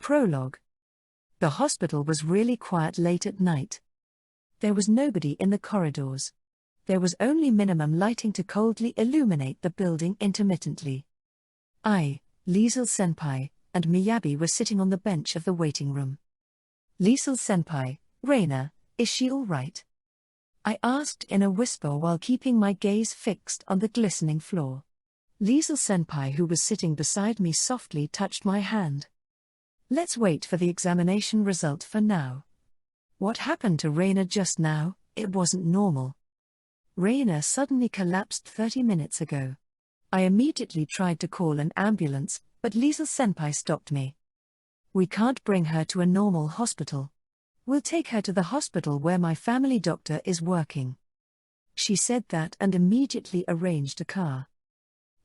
Prologue. The hospital was really quiet late at night. There was nobody in the corridors. There was only minimum lighting to coldly illuminate the building intermittently. I, Liesel-senpai, and Miyabi were sitting on the bench of the waiting room. Liesel-senpai, Reina, is she all right? I asked in a whisper while keeping my gaze fixed on the glistening floor. Liesel-senpai, who was sitting beside me, softly touched my hand. Let's wait for the examination result for now. What happened to Reina just now? It wasn't normal. Reina suddenly collapsed 30 minutes ago. I immediately tried to call an ambulance, but Liesel-senpai stopped me. We can't bring her to a normal hospital. We'll take her to the hospital where my family doctor is working. She said that and immediately arranged a car.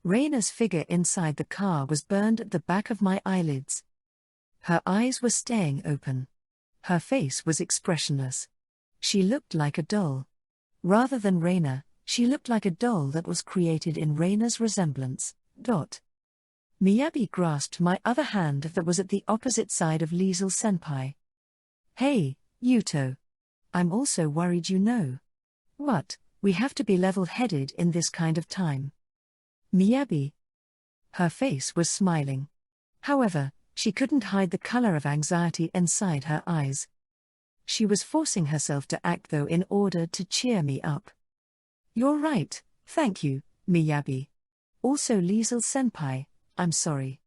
Reina's figure inside the car was burned at the back of my eyelids. Her eyes were staying open. Her face was expressionless. She looked like a doll. Rather than Reina, she looked like a doll that was created in Reina's resemblance. Miyabi grasped my other hand that was at the opposite side of Liesel-senpai. Hey, Yuto. I'm also worried, you know. What? We have to be level-headed in this kind of time. Miyabi. Her face was smiling. However, she couldn't hide the color of anxiety inside her eyes. She was forcing herself to act though in order to cheer me up. You're right, thank you, Miyabi. Also Liesel-senpai, I'm sorry.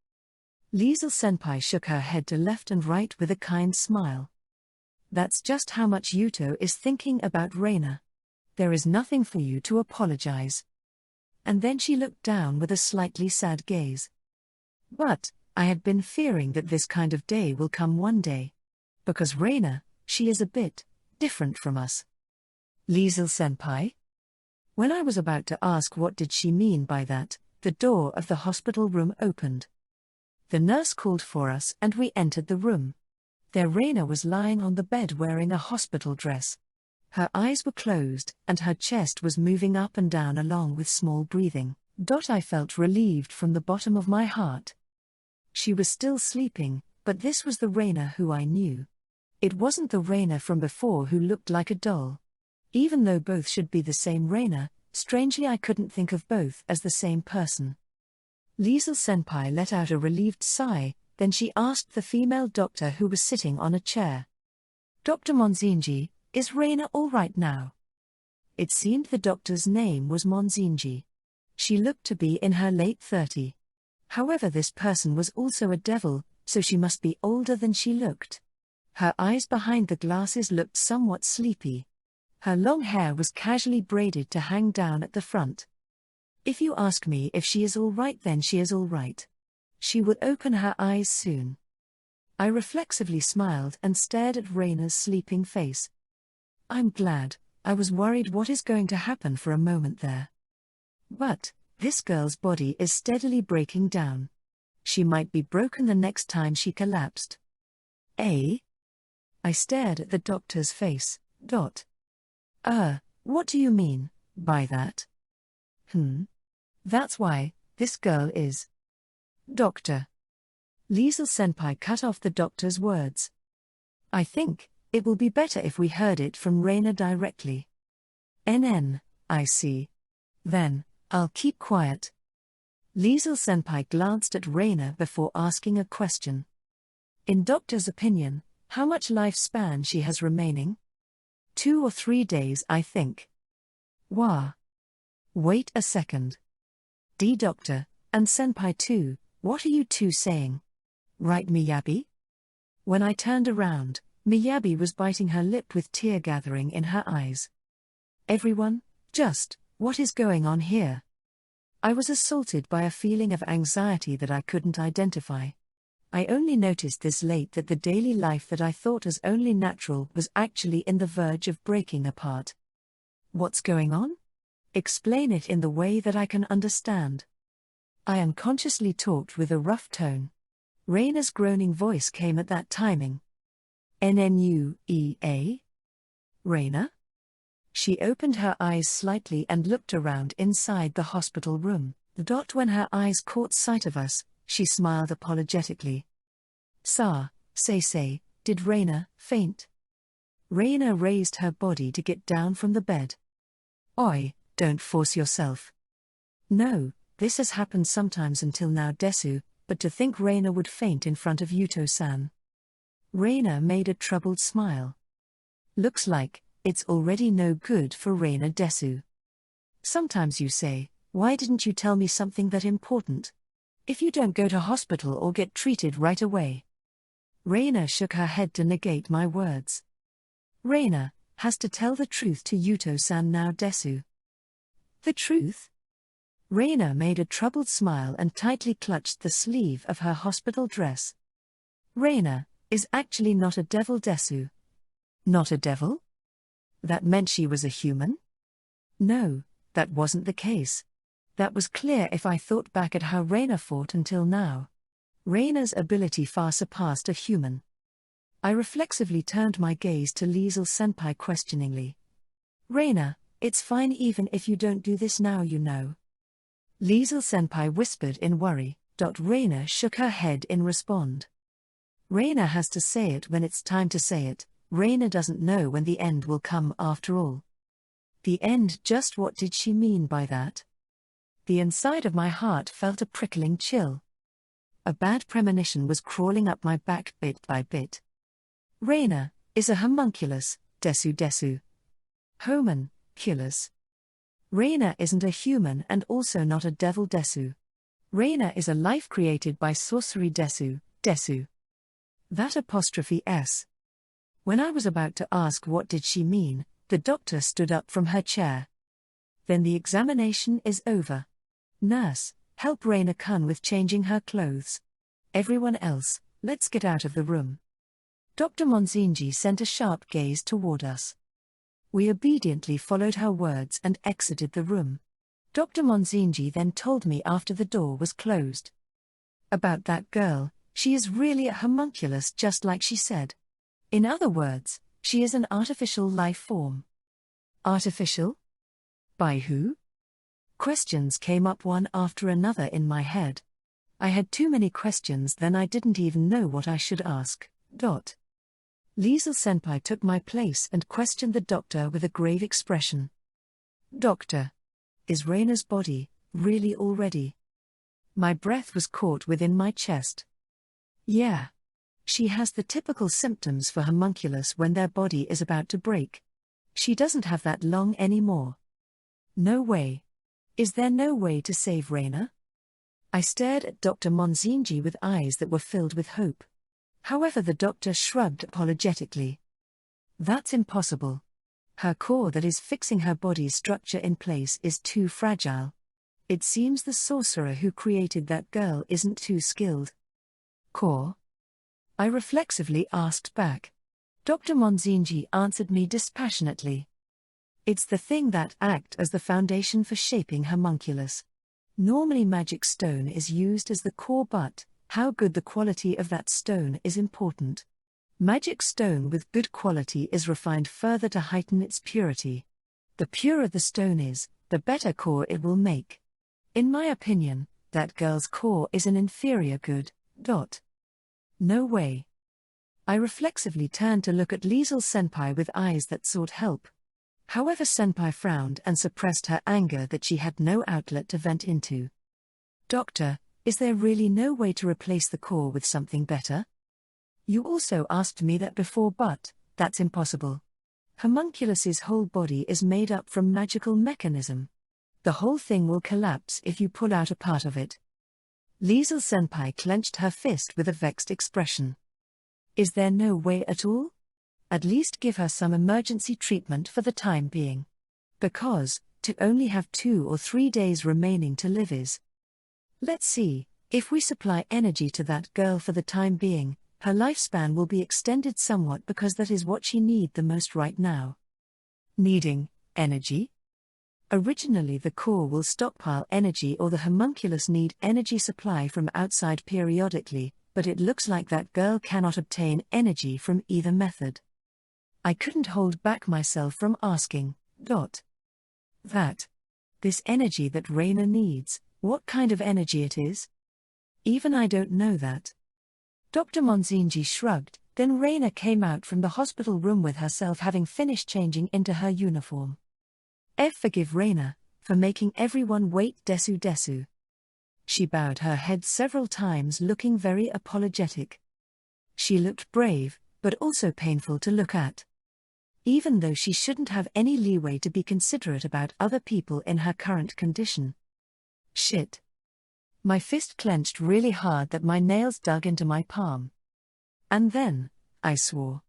Liesel-senpai shook her head to left and right with a kind smile. That's just how much Yuto is thinking about Reina. There is nothing for you to apologize. And then she looked down with a slightly sad gaze. But I had been fearing that this kind of day will come one day. Because Reina, she is a bit different from us. Liesel-senpai? When I was about to ask what did she mean by that, the door of the hospital room opened. The nurse called for us and we entered the room. There Reina was lying on the bed wearing a hospital dress. Her eyes were closed and her chest was moving up and down along with small breathing. I felt relieved from the bottom of my heart. She was still sleeping, but this was the Reina who I knew. It wasn't the Reina from before who looked like a doll. Even though both should be the same Reina, strangely I couldn't think of both as the same person. Liesel-senpai let out a relieved sigh, then she asked the female doctor who was sitting on a chair. Dr. Monzinji, is Reina all right now? It seemed the doctor's name was Monzinji. She looked to be in her late 30s. However, this person was also a devil, so she must be older than she looked. Her eyes behind the glasses looked somewhat sleepy. Her long hair was casually braided to hang down at the front. If you ask me if she is all right, then she is all right. She would open her eyes soon. I reflexively smiled and stared at Reina's sleeping face. I'm glad. I was worried what is going to happen for a moment there. But this girl's body is steadily breaking down. She might be broken the next time she collapsed. Eh? I stared at the doctor's face. What do you mean by that? That's why, this girl is. Doctor. Liesel-senpai cut off the doctor's words. I think it will be better if we heard it from Reina directly. I see. Then, I'll keep quiet. Liesel-senpai glanced at Reina before asking a question. In doctor's opinion, how much lifespan she has remaining? 2 or 3 days, I think. Wait a second. Doctor, and senpai too, what are you two saying? Right, Miyabi? When I turned around, Miyabi was biting her lip with tear gathering in her eyes. Everyone, what is going on here? I was assaulted by a feeling of anxiety that I couldn't identify. I only noticed this late that the daily life that I thought as only natural was actually in the verge of breaking apart. What's going on? Explain it in the way that I can understand. I unconsciously talked with a rough tone. Reina's groaning voice came at that timing. Nnuea? Reina? She opened her eyes slightly and looked around inside the hospital room. When her eyes caught sight of us, she smiled apologetically. Say, did Reina faint? Reina raised her body to get down from the bed. Oi, don't force yourself. No, this has happened sometimes until now Desu, but to think Reina would faint in front of Yuto-san. Reina made a troubled smile. Looks like it's already no good for Reina Desu. Sometimes you say, why didn't you tell me something that important? If you don't go to hospital or get treated right away. Reina shook her head to negate my words. Reina has to tell the truth to Yuto-san now Desu. The truth? Reina made a troubled smile and tightly clutched the sleeve of her hospital dress. Reina is actually not a devil Desu. Not a devil? That meant she was a human? No, that wasn't the case. That was clear if I thought back at how Reina fought until now. Reina's ability far surpassed a human. I reflexively turned my gaze to Liesel-senpai questioningly. Reina, it's fine even if you don't do this now you know. Liesel-senpai whispered in worry. Reina shook her head in response. Reina has to say it when it's time to say it. Reina doesn't know when the end will come after all. The end, just what did she mean by that? The inside of my heart felt a prickling chill. A bad premonition was crawling up my back bit by bit. Reina is a homunculus, Desu. Homunculus. Reina isn't a human and also not a devil Desu. Reina is a life created by sorcery Desu. That apostrophe S. When I was about to ask what did she mean, the doctor stood up from her chair. Then the examination is over. Nurse, help Reina-kun with changing her clothes. Everyone else, let's get out of the room. Dr. Monzinji sent a sharp gaze toward us. We obediently followed her words and exited the room. Dr. Monzinji then told me after the door was closed. About that girl, she is really a homunculus just like she said. In other words, she is an artificial life form. Artificial? By who? Questions came up one after another in my head. I had too many questions, then I didn't even know what I should ask. Liesel-senpai took my place and questioned the doctor with a grave expression. Doctor, is Reina's body really already? My breath was caught within my chest. Yeah. She has the typical symptoms for homunculus when their body is about to break. She doesn't have that long anymore. No way. Is there no way to save Reina? I stared at Dr. Monzinji with eyes that were filled with hope. However, the doctor shrugged apologetically. That's impossible. Her core that is fixing her body's structure in place is too fragile. It seems the sorcerer who created that girl isn't too skilled. Core? I reflexively asked back. Dr. Monzinji answered me dispassionately. It's the thing that acts as the foundation for shaping homunculus. Normally magic stone is used as the core, but how good the quality of that stone is important. Magic stone with good quality is refined further to heighten its purity. The purer the stone is, the better core it will make. In my opinion, that girl's core is an inferior good. No way. I reflexively turned to look at Liesel-senpai with eyes that sought help. However, senpai frowned and suppressed her anger that she had no outlet to vent into. Doctor, is there really no way to replace the core with something better? You also asked me that before, but that's impossible. Homunculus's whole body is made up from magical mechanism. The whole thing will collapse if you pull out a part of it. Liesel-senpai clenched her fist with a vexed expression. Is there no way at all? At least give her some emergency treatment for the time being. Because, to only have 2 or 3 days remaining to live is. Let's see, if we supply energy to that girl for the time being, her lifespan will be extended somewhat because that is what she needs the most right now. Needing energy? Originally the core will stockpile energy or the homunculus need energy supply from outside periodically, but it looks like that girl cannot obtain energy from either method. I couldn't hold back myself from asking, this energy that Reina needs, what kind of energy it is? Even I don't know that. Dr. Monzinji shrugged, then Reina came out from the hospital room with herself, having finished changing into her uniform. Forgive Reina for making everyone wait desu desu. She bowed her head several times, looking very apologetic. She looked brave, but also painful to look at. Even though she shouldn't have any leeway to be considerate about other people in her current condition. Shit. My fist clenched really hard that my nails dug into my palm. And then, I swore.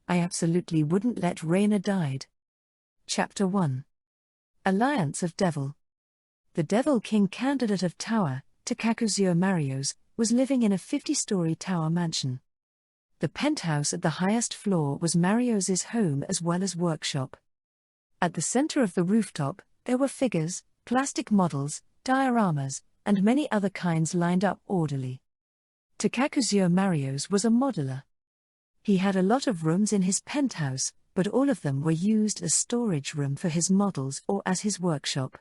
I absolutely wouldn't let Reina died. Chapter 1. Alliance of Devil. The Devil King candidate of Tower, Takakuzuo Marios, was living in a 50-story tower mansion. The penthouse at the highest floor was Marios's home as well as workshop. At the center of the rooftop, there were figures, plastic models, dioramas, and many other kinds lined up orderly. Takakuzuo Marios was a modeler. He had a lot of rooms in his penthouse, but all of them were used as storage room for his models or as his workshop.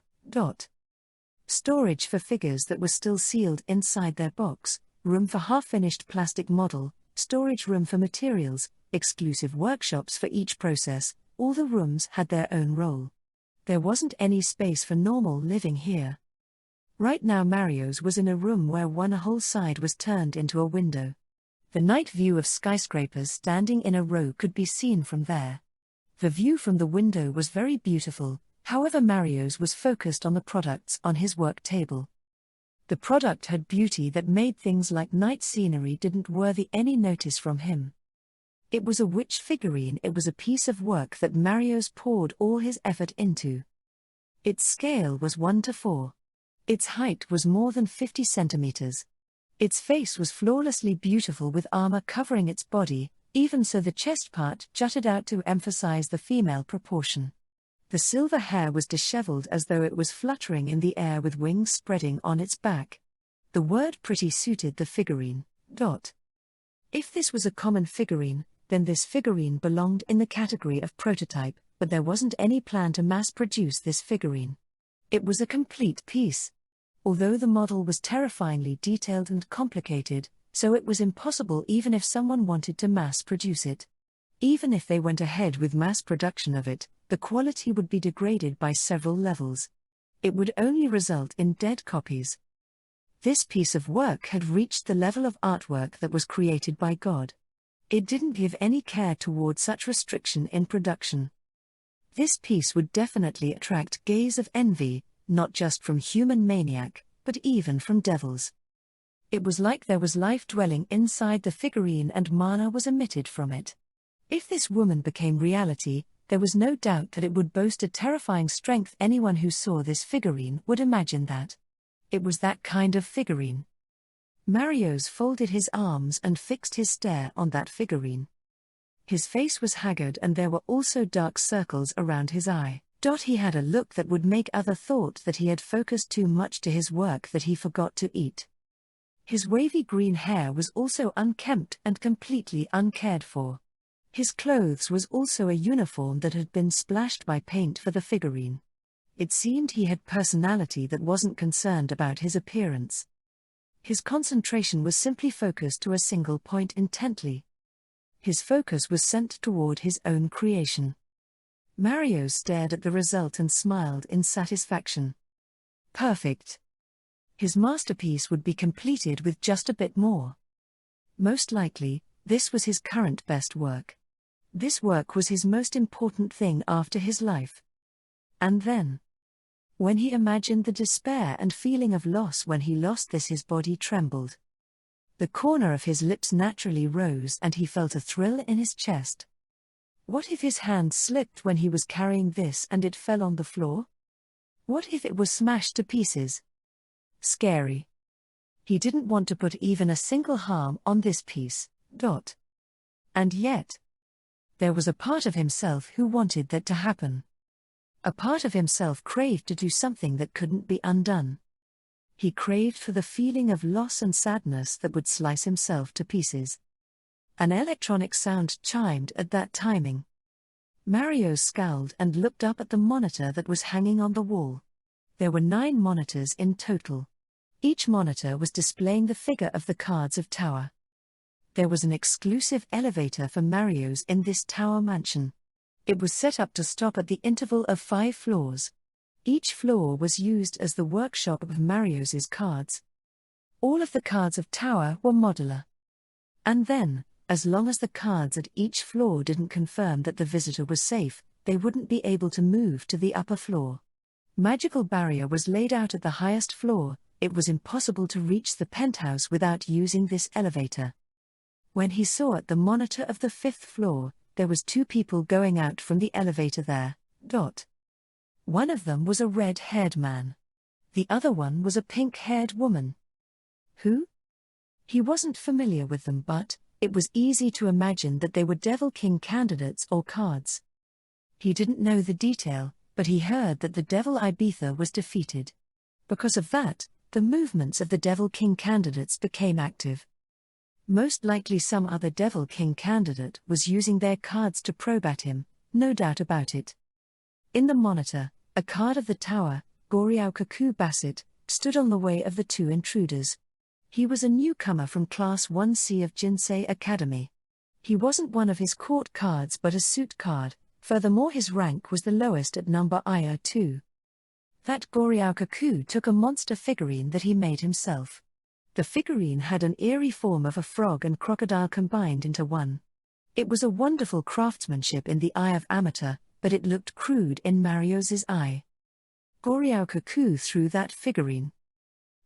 Storage for figures that were still sealed inside their box, room for half-finished plastic model, storage room for materials, exclusive workshops for each process. All the rooms had their own role. There wasn't any space for normal living here. Right now Marios was in a room where one whole side was turned into a window. The night view of skyscrapers standing in a row could be seen from there. The view from the window was very beautiful, however Marios was focused on the products on his work table. The product had beauty that made things like night scenery didn't worthy any notice from him. It was a witch figurine. It was a piece of work that Marios poured all his effort into. Its scale was 1:4. Its height was more than 50 centimeters. Its face was flawlessly beautiful with armor covering its body, even so the chest part jutted out to emphasize the female proportion. The silver hair was disheveled as though it was fluttering in the air with wings spreading on its back. The word pretty suited the figurine. If this was a common figurine, then this figurine belonged in the category of prototype, but there wasn't any plan to mass produce this figurine. It was a complete piece. Although the model was terrifyingly detailed and complicated, so it was impossible even if someone wanted to mass produce it. Even if they went ahead with mass production of it, the quality would be degraded by several levels. It would only result in dead copies. This piece of work had reached the level of artwork that was created by God. It didn't give any care toward such restriction in production. This piece would definitely attract gaze of envy, not just from human maniac, but even from devils. It was like there was life dwelling inside the figurine and mana was emitted from it. If this woman became reality, there was no doubt that it would boast a terrifying strength. Anyone who saw this figurine would imagine that. It was that kind of figurine. Marios folded his arms and fixed his stare on that figurine. His face was haggard and there were also dark circles around his eye. He had a look that would make other thought that he had focused too much to his work that he forgot to eat. His wavy green hair was also unkempt and completely uncared for. His clothes was also a uniform that had been splashed by paint for the figurine. It seemed he had personality that wasn't concerned about his appearance. His concentration was simply focused to a single point intently. His focus was sent toward his own creation. Marios stared at the result and smiled in satisfaction. Perfect. His masterpiece would be completed with just a bit more. Most likely, this was his current best work. This work was his most important thing after his life. And then, when he imagined the despair and feeling of loss when he lost this, his body trembled. The corner of his lips naturally rose and he felt a thrill in his chest. What if his hand slipped when he was carrying this and it fell on the floor? What if it was smashed to pieces? Scary. He didn't want to put even a single harm on this piece. And yet, there was a part of himself who wanted that to happen. A part of himself craved to do something that couldn't be undone. He craved for the feeling of loss and sadness that would slice himself to pieces. An electronic sound chimed at that timing. Marios scowled and looked up at the monitor that was hanging on the wall. There were 9 monitors in total. Each monitor was displaying the figure of the cards of Tower. There was an exclusive elevator for Marios in this tower mansion. It was set up to stop at the interval of 5 floors. Each floor was used as the workshop of Marios's cards. All of the cards of tower were modular. And then, as long as the cards at each floor didn't confirm that the visitor was safe, they wouldn't be able to move to the upper floor. Magical barrier was laid out at the highest floor. It was impossible to reach the penthouse without using this elevator. When he saw at the monitor of the 5th floor, there was 2 people going out from the elevator there. One of them was a red-haired man. The other one was a pink-haired woman. Who? He wasn't familiar with them, but it was easy to imagine that they were Devil King candidates or cards. He didn't know the detail, but he heard that the Devil Ibiza was defeated. Because of that, the movements of the Devil King candidates became active. Most likely some other Devil King candidate was using their cards to probe at him, no doubt about it. In the monitor, a card of the tower, Gakuen Bassett, stood on the way of the 2 intruders. He was a newcomer from Class 1C of Jinsei Academy. He wasn't one of his court cards but a suit card, furthermore his rank was the lowest at number IR2. That Gakuen took a monster figurine that he made himself. The figurine had an eerie form of a frog and crocodile combined into one. It was a wonderful craftsmanship in the eye of amateur, but it looked crude in Marios's eye. Gakuen threw that figurine.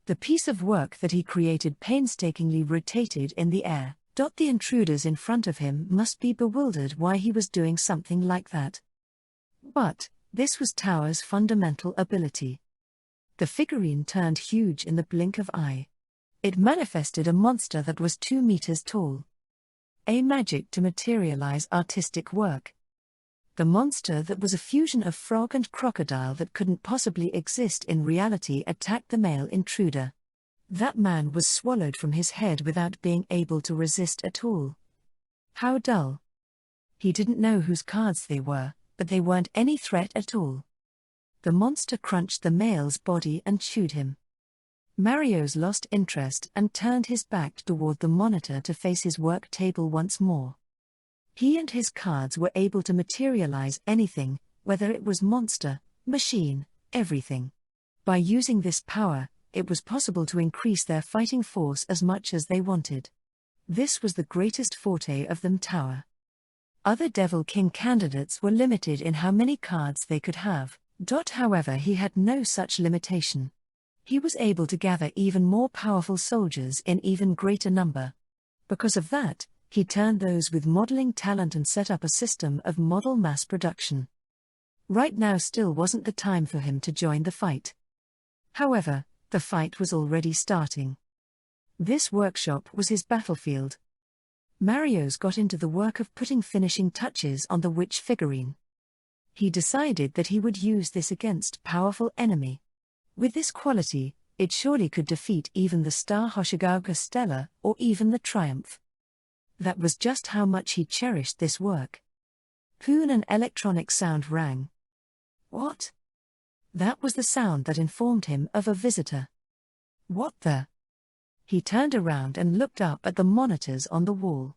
The piece of work that he created painstakingly rotated in the air. The intruders in front of him must be bewildered why he was doing something like that. But this was Tower's fundamental ability. The figurine turned huge in the blink of eye. It manifested a monster that was 2 meters tall. A magic to materialize artistic work. The monster that was a fusion of frog and crocodile that couldn't possibly exist in reality attacked the male intruder. That man was swallowed from his head without being able to resist at all. How dull. He didn't know whose cards they were, but they weren't any threat at all. The monster crunched the male's body and chewed him. Marios lost interest and turned his back toward the monitor to face his work table once more. He and his cards were able to materialize anything, whether it was monster, machine, everything. By using this power, it was possible to increase their fighting force as much as they wanted. This was the greatest forte of them Tower. Other Devil King candidates were limited in how many cards they could have. However, he had no such limitation. He was able to gather even more powerful soldiers in even greater number. Because of that, he turned those with modeling talent and set up a system of model mass production. Right now still wasn't the time for him to join the fight. However, the fight was already starting. This workshop was his battlefield. Marios got into the work of putting finishing touches on the witch figurine. He decided that he would use this against powerful enemy. With this quality, it surely could defeat even the Star Hangyakusha Stella or even the Triumph. That was just how much he cherished this work. An electronic sound rang. What? That was the sound that informed him of a visitor. What the? He turned around and looked up at the monitors on the wall.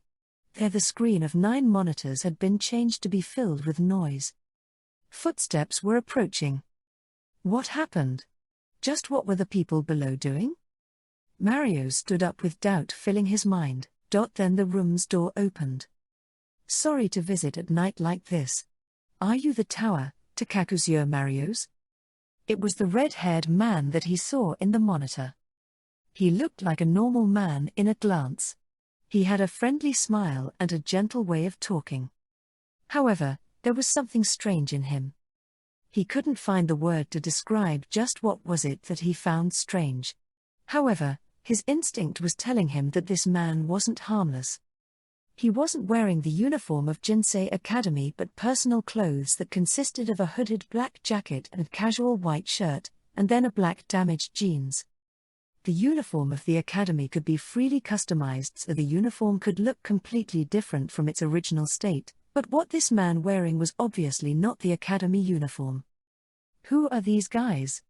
There the screen of 9 monitors had been changed to be filled with noise. Footsteps were approaching. What happened? Just what were the people below doing? Marios stood up with doubt filling his mind. Then the room's door opened. Sorry to visit at night like this. Are you the Tower, Hangyakusha Marios? It was the red-haired man that he saw in the monitor. He looked like a normal man in a glance. He had a friendly smile and a gentle way of talking. However, there was something strange in him. He couldn't find the word to describe just what was it that he found strange. However, his instinct was telling him that this man wasn't harmless. He wasn't wearing the uniform of Jinsei Academy but personal clothes that consisted of a hooded black jacket and casual white shirt, and then a black damaged jeans. The uniform of the academy could be freely customized so the uniform could look completely different from its original state, but what this man wearing was obviously not the academy uniform. Who are these guys?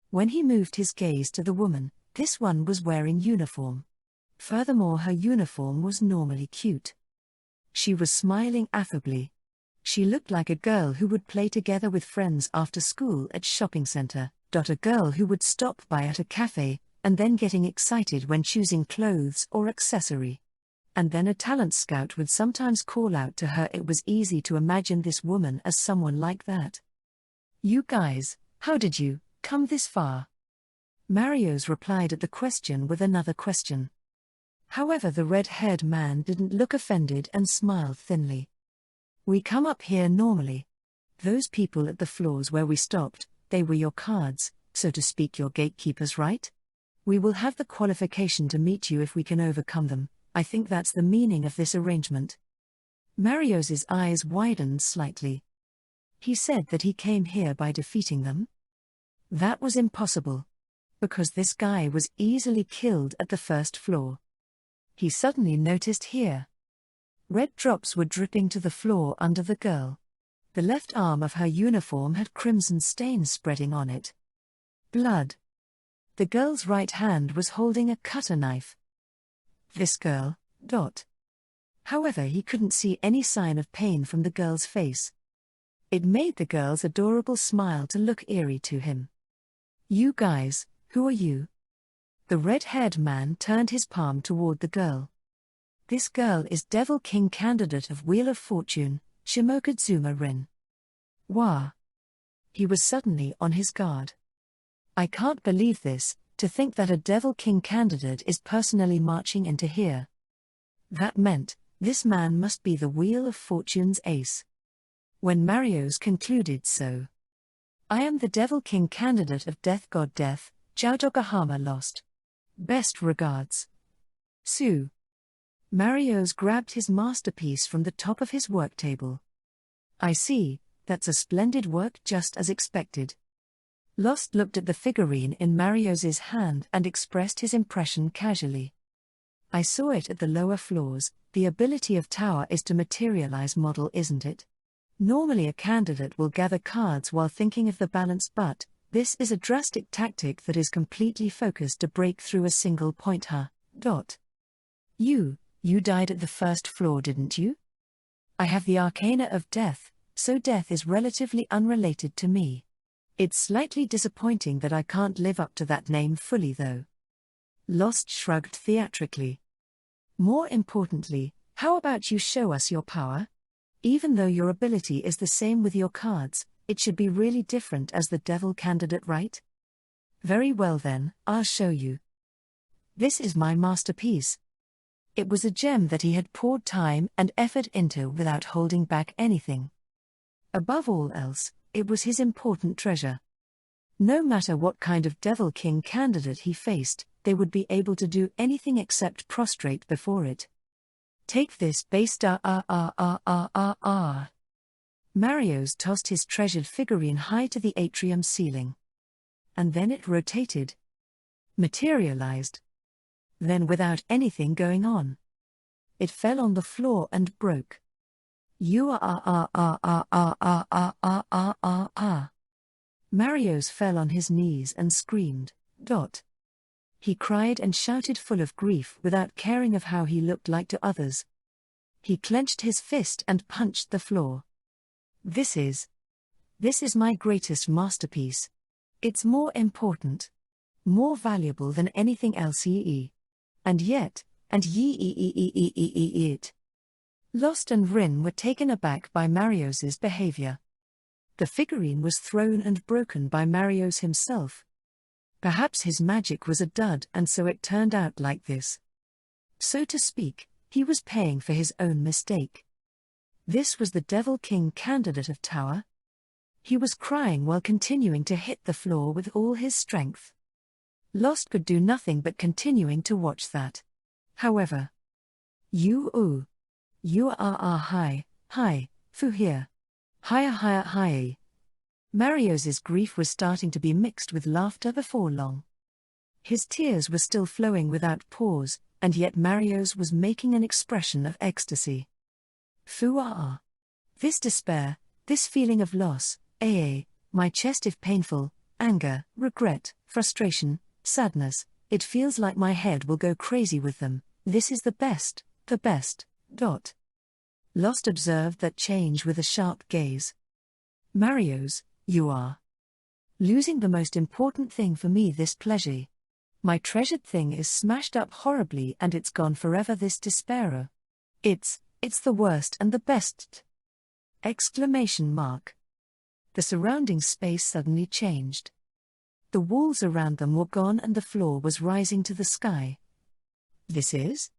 When he moved his gaze to the woman, this one was wearing uniform. Furthermore, her uniform was normally cute. She was smiling affably. She looked like a girl who would play together with friends after school at shopping center, a girl who would stop by at a cafe, and then getting excited when choosing clothes or accessory. And then a talent scout would sometimes call out to her. It was easy to imagine this woman as someone like that. You guys, how did you come this far? Marios replied at the question with another question. However, the red-haired man didn't look offended and smiled thinly. We come up here normally. Those people at the floors where we stopped, they were your cards, so to speak, your gatekeepers, right? We will have the qualification to meet you if we can overcome them. I think that's the meaning of this arrangement. Marios's eyes widened slightly. He said that he came here by defeating them? That was impossible. Because this guy was easily killed at the first floor. He suddenly noticed here. Red drops were dripping to the floor under the girl. The left arm of her uniform had crimson stains spreading on it. Blood. The girl's right hand was holding a cutter knife. This girl. However, he couldn't see any sign of pain from the girl's face. It made the girl's adorable smile to look eerie to him. You guys, who are you? The red-haired man turned his palm toward the girl. This girl is Devil King candidate of Wheel of Fortune, Shimokazuma Rin. Wah. He was suddenly on his guard. I can't believe this, to think that a Devil King candidate is personally marching into here. That meant, this man must be the Wheel of Fortune's ace. When Marios concluded so. I am the Devil King candidate of Death God Death, Jiaodogahama Lost. Best regards. Sue. Marios grabbed his masterpiece from the top of his work table. I see, that's a splendid work, just as expected. Lost looked at the figurine in Marios's hand and expressed his impression casually. I saw it at the lower floors. The ability of Tower is to materialize model, isn't it? Normally a candidate will gather cards while thinking of the balance, but this is a drastic tactic that is completely focused to break through a single point. You died at the first floor, didn't you? I have the Arcana of Death, so death is relatively unrelated to me. It's slightly disappointing that I can't live up to that name fully though. Lost shrugged theatrically. More importantly, how about you show us your power? Even though your ability is the same with your cards, it should be really different as the devil candidate, right? Very well then, I'll show you. This is my masterpiece. It was a gem that he had poured time and effort into without holding back anything. Above all else, it was his important treasure. No matter what kind of Devil King candidate he faced, they would be able to do anything except prostrate before it. Take this base star. Marios tossed his treasured figurine high to the atrium ceiling. And then it rotated. Materialized. Then, without anything going on, it fell on the floor and broke. Marios fell on his knees and screamed. He cried and shouted, full of grief without caring of how he looked like to others. He clenched his fist and punched the floor. This is my greatest masterpiece. It's more important, more valuable than anything else. And yet, it. Lost and Rin were taken aback by Marios's behavior. The figurine was thrown and broken by Marios himself. Perhaps his magic was a dud and so it turned out like this. So to speak, he was paying for his own mistake. This was the Devil King candidate of Tower. He was crying while continuing to hit the floor with all his strength. Lost could do nothing but continuing to watch that. However, you are hi, fu here. Hi. Marios's grief was starting to be mixed with laughter before long. His tears were still flowing without pause, and yet Marios was making an expression of ecstasy. Fu. This despair, this feeling of loss, my chest if painful, anger, regret, frustration, sadness, It feels like my head will go crazy with them. This is the best. Lost observed that change with a sharp gaze. Mario's, you are losing the most important thing for me, this pleasure. My treasured thing is smashed up horribly and it's gone forever, this despairer. It's the worst and the best. Exclamation mark. The surrounding space suddenly changed. The walls around them were gone and the floor was rising to the sky. This is?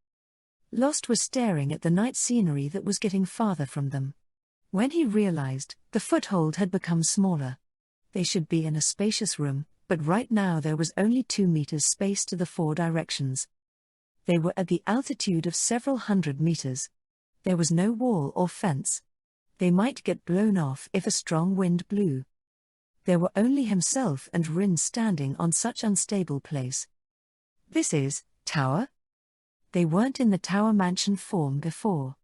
Lost was staring at the night scenery that was getting farther from them. When he realized, the foothold had become smaller. They should be in a spacious room, but right now there was only 2 meters space to the 4 directions. They were at the altitude of several hundred meters. There was no wall or fence. They might get blown off if a strong wind blew. There were only himself and Rin standing on such unstable place. This is, tower? They weren't in the tower mansion form before.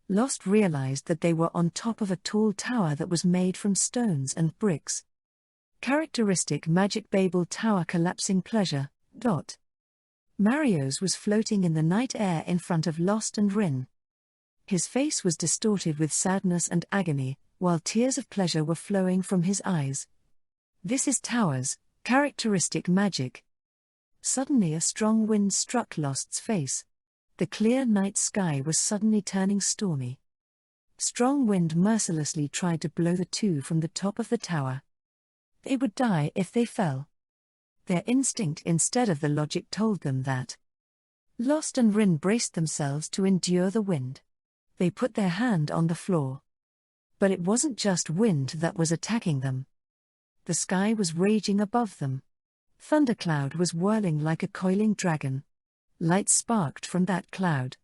Lost realized that they were on top of a tall tower that was made from stones and bricks. Characteristic magic Babel tower collapsing pleasure. Mario's was floating in the night air in front of Lost and Rin. His face was distorted with sadness and agony, while tears of pleasure were flowing from his eyes. This is towers, characteristic magic. Suddenly a strong wind struck Lost's face. The clear night sky was suddenly turning stormy. Strong wind mercilessly tried to blow the two from the top of the tower. They would die if they fell. Their instinct instead of the logic told them that. Lost and Rin braced themselves to endure the wind. They put their hand on the floor. But it wasn't just wind that was attacking them. The sky was raging above them. Thundercloud was whirling like a coiling dragon. Light sparked from that cloud.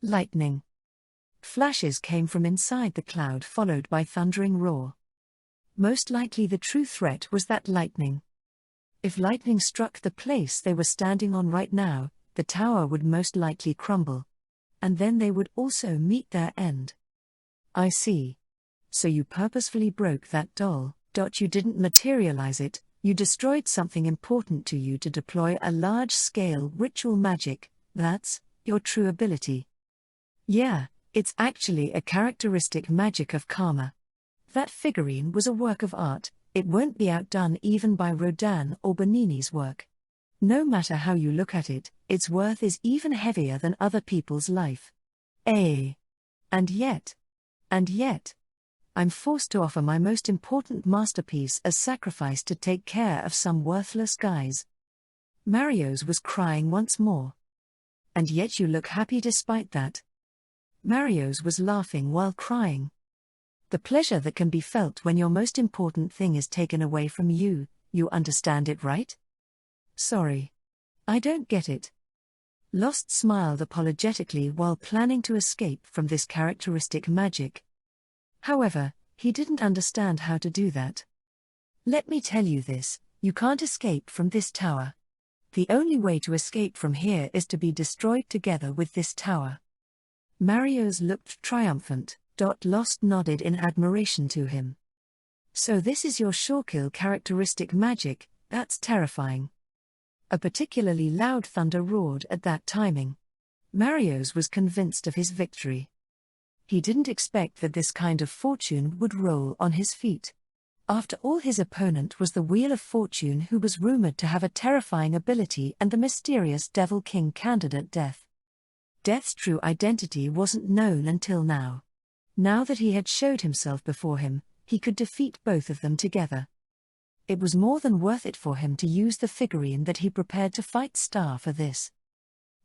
Lightning. Flashes came from inside the cloud, followed by thundering roar. Most likely the true threat was that lightning. If lightning struck the place they were standing on right now, the tower would most likely crumble. And then they would also meet their end. I see. So you purposefully broke that doll. You didn't materialize it, you destroyed something important to you to deploy a large-scale ritual magic. That's your true ability. Yeah, it's actually a characteristic magic of karma. That figurine was a work of art. It won't be outdone even by Rodin or Bernini's work. No matter how you look at it, its worth is even heavier than other people's life. And yet, I'm forced to offer my most important masterpiece as sacrifice to take care of some worthless guys. Mario's was crying once more. And yet you look happy despite that. Mario's was laughing while crying. The pleasure that can be felt when your most important thing is taken away from you, you understand it, right? Sorry. I don't get it. Lost smiled apologetically while planning to escape from this characteristic magic. However, he didn't understand how to do that. Let me tell you this, you can't escape from this tower. The only way to escape from here is to be destroyed together with this tower. Mario's looked triumphant. Lost nodded in admiration to him. So this is your surekill characteristic magic, that's terrifying. A particularly loud thunder roared at that timing. Mario's was convinced of his victory. He didn't expect that this kind of fortune would roll on his feet. After all, his opponent was the Wheel of Fortune, who was rumored to have a terrifying ability, and the mysterious Devil King candidate Death. Death's true identity wasn't known until now. Now that he had showed himself before him, he could defeat both of them together. It was more than worth it for him to use the figurine that he prepared to fight Star for this.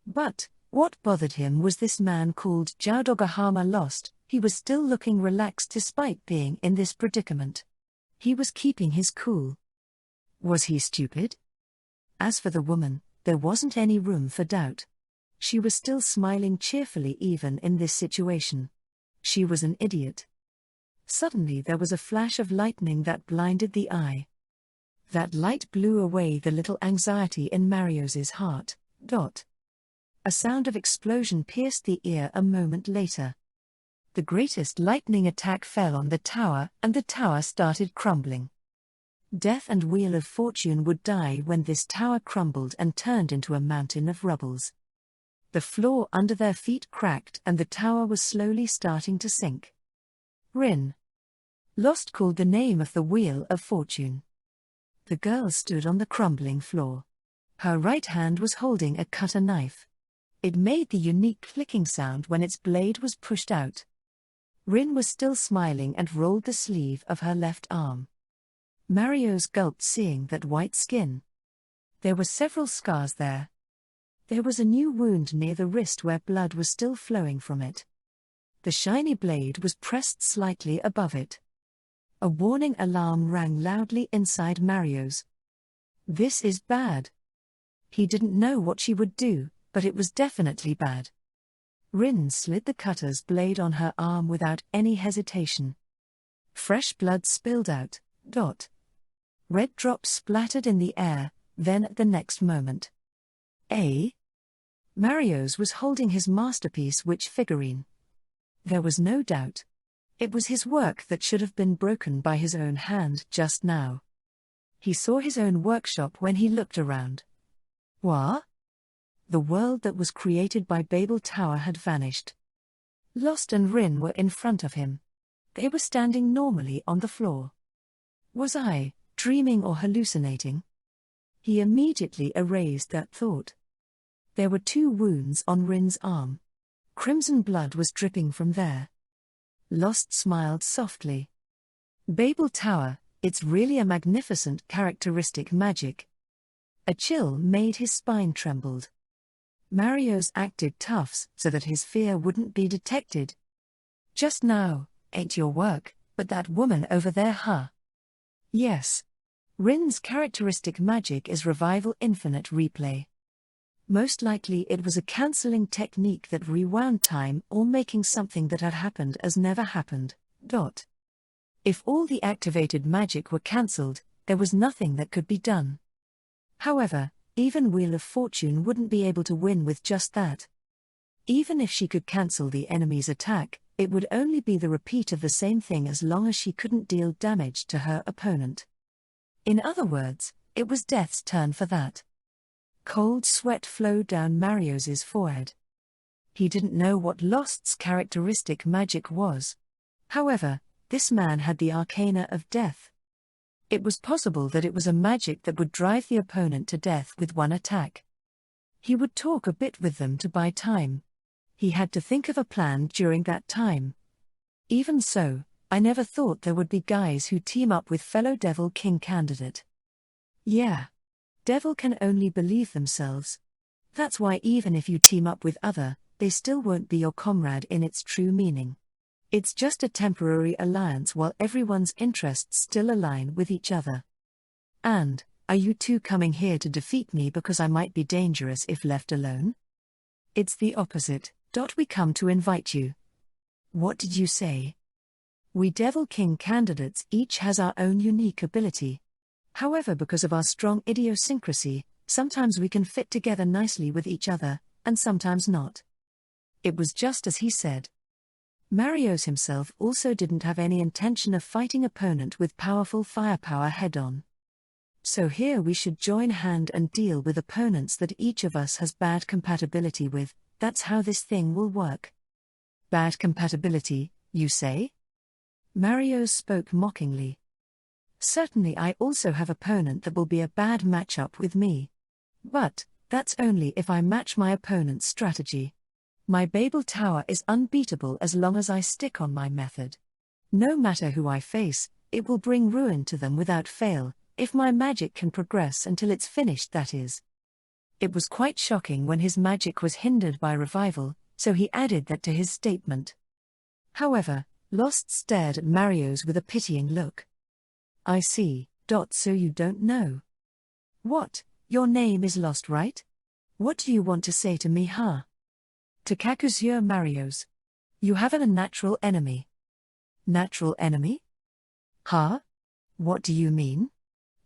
But what bothered him was this man called Jaudogahama. Lost. He was still looking relaxed despite being in this predicament. He was keeping his cool. Was he stupid? As for the woman, there wasn't any room for doubt. She was still smiling cheerfully even in this situation. She was an idiot. Suddenly there was a flash of lightning that blinded the eye. That light blew away the little anxiety in Mario's heart. A sound of explosion pierced the ear a moment later. The greatest lightning attack fell on the tower, and the tower started crumbling. Death and Wheel of Fortune would die when this tower crumbled and turned into a mountain of rubbles. The floor under their feet cracked and the tower was slowly starting to sink. Rin. Lost called the name of the Wheel of Fortune. The girl stood on the crumbling floor. Her right hand was holding a cutter knife. It made the unique clicking sound when its blade was pushed out. Rin was still smiling and rolled the sleeve of her left arm. Marios gulped, seeing that white skin. There were several scars there. There was a new wound near the wrist where blood was still flowing from it. The shiny blade was pressed slightly above it. A warning alarm rang loudly inside Marios. This is bad. He didn't know what she would do, but it was definitely bad. Rin slid the cutter's blade on her arm without any hesitation. Fresh blood spilled out. Red drops splattered in the air, then at the next moment. Marios was holding his masterpiece witch figurine. There was no doubt. It was his work that should have been broken by his own hand just now. He saw his own workshop when he looked around. What? The world that was created by Babel Tower had vanished. Lost and Rin were in front of him. They were standing normally on the floor. Was I dreaming or hallucinating? He immediately erased that thought. There were 2 wounds on Rin's arm. Crimson blood was dripping from there. Lost smiled softly. Babel Tower, it's really a magnificent characteristic magic. A chill made his spine trembled. Marios acted tough so that his fear wouldn't be detected. Just now, ain't your work, but that woman over there, huh? Yes. Rin's characteristic magic is Revival Infinite Replay. Most likely it was a cancelling technique that rewound time or making something that had happened as never happened. If all the activated magic were cancelled, there was nothing that could be done. However, even Wheel of Fortune wouldn't be able to win with just that. Even if she could cancel the enemy's attack, it would only be the repeat of the same thing as long as she couldn't deal damage to her opponent. In other words, it was death's turn for that. Cold sweat flowed down Marios's forehead. He didn't know what Lost's characteristic magic was. However, this man had the arcana of death. It was possible that it was a magic that would drive the opponent to death with one attack. He would talk a bit with them to buy time. He had to think of a plan during that time. Even so, I never thought there would be guys who team up with fellow Devil King candidate. Yeah. Devil can only believe themselves. That's why even if you team up with other, they still won't be your comrade in its true meaning. It's just a temporary alliance while everyone's interests still align with each other. And, are you two coming here to defeat me because I might be dangerous if left alone? It's the opposite. We come to invite you. What did you say? We Devil King candidates each has our own unique ability. However, because of our strong idiosyncrasy, sometimes we can fit together nicely with each other, and sometimes not. It was just as he said. Marios himself also didn't have any intention of fighting opponent with powerful firepower head-on. So here we should join hand and deal with opponents that each of us has bad compatibility with. That's how this thing will work. Bad compatibility, you say? Marios spoke mockingly. Certainly I also have opponent that will be a bad matchup with me. But, that's only if I match my opponent's strategy. My Babel Tower is unbeatable as long as I stick on my method. No matter who I face, it will bring ruin to them without fail, if my magic can progress until it's finished, that is. It was quite shocking when his magic was hindered by revival, so he added that to his statement. However, Lost stared at Marios with a pitying look. I see. So you don't know. What? Your name is Lost, right? What do you want to say to me, huh? To Hangyakusha Marios. You have a natural enemy. Natural enemy? Huh? What do you mean?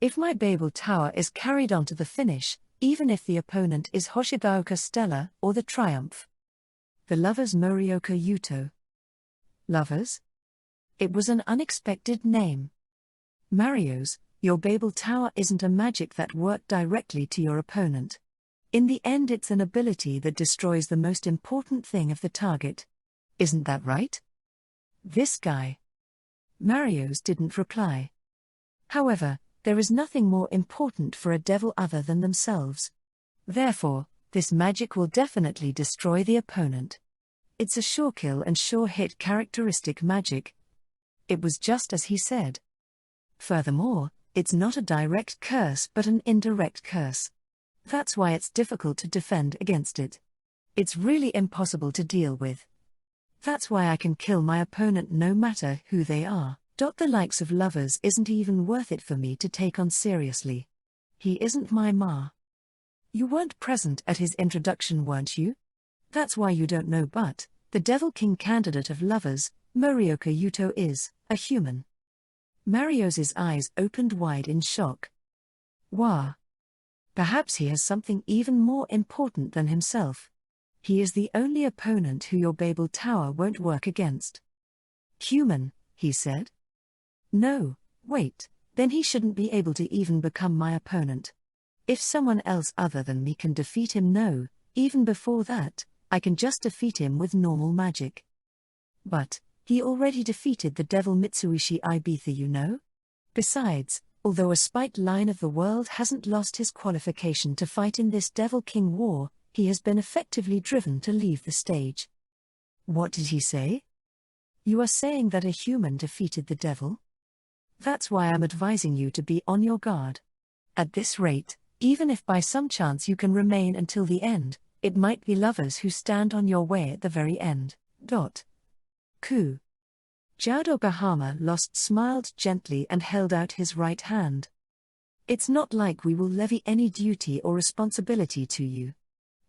If my Babel Tower is carried on to the finish, even if the opponent is Hangyakusha Stella or the Triumph. The lovers Morioka Yuto. Lovers? It was an unexpected name. Marios, Your Babel Tower isn't a magic that worked directly to your opponent. In the end, it's an ability that destroys the most important thing of the target. Isn't that right? This guy. Marios didn't reply. However, there is nothing more important for a devil other than themselves. Therefore, this magic will definitely destroy the opponent. It's a sure kill and sure hit characteristic magic. It was just as he said. Furthermore, it's not a direct curse but an indirect curse. That's why it's difficult to defend against it. It's really impossible to deal with. That's why I can kill my opponent no matter who they are. The likes of lovers isn't even worth it for me to take on seriously. He isn't my ma. You weren't present at his introduction, weren't you? That's why you don't know, but the Devil King candidate of lovers, Morioka Yuto, is a human. Marios's eyes opened wide in shock. Wah. Perhaps he has something even more important than himself. He is the only opponent who your Babel Tower won't work against. Human, he said. No, wait, then he shouldn't be able to even become my opponent. If someone else other than me can defeat him, no, even before that, I can just defeat him with normal magic. But he already defeated the devil Mitsuishi Ibiza, you know? Besides, although a spite line of the world hasn't lost his qualification to fight in this Devil King war, he has been effectively driven to leave the stage. What did he say? You are saying that a human defeated the devil? That's why I'm advising you to be on your guard. At this rate, even if by some chance you can remain until the end, it might be lovers who stand on your way at the very end. Ku. Jiaodogahama Lost smiled gently and held out his right hand. It's not like we will levy any duty or responsibility to you.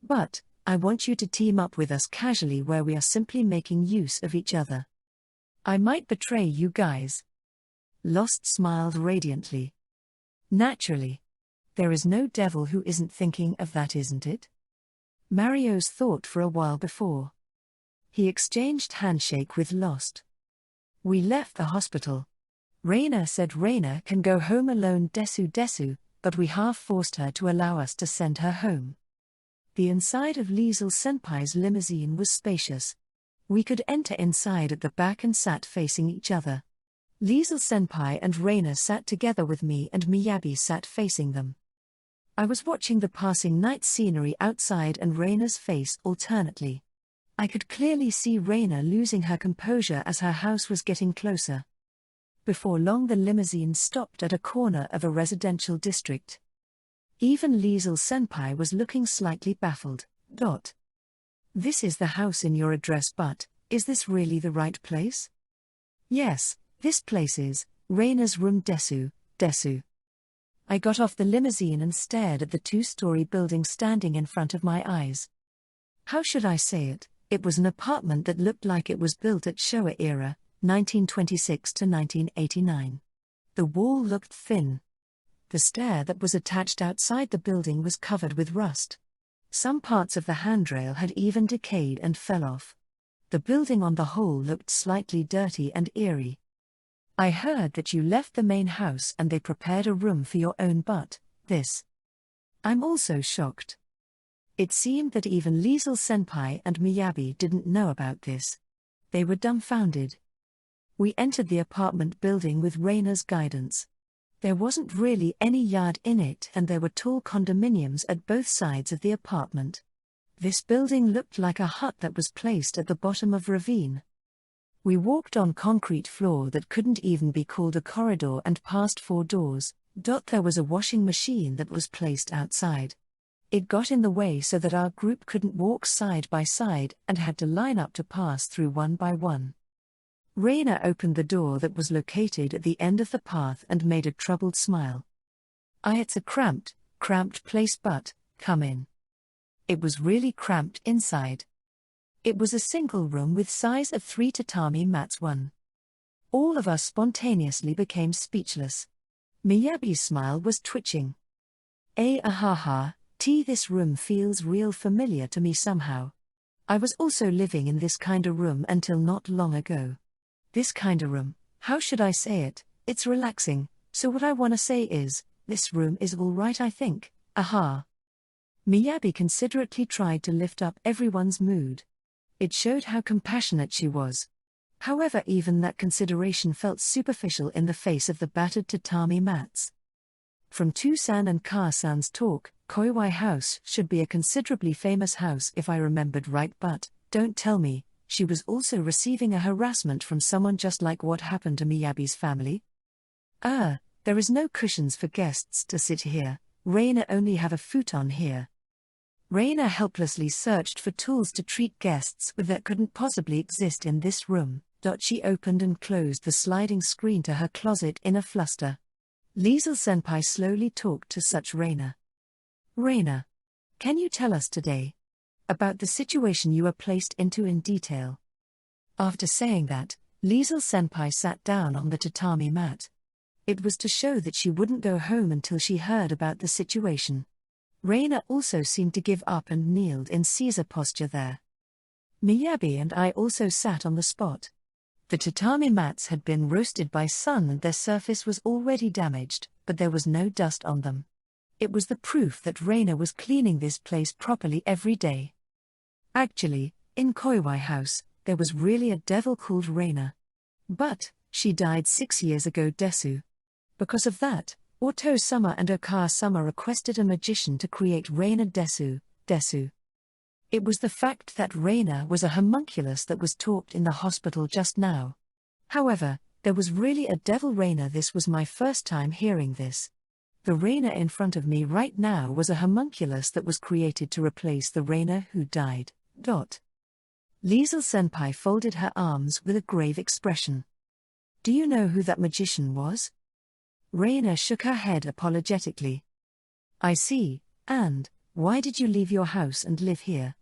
But I want you to team up with us casually where we are simply making use of each other. I might betray you guys. Lost smiled radiantly. Naturally. There is no devil who isn't thinking of that, isn't it? Marios thought for a while before. He exchanged handshake with Lost. We left the hospital. Reina said Reina can go home alone desu, but we half-forced her to allow us to send her home. The inside of Liesel Senpai's limousine was spacious. We could enter inside at the back and sat facing each other. Liesel Senpai and Reina sat together with me and Miyabi sat facing them. I was watching the passing night scenery outside and Reina's face alternately. I could clearly see Reina losing her composure as her house was getting closer. Before long the limousine stopped at a corner of a residential district. Even Liesel Senpai was looking slightly baffled. This is the house in your address, but is this really the right place? Yes, this place is Reina's room desu. I got off the limousine and stared at the two-story building standing in front of my eyes. How should I say it? It was an apartment that looked like it was built at Showa era, 1926 to 1989. The wall looked thin. The stair that was attached outside the building was covered with rust. Some parts of the handrail had even decayed and fell off. The building on the whole looked slightly dirty and eerie. I heard that you left the main house and they prepared a room for your own, but this. I'm also shocked. It seemed that even Liesel Senpai and Miyabi didn't know about this. They were dumbfounded. We entered the apartment building with Reina's guidance. There wasn't really any yard in it and there were tall condominiums at both sides of the apartment. This building looked like a hut that was placed at the bottom of a ravine. We walked on concrete floor that couldn't even be called a corridor and passed 4 doors. There was a washing machine that was placed outside. It got in the way so that our group couldn't walk side by side and had to line up to pass through one by one. Reina opened the door that was located at the end of the path and made a troubled smile. It's a cramped place, but come in. It was really cramped inside. It was a single room with size of 3 tatami mats 1. All of us spontaneously became speechless. Miyabi's smile was twitching. This room feels real familiar to me somehow. I was also living in this kinda room until not long ago. This kinda room, how should I say it? It's relaxing, So what I wanna say is, this room is all right, I think, aha. Miyabi considerately tried to lift up everyone's mood. It showed how compassionate she was. However, even that consideration felt superficial in the face of the battered tatami mats. From Tu-san and Ka-san's talk, Koiwai House should be a considerably famous house if I remembered right, but, don't tell me, she was also receiving a harassment from someone just like what happened to Miyabi's family? There is no cushions for guests to sit here, Reina only have a futon here. Reina helplessly searched for tools to treat guests with that couldn't possibly exist in this room. She opened and closed the sliding screen to her closet in a fluster. Liesel-senpai slowly talked to such Reina. Reina, can you tell us today about the situation you were placed into in detail? After saying that, Liesel-senpai sat down on the tatami mat. It was to show that she wouldn't go home until she heard about the situation. Reina also seemed to give up and kneeled in Caesar posture there. Miyabi and I also sat on the spot. The tatami mats had been roasted by sun and their surface was already damaged, but there was no dust on them. It was the proof that Reina was cleaning this place properly every day. Actually, in Koiwai House, there was really a devil called Reina. But, she died 6 years ago desu. Because of that, Oto-sama and Oka-sama requested a magician to create Reina desu. It was the fact that Reina was a homunculus that was talked in the hospital just now. However, there was really a devil Reina. This was my first time hearing this. The Reina in front of me right now was a homunculus that was created to replace the Reina who died. Liesel-senpai folded her arms with a grave expression. Do you know who that magician was? Reina shook her head apologetically. I see, and why did you leave your house and live here?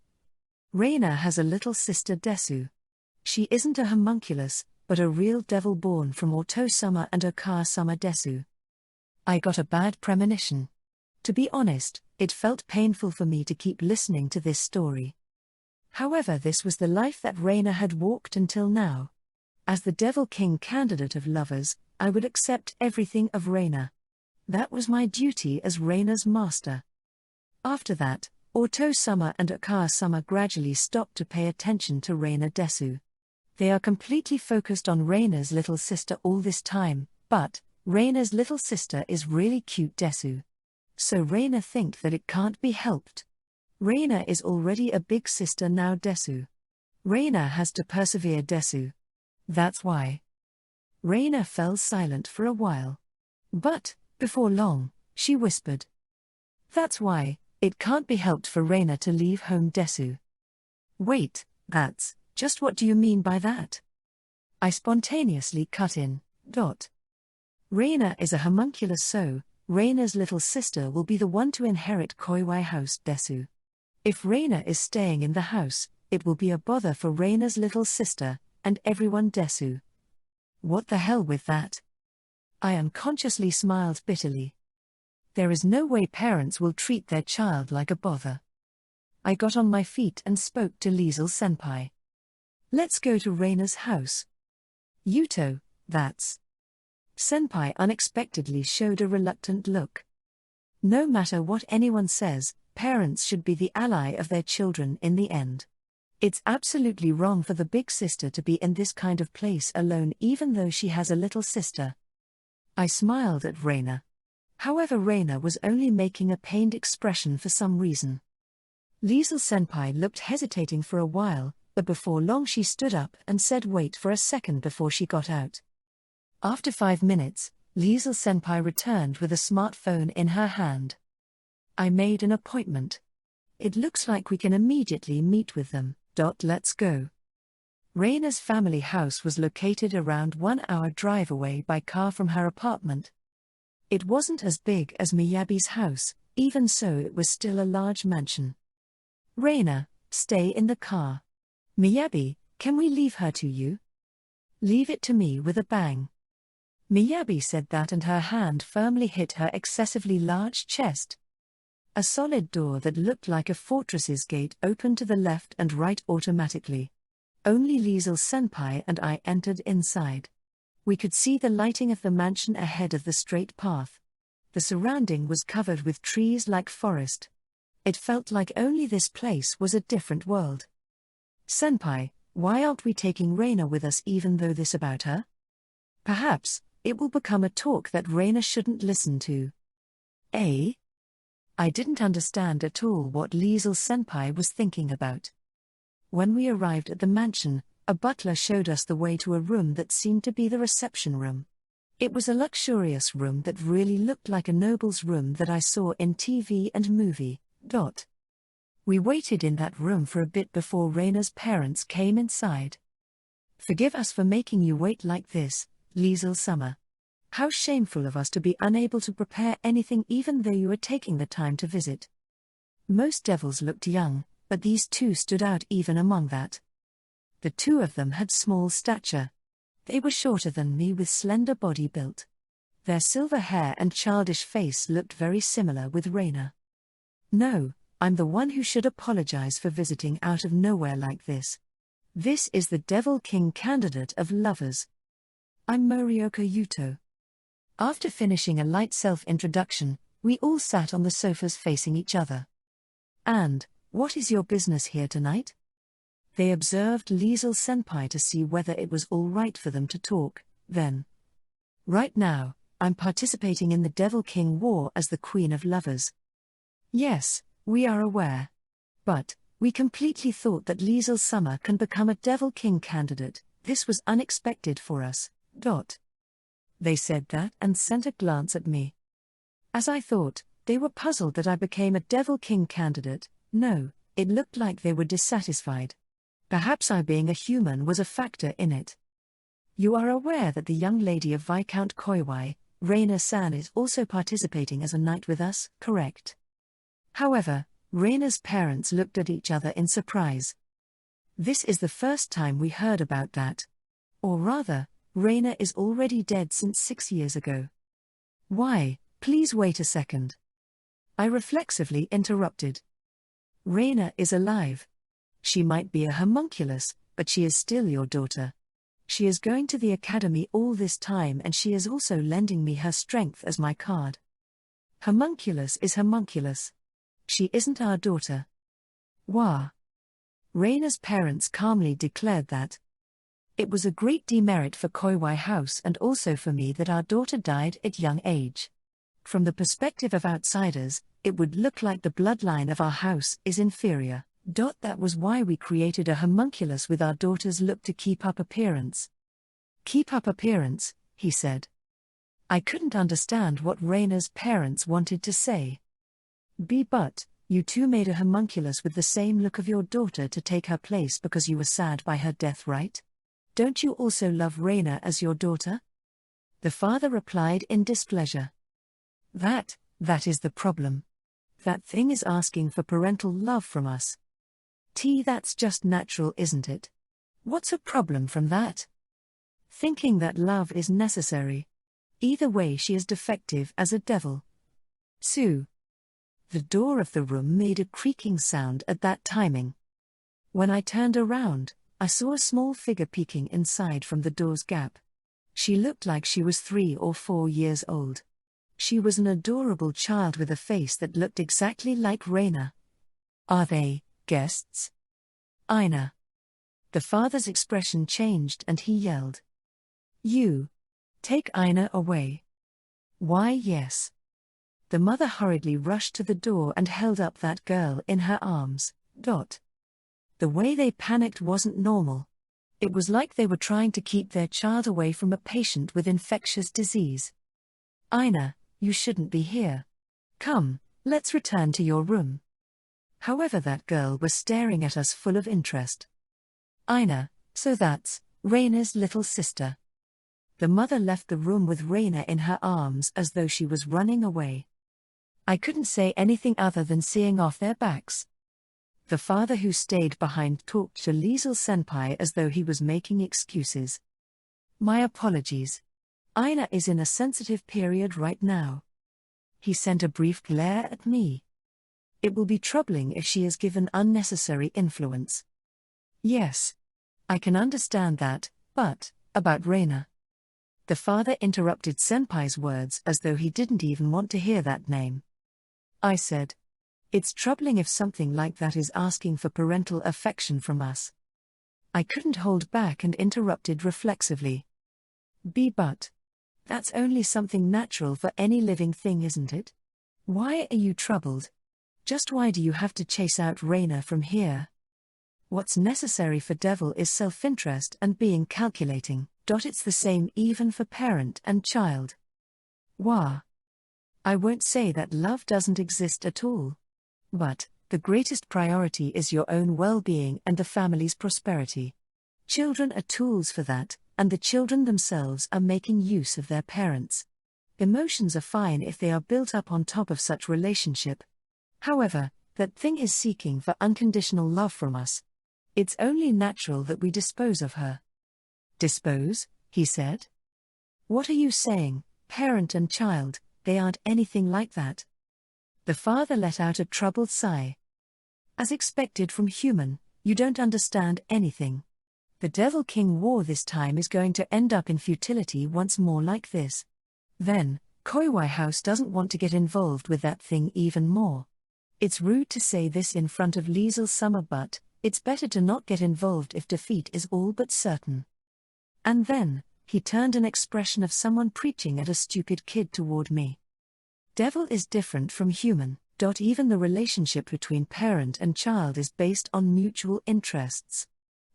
Reina has a little sister desu. She isn't a homunculus, but a real devil born from Oto-sama and Oka-sama desu. I got a bad premonition. To be honest, it felt painful for me to keep listening to this story. However, this was the life that Reina had walked until now. As the Devil King candidate of lovers, I would accept everything of Reina. That was my duty as Reina's master. After that, Oto-sama and Oka-sama gradually stopped to pay attention to Reina desu. They are completely focused on Reina's little sister all this time, but Reina's little sister is really cute desu. So Reina think that it can't be helped. Reina is already a big sister now desu. Reina has to persevere desu. That's why. Reina fell silent for a while. But, before long, she whispered. That's why, it can't be helped for Reina to leave home desu. Wait, that's, just what do you mean by that? I spontaneously cut in. Reina is a homunculus, so Reina's little sister will be the one to inherit Koiwai House desu. If Reina is staying in the house, it will be a bother for Reina's little sister, and everyone desu. What the hell with that? I unconsciously smiled bitterly. There is no way parents will treat their child like a bother. I got on my feet and spoke to Liesel-senpai. Let's go to Reina's house. Yuto, that's. Senpai unexpectedly showed a reluctant look. No matter what anyone says, parents should be the ally of their children in the end. It's absolutely wrong for the big sister to be in this kind of place alone even though she has a little sister. I smiled at Reina. However, Reina was only making a pained expression for some reason. Liesel-senpai looked hesitating for a while, but before long she stood up and said wait for a second before she got out. After 5 minutes, Liesel-senpai returned with a smartphone in her hand. I made an appointment. It looks like we can immediately meet with them. Let's go. Reina's family house was located around 1 hour drive away by car from her apartment. It wasn't as big as Miyabi's house, even so it was still a large mansion. Reina, stay in the car. Miyabi, can we leave her to you? Leave it to me with a bang. Miyabi said that and her hand firmly hit her excessively large chest. A solid door that looked like a fortress's gate opened to the left and right automatically. Only Liesel-senpai and I entered inside. We could see the lighting of the mansion ahead of the straight path. The surrounding was covered with trees like forest. It felt like only this place was a different world. Senpai, why aren't we taking Reina with us even though this about her? Perhaps it will become a talk that Reina shouldn't listen to. Eh? I didn't understand at all what Liesel Senpai was thinking about. When we arrived at the mansion, a butler showed us the way to a room that seemed to be the reception room. It was a luxurious room that really looked like a noble's room that I saw in TV and movie. We waited in that room for a bit before Reina's parents came inside. Forgive us for making you wait like this, Liesel Summer. How shameful of us to be unable to prepare anything even though you were taking the time to visit. Most devils looked young, but these two stood out even among that. The two of them had small stature. They were shorter than me with slender body built. Their silver hair and childish face looked very similar with Reina. No, I'm the one who should apologize for visiting out of nowhere like this. This is the Devil King candidate of lovers. I'm Morioka Yuto. After finishing a light self-introduction, we all sat on the sofas facing each other. And, what is your business here tonight? They observed Liesel Senpai to see whether it was all right for them to talk, then. Right now, I'm participating in the Devil King War as the Queen of Lovers. Yes, we are aware. But, we completely thought that Liesel Summer can become a Devil King candidate. This was unexpected for us. They said that and sent a glance at me. As I thought, they were puzzled that I became a Devil King candidate. No, it looked like they were dissatisfied. Perhaps I being a human was a factor in it. You are aware that the young lady of Viscount Koiwai, Reina-san, is also participating as a knight with us, correct? However, Reina's parents looked at each other in surprise. This is the first time we heard about that. Or rather, Reina is already dead since 6 years ago. Why, please wait a second. I reflexively interrupted. Reina is alive. She might be a homunculus, but she is still your daughter. She is going to the academy all this time and she is also lending me her strength as my card. Homunculus is homunculus. She isn't our daughter. Wah. Reina's parents calmly declared that. It was a great demerit for Koiwai House and also for me that our daughter died at young age. From the perspective of outsiders, it would look like the bloodline of our house is inferior. That was why we created a homunculus with our daughter's look to keep up appearance. Keep up appearance, he said. I couldn't understand what Reina's parents wanted to say. But, you two made a homunculus with the same look of your daughter to take her place because you were sad by her death, right? Don't you also love Reina as your daughter? The father replied in displeasure. That is the problem. That thing is asking for parental love from us. That's just natural, isn't it? What's a problem from that? Thinking that love is necessary. Either way, she is defective as a devil. Sue. The door of the room made a creaking sound at that timing. When I turned around, I saw a small figure peeking inside from the door's gap. She looked like she was 3 or 4 years old. She was an adorable child with a face that looked exactly like Reina. Are they guests? Aina. The father's expression changed and he yelled. You. Take Aina away. Why, yes. The mother hurriedly rushed to the door and held up that girl in her arms. The way they panicked wasn't normal. It was like they were trying to keep their child away from a patient with infectious disease. Aina, you shouldn't be here. Come, let's return to your room. However, that girl was staring at us full of interest. Aina, so that's Reina's little sister. The mother left the room with Reina in her arms as though she was running away. I couldn't say anything other than seeing off their backs. The father who stayed behind talked to Liesel Senpai as though he was making excuses. My apologies. Aina is in a sensitive period right now. He sent a brief glare at me. It will be troubling if she is given unnecessary influence. Yes. I can understand that, but, about Reina. The father interrupted Senpai's words as though he didn't even want to hear that name. I said, "It's troubling if something like that is asking for parental affection from us." I couldn't hold back and interrupted reflexively. But that's only something natural for any living thing, isn't it? Why are you troubled? Just why do you have to chase out Raina from here? What's necessary for Devil is self-interest and being calculating. It's the same even for parent and child. Wah. I won't say that love doesn't exist at all. But the greatest priority is your own well-being and the family's prosperity. Children are tools for that, and the children themselves are making use of their parents. Emotions are fine if they are built up on top of such relationship. However, that thing is seeking for unconditional love from us. It's only natural that we dispose of her. Dispose, he said. What are you saying, parent and child? They aren't anything like that. The father let out a troubled sigh. As expected from human, you don't understand anything. The Devil King War this time is going to end up in futility once more like this. Then, Koiwai House doesn't want to get involved with that thing even more. It's rude to say this in front of Liesel Summer, but it's better to not get involved if defeat is all but certain. And then, he turned an expression of someone preaching at a stupid kid toward me. Devil is different from human. Even the relationship between parent and child is based on mutual interests.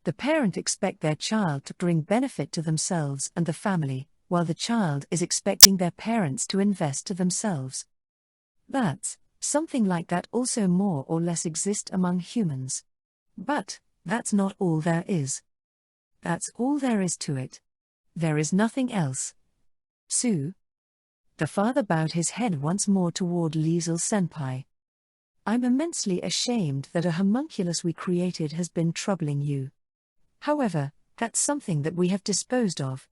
The parent expects their child to bring benefit to themselves and the family, while the child is expecting their parents to invest to themselves. Something like that also more or less exists among humans. But that's not all there is. That's all there is to it. There is nothing else. Sue? The father bowed his head once more toward Liesel Senpai. I'm immensely ashamed that a homunculus we created has been troubling you. However, that's something that we have disposed of.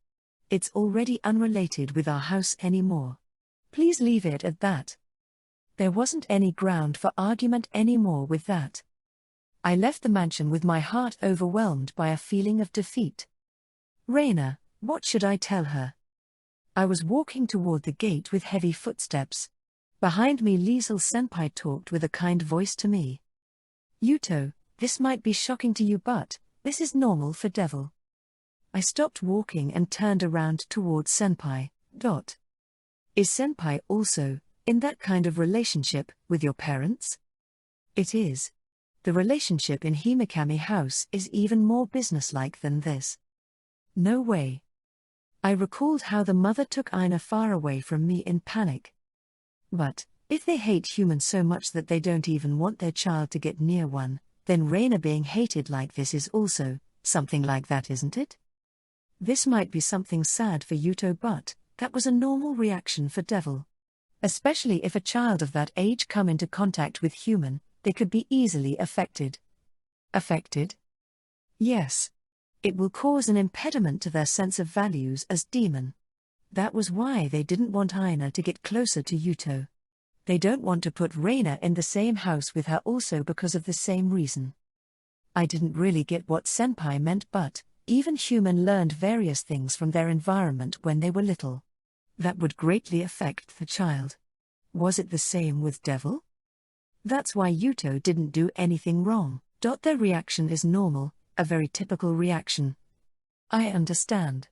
It's already unrelated with our house anymore. Please leave it at that. There wasn't any ground for argument anymore with that. I left the mansion with my heart overwhelmed by a feeling of defeat. Raina, what should I tell her? I was walking toward the gate with heavy footsteps. Behind me Liesel Senpai talked with a kind voice to me. Yuto, this might be shocking to you, but this is normal for Devil. I stopped walking and turned around toward Senpai. Is Senpai also in that kind of relationship with your parents? It is. The relationship in Himekami House is even more businesslike than this. No way. I recalled how the mother took Aina far away from me in panic. But if they hate humans so much that they don't even want their child to get near one, then Raina being hated like this is also something like that, isn't it? This might be something sad for Yuto, but that was a normal reaction for Devil. Especially if a child of that age come into contact with human, they could be easily affected. Affected? Yes. It will cause an impediment to their sense of values as demon. That was why they didn't want Aina to get closer to Yuto. They don't want to put Raina in the same house with her also because of the same reason. I didn't really get what Senpai meant, but even human learned various things from their environment when they were little. That would greatly affect the child. Was it the same with Devil? That's why Yuto didn't do anything wrong. Their reaction is normal, a very typical reaction. I understand.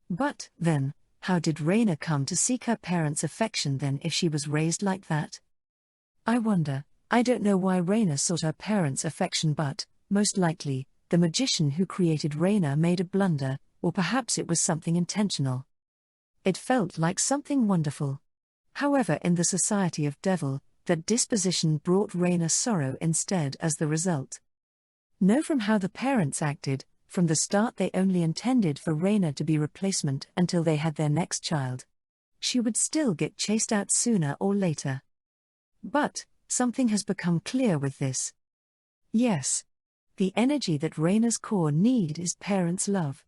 But, then, how did Raina come to seek her parents' affection then if she was raised like that? I wonder. I don't know why Raina sought her parents' affection, but, most likely, the magician who created Raina made a blunder, or perhaps it was something intentional. It felt like something wonderful. However, in the society of Devil, that disposition brought Raina sorrow instead as the result. Know from how the parents acted, from the start they only intended for Raina to be replacement until they had their next child. She would still get chased out sooner or later. But, something has become clear with this. Yes. The energy that Raina's core need is parents' love.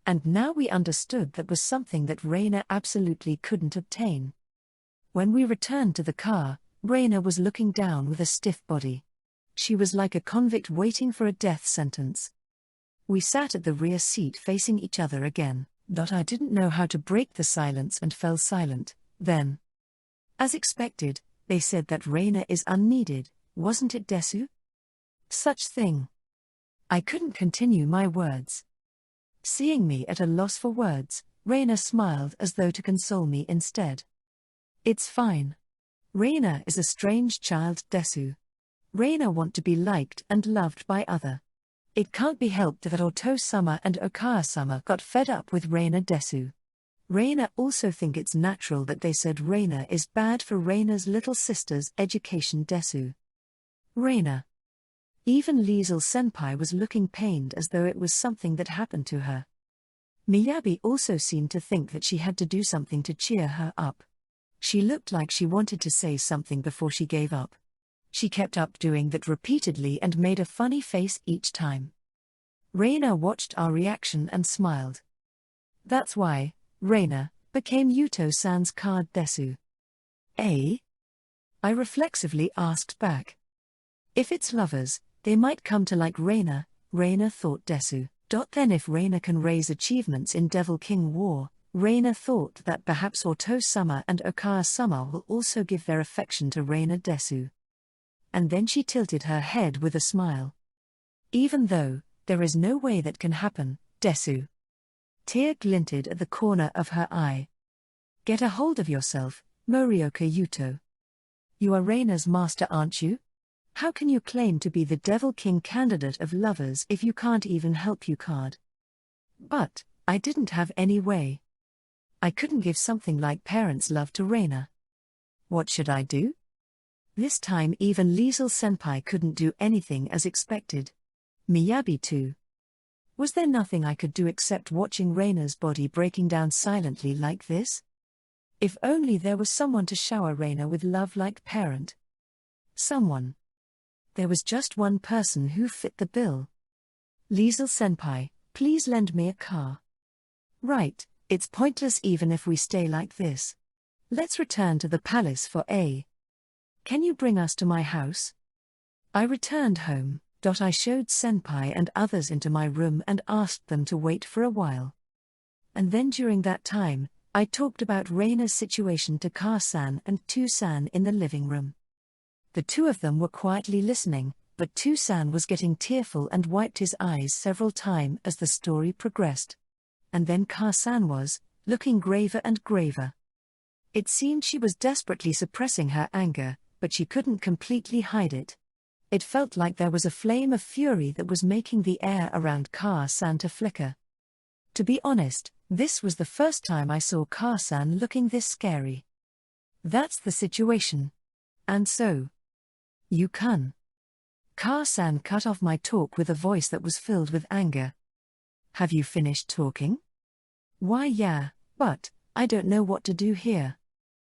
And now we understood that was something that Raina absolutely couldn't obtain. When we returned to the car, Raina was looking down with a stiff body. She was like a convict waiting for a death sentence. We sat at the rear seat facing each other again. I didn't know how to break the silence and fell silent, then. As expected, they said that Reina is unneeded, wasn't it Desu? Such thing. I couldn't continue my words. Seeing me at a loss for words, Reina smiled as though to console me instead. It's fine. Reina is a strange child, Desu. Reina want to be liked and loved by other. It can't be helped that Oto-sama and Okaya-sama got fed up with Reina Desu. Reina also think it's natural that they said Reina is bad for Reina's little sister's education Desu. Reina. Even Liesel Senpai was looking pained as though it was something that happened to her. Miyabi also seemed to think that she had to do something to cheer her up. She looked like she wanted to say something before she gave up. She kept up doing that repeatedly and made a funny face each time. Reina watched our reaction and smiled. That's why, Reina, became Yuto-san's card Desu. Eh? I reflexively asked back. If it's lovers, they might come to like Reina, Reina thought Desu. Then if Reina can raise achievements in Devil King War, Reina thought that perhaps Oto-sama and Okaya-sama will also give their affection to Reina Desu. And then she tilted her head with a smile. Even though, there is no way that can happen, Desu. Tear glinted at the corner of her eye. Get a hold of yourself, Morioka Yuto. You are Reina's master, aren't you? How can you claim to be the Devil King candidate of lovers if you can't even help you card? But, I didn't have any way. I couldn't give something like parents' love to Reina. What should I do? This time even Liesel Senpai couldn't do anything as expected. Miyabi too. Was there nothing I could do except watching Reina's body breaking down silently like this? If only there was someone to shower Reina with love like parent. Someone. There was just one person who fit the bill. Liesel Senpai, please lend me a car. Right, it's pointless even if we stay like this. Let's return to the palace for a. Can you bring us to my house? I returned home. I showed Senpai and others into my room and asked them to wait for a while. And then during that time, I talked about Reina's situation to Ka-san and Tu-san in the living room. The two of them were quietly listening, but Tu-san was getting tearful and wiped his eyes several times as the story progressed. And then Ka-san was, looking graver and graver. It seemed she was desperately suppressing her anger, but she couldn't completely hide it. It felt like there was a flame of fury that was making the air around Ka-san to flicker. To be honest, this was the first time I saw Ka-san looking this scary. That's the situation. And so. You can. Ka-san cut off my talk with a voice that was filled with anger. Have you finished talking? Why yeah, but, I don't know what to do here.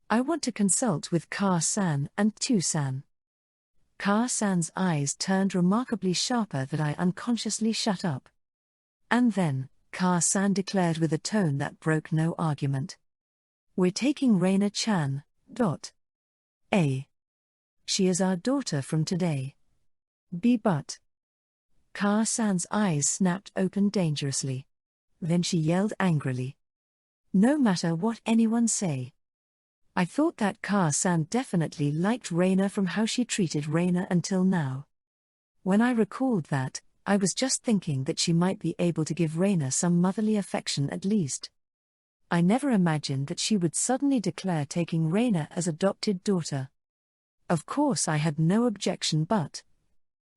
I want to consult with Ka-san and Tu-san. Ka-san's eyes turned remarkably sharper that I unconsciously shut up. And then, Ka-san declared with a tone that broke no argument. We're taking Reina-chan. A. She is our daughter from today. B. But. Ka-san's eyes snapped open dangerously. Then she yelled angrily. No matter what anyone say. I thought that Ka-san definitely liked Reina from how she treated Reina until now. When I recalled that, I was just thinking that she might be able to give Reina some motherly affection at least. I never imagined that she would suddenly declare taking Reina as adopted daughter. Of course I had no objection, but...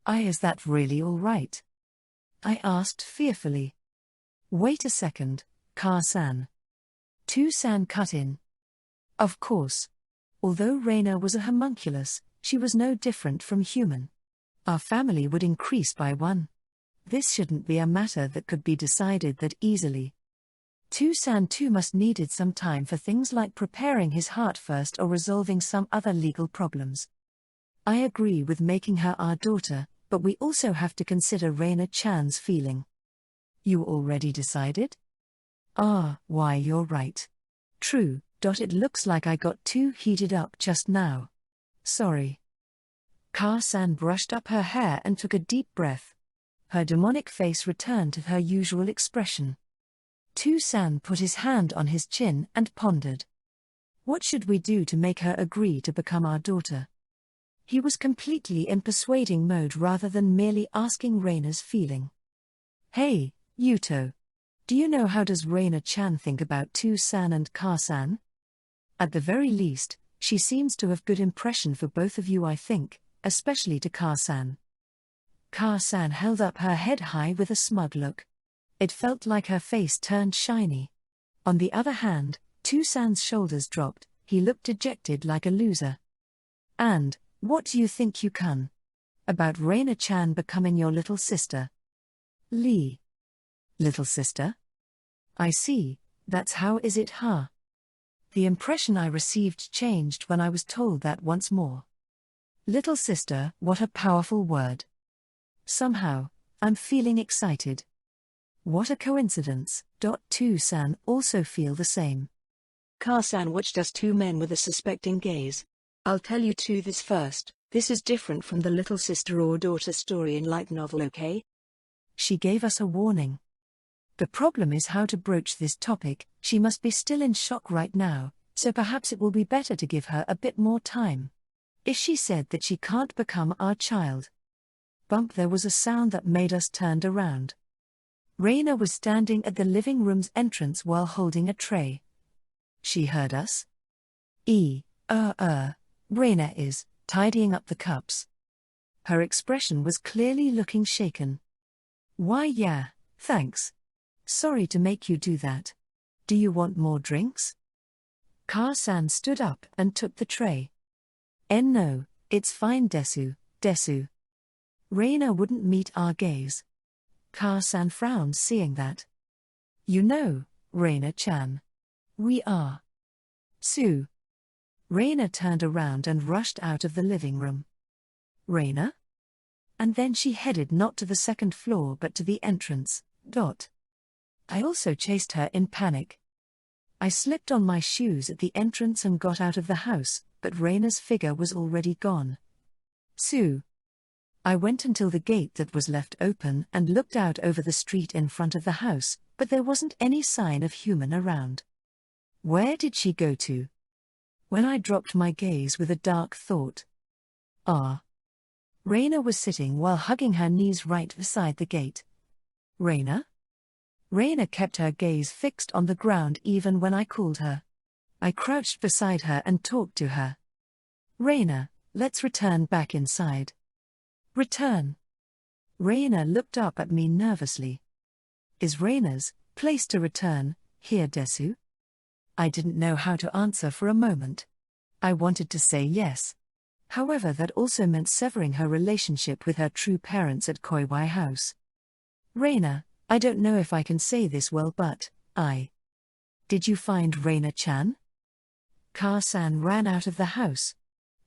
is that really all right? I asked fearfully. Wait a second, Ka-san. Tu-san cut in. Of course. Although Reina was a homunculus, she was no different from human. Our family would increase by one. This shouldn't be a matter that could be decided that easily. Tu-san too must needed some time for things like preparing his heart first or resolving some other legal problems. I agree with making her our daughter, but we also have to consider Reina-chan's feeling. You already decided? Why you're right. True. It looks like I got too heated up just now. Sorry. Ka-san brushed up her hair and took a deep breath. Her demonic face returned to her usual expression. Tu-san put his hand on his chin and pondered. What should we do to make her agree to become our daughter? He was completely in persuading mode rather than merely asking Reina's feeling. Hey, Yuto. Do you know how does Reina-chan think about Tu-san and Ka-san? At the very least, she seems to have good impression for both of you, I think, especially to Ka-san. Ka-san held up her head high with a smug look. It felt like her face turned shiny. On the other hand, Tu-san's shoulders dropped, he looked dejected like a loser. And, what do you think you can? About Reina-chan becoming your little sister? Lee. Little sister? I see, that's how is it, huh? The impression I received changed when I was told that once more. Little sister, what a powerful word. Somehow, I'm feeling excited. What a coincidence. Tu-san also feel the same. Ka-san watched us two men with a suspecting gaze. I'll tell you two this first, this is different from the little sister or daughter story in light novel, okay? She gave us a warning. The problem is how to broach this topic. She must be still in shock right now, so perhaps it will be better to give her a bit more time. If she said that she can't become our child. Bump, there was a sound that made us turned around. Reina was standing at the living room's entrance while holding a tray. She heard us? Reina is tidying up the cups. Her expression was clearly looking shaken. Why yeah, thanks. Sorry to make you do that. Do you want more drinks? Ka-san stood up and took the tray. No, it's fine desu. Reina wouldn't meet our gaze. Ka-san frowned seeing that. You know, Reina-chan. We are. Sue. Reina turned around and rushed out of the living room. Reina? And then she headed not to the second floor but to the entrance. I also chased her in panic. I slipped on my shoes at the entrance and got out of the house, but Reina's figure was already gone. Sue. I went until the gate that was left open and looked out over the street in front of the house, but there wasn't any sign of human around. Where did she go to? When I dropped my gaze with a dark thought. Reina was sitting while hugging her knees right beside the gate. Reina? Reina kept her gaze fixed on the ground even when I called her. I crouched beside her and talked to her. Reina, let's return back inside. Return. Reina looked up at me nervously. Is Reina's place to return here, desu? I didn't know how to answer for a moment. I wanted to say yes. However, that also meant severing her relationship with her true parents at Koiwai House. Reina, I don't know if I can say this well, but Did you find Reina-chan? Ka-san ran out of the house.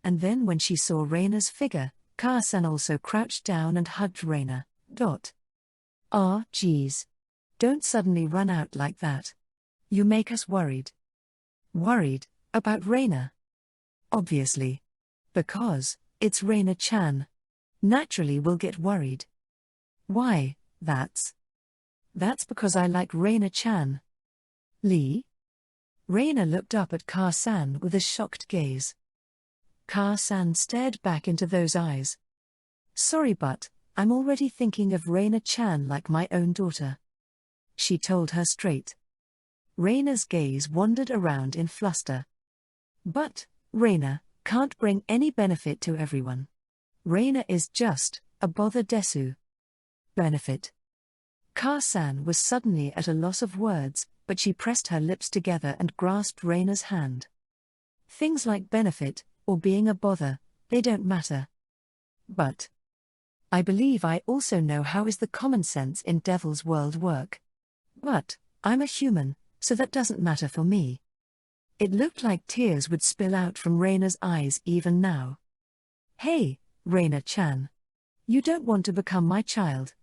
And then when she saw Reina's figure, Ka-san also crouched down and hugged Reina. Geez. Don't suddenly run out like that. You make us worried. Worried about Reina? Obviously. Because it's Reina-chan. Naturally we'll get worried. Why, that's because I like Reina-chan. Lee? Reina looked up at Ka-san with a shocked gaze. Ka-san stared back into those eyes. Sorry, but I'm already thinking of Reina-chan like my own daughter. She told her straight. Reina's gaze wandered around in fluster. But Reina can't bring any benefit to everyone. Reina is just a bother desu. Benefit. Ka-san was suddenly at a loss of words, but she pressed her lips together and grasped Reina's hand. Things like benefit, or being a bother, they don't matter. But I believe I also know how is the common sense in Devil's World work. But I'm a human, so that doesn't matter for me. It looked like tears would spill out from Reina's eyes even now. Hey, Reina-chan. You don't want to become my child.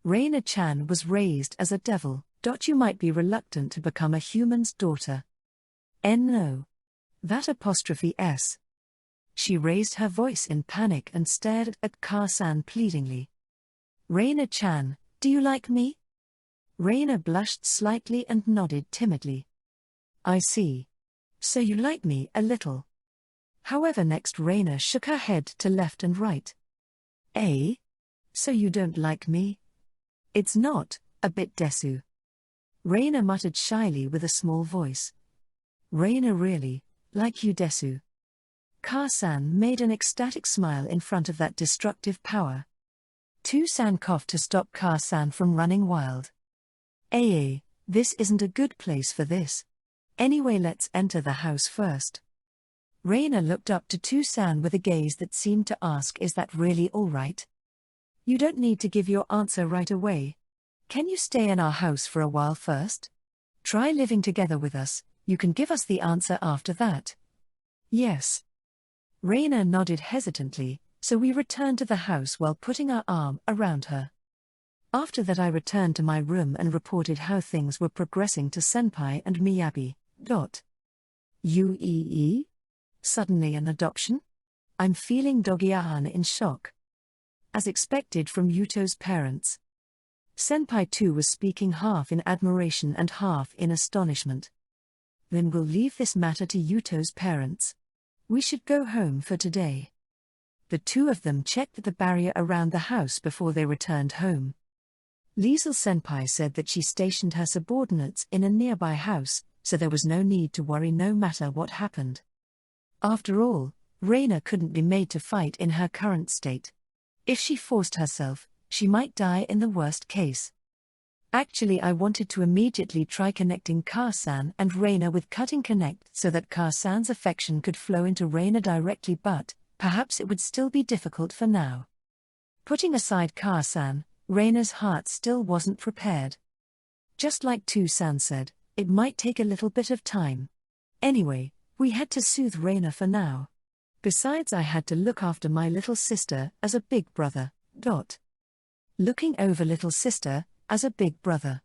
Reina-chan was raised as a devil. You might be reluctant to become a human's daughter. No. That apostrophe S. She raised her voice in panic and stared at Ka-san pleadingly. Reina-chan, do you like me? Raina blushed slightly and nodded timidly. I see. So you like me a little. However, next Raina shook her head to left and right. Eh? So you don't like me? It's not, a bit desu. Raina muttered shyly with a small voice. Raina really, like you desu. Ka-san made an ecstatic smile in front of that destructive power. Tu-san coughed to stop Ka-san from running wild. This isn't a good place for this. Anyway, let's enter the house first. Raina looked up to Tu-san with a gaze that seemed to ask, is that really all right? You don't need to give your answer right away. Can you stay in our house for a while first? Try living together with us, you can give us the answer after that. Yes. Raina nodded hesitantly, so we returned to the house while putting our arm around her. After that I returned to my room and reported how things were progressing to Senpai and Miyabi. Uee? Suddenly an adoption? I'm feeling Dogiahan in shock. As expected from Yuto's parents. Senpai too was speaking half in admiration and half in astonishment. Then we'll leave this matter to Yuto's parents. We should go home for today. The two of them checked the barrier around the house before they returned home. Liesel Senpai said that she stationed her subordinates in a nearby house, so there was no need to worry no matter what happened. After all, Raina couldn't be made to fight in her current state. If she forced herself, she might die in the worst case. Actually, I wanted to immediately try connecting Ka-san and Raina with Cutting Connect so that Ka-san's affection could flow into Raina directly, but perhaps it would still be difficult for now. Putting aside Ka-san, Raina's heart still wasn't prepared. Just like Tu-san said, it might take a little bit of time. Anyway, we had to soothe Raina for now. Besides, I had to look after my little sister as a big brother. Looking over little sister as a big brother.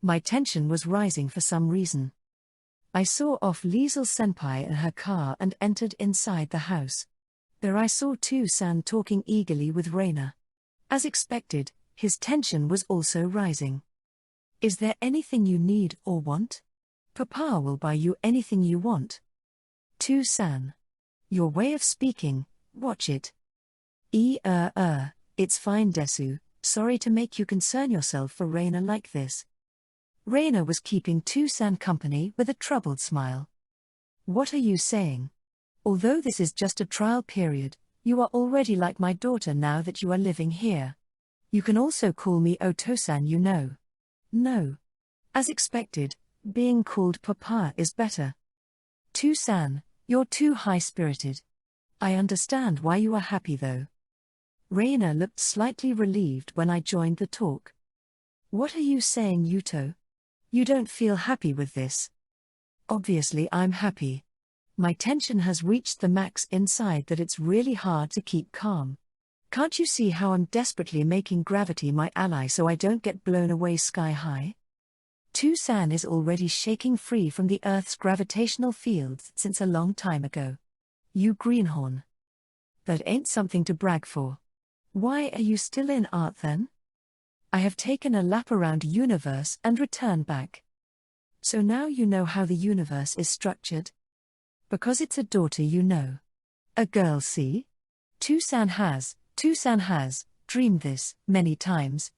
My tension was rising for some reason. I saw off Liesel Senpai in her car and entered inside the house. There I saw Tu-san talking eagerly with Raina. As expected, his tension was also rising. Is there anything you need or want? Papa will buy you anything you want. Tu-san. Your way of speaking, watch it. It's fine desu, sorry to make you concern yourself for Raina like this. Raina was keeping Tu-san company with a troubled smile. What are you saying? Although this is just a trial period, you are already like my daughter now that you are living here. You can also call me Oto-san, you know. No. As expected, being called Papa is better. Tu-san, you're too high-spirited. I understand why you are happy though. Raina looked slightly relieved when I joined the talk. What are you saying, Yuto? You don't feel happy with this? Obviously I'm happy. My tension has reached the max inside that it's really hard to keep calm. Can't you see how I'm desperately making gravity my ally so I don't get blown away sky high? Tu-san is already shaking free from the Earth's gravitational fields since a long time ago. You greenhorn. That ain't something to brag for. Why are you still in art then? I have taken a lap around universe and returned back. So now you know how the universe is structured? Because it's a daughter you know. A girl, see? Tu-san has dreamed this many times,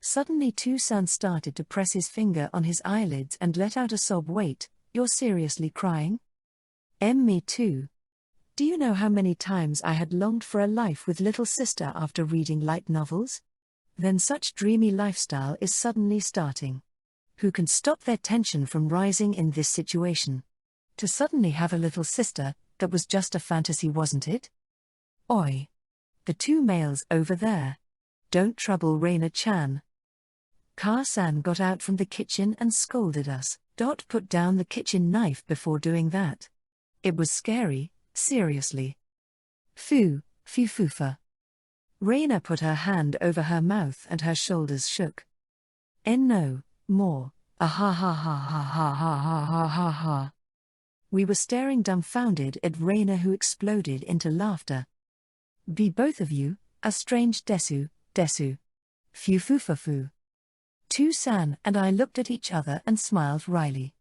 Suddenly Tu-san started to press his finger on his eyelids and let out a sob. Wait, you're seriously crying? Me too. Do you know how many times I had longed for a life with little sister after reading light novels? Then such dreamy lifestyle is suddenly starting. Who can stop their tension from rising in this situation? To suddenly have a little sister, that was just a fantasy, wasn't it? Oi! The two males over there. Don't trouble Raina-chan. Ka-san got out from the kitchen and scolded us. Put down the kitchen knife before doing that. It was scary, seriously. Fufa. Raina put her hand over her mouth and her shoulders shook. No, more. Ah ha ha ha ha ha ha ha ha ha ha. We were staring dumbfounded at Raina, who exploded into laughter. Be both of you, a strange desu. Fufufafu. Tu-san and I looked at each other and smiled wryly.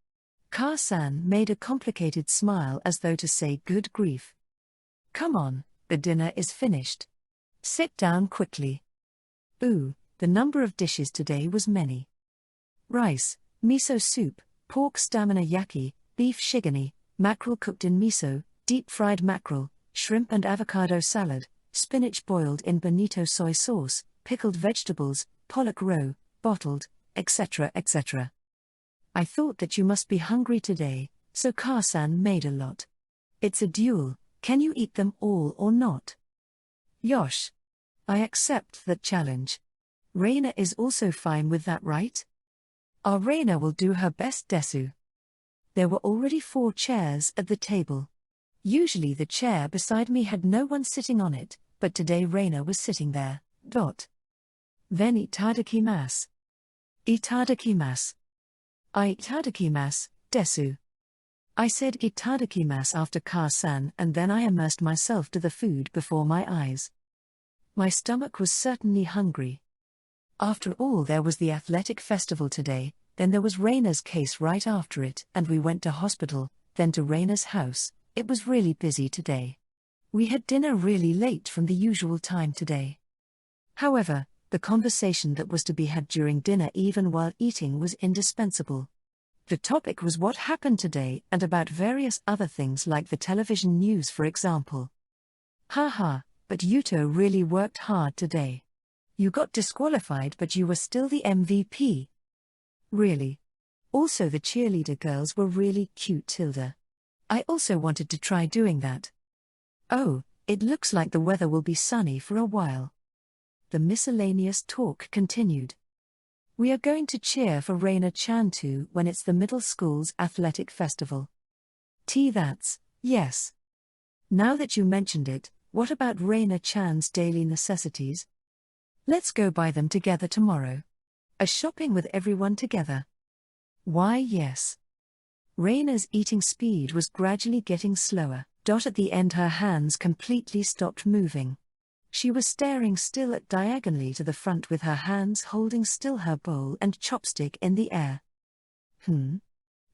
Ka-san made a complicated smile as though to say good grief. Come on, the dinner is finished. Sit down quickly. Ooh, the number of dishes today was many. Rice, miso soup, pork stamina yaki, beef shigani, mackerel cooked in miso, deep-fried mackerel, shrimp and avocado salad, spinach boiled in bonito soy sauce, pickled vegetables, pollock roe, bottled, etc. etc. I thought that you must be hungry today, so Ka-san made a lot. It's a duel, can you eat them all or not? Yosh. I accept that challenge. Reina is also fine with that, right? Our Reina will do her best, desu. There were already 4 chairs at the table. Usually the chair beside me had no one sitting on it, but today Reina was sitting there. Then itadakimasu. Itadakimasu. Itadakimasu, desu. I said itadakimasu after Ka-san and then I immersed myself to the food before my eyes. My stomach was certainly hungry. After all, there was the athletic festival today, then there was Reina's case right after it, and we went to hospital, then to Reina's house. It was really busy today. We had dinner really late from the usual time today. However, the conversation that was to be had during dinner even while eating was indispensable. The topic was what happened today and about various other things like the television news, for example. Haha, but Yuto really worked hard today. You got disqualified but you were still the MVP. Really. Also the cheerleader girls were really cute, Tilda. I also wanted to try doing that. Oh, it looks like the weather will be sunny for a while. The miscellaneous talk continued. We are going to cheer for Reina-chan too when it's the middle school's athletic festival. That's, yes. Now that you mentioned it, what about Reina-chan's daily necessities? Let's go buy them together tomorrow. A shopping with everyone together. Why, yes. Reina's eating speed was gradually getting slower. At the end her hands completely stopped moving. She was staring still at diagonally to the front with her hands holding still her bowl and chopstick in the air.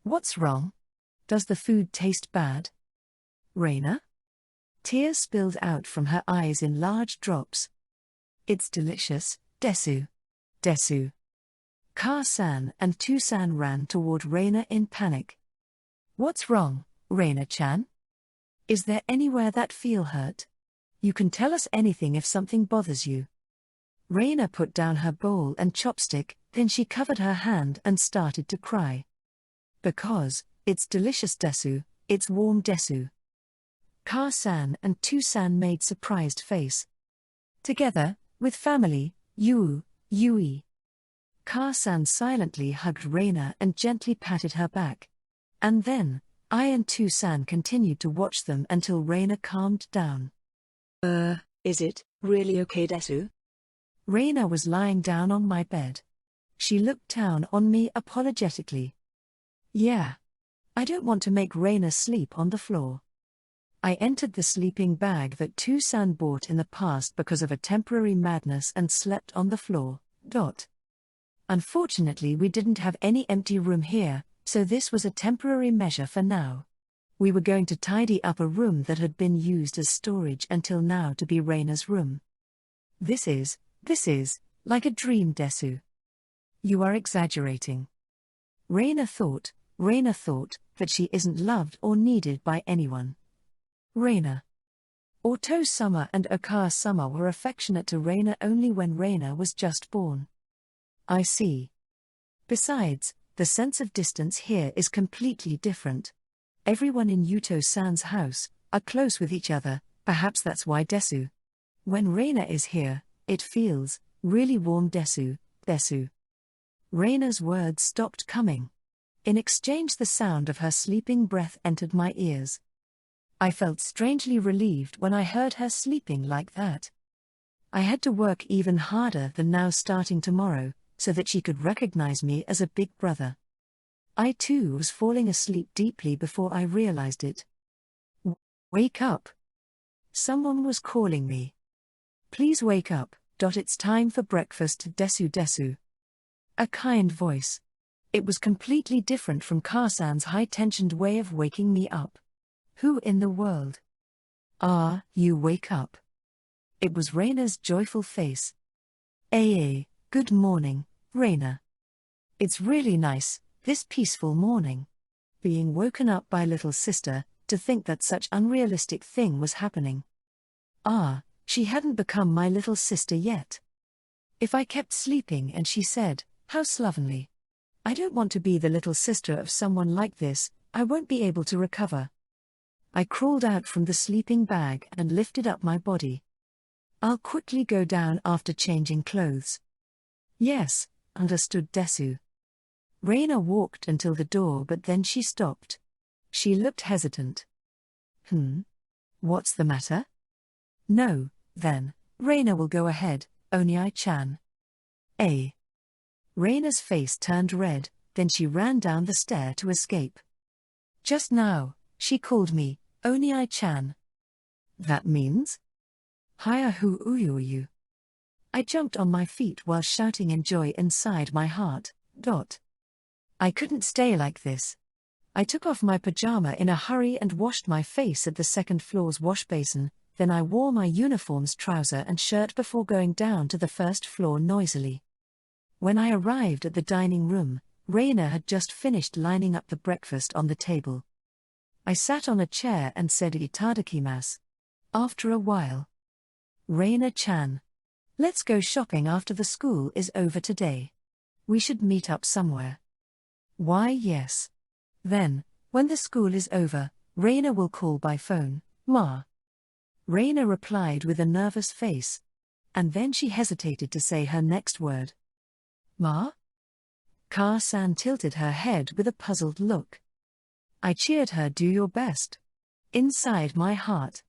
What's wrong? Does the food taste bad? Reina? Tears spilled out from her eyes in large drops. It's delicious, desu. Desu. Ka-san and Tu-san ran toward Reina in panic. What's wrong, Reina-chan? Is there anywhere that feel hurt? You can tell us anything if something bothers you. Reina put down her bowl and chopstick, then she covered her hand and started to cry. Because, it's delicious desu, it's warm desu. Ka-san and Tu-san made surprised face. Together, with family, Yui. Ka-san silently hugged Reina and gently patted her back. And then, I and Tu-san continued to watch them until Reina calmed down. Is it really okay, desu? Reina was lying down on my bed. She looked down on me apologetically. Yeah. I don't want to make Reina sleep on the floor. I entered the sleeping bag that Tu-san bought in the past because of a temporary madness and slept on the floor. Unfortunately, we didn't have any empty room here, so this was a temporary measure for now. We were going to tidy up a room that had been used as storage until now to be Reina's room. This is, like a dream, desu. You are exaggerating. Reina thought that she isn't loved or needed by anyone. Reina. Oto-sama and Oka-sama were affectionate to Reina only when Reina was just born. I see. Besides, the sense of distance here is completely different. Everyone in Yuto-san's house are close with each other, perhaps that's why desu. When Reina is here, it feels really warm desu. Reina's words stopped coming. In exchange, the sound of her sleeping breath entered my ears. I felt strangely relieved when I heard her sleeping like that. I had to work even harder than now starting tomorrow, so that she could recognize me as a big brother. I too was falling asleep deeply before I realized it. Wake up! Someone was calling me. Please wake up, it's time for breakfast, desu. A kind voice. It was completely different from Karsan's high-tensioned way of waking me up. Who in the world? Ah, you wake up. It was Raina's joyful face. Good morning, Raina. It's really nice, this peaceful morning. Being woken up by little sister, to think that such unrealistic thing was happening. Ah, she hadn't become my little sister yet. If I kept sleeping and she said, how slovenly. I don't want to be the little sister of someone like this, I won't be able to recover. I crawled out from the sleeping bag and lifted up my body. I'll quickly go down after changing clothes. Yes, understood Desu. Raina walked until the door but then she stopped. She looked hesitant. What's the matter? No, then, Raina will go ahead, Oniai-chan. Raina's face turned red, then she ran down the stair to escape. Just now, she called me, Oniai-chan. That means? Hayahu uyuyu. I jumped on my feet while shouting in joy inside my heart. I couldn't stay like this. I took off my pajama in a hurry and washed my face at the second floor's wash basin, then I wore my uniform's trouser and shirt before going down to the first floor noisily. When I arrived at the dining room, Raina had just finished lining up the breakfast on the table. I sat on a chair and said itadakimasu. After a while. Raina-chan. Let's go shopping after the school is over today. We should meet up somewhere. Why yes. Then, when the school is over, Raina will call by phone, Ma. Raina replied with a nervous face. And then she hesitated to say her next word. Ma? Ka-san tilted her head with a puzzled look. I cheered her, do your best. Inside my heart.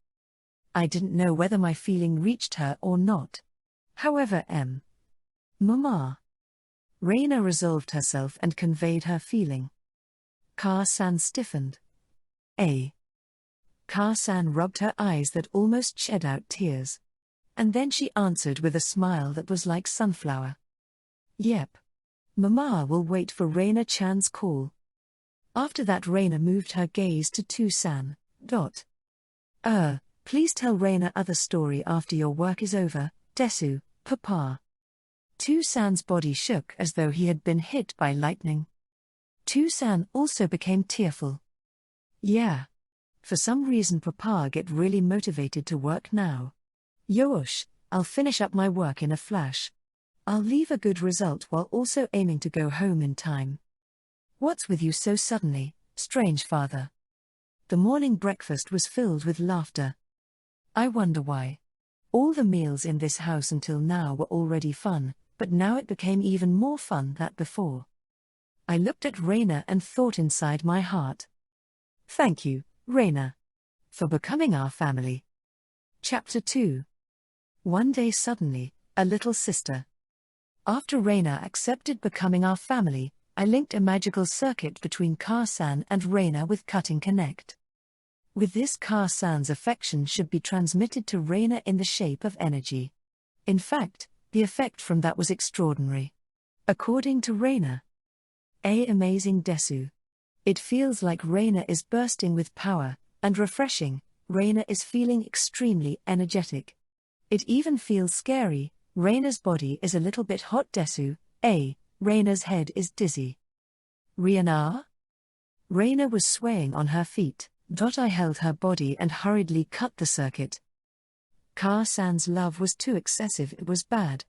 I didn't know whether my feeling reached her or not. However, Mama. Raina resolved herself and conveyed her feeling. Ka-san stiffened. Ka-san rubbed her eyes that almost shed out tears. And then she answered with a smile that was like sunflower. Yep. Mama will wait for Raina-chan's call. After that Raina moved her gaze to Tu-san. Please tell Raina other story after your work is over, Desu, Papa. Tu-san's body shook as though he had been hit by lightning. Tu-san also became tearful. Yeah. For some reason Papa get really motivated to work now. Yosh, I'll finish up my work in a flash. I'll leave a good result while also aiming to go home in time. What's with you so suddenly, strange father? The morning breakfast was filled with laughter. I wonder why. All the meals in this house until now were already fun, but now it became even more fun than before. I looked at Raina and thought inside my heart. Thank you, Raina, for becoming our family. Chapter 2. One day suddenly, a little sister. After Raina accepted becoming our family, I linked a magical circuit between Ka-san and Raina with Cutting Connect. With this Ka-san's affection should be transmitted to Raina in the shape of energy. In fact, the effect from that was extraordinary. According to Raina. Amazing Desu. It feels like Raina is bursting with power, and refreshing, Raina is feeling extremely energetic. It even feels scary, Raina's body is a little bit hot Desu, Raina's head is dizzy. Riana? Raina was swaying on her feet, I held her body and hurriedly cut the circuit. Ka-san's love was too excessive, it was bad.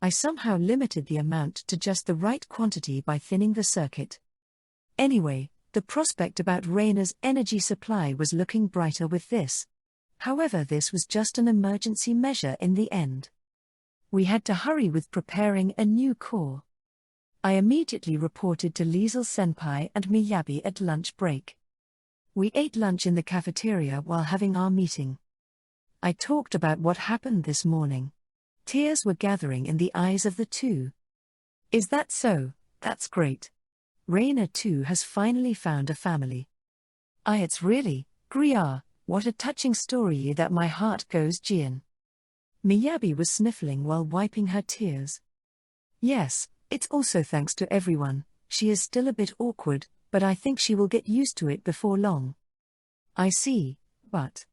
I somehow limited the amount to just the right quantity by thinning the circuit. Anyway, the prospect about Raina's energy supply was looking brighter with this. However, this was just an emergency measure in the end. We had to hurry with preparing a new core. I immediately reported to Liesel Senpai and Miyabi at lunch break. We ate lunch in the cafeteria while having our meeting. I talked about what happened this morning. Tears were gathering in the eyes of the two. Is that so? That's great. Raina too has finally found a family. It's really, Griar, what a touching story that my heart goes Jian. Miyabi was sniffling while wiping her tears. Yes, It's also thanks to everyone. She is still a bit awkward, but I think she will get used to it before long. I see, but...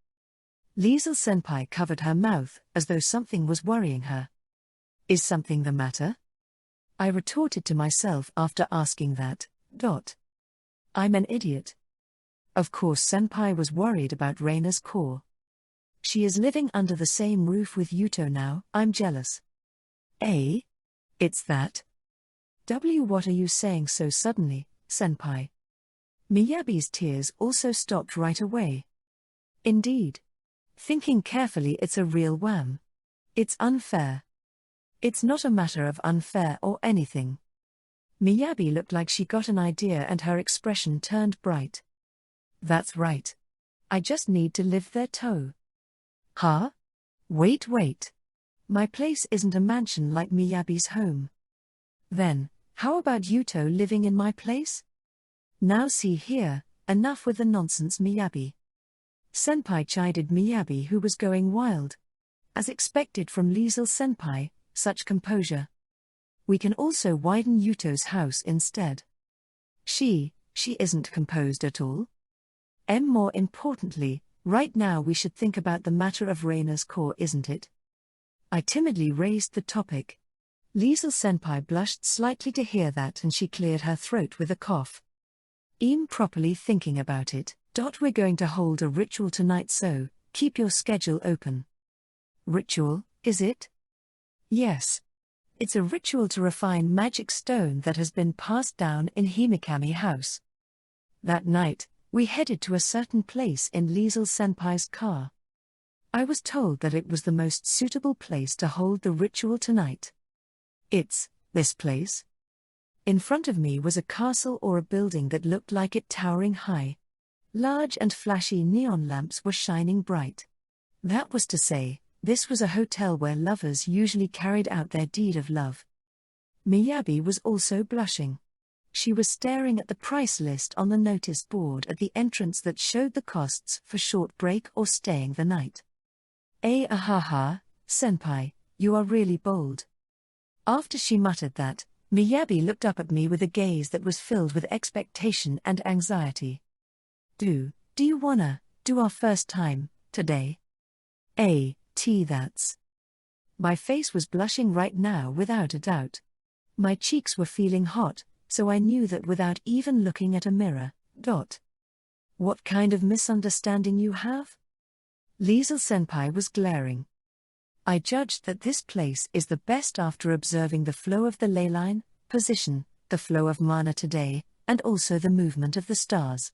Liesel-senpai covered her mouth as though something was worrying her. Is something the matter? I retorted to myself after asking that. I'm an idiot. Of course senpai was worried about Reina's core. She is living under the same roof with Yuto now. I'm jealous. Eh? It's that? What are you saying so suddenly, senpai? Miyabi's tears also stopped right away. Indeed. Thinking carefully, it's a real wham. It's unfair. It's not a matter of unfair or anything. Miyabi looked like she got an idea and her expression turned bright. That's right. I just need to live there too. Huh? Wait. My place isn't a mansion like Miyabi's home. Then, how about Yuto living in my place? Now see here, enough with the nonsense, Miyabi. Senpai chided Miyabi, who was going wild. As expected from Liesel-senpai, such composure. We can also widen Yuto's house instead. She isn't composed at all. More importantly, right now we should think about the matter of Reina's core, isn't it? I timidly raised the topic. Liesel-senpai blushed slightly to hear that and she cleared her throat with a cough. Properly thinking about it. We're going to hold a ritual tonight, so keep your schedule open. Ritual, is it? Yes. It's a ritual to refine magic stone that has been passed down in Himekami House. That night, we headed to a certain place in Liesel-senpai's car. I was told that it was the most suitable place to hold the ritual tonight. It's this place. In front of me was a castle or a building that looked like it towering high. Large and flashy neon lamps were shining bright. That was to say, this was a hotel where lovers usually carried out their deed of love. Miyabi was also blushing. She was staring at the price list on the notice board at the entrance that showed the costs for short break or staying the night. Ahaha, senpai, you are really bold. After she muttered that, Miyabi looked up at me with a gaze that was filled with expectation and anxiety. Do you wanna do our first time today? That's. My face was blushing right now without a doubt. My cheeks were feeling hot, so I knew that without even looking at a mirror. What kind of misunderstanding you have? Liesel-senpai was glaring. I judged that this place is the best after observing the flow of the ley line, position, the flow of mana today, and also the movement of the stars.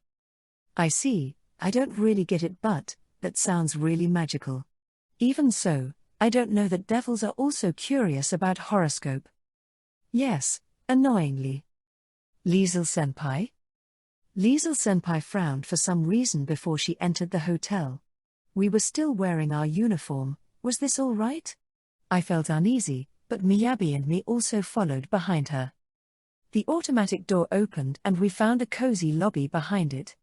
I see, I don't really get it, but that sounds really magical. Even so, I don't know that devils are also curious about horoscope. Yes, annoyingly. Liesel-senpai? Liesel-senpai frowned for some reason before she entered the hotel. We were still wearing our uniform. Was this all right? I felt uneasy, but Miyabi and me also followed behind her. The automatic door opened and we found a cozy lobby behind it.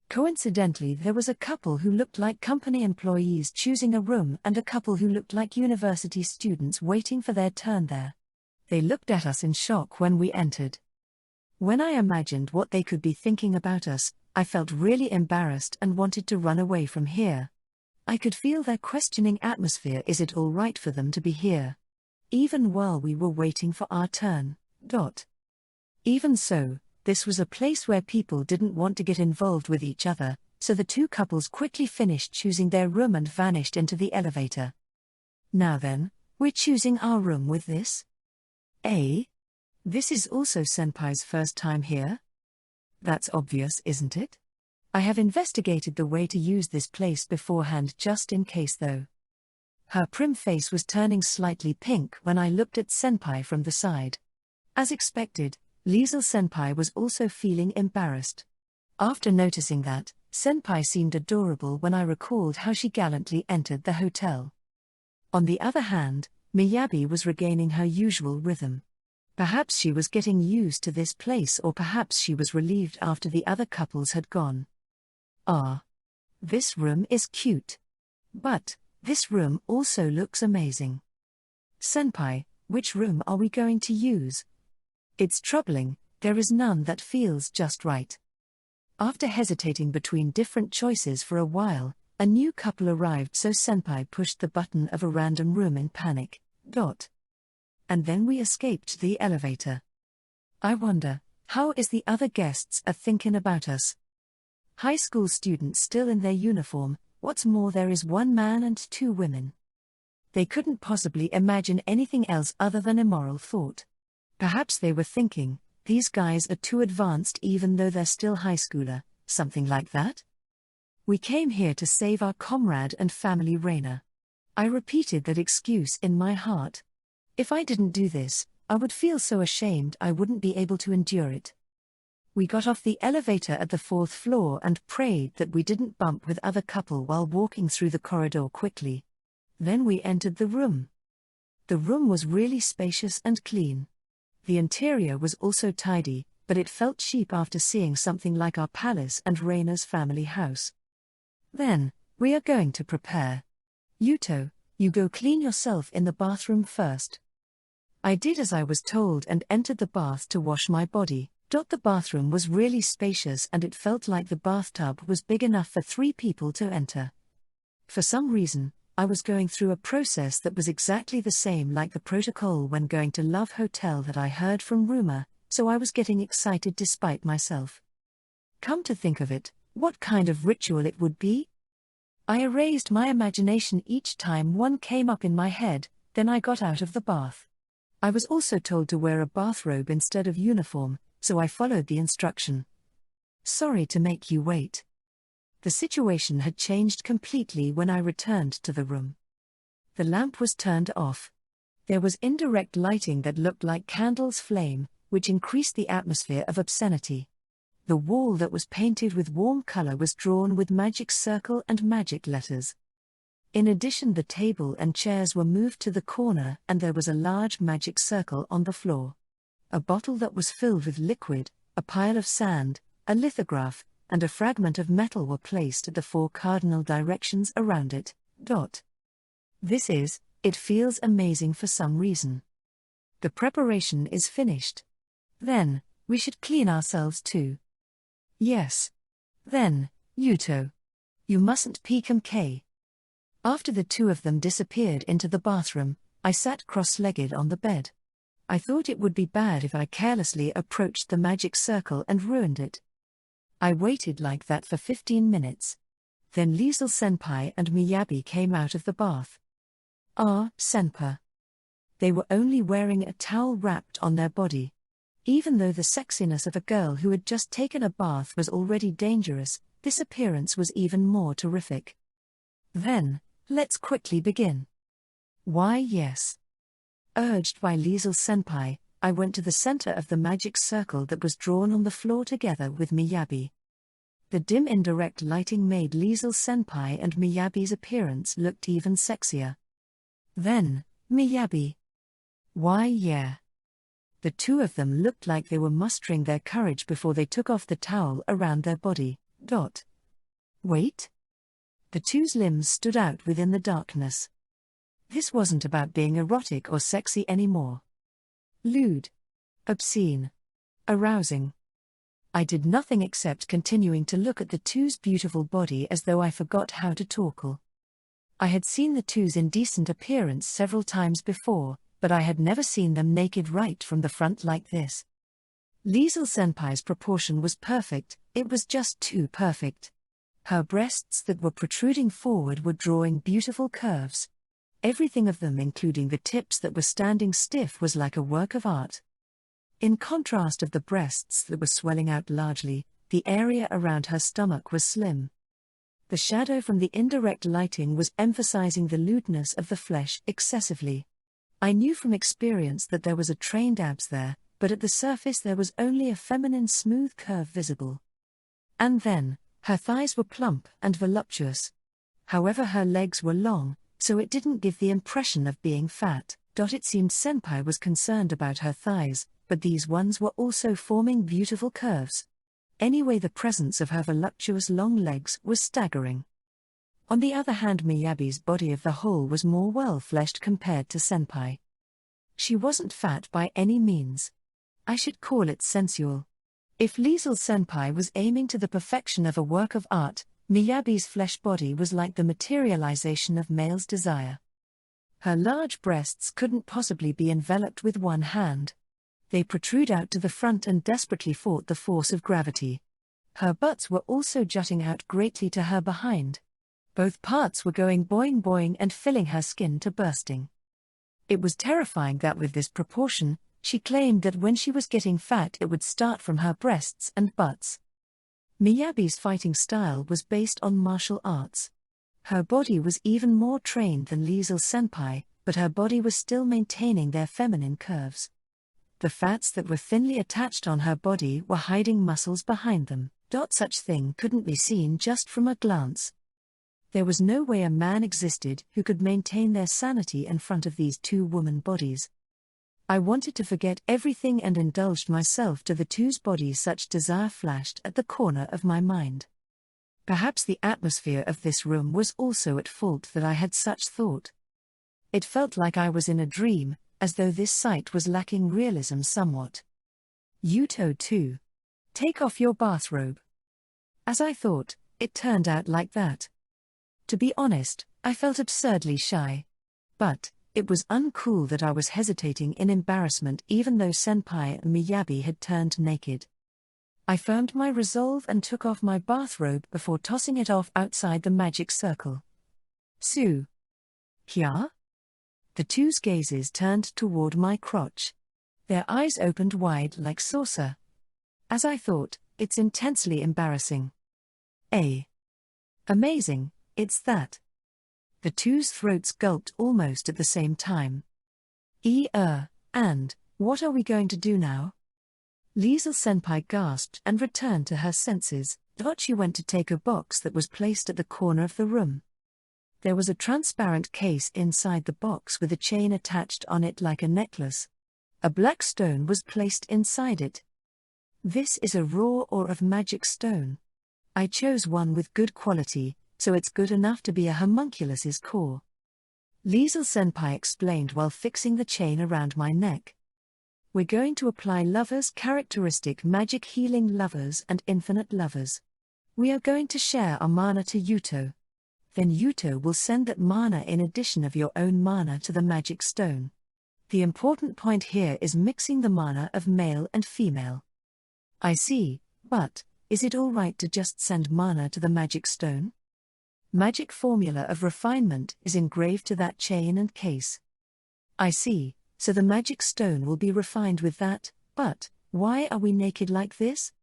Coincidentally, there was a couple who looked like company employees choosing a room and a couple who looked like university students waiting for their turn there. They looked at us in shock when we entered. When I imagined what they could be thinking about us, I felt really embarrassed and wanted to run away from here. I could feel their questioning atmosphere. Is it all right for them to be here? Even while we were waiting for our turn. Even so, this was a place where people didn't want to get involved with each other, so the two couples quickly finished choosing their room and vanished into the elevator. Now then, we're choosing our room with this? This is also senpai's first time here? That's obvious, isn't it? I have investigated the way to use this place beforehand just in case though. Her prim face was turning slightly pink when I looked at senpai from the side. As expected, Liesel-senpai was also feeling embarrassed. After noticing that, senpai seemed adorable when I recalled how she gallantly entered the hotel. On the other hand, Miyabi was regaining her usual rhythm. Perhaps she was getting used to this place, or perhaps she was relieved after the other couples had gone. This room is cute. But this room also looks amazing. Senpai, which room are we going to use? It's troubling, there is none that feels just right. After hesitating between different choices for a while, a new couple arrived, so senpai pushed the button of a random room in panic. And then we escaped to the elevator. I wonder, how is the other guests are thinking about us? High school students still in their uniform, what's more there is one man and 2 women. They couldn't possibly imagine anything else other than immoral thought. Perhaps they were thinking, these guys are too advanced even though they're still high schooler, something like that? We came here to save our comrade and family Raina. I repeated that excuse in my heart. If I didn't do this, I would feel so ashamed I wouldn't be able to endure it. We got off the elevator at the 4th floor and prayed that we didn't bump with other couple while walking through the corridor quickly. Then we entered the room. The room was really spacious and clean. The interior was also tidy, but it felt cheap after seeing something like our palace and Raina's family house. Then, we are going to prepare. Yuto, you go clean yourself in the bathroom first. I did as I was told and entered the bath to wash my body. The bathroom was really spacious and it felt like the bathtub was big enough for 3 people to enter. For some reason, I was going through a process that was exactly the same like the protocol when going to Love Hotel that I heard from rumor, so I was getting excited despite myself. Come to think of it, what kind of ritual it would be? I erased my imagination each time one came up in my head, then I got out of the bath. I was also told to wear a bathrobe instead of uniform, so I followed the instruction. Sorry to make you wait. The situation had changed completely when I returned to the room. The lamp was turned off. There was indirect lighting that looked like candles' flame, which increased the atmosphere of obscenity. The wall that was painted with warm color was drawn with magic circle and magic letters. In addition, the table and chairs were moved to the corner and there was a large magic circle on the floor. A bottle that was filled with liquid, a pile of sand, a lithograph, and a fragment of metal were placed at the 4 cardinal directions around it. It feels amazing for some reason. The preparation is finished. Then, we should clean ourselves too. Yes. Then, Yuto. You mustn't peek K. After the 2 of them disappeared into the bathroom, I sat cross-legged on the bed. I thought it would be bad if I carelessly approached the magic circle and ruined it. I waited like that for 15 minutes. Then Liesel senpai and Miyabi came out of the bath. Senpai. They were only wearing a towel wrapped on their body. Even though the sexiness of a girl who had just taken a bath was already dangerous, this appearance was even more terrific. Then, let's quickly begin. Why yes. Urged by Liesel senpai, I went to the center of the magic circle that was drawn on the floor together with Miyabi. The dim indirect lighting made Liesel senpai and Miyabi's appearance looked even sexier. Then, Miyabi. Why yeah. The 2 of them looked like they were mustering their courage before they took off the towel around their body. Wait. The 2's limbs stood out within the darkness. This wasn't about being erotic or sexy anymore. Lewd. Obscene. Arousing. I did nothing except continuing to look at the 2's beautiful body as though I forgot how to talk. I had seen the 2's indecent appearance several times before, but I had never seen them naked right from the front like this. Liesel senpai's proportion was perfect, it was just too perfect. Her breasts that were protruding forward were drawing beautiful curves. Everything of them, including the tips that were standing stiff, was like a work of art. In contrast of the breasts that were swelling out largely, the area around her stomach was slim. The shadow from the indirect lighting was emphasizing the lewdness of the flesh excessively. I knew from experience that there was a trained abs there, but at the surface there was only a feminine smooth curve visible. And then, her thighs were plump and voluptuous. However, her legs were long, so it didn't give the impression of being fat. It seemed senpai was concerned about her thighs, but these ones were also forming beautiful curves. Anyway, the presence of her voluptuous long legs was staggering. On the other hand, Miyabi's body of the whole was more well-fleshed compared to senpai. She wasn't fat by any means. I should call it sensual. If Liesl Senpai was aiming to the perfection of a work of art, Miyabi's flesh body was like the materialization of male's desire. Her large breasts couldn't possibly be enveloped with one hand. They protrude out to the front and desperately fought the force of gravity. Her butts were also jutting out greatly to her behind. Both parts were going boing boing and filling her skin to bursting. It was terrifying that with this proportion, she claimed that when she was getting fat it would start from her breasts and butts. Miyabi's fighting style was based on martial arts. Her body was even more trained than Liesl Senpai, but her body was still maintaining their feminine curves. The fats that were thinly attached on her body were hiding muscles behind them. Such thing couldn't be seen just from a glance. There was no way a man existed who could maintain their sanity in front of these two woman bodies. I wanted to forget everything and indulged myself to the two's bodies. Such desire flashed at the corner of my mind. Perhaps the atmosphere of this room was also at fault that I had such thought. It felt like I was in a dream, as though this sight was lacking realism somewhat. Yuto too. Take off your bathrobe. As I thought, it turned out like that. To be honest, I felt absurdly shy. But it was uncool that I was hesitating in embarrassment even though Senpai and Miyabi had turned naked. I firmed my resolve and took off my bathrobe before tossing it off outside the magic circle. Sue. Hya? The two's gazes turned toward my crotch. Their eyes opened wide like saucer. As I thought, it's intensely embarrassing. Amazing, it's that. The two's throats gulped almost at the same time. And, what are we going to do now? Liesl Senpai gasped and returned to her senses. She went to take a box that was placed at the corner of the room. There was a transparent case inside the box with a chain attached on it like a necklace. A black stone was placed inside it. This is a raw ore of magic stone. I chose one with good quality, so it's good enough to be a homunculus's core. Liesl Senpai explained while fixing the chain around my neck. We're going to apply lovers' characteristic magic healing lovers and infinite lovers. We are going to share our mana to Yuto. Then Yuto will send that mana in addition of your own mana to the magic stone. The important point here is mixing the mana of male and female. I see, but is it all right to just send mana to the magic stone? Magic formula of refinement is engraved to that chain and case. I see. So the magic stone will be refined with that, but why are we naked like this?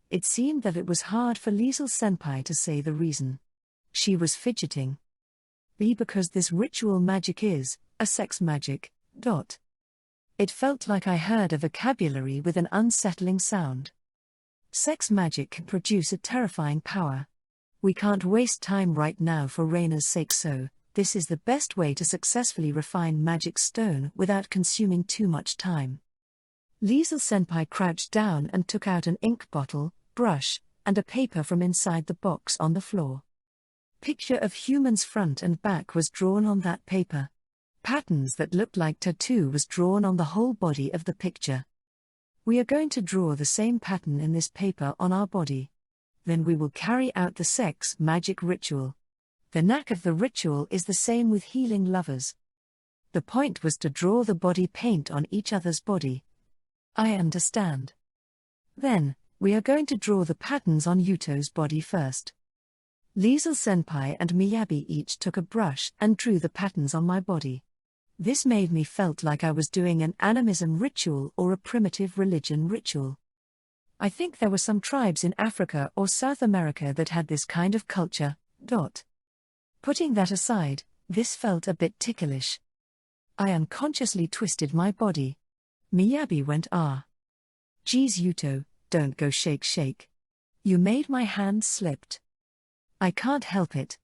It seemed that it was hard for Liesl Senpai to say the reason. She was fidgeting. Because this ritual magic is a sex magic. It felt like I heard a vocabulary with an unsettling sound. Sex magic can produce a terrifying power. We can't waste time right now for Reina's sake, so this is the best way to successfully refine magic stone without consuming too much time. Liesl Senpai crouched down and took out an ink bottle, brush, and a paper from inside the box on the floor. Picture of human's front and back was drawn on that paper. Patterns that looked like tattoo was drawn on the whole body of the picture. We are going to draw the same pattern in this paper on our body. Then we will carry out the sex magic ritual. The knack of the ritual is the same with healing lovers. The point was to draw the body paint on each other's body. I understand. Then, we are going to draw the patterns on Yuto's body first. Liesl Senpai and Miyabi each took a brush and drew the patterns on my body. This made me felt like I was doing an animism ritual or a primitive religion ritual. I think there were some tribes in Africa or South America that had this kind of culture. Putting that aside, this felt a bit ticklish. I unconsciously twisted my body. Miyabi went, Geez Yuto, don't go shake. You made my hand slipped. I can't help it.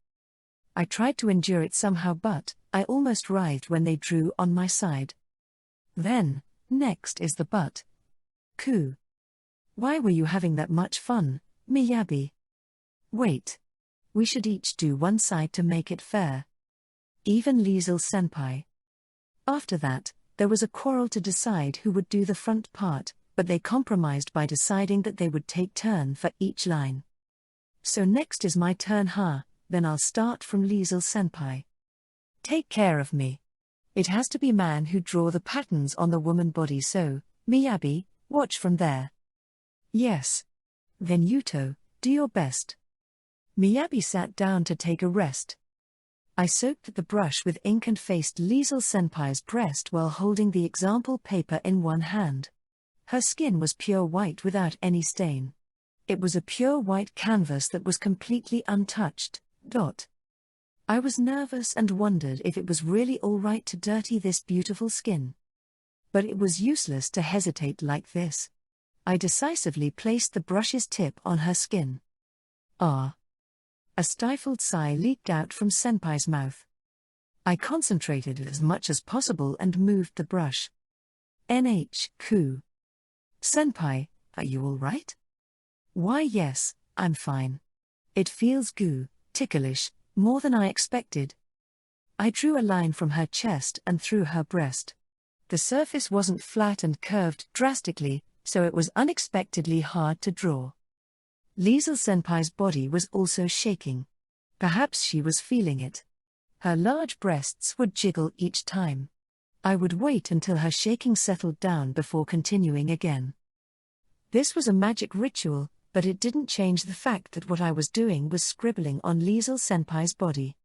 I tried to endure it somehow, but I almost writhed when they drew on my side. Then, next is the butt. Coo. Why were you having that much fun, Miyabi? Wait. We should each do one side to make it fair. Even Liesl Senpai. After that, There was a quarrel to decide who would do the front part, but they compromised by deciding that they would take turn for each line. So next is my turn, huh? Then I'll start from Liesel-senpai. Take care of me. It has to be man who draw the patterns on the woman body, so, Miyabi, watch from there. Yes. Then Yuto, do your best. Miyabi sat down to take a rest. I soaked the brush with ink and faced Liesel-senpai's breast while holding the example paper in one hand. Her skin was pure white without any stain. It was a pure white canvas that was completely untouched. I was nervous and wondered if it was really all right to dirty this beautiful skin. But it was useless to hesitate like this. I decisively placed the brush's tip on her skin. Ah! A stifled sigh leaked out from Senpai's mouth. I concentrated as much as possible and moved the brush. Ku. Senpai, are you all right? Why yes, I'm fine. It feels ticklish, more than I expected. I drew a line from her chest and through her breast. The surface wasn't flat and curved drastically, so it was unexpectedly hard to draw. Liesel-senpai's body was also shaking. Perhaps she was feeling it. Her large breasts would jiggle each time. I would wait until her shaking settled down before continuing again. This was a magic ritual, but it didn't change the fact that what I was doing was scribbling on Liesel-senpai's body.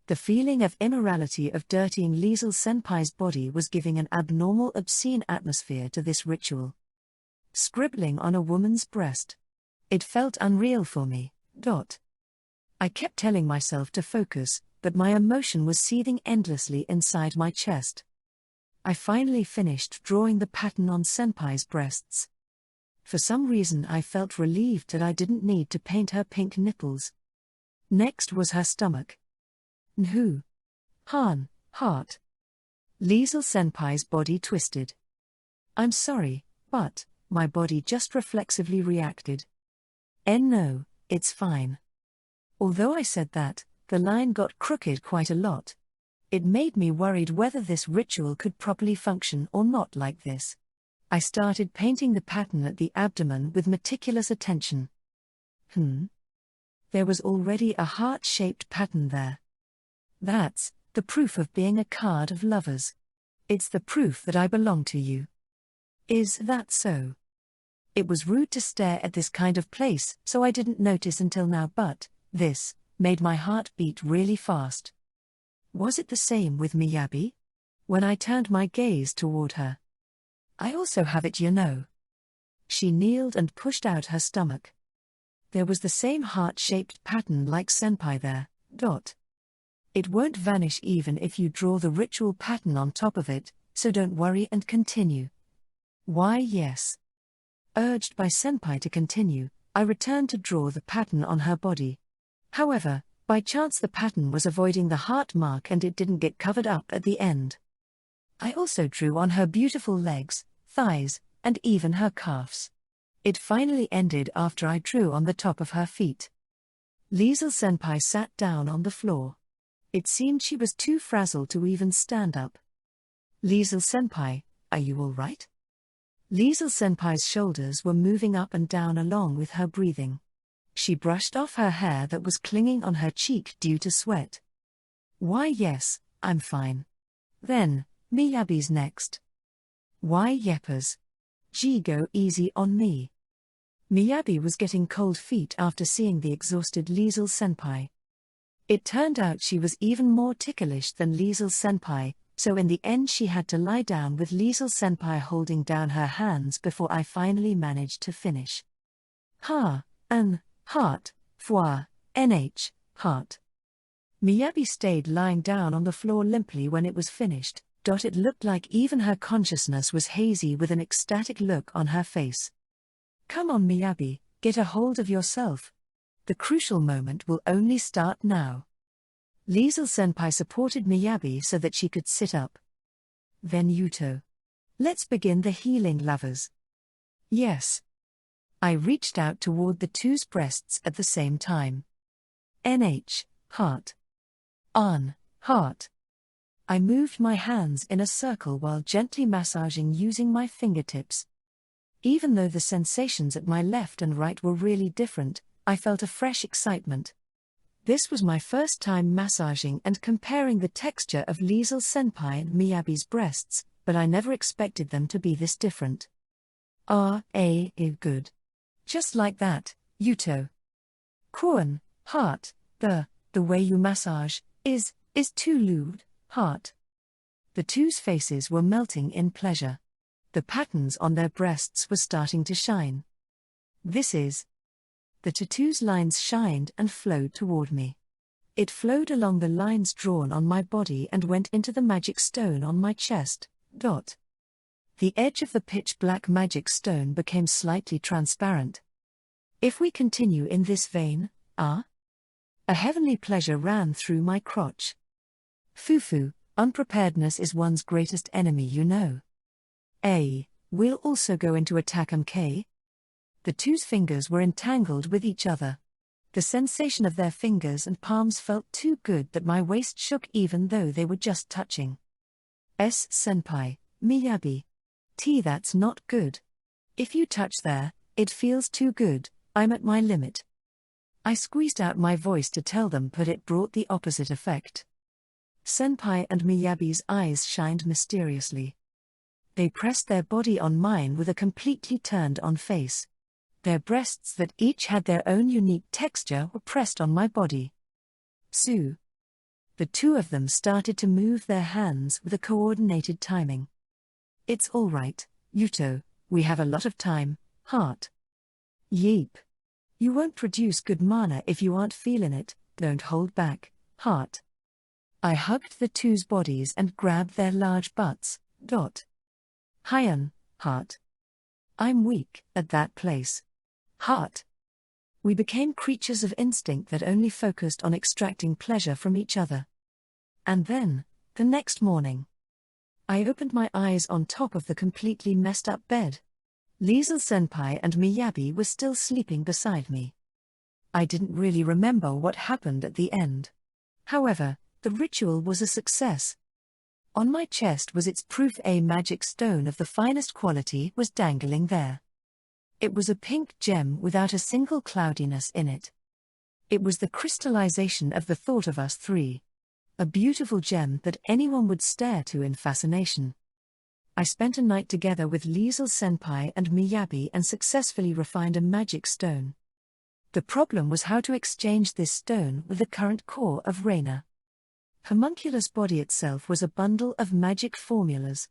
The feeling of immorality of dirtying Liesel-senpai's body was giving an abnormal, obscene atmosphere to this ritual. Scribbling on a woman's breast. It felt unreal for me. I kept telling myself to focus, but my emotion was seething endlessly inside my chest. I finally finished drawing the pattern on Senpai's breasts. For some reason I felt relieved that I didn't need to paint her pink nipples. Next was her stomach. Nhu. Han, heart. Liesel-senpai's body twisted. I'm sorry, but, my body just reflexively reacted. No, it's fine. Although I said that, the line got crooked quite a lot. It made me worried whether this ritual could properly function or not like this. I started painting the pattern at the abdomen with meticulous attention. There was already a heart-shaped pattern there. That's the proof of being a card of lovers. It's the proof that I belong to you. Is that so? It was rude to stare at this kind of place, so I didn't notice until now, but this made my heart beat really fast. Was it the same with Miyabi? When I turned my gaze toward her. I also have it, you know. She kneeled and pushed out her stomach. There was the same heart-shaped pattern like Senpai there. It won't vanish even if you draw the ritual pattern on top of it, so don't worry and continue. Why yes. Urged by Senpai to continue, I returned to draw the pattern on her body. However, by chance the pattern was avoiding the heart mark and it didn't get covered up at the end. I also drew on her beautiful legs, thighs, and even her calves. It finally ended after I drew on the top of her feet. Liesel-senpai sat down on the floor. It seemed she was too frazzled to even stand up. Liesel-senpai, are you all right? Liesel-senpai's shoulders were moving up and down along with her breathing. She brushed off her hair that was clinging on her cheek due to sweat. Why yes, I'm fine. Then, Miyabi's next. Why yeppers? Gee, go easy on me. Miyabi was getting cold feet after seeing the exhausted Liesel-senpai. It turned out she was even more ticklish than Liesel-senpai, so in the end she had to lie down with Liesel-senpai holding down her hands before I finally managed to finish. Heart, foie, heart. Miyabi stayed lying down on the floor limply when it was finished. It looked like even her consciousness was hazy with an ecstatic look on her face. Come on Miyabi, get a hold of yourself. The crucial moment will only start now. Liesel-senpai supported Miyabi so that she could sit up. Then Yuto. Let's begin the healing, lovers. Yes. I reached out toward the two's breasts at the same time. Heart. On, heart. I moved my hands in a circle while gently massaging using my fingertips. Even though the sensations at my left and right were really different, I felt a fresh excitement. This was my first time massaging and comparing the texture of Liesel Senpai and Miyabi's breasts, but I never expected them to be this different. Good. Just like that, Yuto. Kuan, heart, the way you massage, is too lewd, heart. The two's faces were melting in pleasure. The patterns on their breasts were starting to shine. This is. The tattoo's lines shined and flowed toward me. It flowed along the lines drawn on my body and went into the magic stone on my chest. The edge of the pitch-black magic stone became slightly transparent. If we continue in this vein, a heavenly pleasure ran through my crotch. Fufu, unpreparedness is one's greatest enemy, you know. We'll also go into attack MK. The two's fingers were entangled with each other. The sensation of their fingers and palms felt too good that my waist shook even though they were just touching. Senpai, Miyabi. That's not good. If you touch there, it feels too good, I'm at my limit. I squeezed out my voice to tell them, but it brought the opposite effect. Senpai and Miyabi's eyes shined mysteriously. They pressed their body on mine with a completely turned-on face. Their breasts that each had their own unique texture were pressed on my body. The two of them started to move their hands with a coordinated timing. It's all right, Yuto, we have a lot of time, heart. Yeep. You won't produce good mana if you aren't feeling it, don't hold back, heart. I hugged the two's bodies and grabbed their large butts. Hyun, heart. I'm weak at that place. Heart. We became creatures of instinct that only focused on extracting pleasure from each other. And then, the next morning, I opened my eyes on top of the completely messed up bed. Liesel Senpai and Miyabi were still sleeping beside me. I didn't really remember what happened at the end. However, the ritual was a success. On my chest was its proof. A magic stone of the finest quality was dangling there. It was a pink gem without a single cloudiness in it. It was the crystallization of the thought of us three. A beautiful gem that anyone would stare to in fascination. I spent a night together with Liesel Senpai and Miyabi and successfully refined a magic stone. The problem was how to exchange this stone with the current core of Reina. Homunculus body itself was a bundle of magic formulas.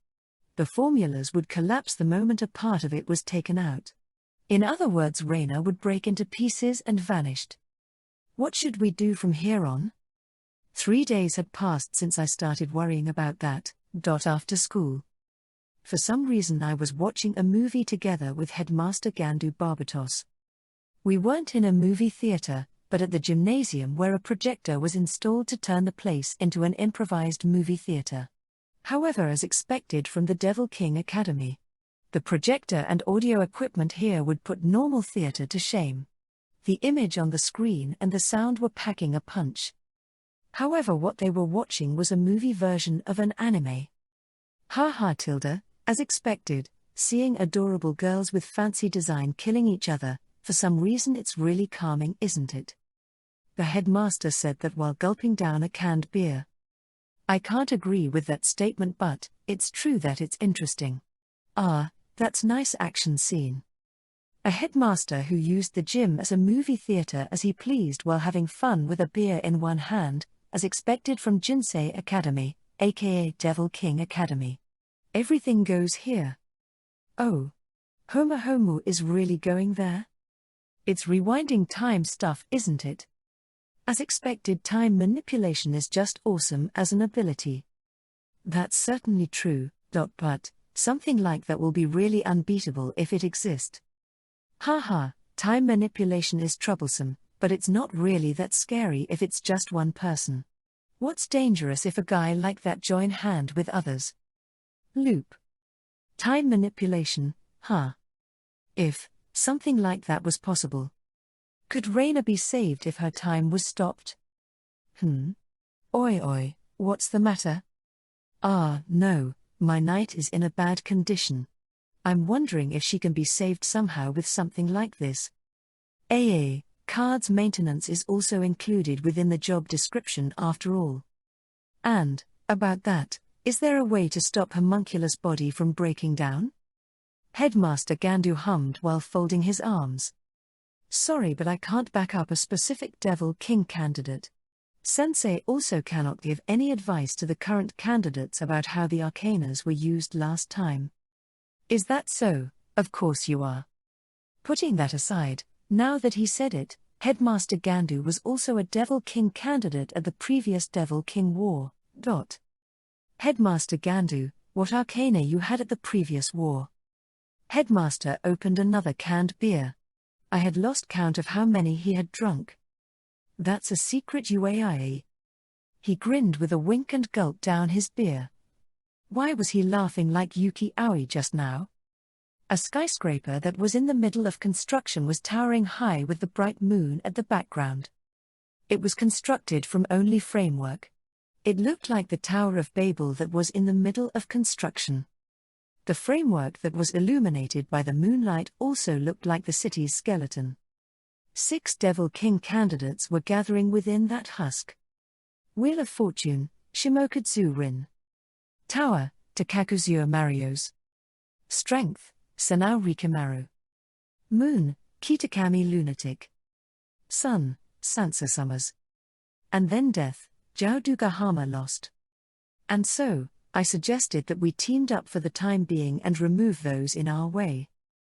The formulas would collapse the moment a part of it was taken out. In other words, Reina would break into pieces and vanished. What should we do from here on? 3 days had passed since I started worrying about that. After school. For some reason I was watching a movie together with Headmaster Gandu Barbatos. We weren't in a movie theater, but at the gymnasium where a projector was installed to turn the place into an improvised movie theater. However, as expected from the Devil King Academy, the projector and audio equipment here would put normal theater to shame. The image on the screen and the sound were packing a punch. However, what they were watching was a movie version of an anime. As expected, seeing adorable girls with fancy design killing each other, for some reason it's really calming, isn't it? The headmaster said that while gulping down a canned beer. I can't agree with that statement, but it's true that it's interesting. That's nice action scene. A headmaster who used the gym as a movie theater as he pleased while having fun with a beer in one hand, as expected from Jinsei Academy, aka Devil King Academy. Everything goes here. Oh. Homu is really going there? It's rewinding time stuff, isn't it? As expected, time manipulation is just awesome as an ability. That's certainly true, but something like that will be really unbeatable if it exists. Time manipulation is troublesome, but it's not really that scary if it's just one person. What's dangerous if a guy like that join hand with others? Loop. Time manipulation, If something like that was possible. Could Reina be saved if her time was stopped? Oi, what's the matter? Ah, no, my knight is in a bad condition. I'm wondering if she can be saved somehow with something like this. AA, cards maintenance is also included within the job description after all. And, about that, is there a way to stop homunculus body from breaking down? Headmaster Gandu hummed while folding his arms. Sorry, but I can't back up a specific Devil King candidate. Sensei also cannot give any advice to the current candidates about how the arcanas were used last time. Is that so? Of course you are. Putting that aside, now that he said it, Headmaster Gandu was also a Devil King candidate at the previous Devil King War. Headmaster Gandu, what arcana you had at the previous war? Headmaster opened another canned beer. I had lost count of how many he had drunk. That's a secret UAI. He grinned with a wink and gulped down his beer. Why was he laughing like Yuki Aoi just now? A skyscraper that was in the middle of construction was towering high with the bright moon at the background. It was constructed from only framework. It looked like the Tower of Babel that was in the middle of construction. The framework that was illuminated by the moonlight also looked like the city's skeleton. 6 Devil King candidates were gathering within that husk. Wheel of Fortune, Shimokudzu Rin. Tower, Takakuzuo Marios. Strength, Sanao Rikimaru. Moon, Kitakami Lunatic. Sun, Sansa Summers. And then death, Jiaoduga Hama lost. And so, I suggested that we teamed up for the time being and remove those in our way.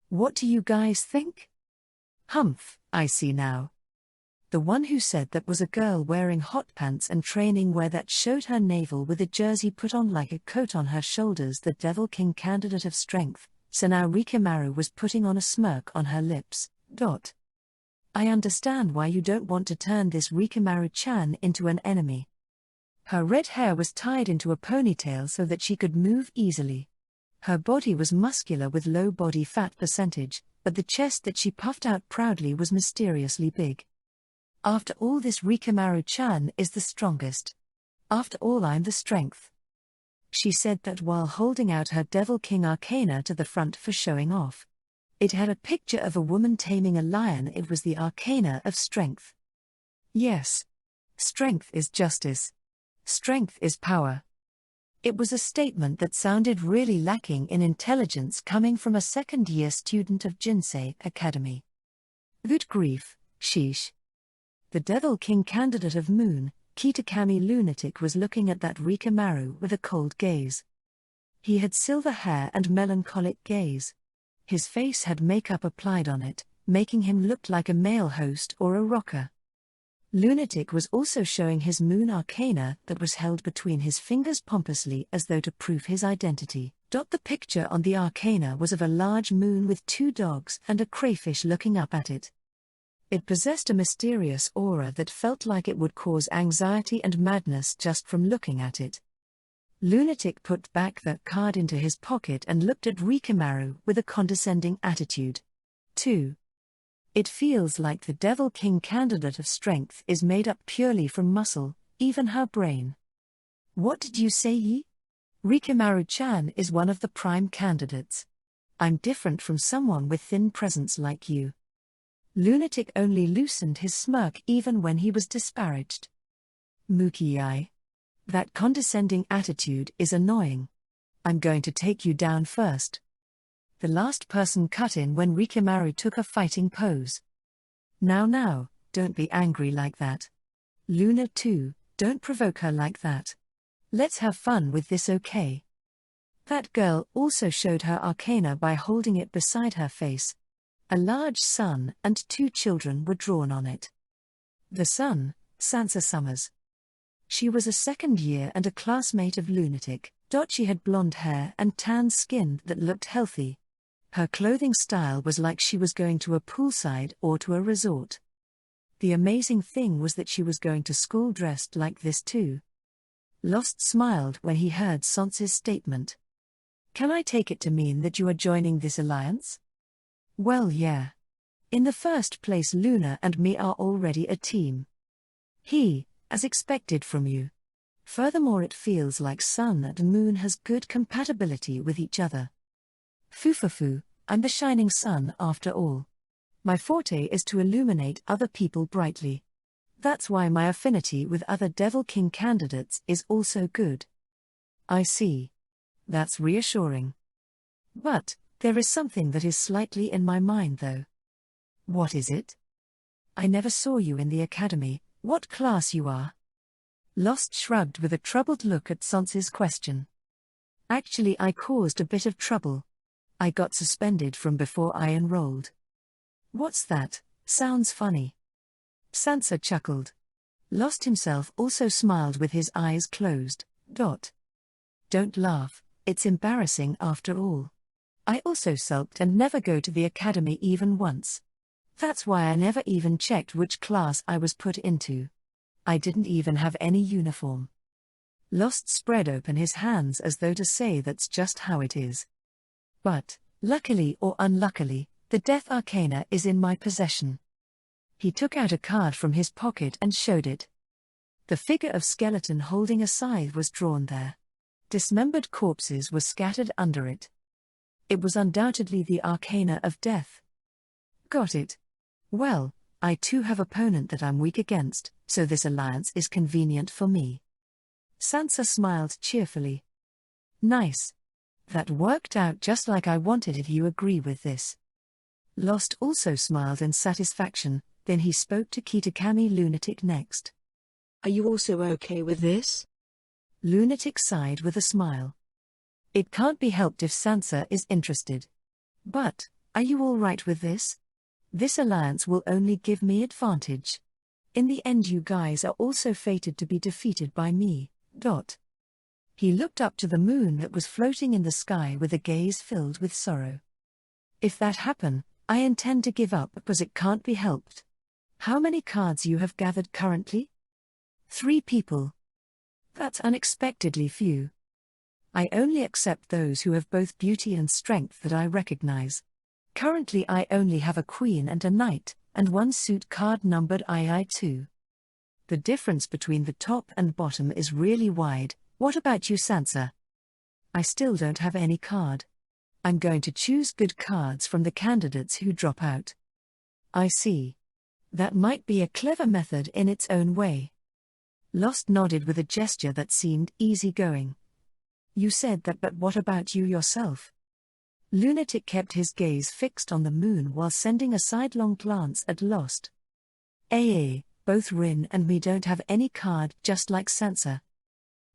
What do you guys think? Humph, I see now. The one who said that was a girl wearing hot pants and training wear that showed her navel with a jersey put on like a coat on her shoulders. The Devil King candidate of strength, Sanao Rikimaru, was putting on a smirk on her lips. I understand why you don't want to turn this Rikimaru-chan into an enemy. Her red hair was tied into a ponytail so that she could move easily. Her body was muscular with low body fat percentage, but the chest that she puffed out proudly was mysteriously big. After all, this Rikimaru-chan is the strongest. After all, I'm the strength. She said that while holding out her Devil King arcana to the front for showing off. It had a picture of a woman taming a lion. It was the arcana of strength. Yes. Strength is justice. Strength is power. It was a statement that sounded really lacking in intelligence coming from a second-year student of Jinsei Academy. Good grief, sheesh. The Devil King candidate of Moon, Kitakami Lunatic, was looking at that Rikimaru with a cold gaze. He had silver hair and melancholic gaze. His face had makeup applied on it, making him look like a male host or a rocker. Lunatic was also showing his moon arcana that was held between his fingers pompously as though to prove his identity. The picture on the arcana was of a large moon with 2 dogs and a crayfish looking up at it. It possessed a mysterious aura that felt like it would cause anxiety and madness just from looking at it. Lunatic put back that card into his pocket and looked at Rikimaru with a condescending attitude. 2. It feels like the Devil King candidate of strength is made up purely from muscle, even her brain. What did you say, Yi? Rikimaru-chan is one of the prime candidates. I'm different from someone with thin presence like you. Lunatic only loosened his smirk even when he was disparaged. Muki-ai. That condescending attitude is annoying. I'm going to take you down first. The last person cut in when Rikimaru took a fighting pose. Now, don't be angry like that. Luna too, don't provoke her like that. Let's have fun with this, okay? That girl also showed her arcana by holding it beside her face. A large sun and 2 children were drawn on it. The sun, Sansa Summers. She was a second year and a classmate of Lunatic. She had blonde hair and tan skin that looked healthy. Her clothing style was like she was going to a poolside or to a resort. The amazing thing was that she was going to school dressed like this too. Lost smiled when he heard Sansa's statement. Can I take it to mean that you are joining this alliance? Well, yeah. In the first place, Luna and me are already a team. As expected from you. Furthermore, it feels like sun and moon has good compatibility with each other. Fufufu, I'm the shining sun after all. My forte is to illuminate other people brightly. That's why my affinity with other Devil King candidates is also good. I see. That's reassuring. But, there is something that is slightly in my mind though. What is it? I never saw you in the academy, what class you are? Lost shrugged with a troubled look at Sansa's question. Actually, I caused a bit of trouble. I got suspended from before I enrolled. What's that? Sounds funny. Sansa chuckled. Lost himself also smiled with his eyes closed. Don't laugh, it's embarrassing after all. I also sulked and never go to the academy even once. That's why I never even checked which class I was put into. I didn't even have any uniform. Lost spread open his hands as though to say that's just how it is. But, luckily or unluckily, the Death Arcana is in my possession. He took out a card from his pocket and showed it. The figure of skeleton holding a scythe was drawn there. Dismembered corpses were scattered under it. It was undoubtedly the Arcana of Death. Got it. Well, I too have opponent that I'm weak against, so this alliance is convenient for me. Sansa smiled cheerfully. Nice. That worked out just like I wanted if you agree with this. Lost also smiled in satisfaction, then he spoke to Kitakami Lunatic next. Are you also okay with this? Lunatic sighed with a smile. It can't be helped if Sansa is interested. But, are you all right with this? This alliance will only give me advantage. In the end you guys are also fated to be defeated by me. He looked up to the moon that was floating in the sky with a gaze filled with sorrow. If that happen, I intend to give up because it can't be helped. How many cards you have gathered currently? 3 people. That's unexpectedly few. I only accept those who have both beauty and strength that I recognize. Currently I only have a queen and a knight, and 1 suit card numbered II2. The difference between the top and bottom is really wide. What about you, Sansa? I still don't have any card. I'm going to choose good cards from the candidates who drop out. I see. That might be a clever method in its own way. Lost nodded with a gesture that seemed easygoing. You said that, but what about you yourself? Lunatic kept his gaze fixed on the moon while sending a sidelong glance at Lost. Both Rin and me don't have any card, just like Sansa.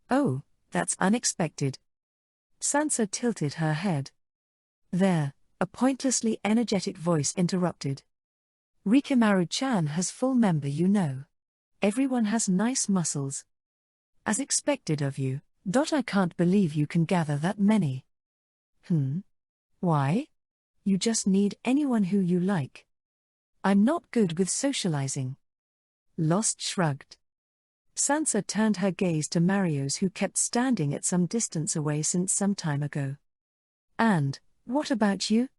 Oh, that's unexpected. Sansa tilted her head. There, a pointlessly energetic voice interrupted. Rikimaru-chan has full member, you know. Everyone has nice muscles. As expected of you. I can't believe you can gather that many. Why? You just need anyone who you like. I'm not good with socializing. Lost shrugged. Sansa turned her gaze to Mario's, who kept standing at some distance away since some time ago. And, what about you?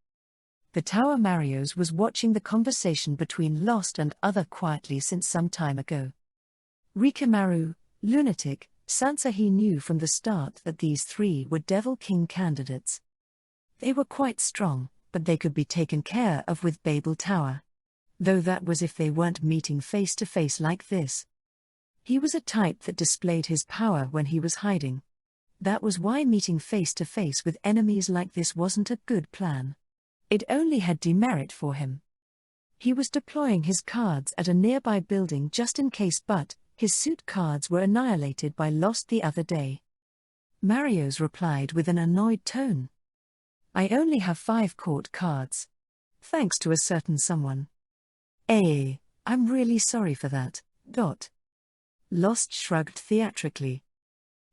The Tower Mario's was watching the conversation between Lost and Other quietly since some time ago. Rikimaru, Lunatic, Sansa. He knew from the start that these 3 were Devil King candidates. They were quite strong, but they could be taken care of with Babel Tower. Though that was if they weren't meeting face to face like this. He was a type that displayed his power when he was hiding. That was why meeting face to face with enemies like this wasn't a good plan. It only had demerit for him. He was deploying his cards at a nearby building just in case, but his suit cards were annihilated by Lost the other day. Mario's replied with an annoyed tone. I only have 5 court cards. Thanks to a certain someone. I'm really sorry for that. Lost shrugged theatrically.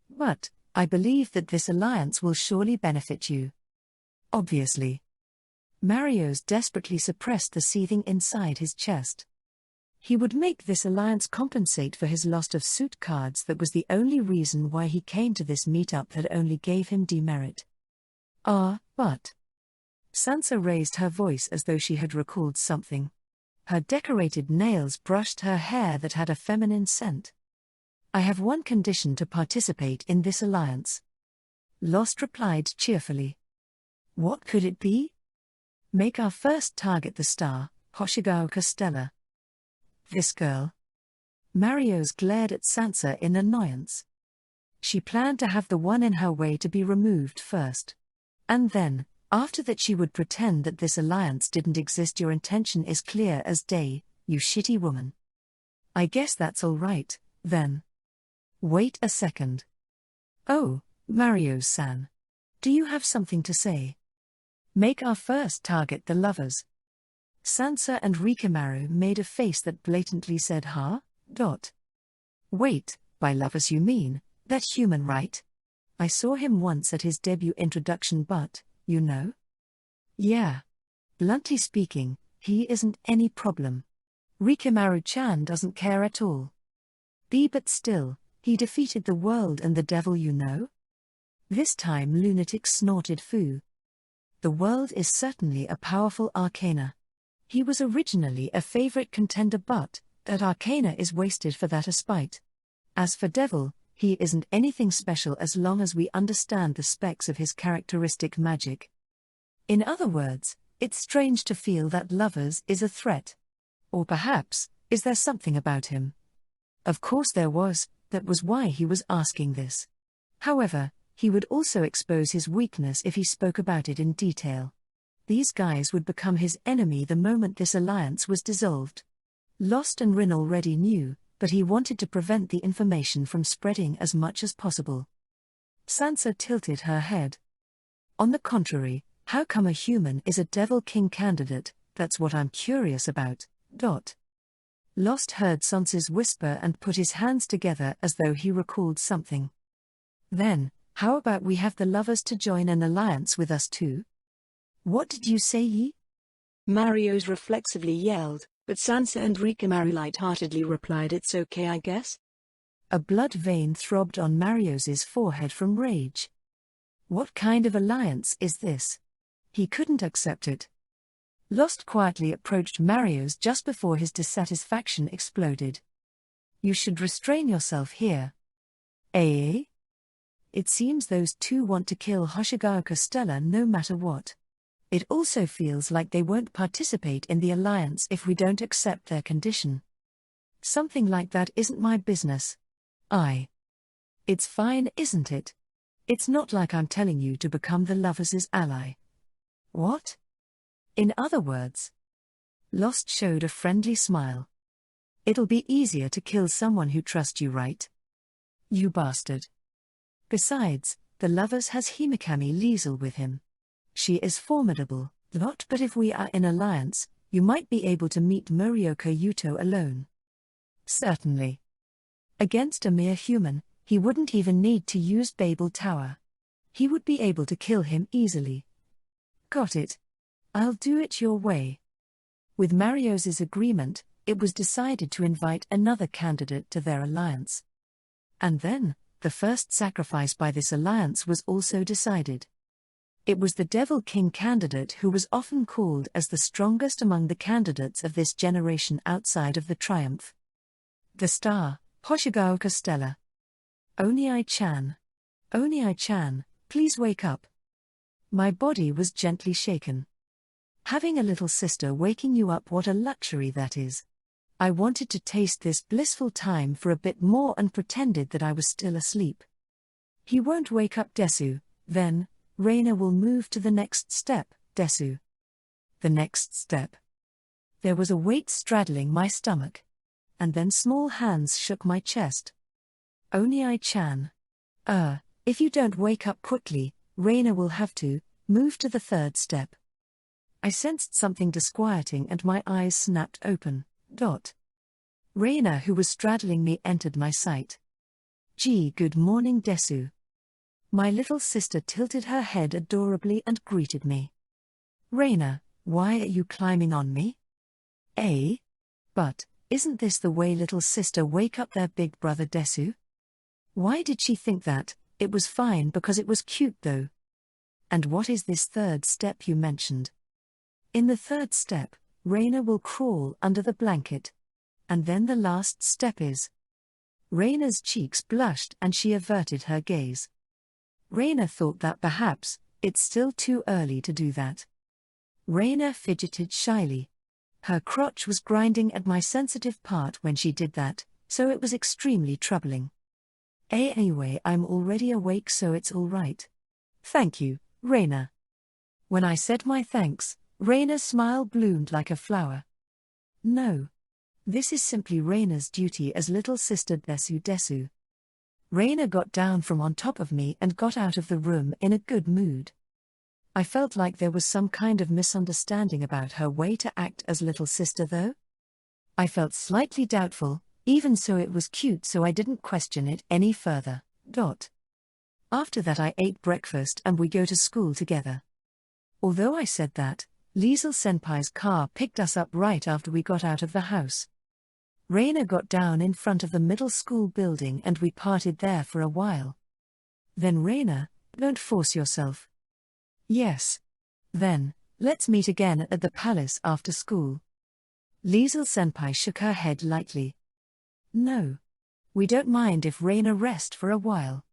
But, I believe that this alliance will surely benefit you. Obviously. Mario's desperately suppressed the seething inside his chest. He would make this alliance compensate for his loss of suit cards. That was the only reason why he came to this meetup, that only gave him demerit. But. Sansa raised her voice as though she had recalled something. Her decorated nails brushed her hair that had a feminine scent. I have one condition to participate in this alliance. Lost replied cheerfully. What could it be? Make our first target the star, Hangyakusha. This girl. Marios glared at Sansa in annoyance. She planned to have the one in her way to be removed first. And then, after that she would pretend that this alliance didn't exist. Your intention is clear as day, you shitty woman. I guess that's all right, then. Wait a second. Oh, Marios-san. Do you have something to say? Make our first target the lovers. Sansa and Rikimaru made a face that blatantly said huh? Wait, by lovers you mean, that human right? I saw him once at his debut introduction but, you know? Yeah. Bluntly speaking, he isn't any problem. Rikimaru-chan doesn't care at all. But still, he defeated the world and the devil you know? This time Lunatic snorted foo. The world is certainly a powerful arcana. He was originally a favorite contender but, that arcana is wasted for that a spite. As for devil, he isn't anything special as long as we understand the specs of his characteristic magic. In other words, it's strange to feel that lovers is a threat. Or perhaps, is there something about him? Of course there was, that was why he was asking this. However, he would also expose his weakness if he spoke about it in detail. These guys would become his enemy the moment this alliance was dissolved. Lost and Rin already knew, but he wanted to prevent the information from spreading as much as possible. Sansa tilted her head. On the contrary, how come a human is a Devil King candidate? That's what I'm curious about. Lost heard Sansa's whisper and put his hands together as though he recalled something. Then, how about we have the lovers to join an alliance with us too? What did you say, ye? Marios reflexively yelled, but Sansa and Rikimaru light-heartedly replied it's okay I guess. A blood vein throbbed on Marios's forehead from rage. What kind of alliance is this? He couldn't accept it. Lost quietly approached Marios just before his dissatisfaction exploded. You should restrain yourself here. Eh? It seems those two want to kill Hangyakusha no matter what. It also feels like they won't participate in the alliance if we don't accept their condition. Something like that isn't my business. It's fine, isn't it? It's not like I'm telling you to become the lovers' ally. What? In other words, Lost showed a friendly smile. It'll be easier to kill someone who trusts you, right? You bastard. Besides, the lovers has Himikami Liesel with him. She is formidable, but if we are in alliance, you might be able to meet Morioka Yuto alone. Certainly. Against a mere human, he wouldn't even need to use Babel Tower. He would be able to kill him easily. Got it. I'll do it your way. With Marios's agreement, it was decided to invite another candidate to their alliance. And then, the first sacrifice by this alliance was also decided. It was the Devil King candidate who was often called as the strongest among the candidates of this generation outside of the Triumph. The star, Hangyakusha. Onii-chan. Onii-chan, please wake up. My body was gently shaken. Having a little sister waking you up, what a luxury that is. I wanted to taste this blissful time for a bit more and pretended that I was still asleep. He won't wake up, Desu, then. Reina will move to the next step, Desu. The next step. There was a weight straddling my stomach. And then small hands shook my chest. Onii-chan. If you don't wake up quickly, Reina will have to move to the third step. I sensed something disquieting and my eyes snapped open. Reina, who was straddling me, entered my sight. Gee, good morning, Desu. My little sister tilted her head adorably and greeted me. Reina, why are you climbing on me? But, isn't this the way little sister wake up their big brother Desu? Why did she think that? It was fine because it was cute though. And what is this third step you mentioned? In the third step, Reina will crawl under the blanket. And then the last step is. Reina's cheeks blushed and she averted her gaze. Reina thought that perhaps it's still too early to do that. Reina fidgeted shyly. Her crotch was grinding at my sensitive part when she did that, so it was extremely troubling. Anyway, I'm already awake, so it's all right. Thank you, Reina. When I said my thanks, Reina's smile bloomed like a flower. No. This is simply Reina's duty as little sister Desu Desu. Reina got down from on top of me and got out of the room in a good mood. I felt like there was some kind of misunderstanding about her way to act as little sister though. I felt slightly doubtful, even so it was cute, so I didn't question it any further. After that I ate breakfast and we go to school together. Although I said that, Liesel Senpai's car picked us up right after we got out of the house. Reina got down in front of the middle school building and we parted there for a while. Then Reina, don't force yourself. Yes. Then, let's meet again at the palace after school. Liesel Senpai shook her head lightly. No. We don't mind if Reina rest for a while.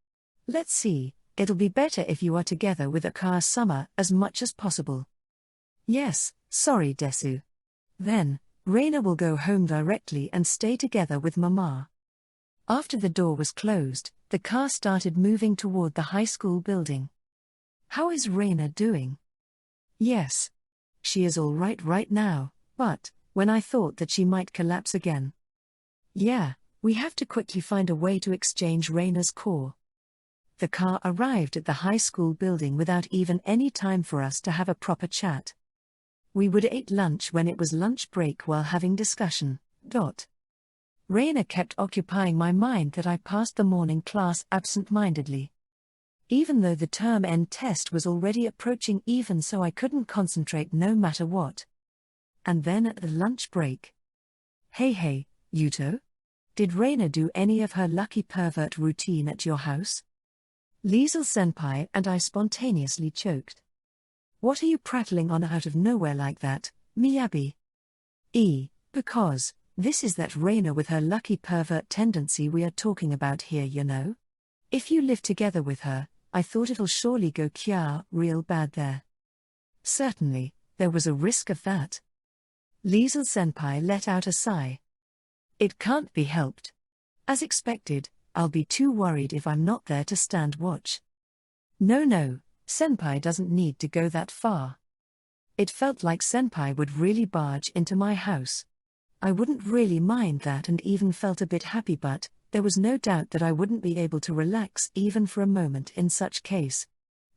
Let's see, it'll be better if you are together with Akar-sama as much as possible. Yes, sorry Desu. Then, Reina will go home directly and stay together with Mama. After the door was closed, the car started moving toward the high school building. How is Reina doing? Yes. She is all right now, but when I thought that she might collapse again. Yeah, we have to quickly find a way to exchange Reina's core. The car arrived at the high school building without even any time for us to have a proper chat. We would eat lunch when it was lunch break while having discussion. Reina kept occupying my mind that I passed the morning class absent-mindedly. Even though the term end test was already approaching, even so I couldn't concentrate no matter what. And then at the lunch break. Hey, Yuto? Did Reina do any of her lucky pervert routine at your house? Liesel Senpai and I spontaneously choked. What are you prattling on out of nowhere like that, Miyabi? Because, this is that Reina with her lucky pervert tendency we are talking about here, you know? If you live together with her, I thought it'll surely go real bad there. Certainly, there was a risk of that. Liesel Senpai let out a sigh. It can't be helped. As expected, I'll be too worried if I'm not there to stand watch. No, Senpai doesn't need to go that far. It felt like Senpai would really barge into my house. I wouldn't really mind that and even felt a bit happy, but there was no doubt that I wouldn't be able to relax even for a moment in such case.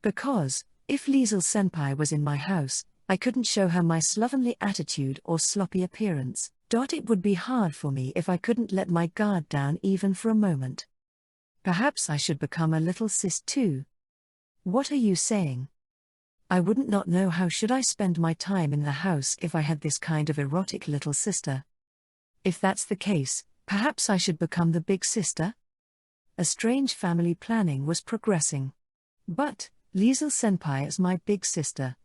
Because, if Liesel Senpai was in my house, I couldn't show her my slovenly attitude or sloppy appearance. It would be hard for me if I couldn't let my guard down even for a moment. Perhaps I should become a little sis too. What are you saying? I wouldn't not know how should I spend my time in the house if I had this kind of erotic little sister. If that's the case, perhaps I should become the big sister? A strange family planning was progressing. But, Liesel Senpai as my big sister.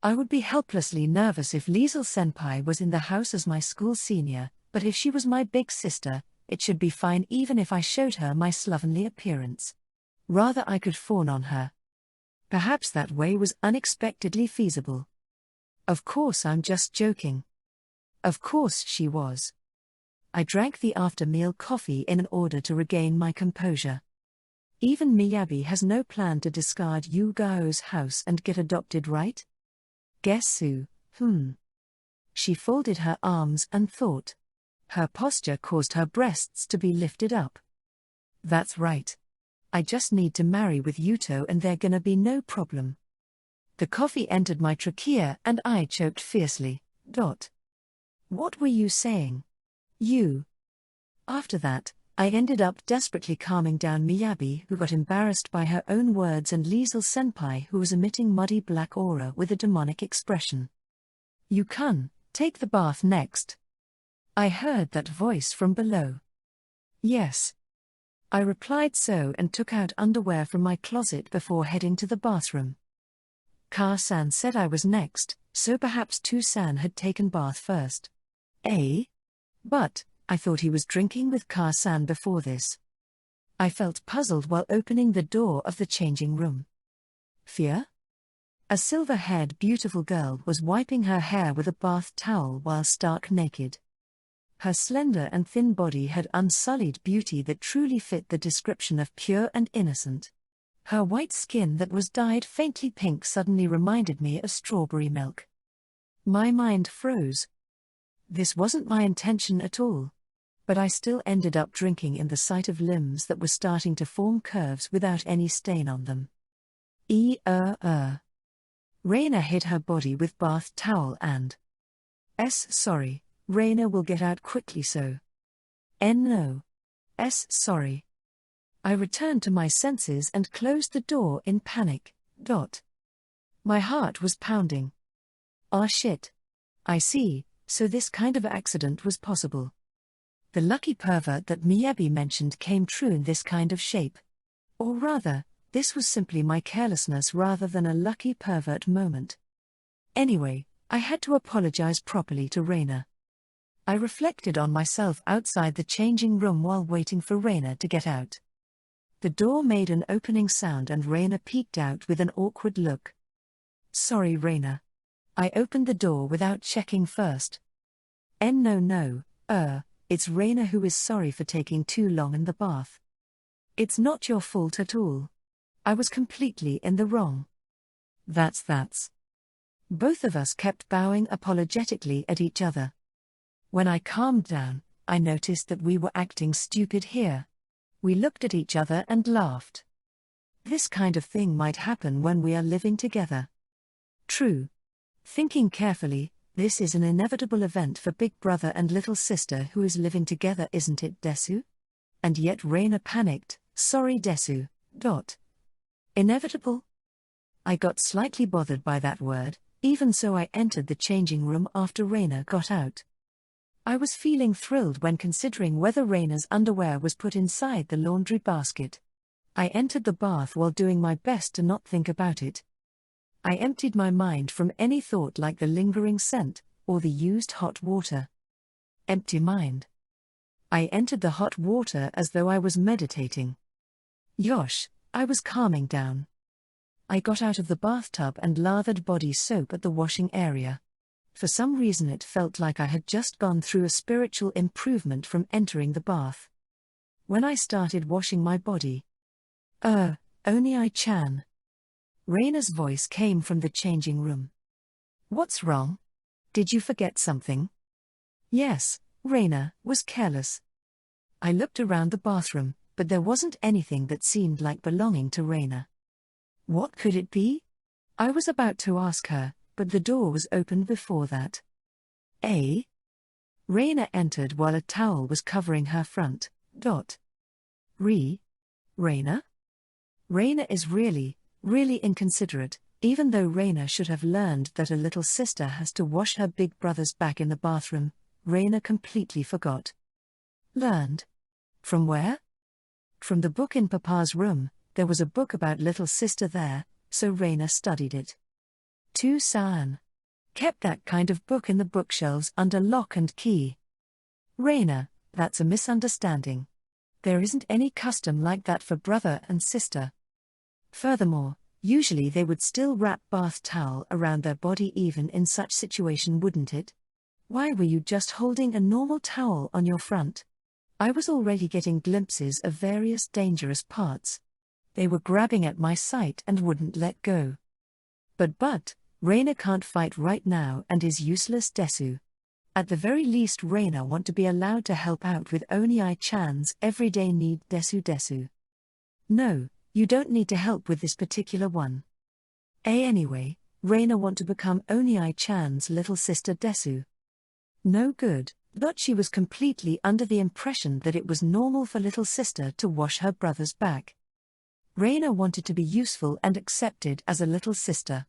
I would be helplessly nervous if Liesel Senpai was in the house as my school senior, but if she was my big sister, it should be fine even if I showed her my slovenly appearance. Rather I could fawn on her. Perhaps that way was unexpectedly feasible. Of course I'm just joking. Of course she was. I drank the after-meal coffee in order to regain my composure. Even Miyabi has no plan to discard Yugao's house and get adopted, right? Guess so, She folded her arms and thought. Her posture caused her breasts to be lifted up. That's right. I just need to marry with Yuto and there gonna be no problem. The coffee entered my trachea and I choked fiercely. What were you saying? You. After that, I ended up desperately calming down Miyabi, who got embarrassed by her own words, and Liesel Senpai, who was emitting muddy black aura with a demonic expression. You can take the bath next. I heard that voice from below. Yes. I replied so and took out underwear from my closet before heading to the bathroom. Ka-san said I was next, so perhaps Tu-san had taken bath first. But, I thought he was drinking with Ka-san before this. I felt puzzled while opening the door of the changing room. Fear? A silver-haired beautiful girl was wiping her hair with a bath towel while stark naked. Her slender and thin body had unsullied beauty that truly fit the description of pure and innocent. Her white skin that was dyed faintly pink suddenly reminded me of strawberry milk. My mind froze. This wasn't my intention at all. But I still ended up drinking in the sight of limbs that were starting to form curves without any stain on them. Reina hid her body with bath towel and sorry, Reina will get out quickly so. No. Sorry. I returned to my senses and closed the door in panic. My heart was pounding. Ah shit. I see, so this kind of accident was possible. The lucky pervert that Miyabi mentioned came true in this kind of shape. Or rather, this was simply my carelessness rather than a lucky pervert moment. Anyway, I had to apologize properly to Reina. I reflected on myself outside the changing room while waiting for Reina to get out. The door made an opening sound and Reina peeked out with an awkward look. Sorry, Reina. I opened the door without checking first. No. It's Reina who is sorry for taking too long in the bath. It's not your fault at all. I was completely in the wrong. That's. Both of us kept bowing apologetically at each other. When I calmed down, I noticed that we were acting stupid here. We looked at each other and laughed. This kind of thing might happen when we are living together. True. Thinking carefully, this is an inevitable event for big brother and little sister who is living together, isn't it, Desu? And yet Reina panicked, sorry Desu. Inevitable? I got slightly bothered by that word, even so I entered the changing room after Reina got out. I was feeling thrilled when considering whether Reina's underwear was put inside the laundry basket. I entered the bath while doing my best to not think about it. I emptied my mind from any thought like the lingering scent, or the used hot water. Empty mind. I entered the hot water as though I was meditating. Yosh, I was calming down. I got out of the bathtub and lathered body soap at the washing area. For some reason it felt like I had just gone through a spiritual improvement from entering the bath. When I started washing my body. Oni-chan. Reina's voice came from the changing room. What's wrong? Did you forget something? Yes, Reina was careless. I looked around the bathroom, but there wasn't anything that seemed like belonging to Reina. What could it be? I was about to ask her, but the door was opened before that. Reina entered while a towel was covering her front. Reina? Reina is really inconsiderate, even though Reina should have learned that a little sister has to wash her big brother's back in the bathroom. Reina completely forgot. Learned? From where? From the book in Papa's room. There was a book about little sister there, so Reina studied it. San kept that kind of book in the bookshelves under lock and key. Reina, that's a misunderstanding. There isn't any custom like that for brother and sister. Furthermore, usually they would still wrap bath towel around their body even in such situation, wouldn't it? Why were you just holding a normal towel on your front? I was already getting glimpses of various dangerous parts. They were grabbing at my sight and wouldn't let go. But, Reina can't fight right now and is useless, Desu. At the very least Reina want to be allowed to help out with Oni-chan's everyday need. Desu. No, you don't need to help with this particular one. Anyway, Reina want to become Oni-chan's little sister, Desu. No good, but she was completely under the impression that it was normal for little sister to wash her brother's back. Reina wanted to be useful and accepted as a little sister.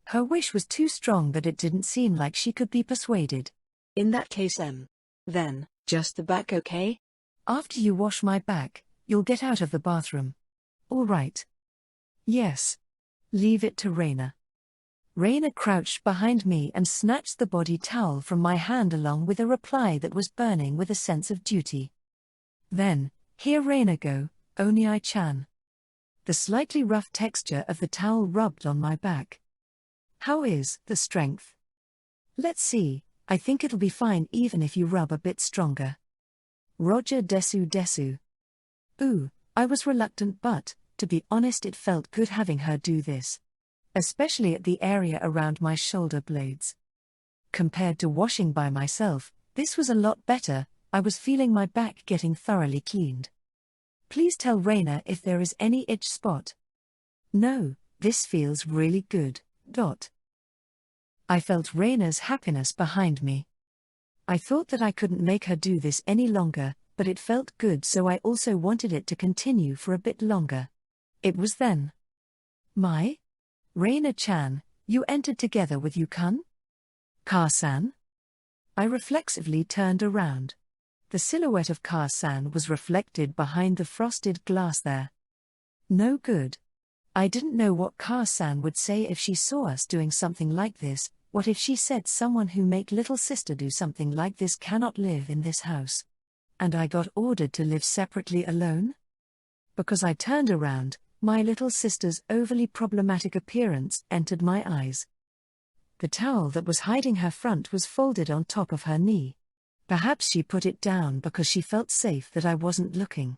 Her wish was too strong that it didn't seem like she could be persuaded. In that case, then, just the back, okay? After you wash my back, you'll get out of the bathroom. All right. Yes. Leave it to Reina. Raina crouched behind me and snatched the body towel from my hand along with a reply that was burning with a sense of duty. Then, here Raina go, Oniai-chan. The slightly rough texture of the towel rubbed on my back. How is the strength? Let's see, I think it'll be fine even if you rub a bit stronger. Roger desu desu. Ooh, I was reluctant but, to be honest, it felt good having her do this. Especially at the area around my shoulder blades. Compared to washing by myself, this was a lot better. I was feeling my back getting thoroughly cleaned. Please tell Raina if there is any itch spot. No, this feels really good. I felt Raina's happiness behind me. I thought that I couldn't make her do this any longer, but it felt good, so I also wanted it to continue for a bit longer. It was then. Raina-chan, you entered together with Yukun? Ka-san? I reflexively turned around. The silhouette of Ka-san was reflected behind the frosted glass there. No good. I didn't know what Ka-san would say if she saw us doing something like this. What if she said someone who make little sister do something like this cannot live in this house? And I got ordered to live separately alone? Because I turned around, my little sister's overly problematic appearance entered my eyes. The towel that was hiding her front was folded on top of her knee. Perhaps she put it down because she felt safe that I wasn't looking.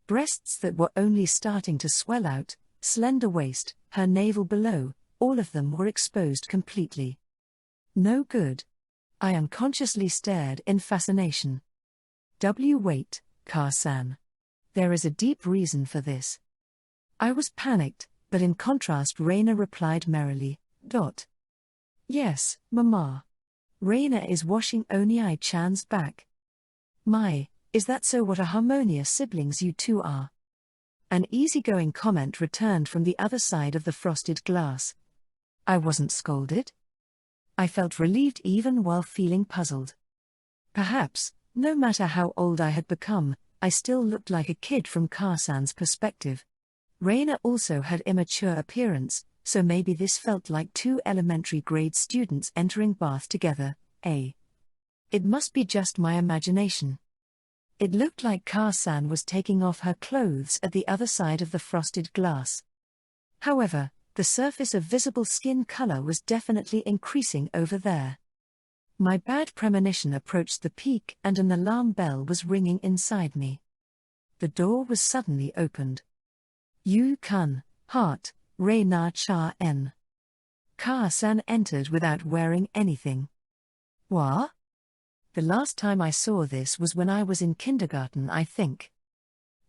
Breasts that were only starting to swell out, slender waist, her navel below, all of them were exposed completely. No good. I unconsciously stared in fascination. Wait, Ka-san. There is a deep reason for this. I was panicked, but in contrast Raina replied merrily, Yes, Mama. Raina is washing Oniai-chan's back. Is that so? What a harmonious siblings you two are. An easygoing comment returned from the other side of the frosted glass. I wasn't scolded. I felt relieved even while feeling puzzled. Perhaps, no matter how old I had become, I still looked like a kid from Ka-san's perspective. Raina also had immature appearance, so maybe this felt like two elementary grade students entering bath together. It must be just my imagination. It looked like Ka-san was taking off her clothes at the other side of the frosted glass. However, the surface of visible skin color was definitely increasing over there. My bad premonition approached the peak and an alarm bell was ringing inside me. The door was suddenly opened. Yukun, heart, Raina-chan. Ka-san entered without wearing anything. What? The last time I saw this was when I was in kindergarten, I think.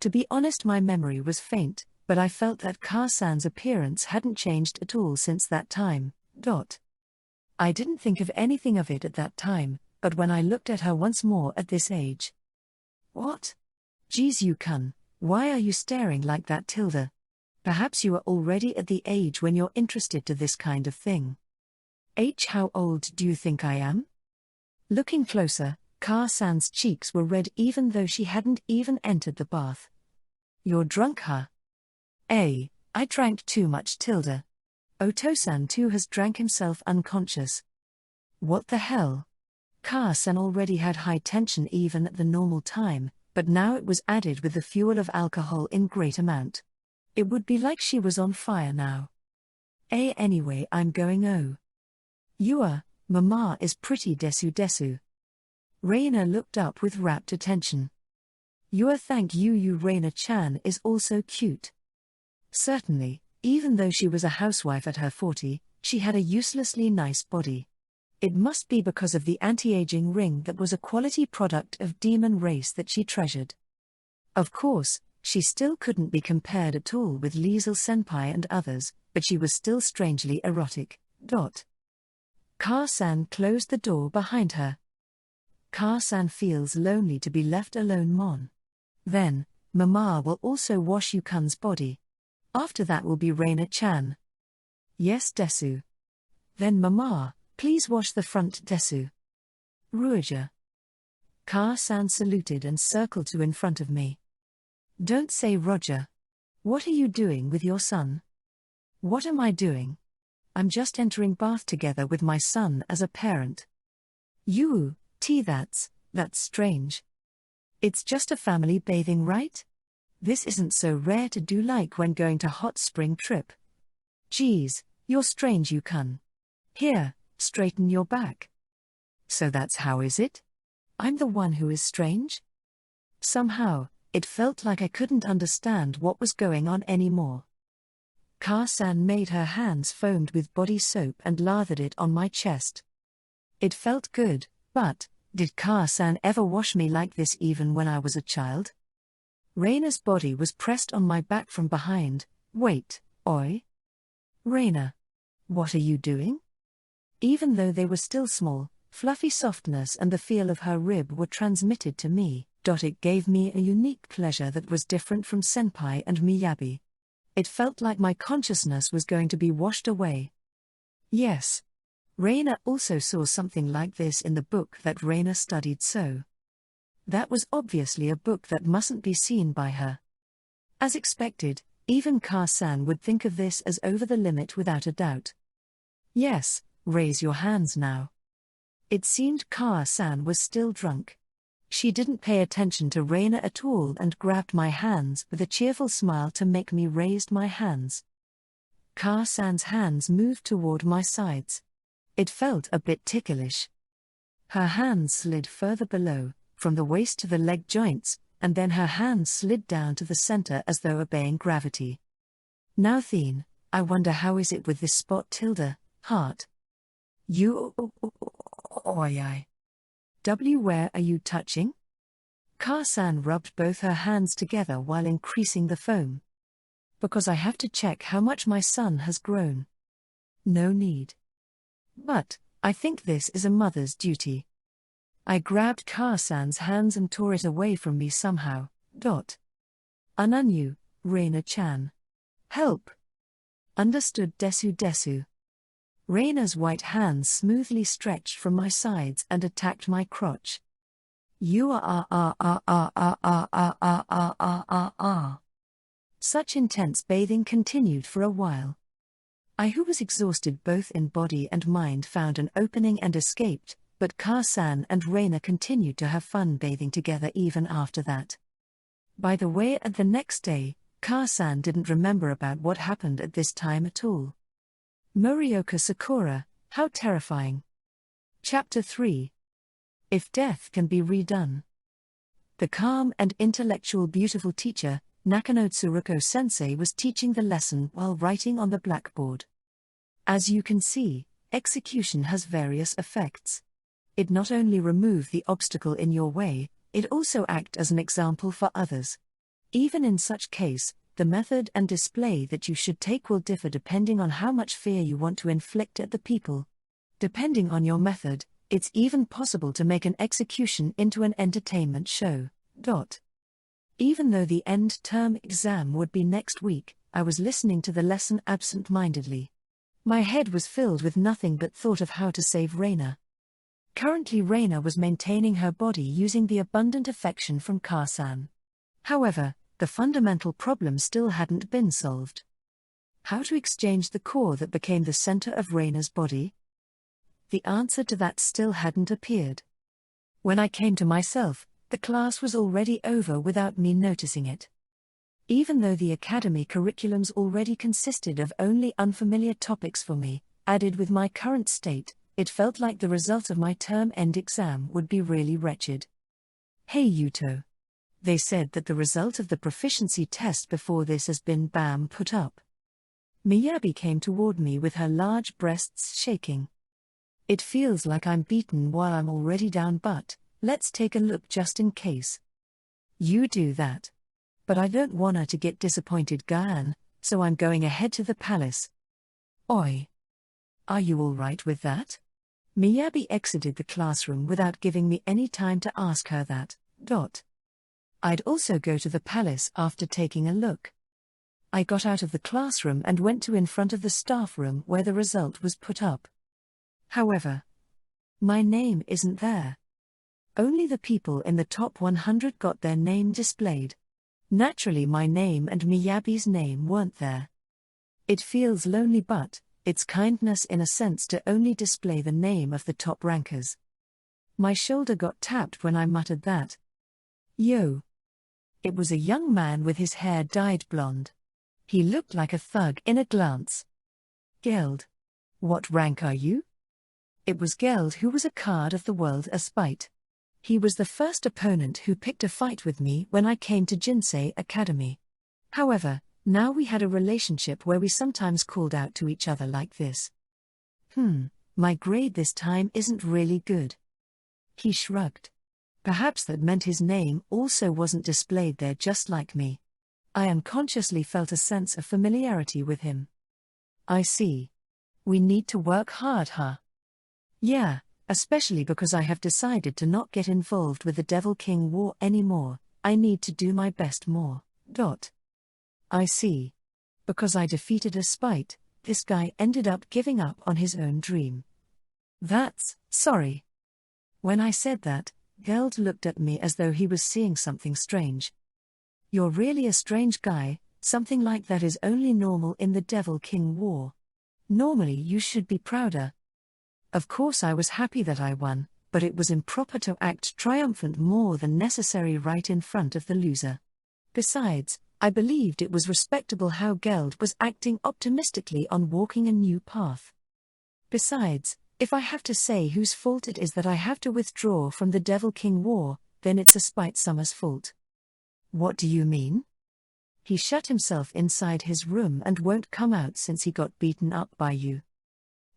To be honest, my memory was faint, but I felt that Ka-san's appearance hadn't changed at all since that time. I didn't think of anything of it at that time, but when I looked at her once more at this age. What? Geez, Yukun, why are you staring like that, Tilda? Perhaps you are already at the age when you're interested to this kind of thing. How old do you think I am? Looking closer, Ka-san's cheeks were red even though she hadn't even entered the bath. You're drunk, huh? I drank too much, Tilda. Oto-san too has drank himself unconscious. What the hell? Ka-san already had high tension even at the normal time, but now it was added with the fuel of alcohol in great amount. It would be like she was on fire now. Anyway, I'm going. Mama is pretty desu desu. Raina looked up with rapt attention. Thank you, Raina-chan is also cute. Certainly, even though she was a housewife at her 40, she had a uselessly nice body. It must be because of the anti-aging ring that was a quality product of demon race that she treasured. Of course, she still couldn't be compared at all with Liesel senpai and others, but she was still strangely erotic. Ka-san closed the door behind her. Ka-san feels lonely to be left alone, Mon. Then, Mama will also wash Yukun's body. After that will be Raina-chan. Yes, desu. Then Mama, please wash the front, desu. Ruija. Ka-san saluted and circled to in front of me. Don't say Roger. What are you doing with your son? What am I doing? I'm just entering bath together with my son as a parent. That's strange. It's just a family bathing, right? This isn't so rare to do like when going to hot spring trip. Geez, you're strange, you cun. Here, straighten your back. So that's how is it? I'm the one who is strange? Somehow, it felt like I couldn't understand what was going on anymore. Ka-san made her hands foamed with body soap and lathered it on my chest. It felt good, but did Ka-san ever wash me like this even when I was a child? Reina's body was pressed on my back from behind. Wait, oi? Reina, what are you doing? Even though they were still small, fluffy softness and the feel of her rib were transmitted to me. It gave me a unique pleasure that was different from Senpai and Miyabi. It felt like my consciousness was going to be washed away. Yes. Reina also saw something like this in the book that Reina studied, so that was obviously a book that mustn't be seen by her. As expected, even Ka-san would think of this as over the limit without a doubt. Yes, raise your hands now. It seemed Ka-san was still drunk. She didn't pay attention to Reina at all and grabbed my hands with a cheerful smile to make me raise my hands. Ka-san's hands moved toward my sides. It felt a bit ticklish. Her hands slid further below, from the waist to the leg joints, and then her hands slid down to the center as though obeying gravity. Now Theen, I wonder how is it with this spot tilde, heart? Where are you touching? Ka-san rubbed both her hands together while increasing the foam. Because I have to check how much my son has grown. No need. But, I think this is a mother's duty. I grabbed Ka-san's hands and tore it away from me somehow. Unanyu, Reina-chan. Help. Understood desu. Reina's white hands smoothly stretched from my sides and attacked my crotch. Such intense bathing continued for a while. I, who was exhausted both in body and mind, found an opening and escaped, but Ka-san and Reina continued to have fun bathing together even after that. By the way, at the next day, Ka-san didn't remember about what happened at this time at all. Morioka Sakura, how terrifying. Chapter 3. If Death Can Be Redone. The calm and intellectual beautiful teacher, Nakano Tsuruko-sensei, was teaching the lesson while writing on the blackboard. As you can see, execution has various effects. It not only removes the obstacle in your way, it also acts as an example for others. Even in such case, the method and display that you should take will differ depending on how much fear you want to inflict at the people. Depending on your method, it's even possible to make an execution into an entertainment show. Even though the end-term exam would be next week, I was listening to the lesson absent-mindedly. My head was filled with nothing but thought of how to save Reina. Currently Reina was maintaining her body using the abundant affection from Ka-san. However, the fundamental problem still hadn't been solved. How to exchange the core that became the center of Reina's body? The answer to that still hadn't appeared. When I came to myself, the class was already over without me noticing it. Even though the academy curriculums already consisted of only unfamiliar topics for me, added with my current state, it felt like the result of my term-end exam would be really wretched. Hey Yuto. They said that the result of the proficiency test before this has been put up. Miyabi came toward me with her large breasts shaking. It feels like I'm beaten while I'm already down, but let's take a look just in case. You do that. But I don't want her to get disappointed, Gaan, so I'm going ahead to the palace. Oi. Are you all right with that? Miyabi exited the classroom without giving me any time to ask her that. I'd also go to the palace after taking a look. I got out of the classroom and went to in front of the staff room where the result was put up. However, my name isn't there. Only the people in the top 100 got their name displayed. Naturally my name and Miyabi's name weren't there. It feels lonely, but It's kindness in a sense to only display the name of the top rankers. My shoulder got tapped when I muttered that. Yo. It was a young man with his hair dyed blonde. He looked like a thug in a glance. Geld. What rank are you? It was Geld, who was a card of the world a spite. He was the first opponent who picked a fight with me when I came to Jinsei Academy. However, now we had a relationship where we sometimes called out to each other like this. My grade this time isn't really good. He shrugged. Perhaps that meant his name also wasn't displayed there just like me. I unconsciously felt a sense of familiarity with him. I see. We need to work hard, huh? Yeah, especially because I have decided to not get involved with the Devil King War anymore. I need to do my best more. I see. Because I defeated a spite, this guy ended up giving up on his own dream. That's sorry. When I said that, Geld looked at me as though he was seeing something strange. You're really a strange guy. Something like that is only normal in the Devil King War. Normally you should be prouder. Of course I was happy that I won, but it was improper to act triumphant more than necessary right in front of the loser. Besides, I believed it was respectable how Geld was acting optimistically on walking a new path. Besides, if I have to say whose fault it is that I have to withdraw from the Devil King War, then it's a Spite Summer's fault. What do you mean? He shut himself inside his room and won't come out since he got beaten up by you.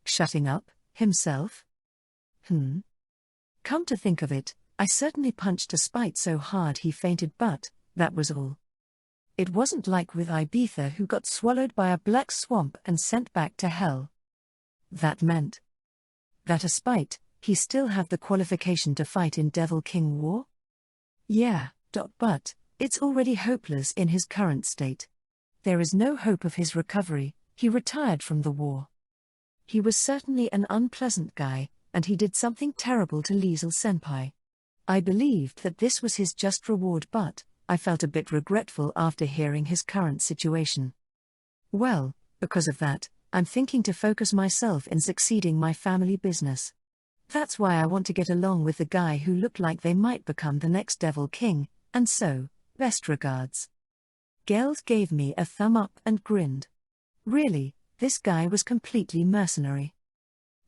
Shutting up, himself? Come to think of it, I certainly punched a Spite so hard he fainted, but that was all. It wasn't like with Ibiza, who got swallowed by a black swamp and sent back to hell. That meant that a Spite, he still have the qualification to fight in Devil King War? Yeah, but it's already hopeless in his current state. There is no hope of his recovery. He retired from the war. He was certainly an unpleasant guy, and he did something terrible to Liesel Senpai. I believed that this was his just reward, but I felt a bit regretful after hearing his current situation. Well, because of that, I'm thinking to focus myself in succeeding my family business. That's why I want to get along with the guy who looked like they might become the next Devil King, and so, best regards. Geld gave me a thumb up and grinned. Really, this guy was completely mercenary.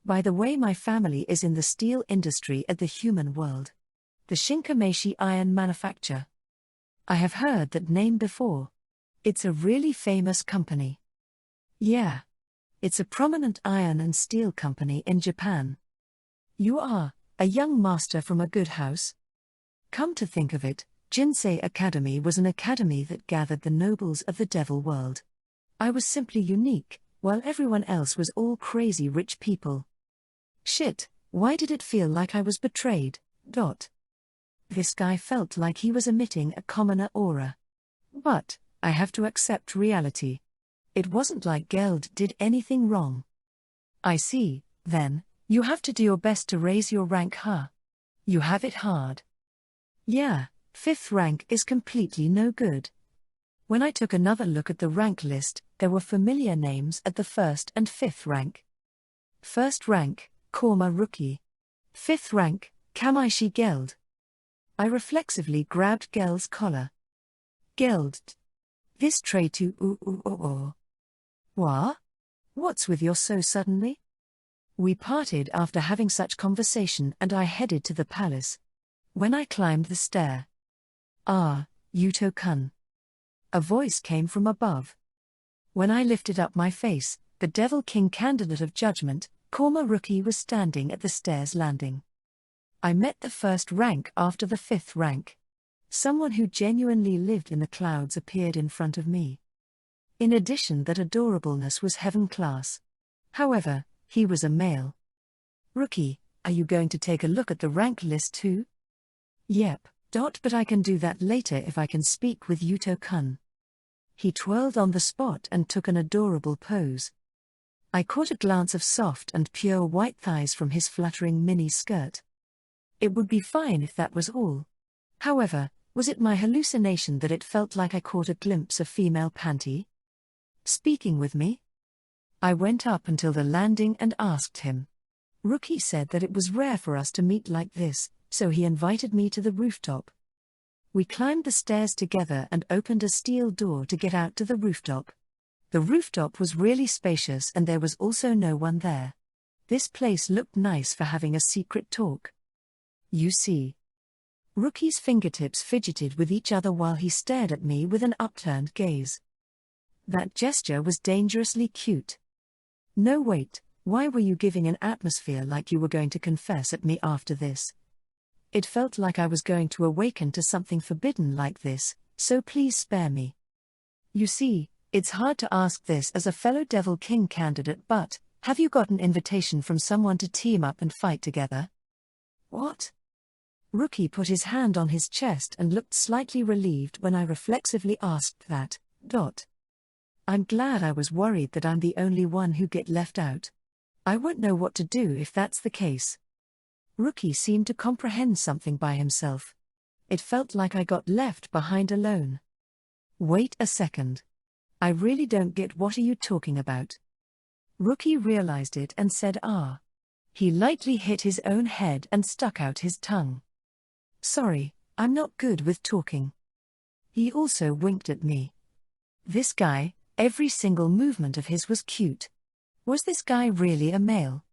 By the way, my family is in the steel industry at the human world. The Shinkameshi iron manufacture. I have heard that name before. It's a really famous company. Yeah. It's a prominent iron and steel company in Japan. You are a young master from a good house. Come to think of it, Jinsei Academy was an academy that gathered the nobles of the devil world. I was simply unique, while everyone else was all crazy rich people. Shit, why did it feel like I was betrayed? This guy felt like he was emitting a commoner aura. But I have to accept reality. It wasn't like Geld did anything wrong. I see, then, you have to do your best to raise your rank, huh? You have it hard. Yeah, 5th rank is completely no good. When I took another look at the rank list, there were familiar names at the 1st and 5th rank. 1st rank, Korma Rookie. 5th rank, Kamaishi Geld. I reflexively grabbed Geld's collar. Geld. This tray to What? What's with you so suddenly? We parted after having such conversation and I headed to the palace. When I climbed the stair. Ah, Yuto-kun. A voice came from above. When I lifted up my face, the Devil King candidate of judgment, Korma Rookie, was standing at the stairs landing. I met the 1st rank after the 5th rank. Someone who genuinely lived in the clouds appeared in front of me. In addition, that adorableness was heaven class. However, he was a male. Rookie, are you going to take a look at the rank list too? Yep, but I can do that later if I can speak with Yuto-kun. He twirled on the spot and took an adorable pose. I caught a glance of soft and pure white thighs from his fluttering mini skirt. It would be fine if that was all. However, was it my hallucination that it felt like I caught a glimpse of female panty? Speaking with me? I went up until the landing and asked him. Rookie said that it was rare for us to meet like this, so he invited me to the rooftop. We climbed the stairs together and opened a steel door to get out to the rooftop. The rooftop was really spacious and there was also no one there. This place looked nice for having a secret talk. You see. Rookie's fingertips fidgeted with each other while he stared at me with an upturned gaze. That gesture was dangerously cute. No, wait, why were you giving an atmosphere like you were going to confess at me after this? It felt like I was going to awaken to something forbidden like this, so please spare me. You see, it's hard to ask this as a fellow Devil King candidate, but have you got an invitation from someone to team up and fight together? What? Rookie put his hand on his chest and looked slightly relieved when I reflexively asked that. I'm glad. I was worried that I'm the only one who get left out. I won't know what to do if that's the case. Rookie seemed to comprehend something by himself. It felt like I got left behind alone. Wait a second. I really don't get what are you talking about. Rookie realized it and said ah. He lightly hit his own head and stuck out his tongue. Sorry, I'm not good with talking. He also winked at me. This guy, every single movement of his was cute. Was this guy really a male?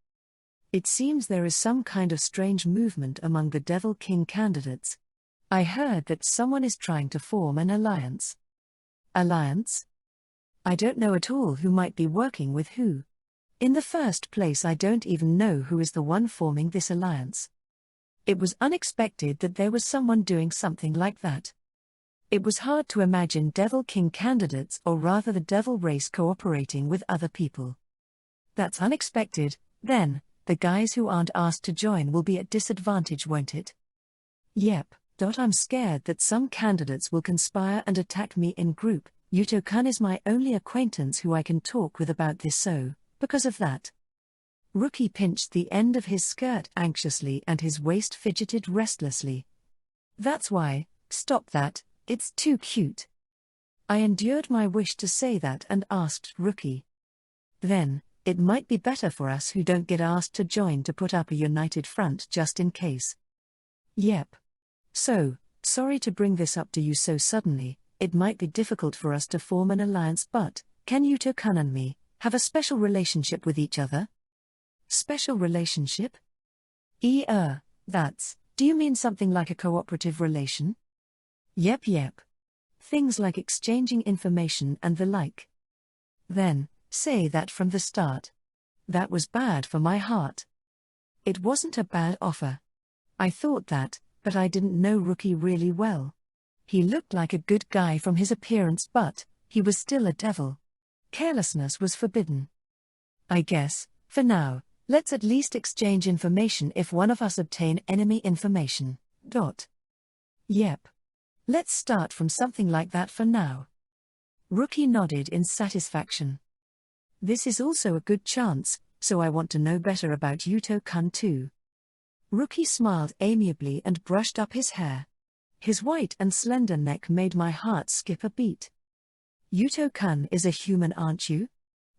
It seems there is some kind of strange movement among the Devil King candidates. I heard that someone is trying to form an alliance. Alliance? I don't know at all who might be working with who. In the first place, I don't even know who is the one forming this alliance. It was unexpected that there was someone doing something like that. It was hard to imagine Devil King candidates, or rather the Devil race, cooperating with other people. That's unexpected. Then, the guys who aren't asked to join will be at disadvantage, won't it? Yep. I'm scared that some candidates will conspire and attack me in group. Yuto-kun is my only acquaintance who I can talk with about this, so, because of that. Rookie pinched the end of his skirt anxiously and his waist fidgeted restlessly. That's why. Stop that, it's too cute. I endured my wish to say that and asked Rookie. Then, it might be better for us who don't get asked to join to put up a united front just in case. Yep. So, sorry to bring this up to you so suddenly. It might be difficult for us to form an alliance, but can Yuto-kun and me have a special relationship with each other? Special relationship? That's, do you mean something like a cooperative relation? Yep. Things like exchanging information and the like. Then, say that from the start. That was bad for my heart. It wasn't a bad offer. I thought that, but I didn't know Rookie really well. He looked like a good guy from his appearance, but he was still a devil. Carelessness was forbidden. I guess, for now, let's at least exchange information if one of us obtain enemy information. Yep. Let's start from something like that for now. Rookie nodded in satisfaction. This is also a good chance, so I want to know better about Yuto-kun too. Rookie smiled amiably and brushed up his hair. His white and slender neck made my heart skip a beat. Yuto-kun is a human, aren't you?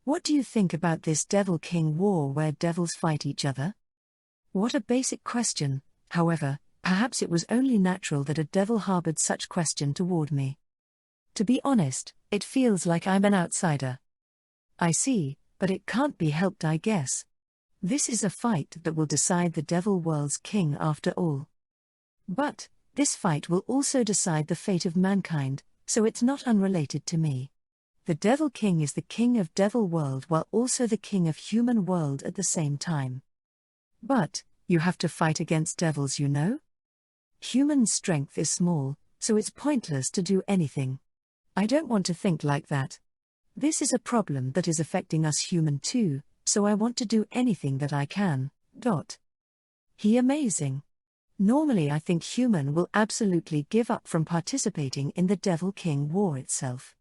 What do you think about this Devil King war where devils fight each other? What a basic question. However, perhaps it was only natural that a devil harbored such question toward me. To be honest, it feels like I'm an outsider. I see, but it can't be helped, I guess. This is a fight that will decide the devil world's king after all. But this fight will also decide the fate of mankind, so it's not unrelated to me. The Devil King is the king of Devil World while also the king of human world at the same time. But, you have to fight against devils, you know? Human strength is small, so it's pointless to do anything. I don't want to think like that. This is a problem that is affecting us human too, so I want to do anything that I can. He amazing. Normally I think human will absolutely give up from participating in the Devil King war itself.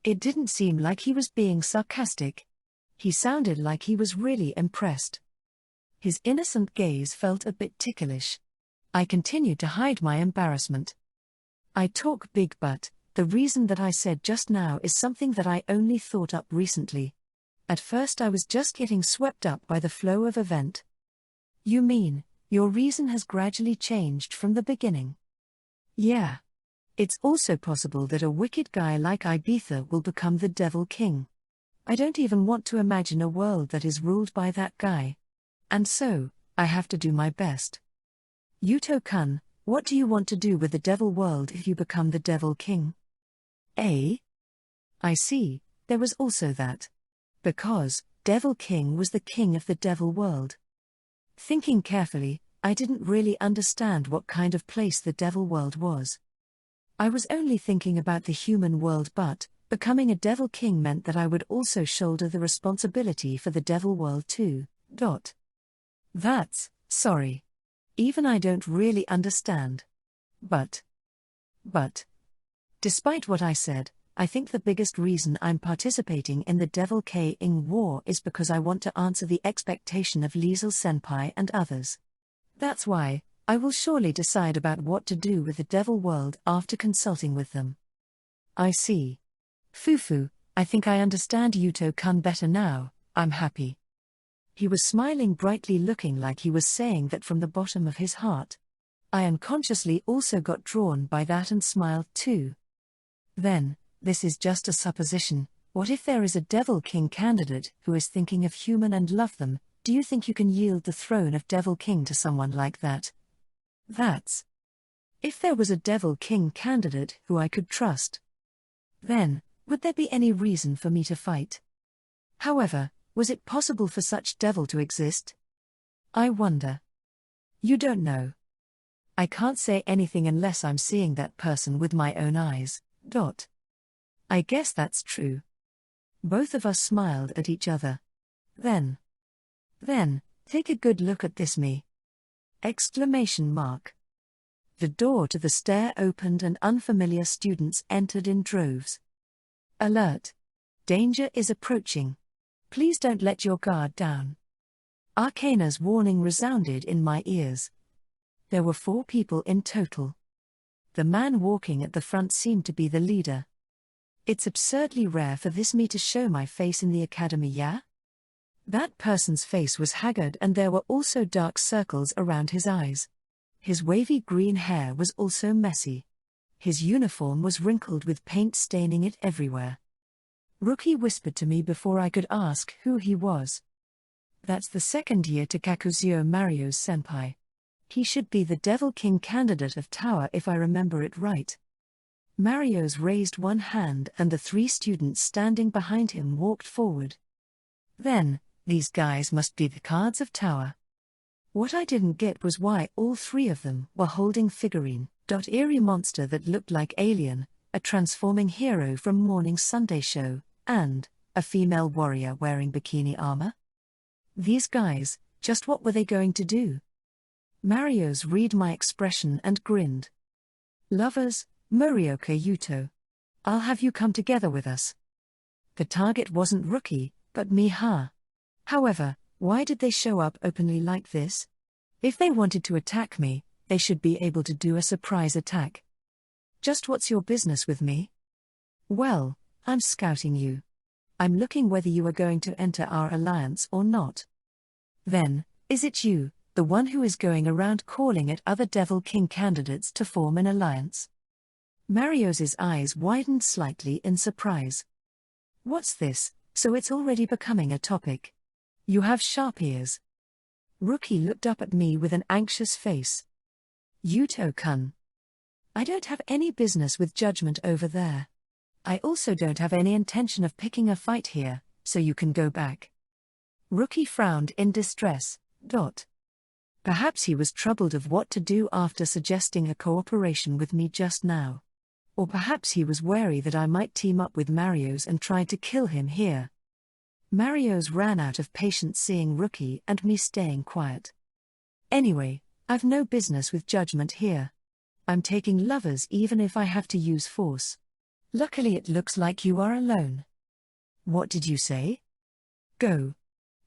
It didn't seem like he was being sarcastic. He sounded like he was really impressed. His innocent gaze felt a bit ticklish. I continued to hide my embarrassment. I talk big, but the reason that I said just now is something that I only thought up recently. At first I was just getting swept up by the flow of event. You mean, your reason has gradually changed from the beginning? Yeah. It's also possible that a wicked guy like Ibiza will become the Devil King. I don't even want to imagine a world that is ruled by that guy. And so, I have to do my best. Yuto-kun, what do you want to do with the Devil world if you become the Devil King? I see, there was also that. Because, Devil King was the king of the Devil world. Thinking carefully, I didn't really understand what kind of place the Devil world was. I was only thinking about the human world, but becoming a Devil King meant that I would also shoulder the responsibility for the Devil world too. Sorry. Even I don't really understand. But, despite what I said, I think the biggest reason I'm participating in the Devil King War is because I want to answer the expectation of Liesel Senpai and others. That's why, I will surely decide about what to do with the Devil world after consulting with them. I see. Fufu, I think I understand Yuto-kun better now, I'm happy. He was smiling brightly, looking like he was saying that from the bottom of his heart. I unconsciously also got drawn by that and smiled too. Then, this is just a supposition, what if there is a Devil King candidate who is thinking of human and love them? Do you think you can yield the throne of Devil King to someone like that? If there was a Devil King candidate who I could trust, then, would there be any reason for me to fight? However, was it possible for such devil to exist? I wonder. You don't know. I can't say anything unless I'm seeing that person with my own eyes. I guess that's true. Both of us smiled at each other. Then, take a good look at this me! Exclamation mark. The door to the stair opened and unfamiliar students entered in droves. Alert! Danger is approaching. Please don't let your guard down. Arcana's warning resounded in my ears. There were 4 people in total. The man walking at the front seemed to be the leader. It's absurdly rare for this me to show my face in the academy, yeah? That person's face was haggard and there were also dark circles around his eyes. His wavy green hair was also messy. His uniform was wrinkled with paint staining it everywhere. Rookie whispered to me before I could ask who he was. That's the second year to Kakuzuo Mario's senpai. He should be the Devil King candidate of Tower if I remember it right. Mario's raised one hand and the 3 students standing behind him walked forward. Then, these guys must be the cards of Tower. What I didn't get was why all 3 of them were holding figurine, eerie monster that looked like Alien, a transforming hero from Morning Sunday Show, and a female warrior wearing bikini armor. These guys, just what were they going to do? Mario's read my expression and grinned. Lovers, Morioka Yuto. I'll have you come together with us. The target wasn't Rookie, but me. However, why did they show up openly like this? If they wanted to attack me, they should be able to do a surprise attack. Just what's your business with me? Well, I'm scouting you. I'm looking whether you are going to enter our alliance or not. Then, is it you, the one who is going around calling at other Devil King candidates to form an alliance? Mario's eyes widened slightly in surprise. What's this? So it's already becoming a topic. You have sharp ears. Rookie looked up at me with an anxious face. Yuto-kun. I don't have any business with judgment over there. I also don't have any intention of picking a fight here, so you can go back. Rookie frowned in distress. Perhaps he was troubled of what to do after suggesting a cooperation with me just now. Or perhaps he was wary that I might team up with Mario's and try to kill him here. Mario's ran out of patience seeing Rookie and me staying quiet. Anyway, I've no business with judgment here. I'm taking lovers even if I have to use force. Luckily it looks like you are alone. What did you say? Go.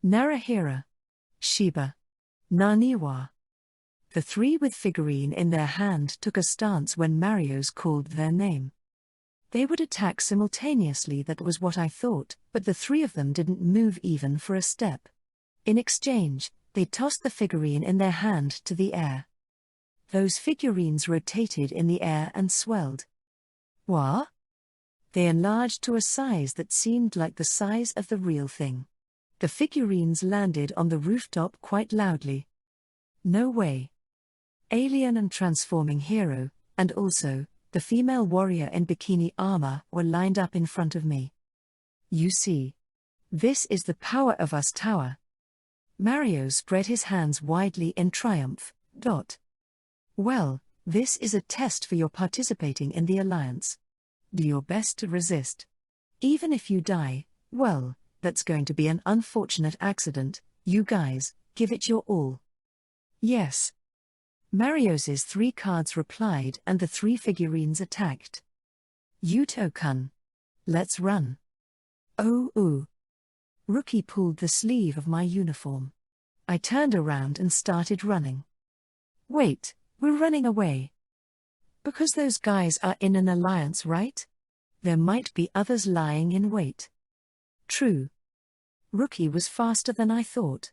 Narahira. Shiba. Naniwa. The 3 with figurine in their hand took a stance when Mario's called their name. They would attack simultaneously, that was what I thought, but the three of them didn't move even for a step. In exchange, they tossed the figurine in their hand to the air. Those figurines rotated in the air and swelled. What? They enlarged to a size that seemed like the size of the real thing. The figurines landed on the rooftop quite loudly. No way. Alien and transforming hero, and also, the female warrior in bikini armor, were lined up in front of me. You see. This is the power of us tower. Mario spread his hands widely in triumph. Well, this is a test for your participating in the alliance. Do your best to resist. Even if you die, well, that's going to be an unfortunate accident. You guys, give it your all. Yes. Mario's 3 cards replied and the 3 figurines attacked. Yuto-kun. Let's run. Oh, ooh. Rookie pulled the sleeve of my uniform. I turned around and started running. Wait, we're running away. Because those guys are in an alliance, right? There might be others lying in wait. True. Rookie was faster than I thought.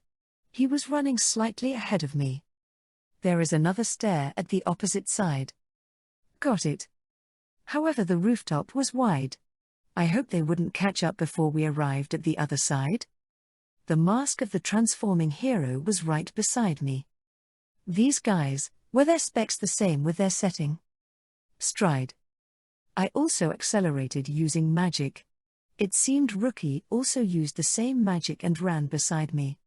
He was running slightly ahead of me. There is another stair at the opposite side. Got it. However, the rooftop was wide. I hoped they wouldn't catch up before we arrived at the other side. The mask of the transforming hero was right beside me. These guys, were their specs the same with their setting? Stride. I also accelerated using magic. It seemed Rookie also used the same magic and ran beside me.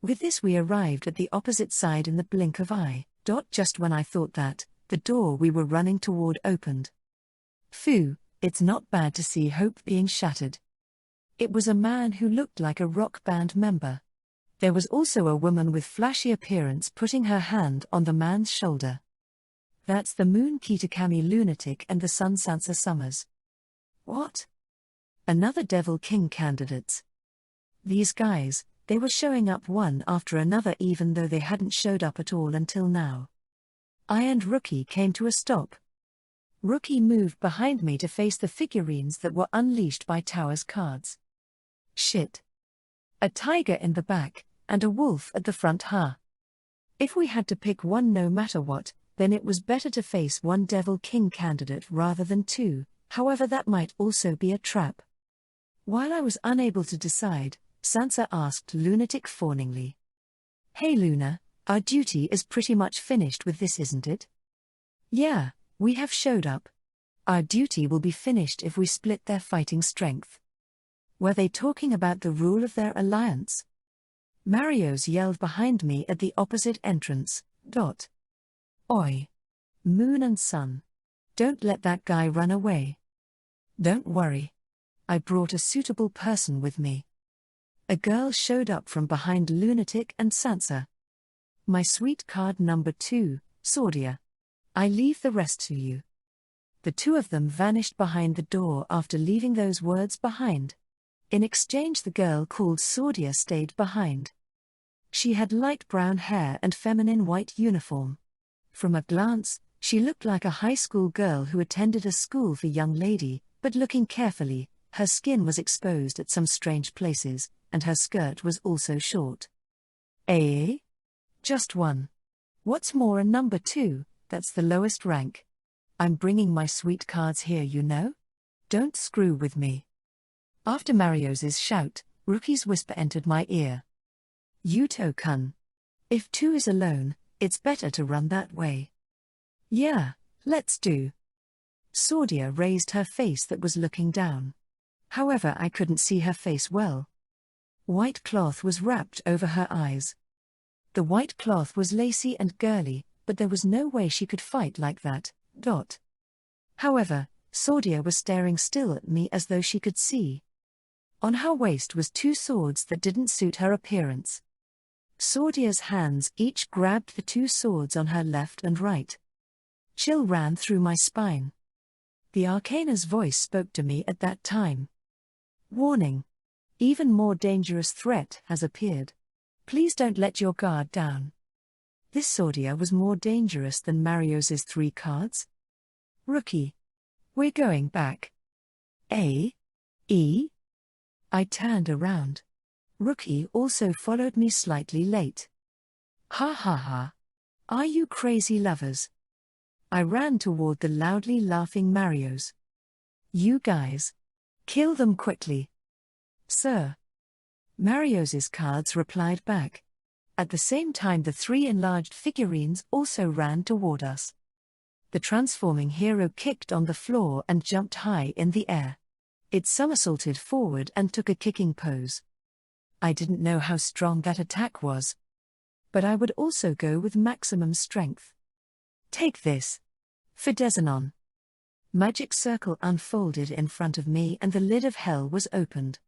With this we arrived at the opposite side in the blink of eye. Just when I thought that, the door we were running toward opened. Phew, it's not bad to see hope being shattered. It was a man who looked like a rock band member. There was also a woman with flashy appearance putting her hand on the man's shoulder. That's the Moon Kitakami lunatic and the Sun Sansa Summers. What? Another Devil King candidates. These guys, they were showing up one after another even though they hadn't showed up at all until now. I and Rookie came to a stop. Rookie moved behind me to face the figurines that were unleashed by Tower's cards. Shit. A tiger in the back, and a wolf at the front, huh? If we had to pick one no matter what, then it was better to face one Devil King candidate rather than 2, however that might also be a trap. While I was unable to decide, Sansa asked Lunatic fawningly. Hey Luna, our duty is pretty much finished with this, isn't it? Yeah, we have showed up. Our duty will be finished if we split their fighting strength. Were they talking about the rule of their alliance? Mario's yelled behind me at the opposite entrance. Oi. Moon and Sun. Don't let that guy run away. Don't worry. I brought a suitable person with me. A girl showed up from behind Lunatic and Sansa. My sweet card number 2, Sordia. I leave the rest to you. The 2 of them vanished behind the door after leaving those words behind. In exchange, the girl called Sordia stayed behind. She had light brown hair and feminine white uniform. From a glance, she looked like a high school girl who attended a school for young lady, but looking carefully, her skin was exposed at some strange places, and her skirt was also short. Eh? Just one. What's more, a number 2, that's the lowest rank. I'm bringing my sweet cards here, you know? Don't screw with me. After Mario's shout, Rookie's whisper entered my ear. Yuto-kun. If 2 is alone, it's better to run that way. Yeah, let's do. Sordia raised her face that was looking down. However, I couldn't see her face well. White cloth was wrapped over her eyes. The white cloth was lacy and girly, but there was no way she could fight like that. However, Sordia was staring still at me as though she could see. On her waist was 2 swords that didn't suit her appearance. Sordia's hands each grabbed the 2 swords on her left and right. Chill ran through my spine. The Arcana's voice spoke to me at that time. Warning. Even more dangerous threat has appeared. Please don't let your guard down. This Sordia was more dangerous than Mario's 3 cards. Rookie. We're going back. A. E. I turned around. Rookie also followed me slightly late. Ha ha ha. Are you crazy lovers? I ran toward the loudly laughing Marios. You guys. Kill them quickly. Sir. Marios' cards replied back. At the same time the 3 enlarged figurines also ran toward us. The transforming hero kicked on the floor and jumped high in the air. It somersaulted forward and took a kicking pose. I didn't know how strong that attack was. But I would also go with maximum strength. Take this. Fidezanon. Magic circle unfolded in front of me and the lid of hell was opened.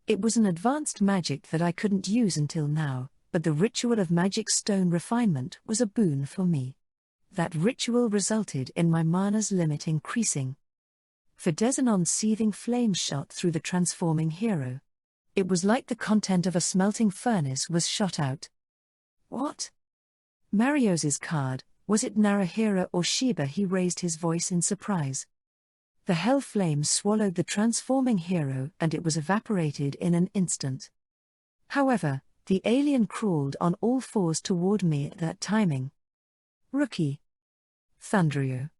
It was an advanced magic that I couldn't use until now, but the ritual of magic stone refinement was a boon for me. That ritual resulted in my mana's limit increasing. Fidezanon's seething flames shot through the transforming hero. It was like the content of a smelting furnace was shot out. What? Marios' card, was it Narahira or Shiba? He raised his voice in surprise. The hell flames swallowed the transforming hero and it was evaporated in an instant. However, the alien crawled on all fours toward me at that timing. Rookie. Thunderio.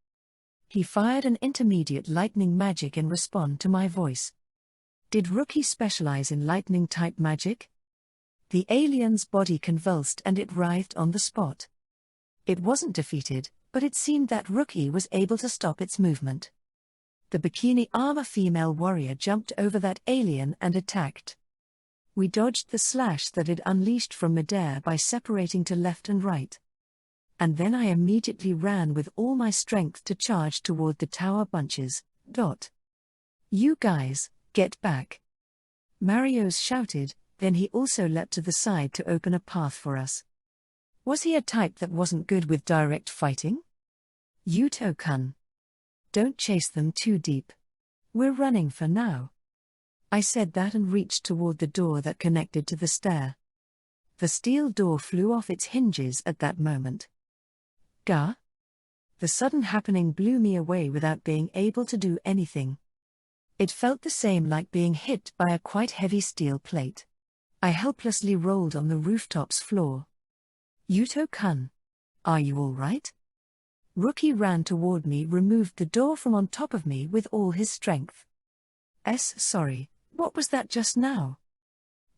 He fired an intermediate lightning magic in response to my voice. Did Rookie specialize in lightning-type magic? The alien's body convulsed and it writhed on the spot. It wasn't defeated, but it seemed that Rookie was able to stop its movement. The bikini armor female warrior jumped over that alien and attacked. We dodged the slash that it unleashed from midair by separating to left and right. And then I immediately ran with all my strength to charge toward the tower bunches. You guys, get back. Marios shouted, then he also leapt to the side to open a path for us. Was he a type that wasn't good with direct fighting? Yuto-kun. Don't chase them too deep. We're running for now. I said that and reached toward the door that connected to the stair. The steel door flew off its hinges at that moment. Gah? The sudden happening blew me away without being able to do anything. It felt the same like being hit by a quite heavy steel plate. I helplessly rolled on the rooftop's floor. Yuto-kun. Are you all right? Rookie ran toward me, removed the door from on top of me with all his strength. Sorry, what was that just now?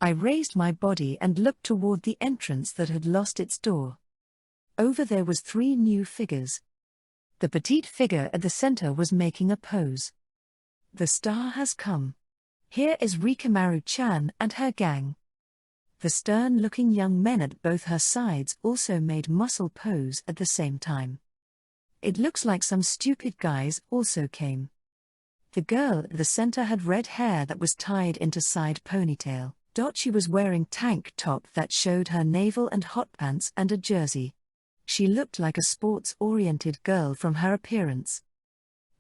I raised my body and looked toward the entrance that had lost its door. Over there was 3 new figures. The petite figure at the center was making a pose. The star has come. Here is Rikamaru-chan and her gang. The stern-looking young men at both her sides also made muscle pose at the same time. It looks like some stupid guys also came. The girl at the center had red hair that was tied into side ponytail. She was wearing tank top that showed her navel and hot pants and a jersey. She looked like a sports-oriented girl from her appearance.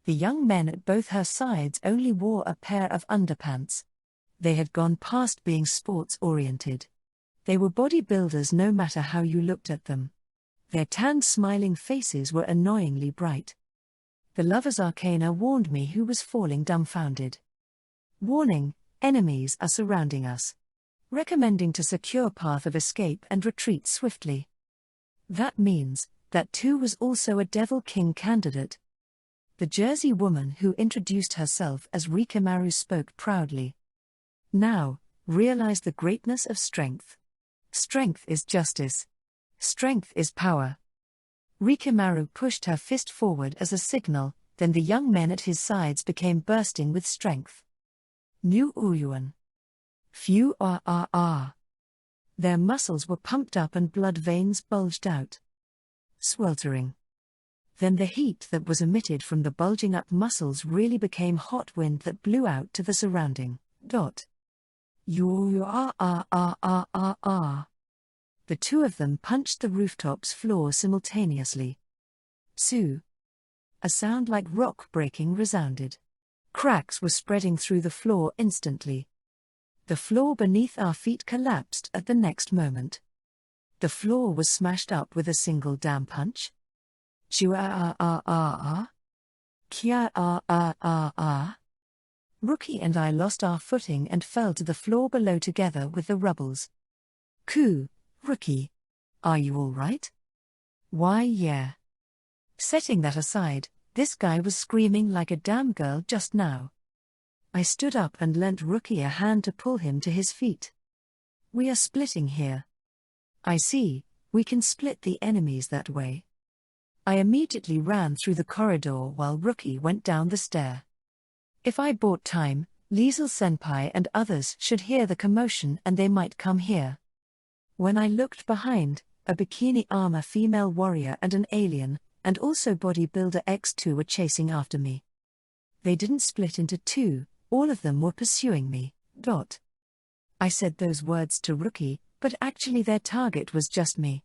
The young men at both her sides only wore a pair of underpants. They had gone past being sports-oriented. They were bodybuilders no matter how you looked at them. Their tanned smiling faces were annoyingly bright. The lover's arcana warned me who was falling dumbfounded. Warning, enemies are surrounding us. Recommending to secure path of escape and retreat swiftly. That means that too was also a Devil King candidate. The Jersey woman who introduced herself as Rikamaru spoke proudly. Now, realize the greatness of strength. Strength is justice. Strength is power. Rikamaru pushed her fist forward as a signal, then the young men at his sides became bursting with strength. New Uyuan. Few Their muscles were pumped up and blood veins bulged out. Sweltering. Then the heat that was emitted from the bulging up muscles really became hot wind that blew out to the surrounding. The 2 of them punched the rooftop's floor simultaneously. Sue. A sound like rock breaking resounded. Cracks were spreading through the floor instantly. The floor beneath our feet collapsed at the next moment. The floor was smashed up with a single damn punch. Kia. Rookie and I lost our footing and fell to the floor below together with the rubbles. Rookie. Are you all right? Why, yeah. Setting that aside, this guy was screaming like a damn girl just now. I stood up and lent Rookie a hand to pull him to his feet. We are splitting here. I see, we can split the enemies that way. I immediately ran through the corridor while Rookie went down the stair. If I bought time, Liesel Senpai and others should hear the commotion and they might come here. When I looked behind, a bikini armor female warrior and an alien, and also bodybuilder X2 were chasing after me. They didn't split into two, all of them were pursuing me. I said those words to Rookie, but actually their target was just me.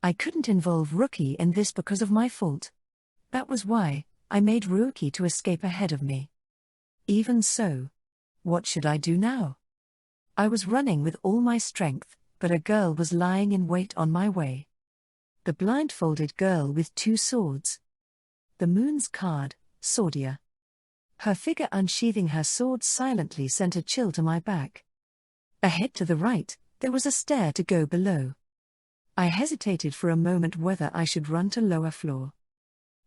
I couldn't involve Rookie in this because of my fault. That was why I made Rookie to escape ahead of me. Even so, what should I do now? I was running with all my strength, but a girl was lying in wait on my way. The blindfolded girl with two swords. The moon's card, Swordia. Her figure unsheathing her sword silently sent a chill to my back. Ahead to the right, there was a stair to go below. I hesitated for a moment whether I should run to lower floor.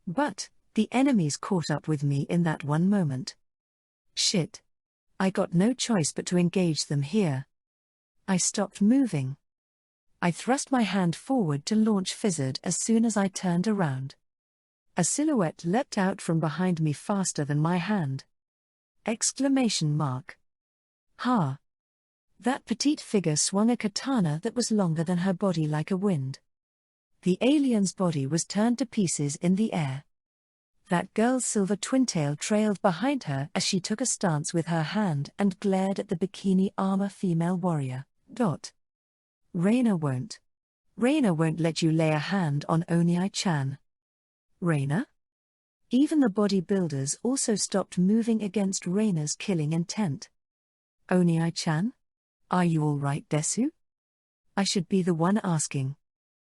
But the enemies caught up with me in that one moment. Shit. I got no choice but to engage them here. I stopped moving. I thrust my hand forward to launch Fizzard as soon as I turned around. A silhouette leapt out from behind me faster than my hand. Exclamation mark. Ha! That petite figure swung a katana that was longer than her body like a wind. The alien's body was turned to pieces in the air. That girl's silver twintail trailed behind her as she took a stance with her hand and glared at the bikini armor female warrior. Reina won't let you lay a hand on Onii-chan. Reina? Even the bodybuilders also stopped moving against Reina's killing intent. Onii-chan? Are you all right, Desu? I should be the one asking.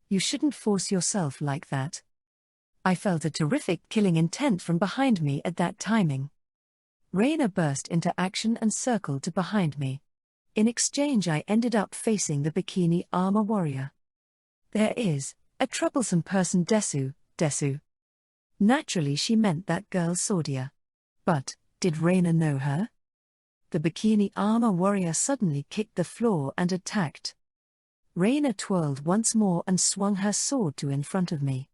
You shouldn't force yourself like that. I felt a terrific killing intent from behind me at that timing. Reina burst into action and circled to behind me. In exchange I ended up facing the bikini armor warrior. There is a troublesome person, Desu. Naturally she meant that girl Swordia. But did Reina know her? The bikini armor warrior suddenly kicked the floor and attacked. Reina twirled once more and swung her sword to in front of me.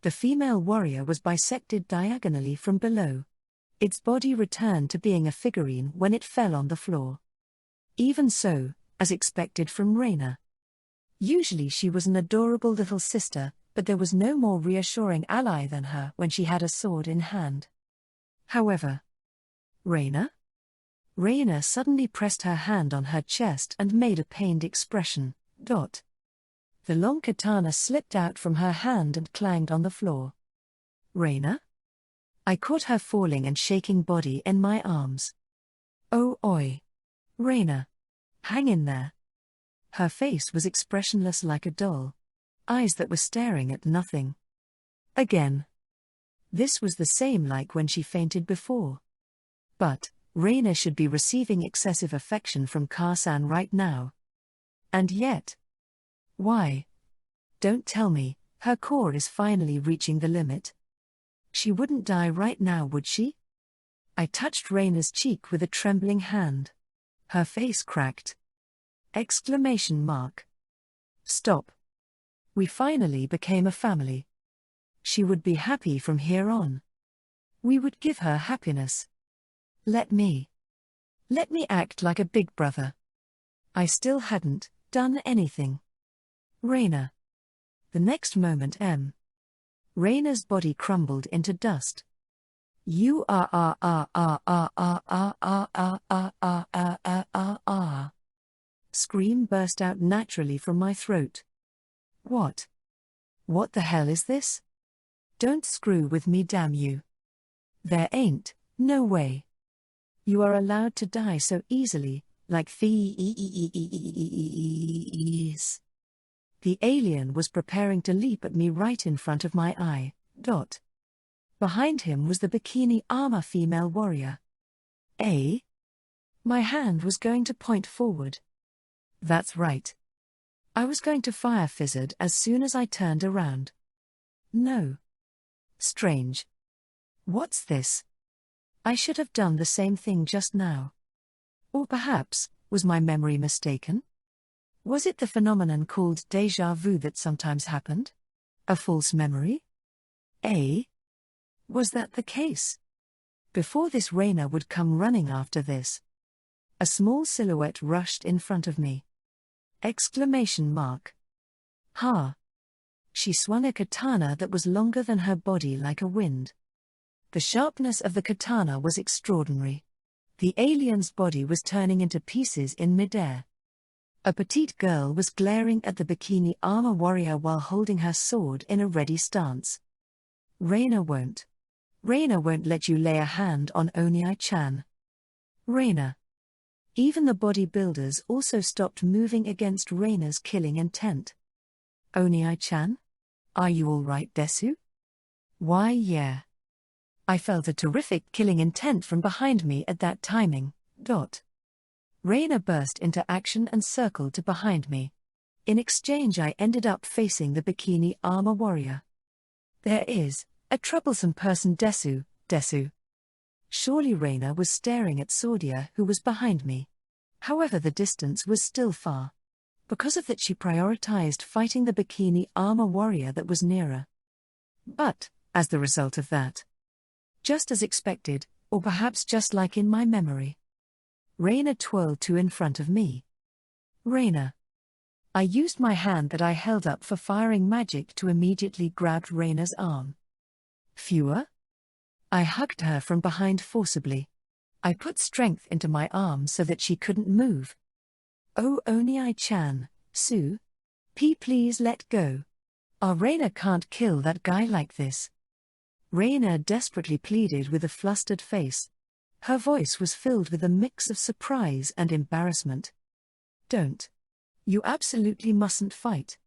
The female warrior was bisected diagonally from below. Its body returned to being a figurine when it fell on the floor. Even so, as expected from Reina. Usually she was an adorable little sister, but there was no more reassuring ally than her when she had a sword in hand. However, Reina suddenly pressed her hand on her chest and made a pained expression. The long katana slipped out from her hand and clanged on the floor. Reina? I caught her falling and shaking body in my arms. Oh oi. Reina. Hang in there. Her face was expressionless like a doll. Eyes that were staring at nothing. Again. This was the same like when she fainted before. But Reina should be receiving excessive affection from Ka-san right now. And yet. Why? Don't tell me, her core is finally reaching the limit. She wouldn't die right now, would she? I touched Reina's cheek with a trembling hand. Her face cracked. Exclamation mark. Stop. We finally became a family. She would be happy from here on. We would give her happiness. Let me act like a big brother. I still hadn't done anything. Reina. The next moment Reina's body crumbled into dust. Scream burst out naturally from my throat. What? What the hell is this? Don't screw with me, damn you. There ain't no way. You are allowed to die so easily, like thieves. The alien was preparing to leap at me right in front of my eye. Behind him was the bikini armor female warrior. My hand was going to point forward. That's right. I was going to fire Fizzard as soon as I turned around. No. Strange. What's this? I should have done the same thing just now. Or perhaps, was my memory mistaken? Was it the phenomenon called déjà vu that sometimes happened? A false memory? Was that the case? Before this, Raina would come running after this. A small silhouette rushed in front of me. Exclamation mark. Ha! She swung a katana that was longer than her body like a wind. The sharpness of the katana was extraordinary. The alien's body was turning into pieces in midair. A petite girl was glaring at the bikini armor warrior while holding her sword in a ready stance. Raina won't let you lay a hand on Oniai-chan. Raina. Even the bodybuilders also stopped moving against Raina's killing intent. Oniai-chan? Are you all right, Desu? Why, yeah. I felt a terrific killing intent from behind me at that timing. Raina burst into action and circled to behind me. In exchange, I ended up facing the bikini armor warrior. There is a troublesome person, Desu. Surely Raina was staring at Sordia, who was behind me. However, the distance was still far. Because of that, she prioritized fighting the bikini armor warrior that was nearer. But, as the result of that, just as expected, or perhaps just like in my memory, Raina twirled to in front of me. Raina. I used my hand that I held up for firing magic to immediately grab Raina's arm. Fewer? I hugged her from behind forcibly. I put strength into my arm so that she couldn't move. Oh, Oniai-chan, Sue. Please let go. Our Raina can't kill that guy like this. Raina desperately pleaded with a flustered face. Her voice was filled with a mix of surprise and embarrassment. Don't. You absolutely mustn't fight.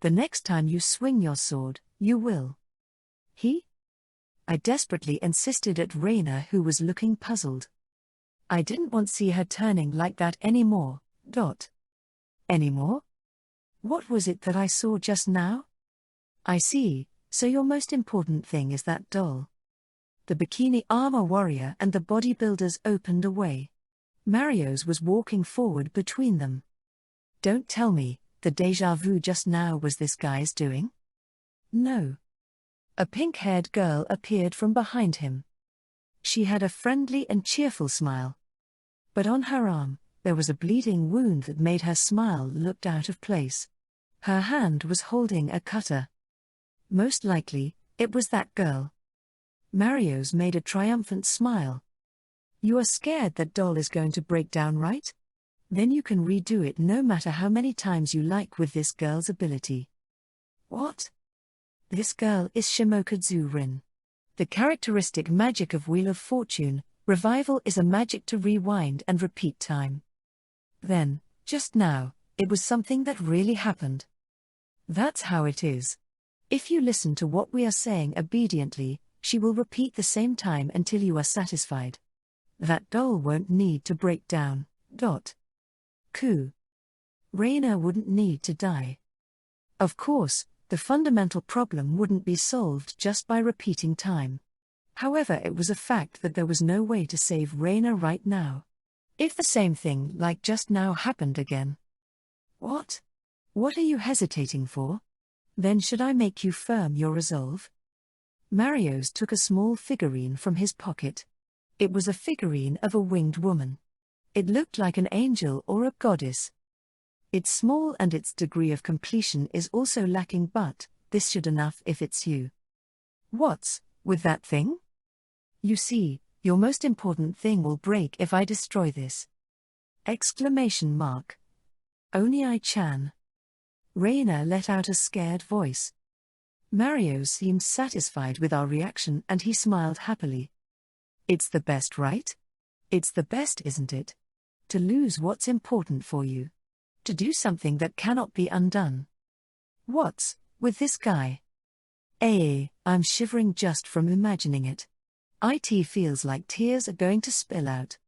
The next time you swing your sword, you will. I desperately insisted at Raina, who was looking puzzled. I didn't want to see her turning like that anymore. Anymore? What was it that I saw just now? I see, so your most important thing is that doll. The bikini armor warrior and the bodybuilders opened a way. Mario's was walking forward between them. Don't tell me, the déjà vu just now was this guy's doing? No. A pink-haired girl appeared from behind him. She had a friendly and cheerful smile. But on her arm, there was a bleeding wound that made her smile look out of place. Her hand was holding a cutter. Most likely, it was that girl. Mario's made a triumphant smile. You are scared that doll is going to break down, right? Then you can redo it no matter how many times you like with this girl's ability. What? This girl is Shimokazu Rin. The characteristic magic of Wheel of Fortune, revival, is a magic to rewind and repeat time. Then, just now, it was something that really happened. That's how it is. If you listen to what we are saying obediently, she will repeat the same time until you are satisfied. That doll won't need to break down. Raina wouldn't need to die. Of course, the fundamental problem wouldn't be solved just by repeating time. However, it was a fact that there was no way to save Raina right now. If the same thing like just now happened again. What? What are you hesitating for? Then should I make you firm your resolve? Mario's took a small figurine from his pocket. It was a figurine of a winged woman. It looked like an angel or a goddess. It's small and its degree of completion is also lacking, but this should enough if it's you. What's with that thing? You see, your most important thing will break if I destroy this. Exclamation mark. Oniai-chan. Raina let out a scared voice. Mario seemed satisfied with our reaction and he smiled happily. It's the best, right? It's the best, isn't it? To lose what's important for you. To do something that cannot be undone. What's with this guy? I'm shivering just from imagining it. It feels like tears are going to spill out.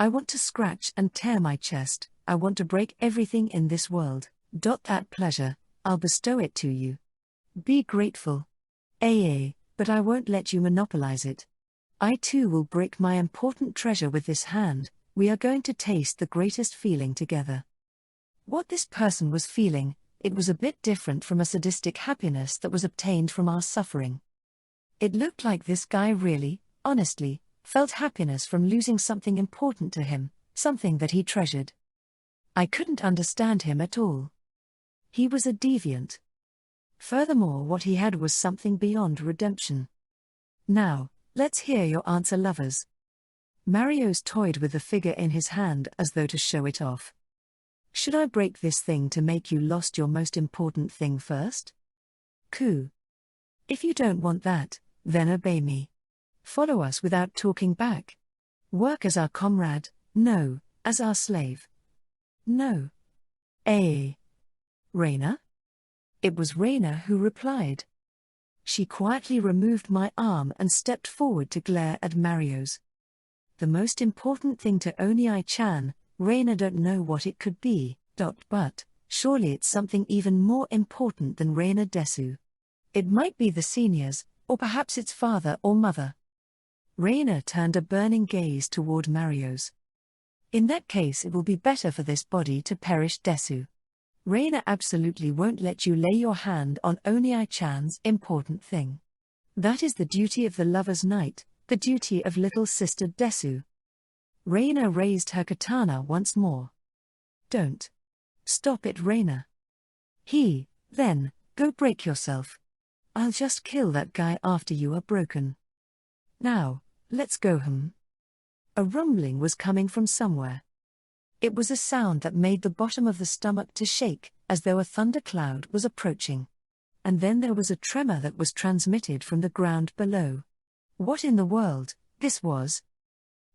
I want to scratch and tear my chest, I want to break everything in this world. That pleasure, I'll bestow it to you. Be grateful. But I won't let you monopolize it. I too will break my important treasure with this hand. We are going to taste the greatest feeling together. What this person was feeling, it was a bit different from a sadistic happiness that was obtained from our suffering. It looked like this guy really, honestly, felt happiness from losing something important to him, something that he treasured. I couldn't understand him at all. He was a deviant. Furthermore, what he had was something beyond redemption. Now, let's hear your answer, lovers. Marios toyed with the figure in his hand as though to show it off. Should I break this thing to make you lost your most important thing first? Ku. If you don't want that, then obey me. Follow us without talking back. Work as our comrade, no, as our slave. No. Raina? It was Raina who replied. She quietly removed my arm and stepped forward to glare at Marios. The most important thing to Onii-chan, Raina don't know what it could be, but surely it's something even more important than Raina Desu. It might be the seniors, or perhaps its father or mother. Raina turned a burning gaze toward Marios. In that case it will be better for this body to perish, Desu. Raina absolutely won't let you lay your hand on Onii-chan's important thing. That is the duty of the lover's night, the duty of little sister Desu. Raina raised her katana once more. Don't. Stop it, Raina. Then, go break yourself. I'll just kill that guy after you are broken. Now, let's go home. A rumbling was coming from somewhere. It was a sound that made the bottom of the stomach to shake, as though a thundercloud was approaching. And then there was a tremor that was transmitted from the ground below. What in the world, this was?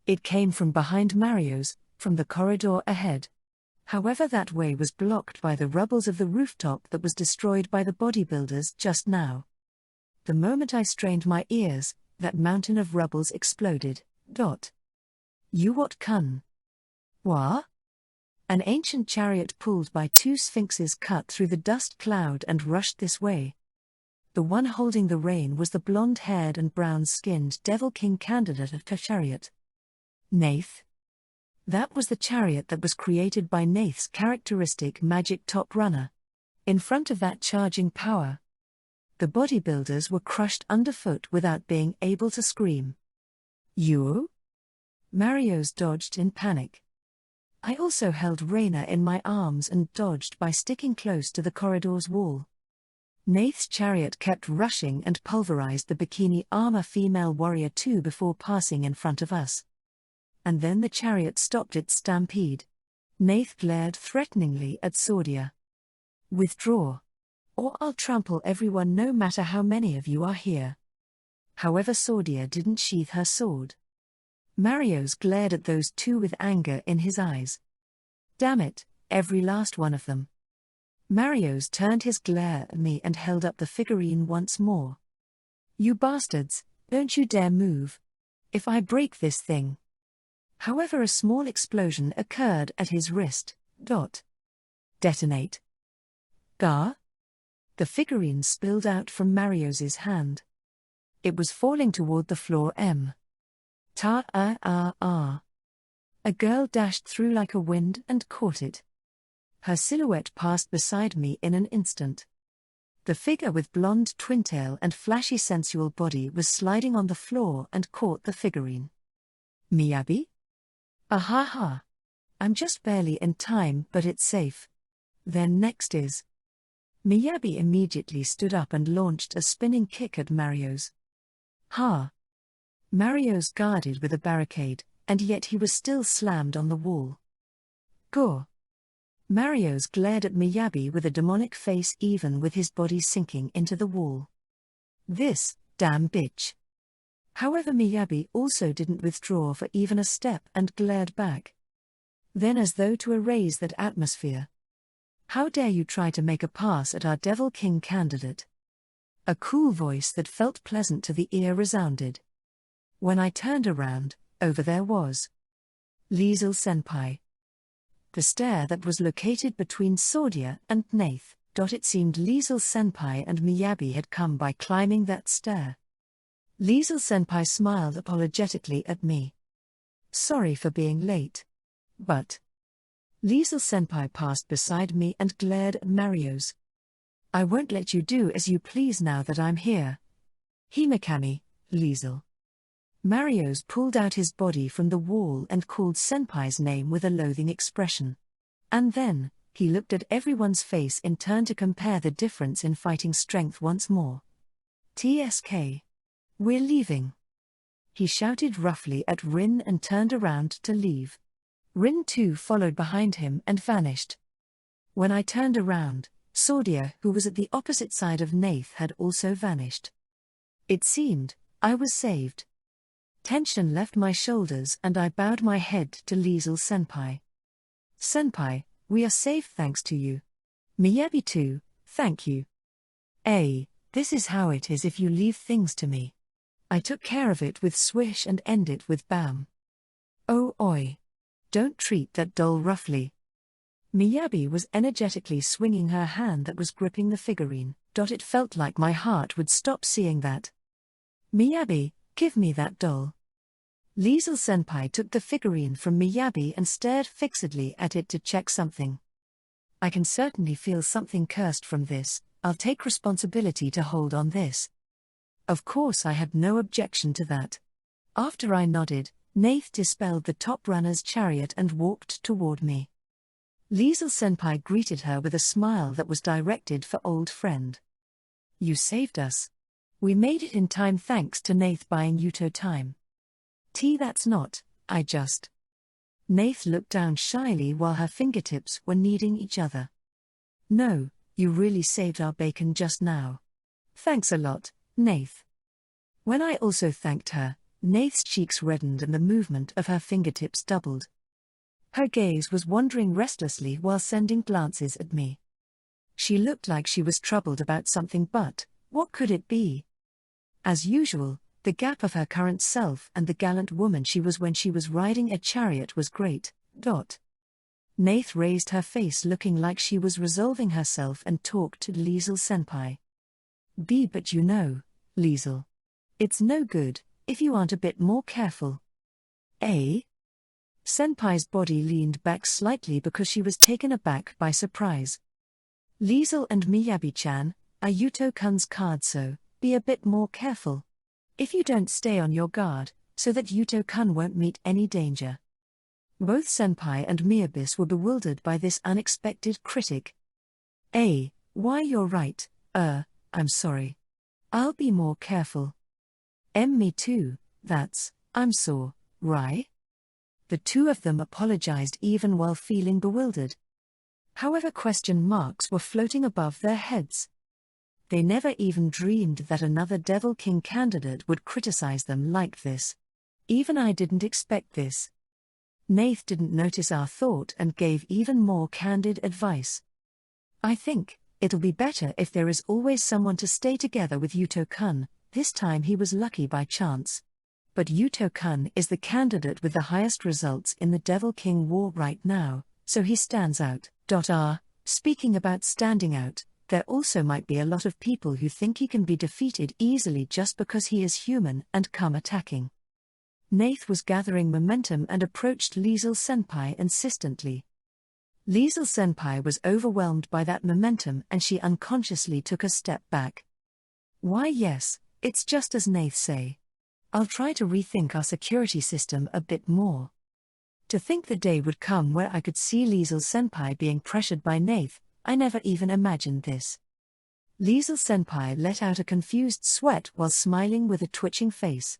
It came from behind Marios, from the corridor ahead. However, that way was blocked by the rubbles of the rooftop that was destroyed by the bodybuilders just now. The moment I strained my ears, that mountain of rubbles exploded. You what kun? Wah? An ancient chariot pulled by two sphinxes cut through the dust cloud and rushed this way. The one holding the rein was the blonde-haired and brown-skinned Devil King candidate of the chariot. Nath? That was the chariot that was created by Nath's characteristic magic top runner. In front of that charging power, the bodybuilders were crushed underfoot without being able to scream. You? Marios dodged in panic. I also held Raina in my arms and dodged by sticking close to the corridor's wall. Nath's chariot kept rushing and pulverized the bikini armor female warrior too before passing in front of us. And then the chariot stopped its stampede. Nath glared threateningly at Sordia. Withdraw. Or I'll trample everyone, no matter how many of you are here. However, Sordia didn't sheath her sword. Marios glared at those two with anger in his eyes. Damn it, every last one of them. Marios turned his glare at me and held up the figurine once more. You bastards, don't you dare move. If I break this thing. However, a small explosion occurred at his wrist. Detonate. Gar? The figurine spilled out from Marios's hand. It was falling toward the floor. A girl dashed through like a wind and caught it. Her silhouette passed beside me in an instant. The figure with blonde twintail and flashy sensual body was sliding on the floor and caught the figurine. Miyabi? Ahaha. I'm just barely in time, but it's safe. Then next is. Miyabi immediately stood up and launched a spinning kick at Marios. Ha! Marios guarded with a barricade, and yet he was still slammed on the wall. Gore! Marios glared at Miyabi with a demonic face, even with his body sinking into the wall. This, damn bitch! However, Miyabi also didn't withdraw for even a step and glared back. Then, as though to erase that atmosphere. How dare you try to make a pass at our Devil King candidate? A cool voice that felt pleasant to the ear resounded. When I turned around, over there was Liesel Senpai. The stair that was located between Sordia and Nath. It seemed Liesel Senpai and Miyabi had come by climbing that stair. Liesel Senpai smiled apologetically at me. Sorry for being late. But. Liesel Senpai passed beside me and glared at Marios. I won't let you do as you please now that I'm here. Himekami, Liesel. Marios pulled out his body from the wall and called Senpai's name with a loathing expression. And then, he looked at everyone's face in turn to compare the difference in fighting strength once more. TSK. We're leaving. He shouted roughly at Rin and turned around to leave. Rin too followed behind him and vanished. When I turned around, Sordia, who was at the opposite side of Nath, had also vanished. It seemed, I was saved. Tension left my shoulders and I bowed my head to Liesel Senpai. Senpai, we are safe thanks to you. Miyabi too, thank you. This is how it is if you leave things to me. I took care of it with swish and end it with bam. Oh oi. Don't treat that doll roughly. Miyabi was energetically swinging her hand that was gripping the figurine. It felt like my heart would stop seeing that. Miyabi, give me that doll. Liesel Senpai took the figurine from Miyabi and stared fixedly at it to check something. I can certainly feel something cursed from this. I'll take responsibility to hold on this. Of course I had no objection to that. After I nodded, Nath dispelled the top runner's chariot and walked toward me. Liesel Senpai greeted her with a smile that was directed for old friend. You saved us. We made it in time thanks to Nath buying Yuto time. That's not, I just. Nath looked down shyly while her fingertips were kneading each other. No, you really saved our bacon just now. Thanks a lot, Nath. When I also thanked her, Nath's cheeks reddened and the movement of her fingertips doubled. Her gaze was wandering restlessly while sending glances at me. She looked like she was troubled about something, but what could it be? As usual, the gap of her current self and the gallant woman she was when she was riding a chariot was great. Nath raised her face looking like she was resolving herself and talked to Liesel Senpai. But you know, Liesel. It's no good, if you aren't a bit more careful. Senpai's body leaned back slightly because she was taken aback by surprise. Liesel and Miyabi-chan, are Yuto-kun's card, so be a bit more careful. If you don't stay on your guard, so that Yuto-kun won't meet any danger. Both Senpai and Miyabis were bewildered by this unexpected critic. Why you're right, I'm sorry. I'll be more careful. Me too, I'm sore, right? The two of them apologized even while feeling bewildered. However, question marks were floating above their heads. They never even dreamed that another Devil King candidate would criticize them like this. Even I didn't expect this. Nath didn't notice our thought and gave even more candid advice. I think it'll be better if there is always someone to stay together with Yuto-kun. This time he was lucky by chance. But Yuto-kun is the candidate with the highest results in the Devil King War right now, so he stands out. Speaking about standing out, there also might be a lot of people who think he can be defeated easily just because he is human and come attacking. Nath was gathering momentum and approached Liesel Senpai insistently. Liesel Senpai was overwhelmed by that momentum and she unconsciously took a step back. Why yes, it's just as Nath say. I'll try to rethink our security system a bit more. To think the day would come where I could see Liesel Senpai being pressured by Nath, I never even imagined this. Liesel Senpai let out a confused sweat while smiling with a twitching face.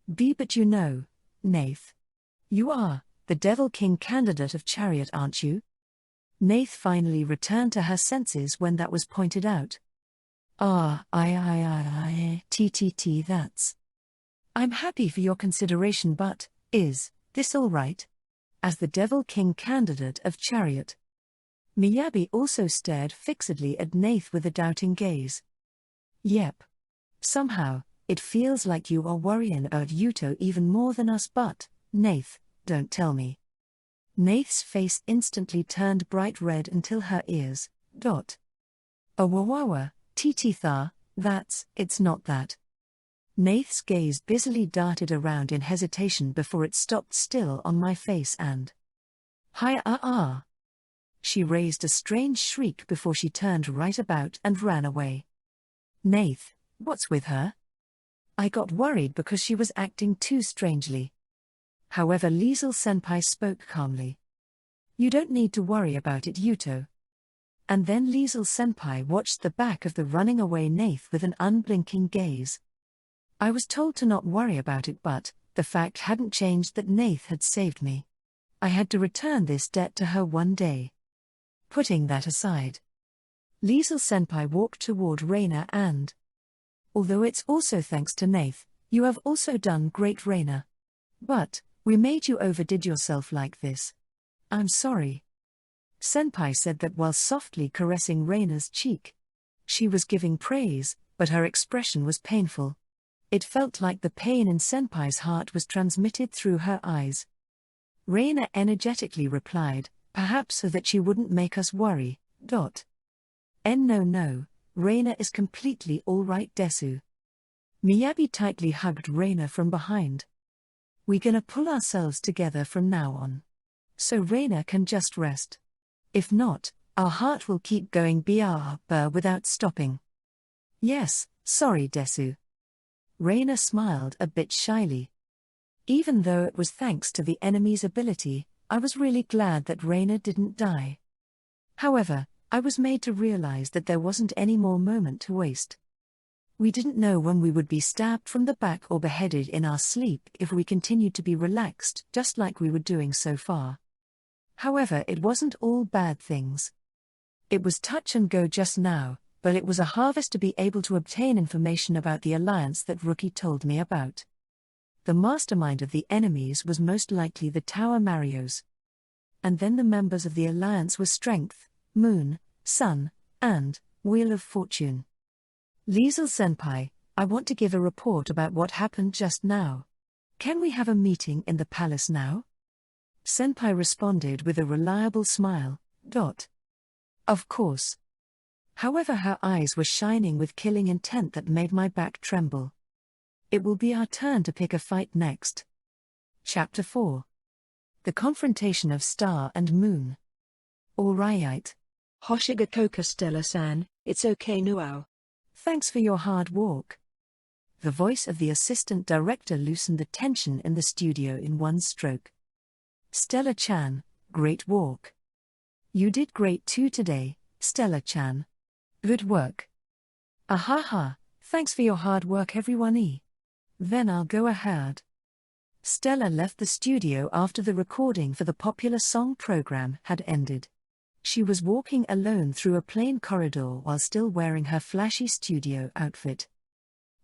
But you know, Nath. You are the Devil King candidate of Chariot, aren't you? Nath finally returned to her senses when that was pointed out. That's. I'm happy for your consideration, but is this all right? As the Devil King candidate of Chariot. Miyabi also stared fixedly at Nath with a doubting gaze. Yep. Somehow, it feels like you are worrying about Yuto even more than us, but, Nath, Don't tell me. Nath's face instantly turned bright red until her ears. Awawawa, tititha, it's not that. Nath's gaze busily darted around in hesitation before it stopped still on my face and. Hi. She raised a strange shriek before she turned right about and ran away. Nath, what's with her? I got worried because she was acting too strangely. However, Liesel-senpai spoke calmly. You don't need to worry about it, Yuto. And then Liesel-senpai watched the back of the running away Nath with an unblinking gaze. I was told to not worry about it, but the fact hadn't changed that Nath had saved me. I had to return this debt to her one day. Putting that aside, Liesel-senpai walked toward Reina and. Although it's also thanks to Nath, you have also done great, Reina. But, we made you overdid yourself like this. I'm sorry. Senpai said that while softly caressing Reina's cheek. She was giving praise, but her expression was painful. It felt like the pain in Senpai's heart was transmitted through her eyes. Reina energetically replied, perhaps so that she wouldn't make us worry. No, Reina is completely all right, Desu. Miyabi tightly hugged Reina from behind. We gonna pull ourselves together from now on. So Reina can just rest. If not, our heart will keep going brr without stopping. Yes, sorry Desu. Reina smiled a bit shyly. Even though it was thanks to the enemy's ability, I was really glad that Reina didn't die. However, I was made to realize that there wasn't any more moment to waste. We didn't know when we would be stabbed from the back or beheaded in our sleep if we continued to be relaxed just like we were doing so far. However, it wasn't all bad things. It was touch and go just now, but it was a harvest to be able to obtain information about the alliance that Rookie told me about. The mastermind of the enemies was most likely the Tower Marios. And then the members of the alliance were Strength, Moon, Sun, and Wheel of Fortune. Liesel-senpai, I want to give a report about what happened just now. Can we have a meeting in the palace now? Senpai responded with a reliable smile. Of course. However, her eyes were shining with killing intent that made my back tremble. It will be our turn to pick a fight next. Chapter 4. The Confrontation of Star and Moon. Alright. Hangyakusha Stella-san, it's okay now. Thanks for your hard work. The voice of the assistant director loosened the tension in the studio in one stroke. Stella-chan, great work. You did great too today, Stella-chan. Good work. Ahaha, thanks for your hard work everyone. Then I'll go ahead. Stella left the studio after the recording for the popular song program had ended. She was walking alone through a plain corridor while still wearing her flashy studio outfit.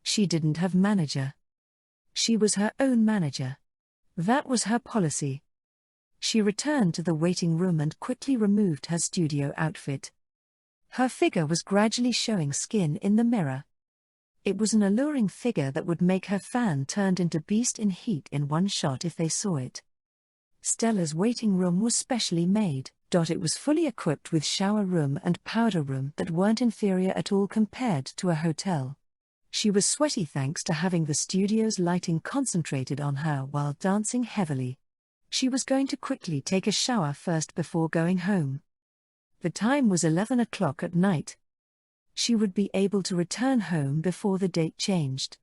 She didn't have manager. She was her own manager. That was her policy. She returned to the waiting room and quickly removed her studio outfit. Her figure was gradually showing skin in the mirror. It was an alluring figure that would make her fan turned into beast in heat in one shot if they saw it. Stella's waiting room was specially made. It was fully equipped with shower room and powder room that weren't inferior at all compared to a hotel. She was sweaty thanks to having the studio's lighting concentrated on her while dancing heavily. She was going to quickly take a shower first before going home. The time was 11 o'clock at night. She would be able to return home before the date changed.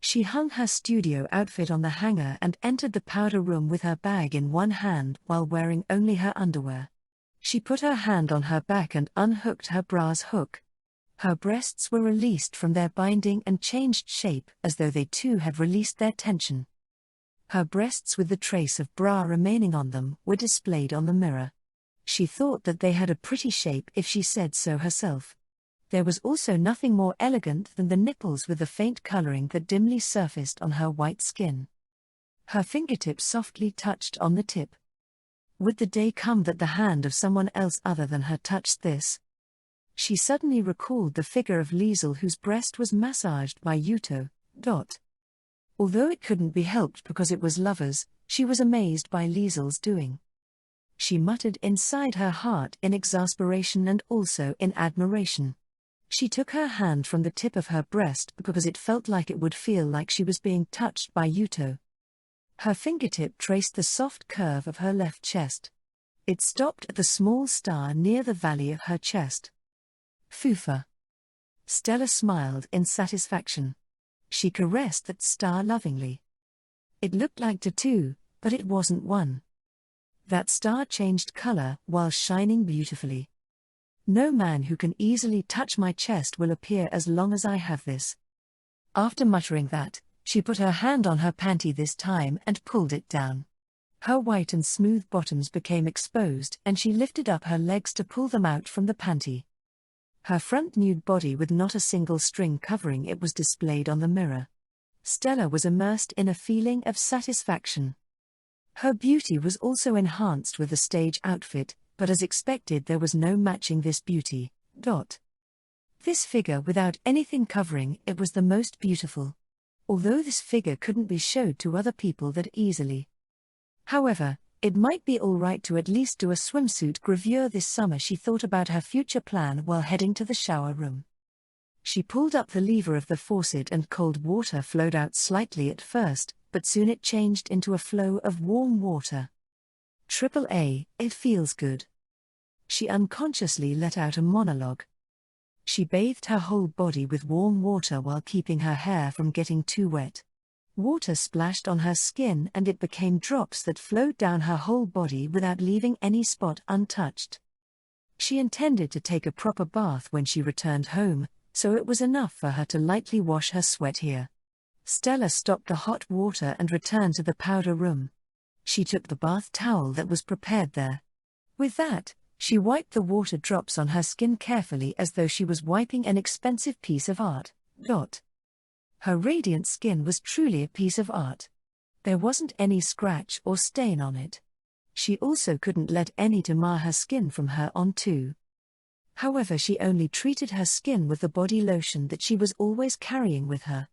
She hung her studio outfit on the hanger and entered the powder room with her bag in one hand while wearing only her underwear. She put her hand on her back and unhooked her bra's hook. Her breasts were released from their binding and changed shape as though they too had released their tension. Her breasts with the trace of bra remaining on them were displayed on the mirror. She thought that they had a pretty shape if she said so herself. There was also nothing more elegant than the nipples with the faint coloring that dimly surfaced on her white skin. Her fingertips softly touched on the tip. Would the day come that the hand of someone else other than her touched this? She suddenly recalled the figure of Liesel whose breast was massaged by Yuto. Although it couldn't be helped because it was lovers, She was amazed by Liesel's doing. She muttered inside her heart in exasperation and also in admiration. She took her hand from the tip of her breast because it felt like it would feel like she was being touched by Yuto. Her fingertip traced the soft curve of her left chest. It stopped at the small star near the valley of her chest. Fufa. Stella smiled in satisfaction. She caressed that star lovingly. It looked like tattoo, but it wasn't one. That star changed color while shining beautifully. No man who can easily touch my chest will appear as long as I have this. After muttering that, she put her hand on her panty this time and pulled it down. Her white and smooth bottoms became exposed and she lifted up her legs to pull them out from the panty. Her front nude body with not a single string covering it was displayed on the mirror. Stella was immersed in a feeling of satisfaction. Her beauty was also enhanced with the stage outfit, but as expected there was no matching this beauty. This figure without anything covering it was the most beautiful. Although this figure couldn't be showed to other people that easily. However, it might be alright to at least do a swimsuit gravure this summer. She thought about her future plan while heading to the shower room. She pulled up the lever of the faucet and cold water flowed out slightly at first, but soon it changed into a flow of warm water. AAA, it feels good. She unconsciously let out a monologue. She bathed her whole body with warm water while keeping her hair from getting too wet. Water splashed on her skin and it became drops that flowed down her whole body without leaving any spot untouched. She intended to take a proper bath when she returned home, so it was enough for her to lightly wash her sweat here. Stella stopped the hot water and returned to the powder room. She took the bath towel that was prepared there. With that, she wiped the water drops on her skin carefully as though she was wiping an expensive piece of art. Her radiant skin was truly a piece of art. There wasn't any scratch or stain on it. She also couldn't let any to mar her skin from her on too. However, she only treated her skin with the body lotion that she was always carrying with her.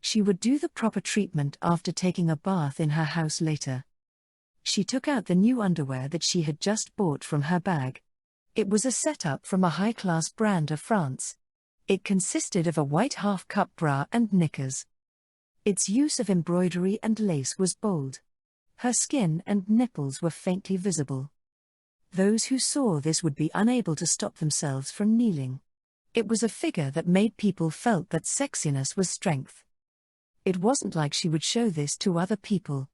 She would do the proper treatment after taking a bath in her house later. She took out the new underwear that she had just bought from her bag. It was a setup from a high-class brand of France. It consisted of a white half-cup bra and knickers. Its use of embroidery and lace was bold. Her skin and nipples were faintly visible. Those who saw this would be unable to stop themselves from kneeling. It was a figure that made people felt that sexiness was strength. It wasn't like she would show this to other people.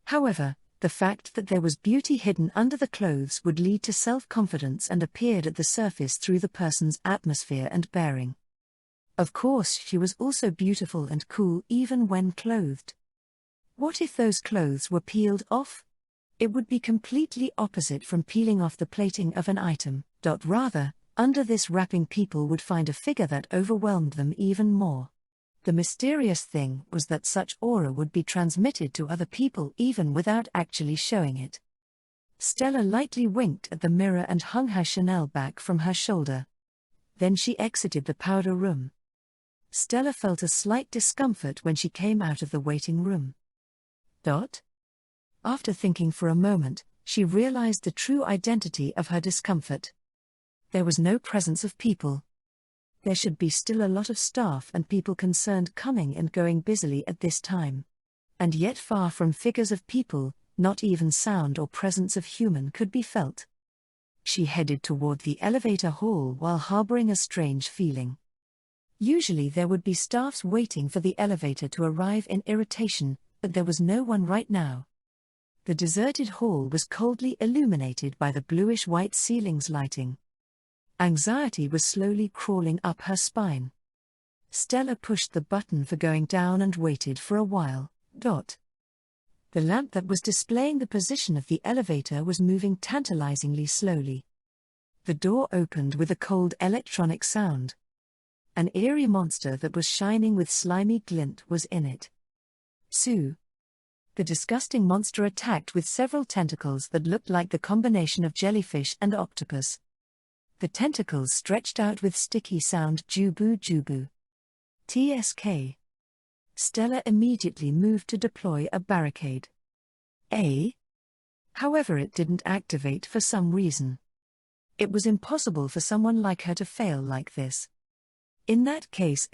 However, the fact that there was beauty hidden under the clothes would lead to self-confidence and appeared at the surface through the person's atmosphere and bearing. Of course, she was also beautiful and cool even when clothed. What if those clothes were peeled off? It would be completely opposite from peeling off the plating of an item. Rather, under this wrapping people would find a figure that overwhelmed them even more. The mysterious thing was that such aura would be transmitted to other people even without actually showing it. Stella lightly winked at the mirror and hung her Chanel back from her shoulder. Then she exited the powder room. Stella felt a slight discomfort when she came out of the waiting room. After thinking for a moment, she realized the true identity of her discomfort. There was no presence of people. There should be still a lot of staff and people concerned coming and going busily at this time. And yet far from figures of people, not even sound or presence of human could be felt. She headed toward the elevator hall while harboring a strange feeling. Usually there would be staffs waiting for the elevator to arrive in irritation, but there was no one right now. The deserted hall was coldly illuminated by the bluish-white ceiling's lighting. Anxiety was slowly crawling up her spine. Stella pushed the button for going down and waited for a while. The lamp that was displaying the position of the elevator was moving tantalizingly slowly. The door opened with a cold electronic sound. An eerie monster that was shining with slimy glint was in it. Sue. The disgusting monster attacked with several tentacles that looked like the combination of jellyfish and octopus. The tentacles stretched out with sticky sound jubu jubu. TSK. Stella immediately moved to deploy a barricade. However, it didn't activate for some reason. It was impossible for someone like her to fail like this. In that case,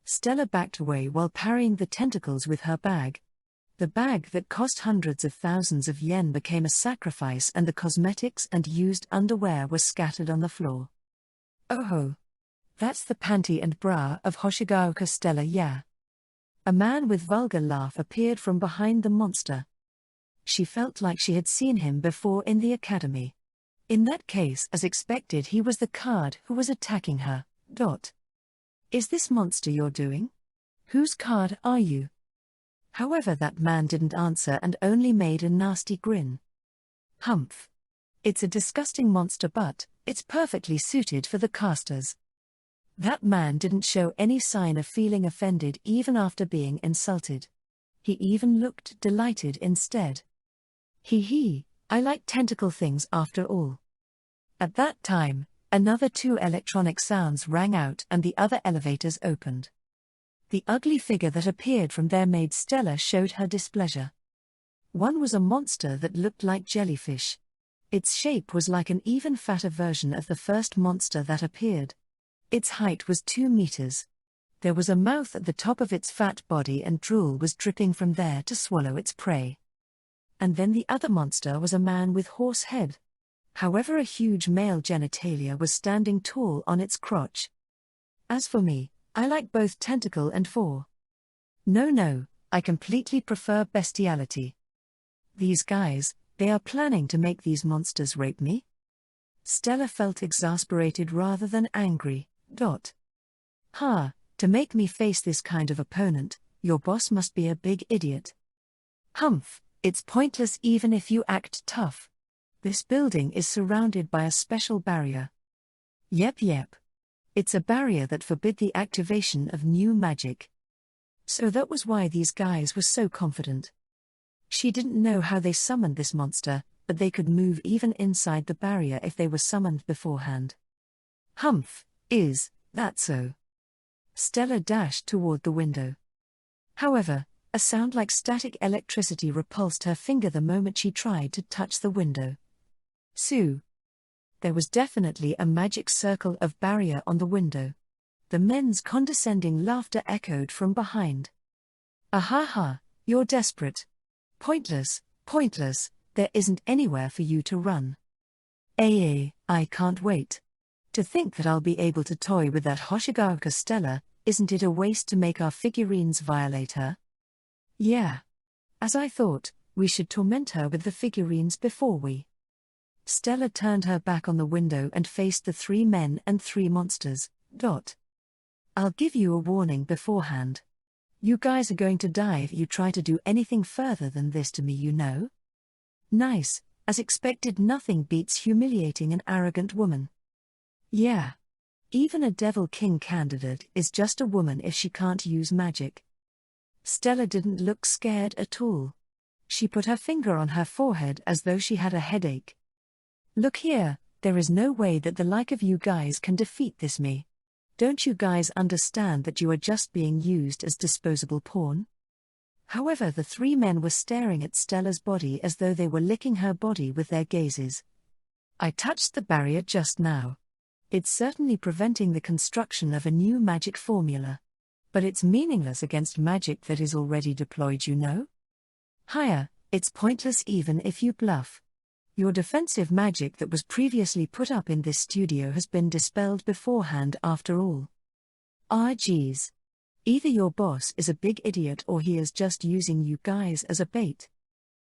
Stella backed away while parrying the tentacles with her bag. The bag that cost hundreds of thousands of yen became a sacrifice, and the cosmetics and used underwear were scattered on the floor. Oh ho! That's the panty and bra of Hangyakusha Stella, yeah. A man with vulgar laugh appeared from behind the monster. She felt like she had seen him before in the academy. In that case, as expected, he was the card who was attacking her. Is this monster you're doing? Whose card are you? However, that man didn't answer and only made a nasty grin. Humph. It's a disgusting monster, but it's perfectly suited for the casters. That man didn't show any sign of feeling offended even after being insulted. He even looked delighted instead. I like tentacle things after all. At that time, another 2 electronic sounds rang out and the other elevators opened. The ugly figure that appeared from there made Stella showed her displeasure. One was a monster that looked like jellyfish. Its shape was like an even fatter version of the first monster that appeared. Its height was 2 meters. There was a mouth at the top of its fat body and drool was dripping from there to swallow its prey. And then the other monster was a man with horse head. However, a huge male genitalia was standing tall on its crotch. As for me, I like both tentacle and 4. No, I completely prefer bestiality. These guys, they are planning to make these monsters rape me? Stella felt exasperated rather than angry. To make me face this kind of opponent, your boss must be a big idiot. Humph, it's pointless even if you act tough. This building is surrounded by a special barrier. Yep. It's a barrier that forbid the activation of new magic. So that was why these guys were so confident. She didn't know how they summoned this monster, but they could move even inside the barrier if they were summoned beforehand. Humph, is that so? Stella dashed toward the window. However, a sound like static electricity repulsed her finger the moment she tried to touch the window. Sue. There was definitely a magic circle of barrier on the window. The men's condescending laughter echoed from behind. Ahaha, you're desperate. Pointless, there isn't anywhere for you to run. I can't wait. To think that I'll be able to toy with that Hangyakusha Stella, isn't it a waste to make our figurines violate her? Yeah. As I thought, we should torment her with the figurines before we. Stella turned her back on the window and faced the 3 men and 3 monsters. I'll give you a warning beforehand. You guys are going to die if you try to do anything further than this to me, you know? Nice, as expected. Nothing beats humiliating an arrogant woman. Yeah. Even a Devil King candidate is just a woman if she can't use magic. Stella didn't look scared at all. She put her finger on her forehead as though she had a headache. Look here, there is no way that the like of you guys can defeat this me. Don't you guys understand that you are just being used as disposable pawn? However, the 3 men were staring at Stella's body as though they were licking her body with their gazes. I touched the barrier just now. It's certainly preventing the construction of a new magic formula. But it's meaningless against magic that is already deployed, you know? Higher, it's pointless even if you bluff. Your defensive magic that was previously put up in this studio has been dispelled beforehand after all. Geez. Either your boss is a big idiot or he is just using you guys as a bait.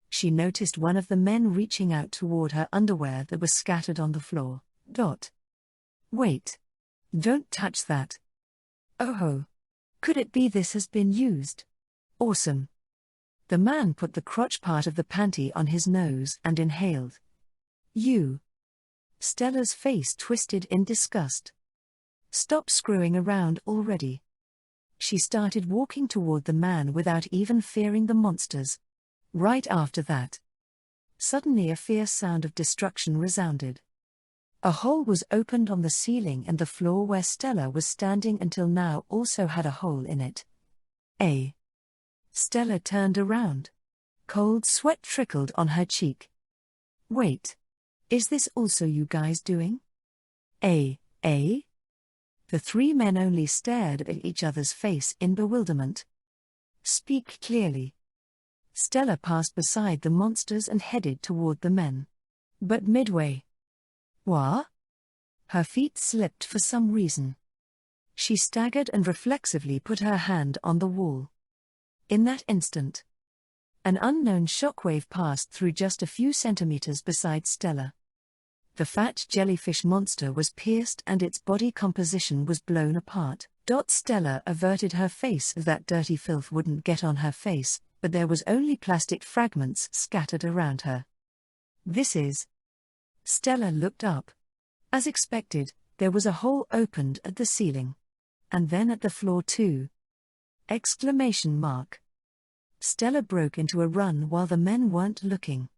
She noticed one of the men reaching out toward her underwear that was scattered on the floor. Wait. Don't touch that. Oh. Could it be this has been used? Awesome. The man put the crotch part of the panty on his nose and inhaled. You. Stella's face twisted in disgust. Stop screwing around already. She started walking toward the man without even fearing the monsters. Right after that, suddenly a fierce sound of destruction resounded. A hole was opened on the ceiling and the floor where Stella was standing until now also had a hole in it. Stella turned around. Cold sweat trickled on her cheek. Wait. Is this also you guys doing? Eh? The three men only stared at each other's face in bewilderment. Speak clearly. Stella passed beside the monsters and headed toward the men. But midway. What? Her feet slipped for some reason. She staggered and reflexively put her hand on the wall. In that instant, an unknown shockwave passed through just a few centimeters beside Stella. The fat jellyfish monster was pierced and its body composition was blown apart. Stella averted her face as that dirty filth wouldn't get on her face, but there was only plastic fragments scattered around her. This is... Stella looked up. As expected, there was a hole opened at the ceiling. And then at the floor too. Exclamation mark. Stella broke into a run while the men weren't looking.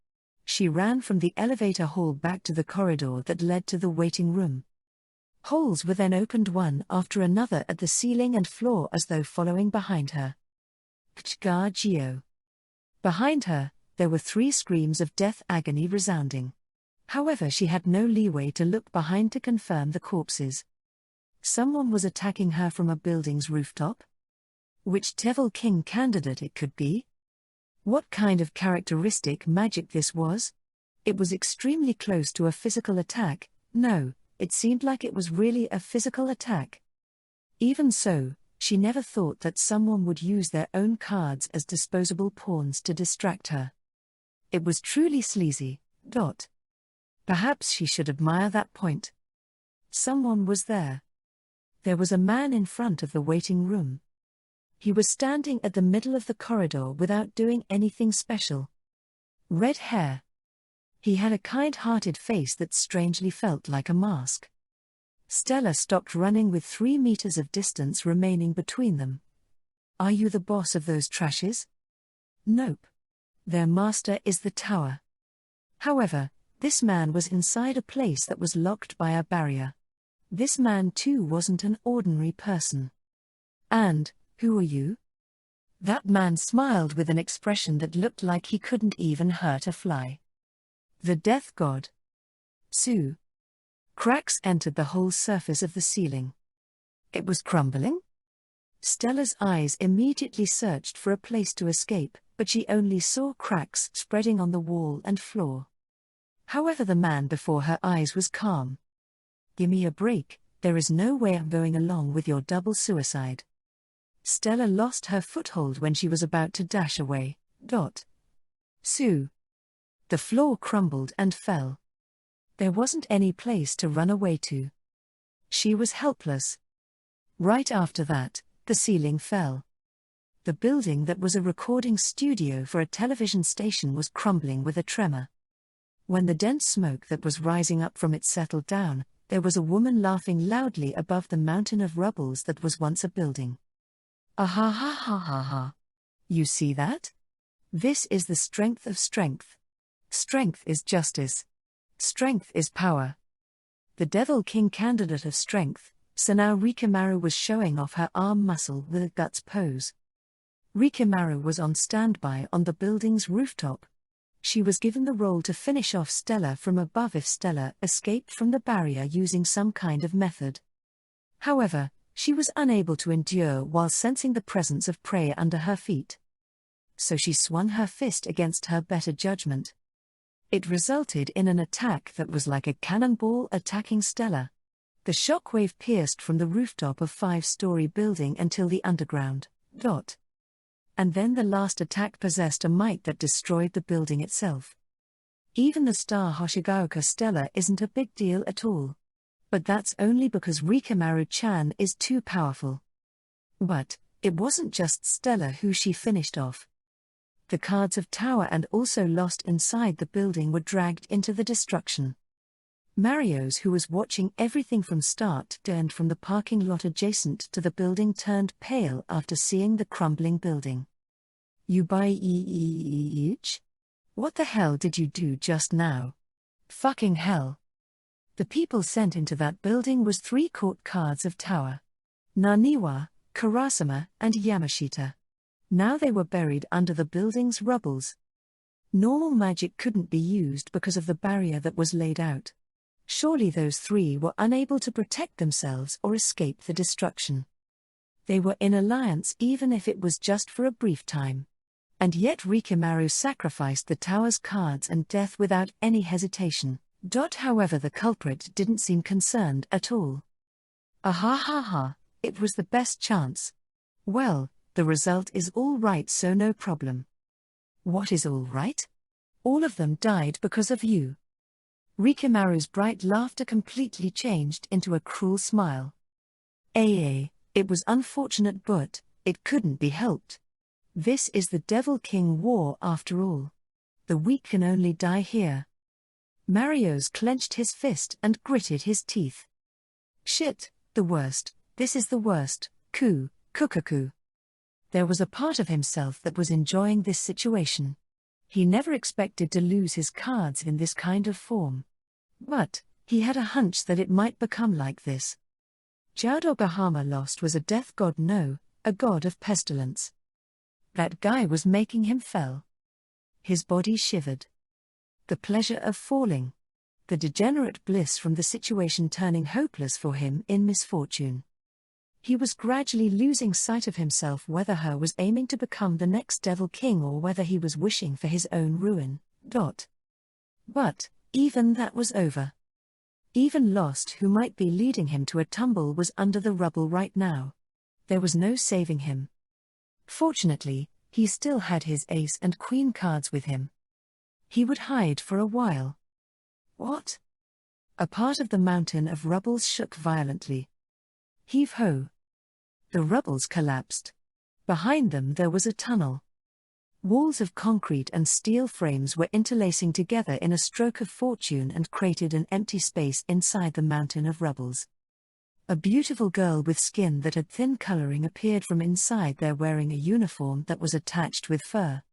She ran from the elevator hall back to the corridor that led to the waiting room. Holes were then opened one after another at the ceiling and floor as though following behind her. Pchgagio. Behind her, there were 3 screams of death agony resounding. However, she had no leeway to look behind to confirm the corpses. Someone was attacking her from a building's rooftop? Which Devil King candidate it could be? What kind of characteristic magic this was? It was extremely close to a physical attack. No, it seemed like it was really a physical attack. Even so, she never thought that someone would use their own cards as disposable pawns to distract her. It was truly sleazy. Perhaps she should admire that point. Someone was there. There was a man in front of the waiting room. He was standing at the middle of the corridor without doing anything special. Red hair. He had a kind-hearted face that strangely felt like a mask. Stella stopped running with 3 meters of distance remaining between them. Are you the boss of those trashes? Nope. Their master is the tower. However, this man was inside a place that was locked by a barrier. This man too wasn't an ordinary person. And, who are you? That man smiled with an expression that looked like he couldn't even hurt a fly. The death god. Sue. Cracks entered the whole surface of the ceiling. It was crumbling? Stella's eyes immediately searched for a place to escape, but she only saw cracks spreading on the wall and floor. However, the man before her eyes was calm. Gimme a break, there is no way I'm going along with your double suicide. Stella lost her foothold when she was about to dash away. Sue. The floor crumbled and fell. There wasn't any place to run away to. She was helpless. Right after that, the ceiling fell. The building that was a recording studio for a television station was crumbling with a tremor. When the dense smoke that was rising up from it settled down, there was a woman laughing loudly above the mountain of rubbles that was once a building. Ah ha ha ha ha ha. You see that? This is the strength of strength. Strength is justice. Strength is power. The Devil King candidate of strength, so now Rikimaru was showing off her arm muscle with a guts pose. Rikimaru was on standby on the building's rooftop. She was given the role to finish off Stella from above if Stella escaped from the barrier using some kind of method. However, she was unable to endure while sensing the presence of prey under her feet. So she swung her fist against her better judgment. It resulted in an attack that was like a cannonball attacking Stella. The shockwave pierced from the rooftop of 5-story building until the underground. And then the last attack possessed a might that destroyed the building itself. Even the star Hangyakusha Stella isn't a big deal at all. But that's only because Rikimaru-chan is too powerful. But it wasn't just Stella who she finished off. The cards of Tower and also Lost inside the building were dragged into the destruction. Marios, who was watching everything from start to end from the parking lot adjacent to the building, turned pale after seeing the crumbling building. You buy each? What the hell did you do just now? Fucking hell. The people sent into that building was 3 court cards of Tower. Naniwa, Karasama, and Yamashita. Now they were buried under the building's rubbles. Normal magic couldn't be used because of the barrier that was laid out. Surely those three were unable to protect themselves or escape the destruction. They were in alliance even if it was just for a brief time. And yet Rikimaru sacrificed the tower's cards and death without any hesitation. However, the culprit didn't seem concerned at all. Ha, it was the best chance. Well, the result is all right, so no problem. What is all right? All of them died because of you. Rikimaru's bright laughter completely changed into a cruel smile. It was unfortunate, but it couldn't be helped. This is the Devil King War after all. The weak can only die here. Marios clenched his fist and gritted his teeth. Shit, the worst, this is the worst, kukaku. There was a part of himself that was enjoying this situation. He never expected to lose his cards in this kind of form. But he had a hunch that it might become like this. Jiaodogahama lost was a death god, no, a god of pestilence. That guy was making him fell. His body shivered. The pleasure of falling. The degenerate bliss from the situation turning hopeless for him in misfortune. He was gradually losing sight of himself, whether he was aiming to become the next Devil King or whether he was wishing for his own ruin. But even that was over. Even Lost, who might be leading him to a tumble, was under the rubble right now. There was no saving him. Fortunately, he still had his ace and queen cards with him. He would hide for a while. What? A part of the mountain of rubbles shook violently. Heave-ho! The rubbles collapsed. Behind them there was a tunnel. Walls of concrete and steel frames were interlacing together in a stroke of fortune and created an empty space inside the mountain of rubbles. A beautiful girl with skin that had thin coloring appeared from inside there, wearing a uniform that was attached with fur.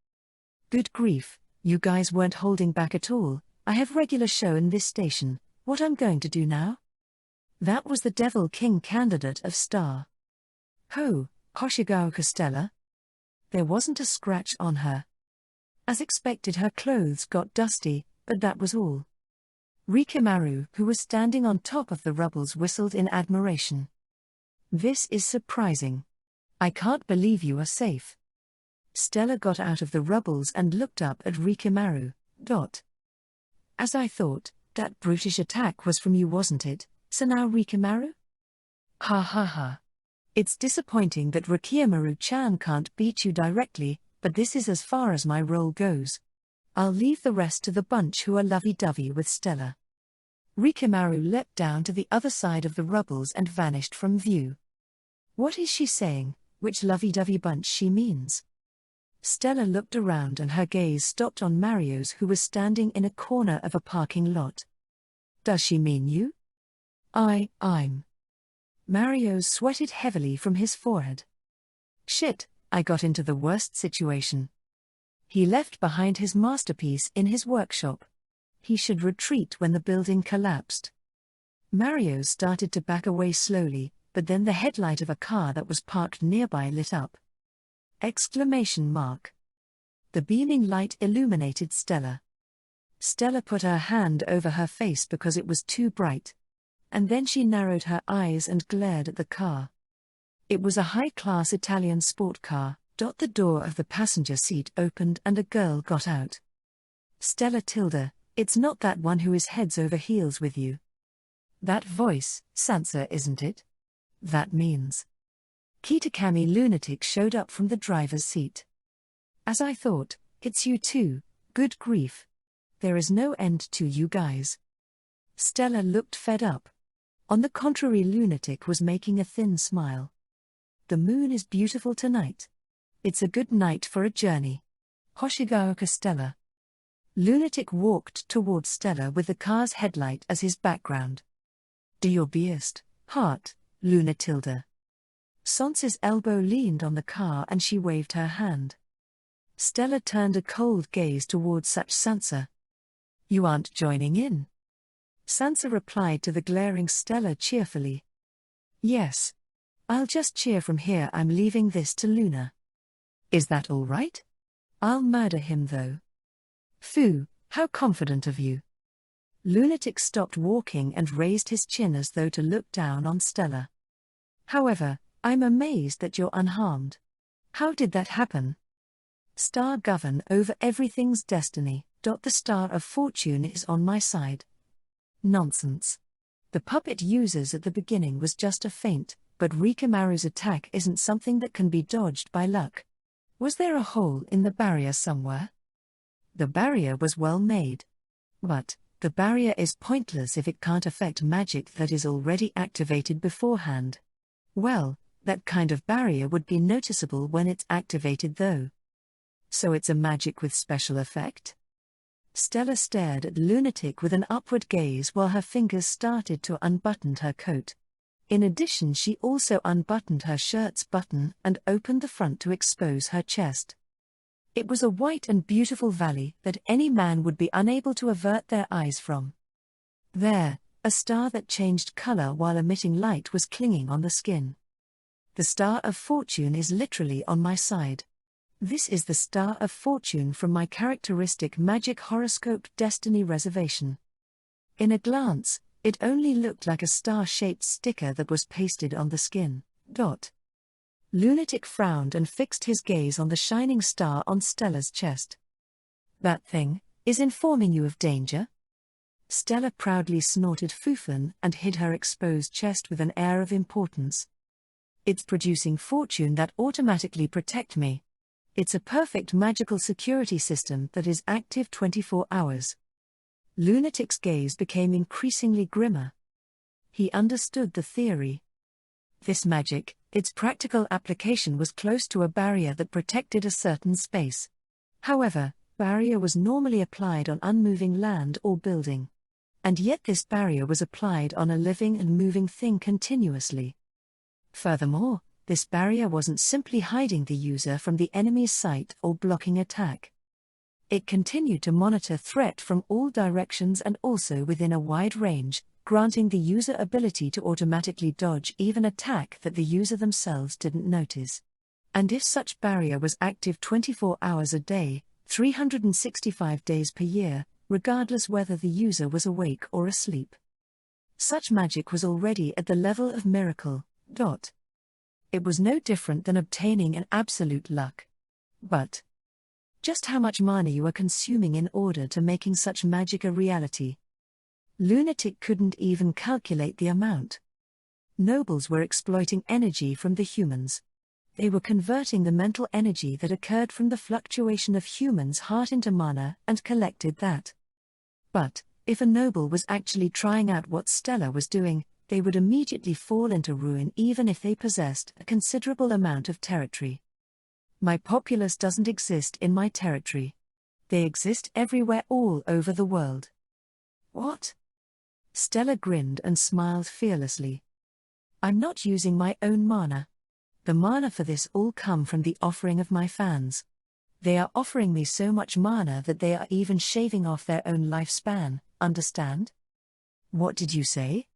Good grief, you guys weren't holding back at all. I have regular show in this station. What I'm going to do now? That was the Devil King candidate of Star. Hoshigaoka Stella? There wasn't a scratch on her. As expected, her clothes got dusty, but that was all. Rikimaru, who was standing on top of the rubbles, whistled in admiration. This is surprising. I can't believe you are safe. Stella got out of the rubbles and looked up at Rikimaru. As I thought, that brutish attack was from you, wasn't it, so now Rikimaru? Ha. It's disappointing that Rikimaru-chan can't beat you directly, but this is as far as my role goes. I'll leave the rest to the bunch who are lovey-dovey with Stella. Rikimaru leapt down to the other side of the rubbles and vanished from view. What is she saying? Which lovey-dovey bunch she means? Stella looked around and her gaze stopped on Marios, who was standing in a corner of a parking lot. Does she mean you? I'm. Marios sweated heavily from his forehead. Shit, I got into the worst situation. He left behind his masterpiece in his workshop. He should retreat when the building collapsed. Marios started to back away slowly, but then the headlight of a car that was parked nearby lit up. Exclamation mark. The beaming light illuminated Stella. Stella put her hand over her face because it was too bright. And then she narrowed her eyes and glared at the car. It was a high-class Italian sport car. The door of the passenger seat opened and a girl got out. Stella Tilda, it's not that one who is heads over heels with you. That voice, Sansa, isn't it? That means. Kitakami Lunatic showed up from the driver's seat. As I thought, it's you too, good grief. There is no end to you guys. Stella looked fed up. On the contrary, Lunatic was making a thin smile. The moon is beautiful tonight. It's a good night for a journey. Hoshigaoka Stella. Lunatic walked towards Stella with the car's headlight as his background. Do your best, heart, Luna Tilda. Sansa's elbow leaned on the car and she waved her hand. Stella turned a cold gaze towards such Sansa. You aren't joining in? Sansa replied to the glaring Stella cheerfully. Yes. I'll just cheer from here. I'm leaving this to Luna. Is that all right? I'll murder him though. Phew, how confident of you. Lunatic stopped walking and raised his chin as though to look down on Stella. However, I'm amazed that you're unharmed. How did that happen? Star govern over everything's destiny. The star of fortune is on my side. Nonsense. The puppet uses at the beginning was just a feint, but Rikamaru's attack isn't something that can be dodged by luck. Was there a hole in the barrier somewhere? The barrier was well made. But the barrier is pointless if it can't affect magic that is already activated beforehand. Well, that kind of barrier would be noticeable when it's activated though. So it's a magic with special effect? Stella stared at Lunatic with an upward gaze while her fingers started to unbutton her coat. In addition, she also unbuttoned her shirt's button and opened the front to expose her chest. It was a white and beautiful valley that any man would be unable to avert their eyes from. There, a star that changed color while emitting light was clinging on the skin. The star of fortune is literally on my side. This is the star of fortune from my characteristic magic horoscope destiny reservation. In a glance, it only looked like a star-shaped sticker that was pasted on the skin. Lunatic frowned and fixed his gaze on the shining star on Stella's chest. That thing is informing you of danger? Stella proudly snorted "Foofan" and hid her exposed chest with an air of importance. It's producing fortune that automatically protect me. It's a perfect magical security system that is active 24 hours. Lunatic's gaze became increasingly grimmer. He understood the theory. This magic, its practical application was close to a barrier that protected a certain space. However, barrier was normally applied on unmoving land or building. And yet this barrier was applied on a living and moving thing continuously. Furthermore, this barrier wasn't simply hiding the user from the enemy's sight or blocking attack. It continued to monitor threat from all directions and also within a wide range, granting the user ability to automatically dodge even attack that the user themselves didn't notice. And if such barrier was active 24 hours a day, 365 days per year, regardless whether the user was awake or asleep. Such magic was already at the level of miracle. It was no different than obtaining an absolute luck. But just how much mana you are consuming in order to making such magic a reality? Lunatic couldn't even calculate the amount. Nobles were exploiting energy from the humans. They were converting the mental energy that occurred from the fluctuation of humans' heart into mana and collected that. But if a noble was actually trying out what Stella was doing, they would immediately fall into ruin even if they possessed a considerable amount of territory. My populace doesn't exist in my territory. They exist everywhere all over the world. What? Stella grinned and smiled fearlessly. I'm not using my own mana. The mana for this all come from the offering of my fans. They are offering me so much mana that they are even shaving off their own lifespan, understand? What did you say?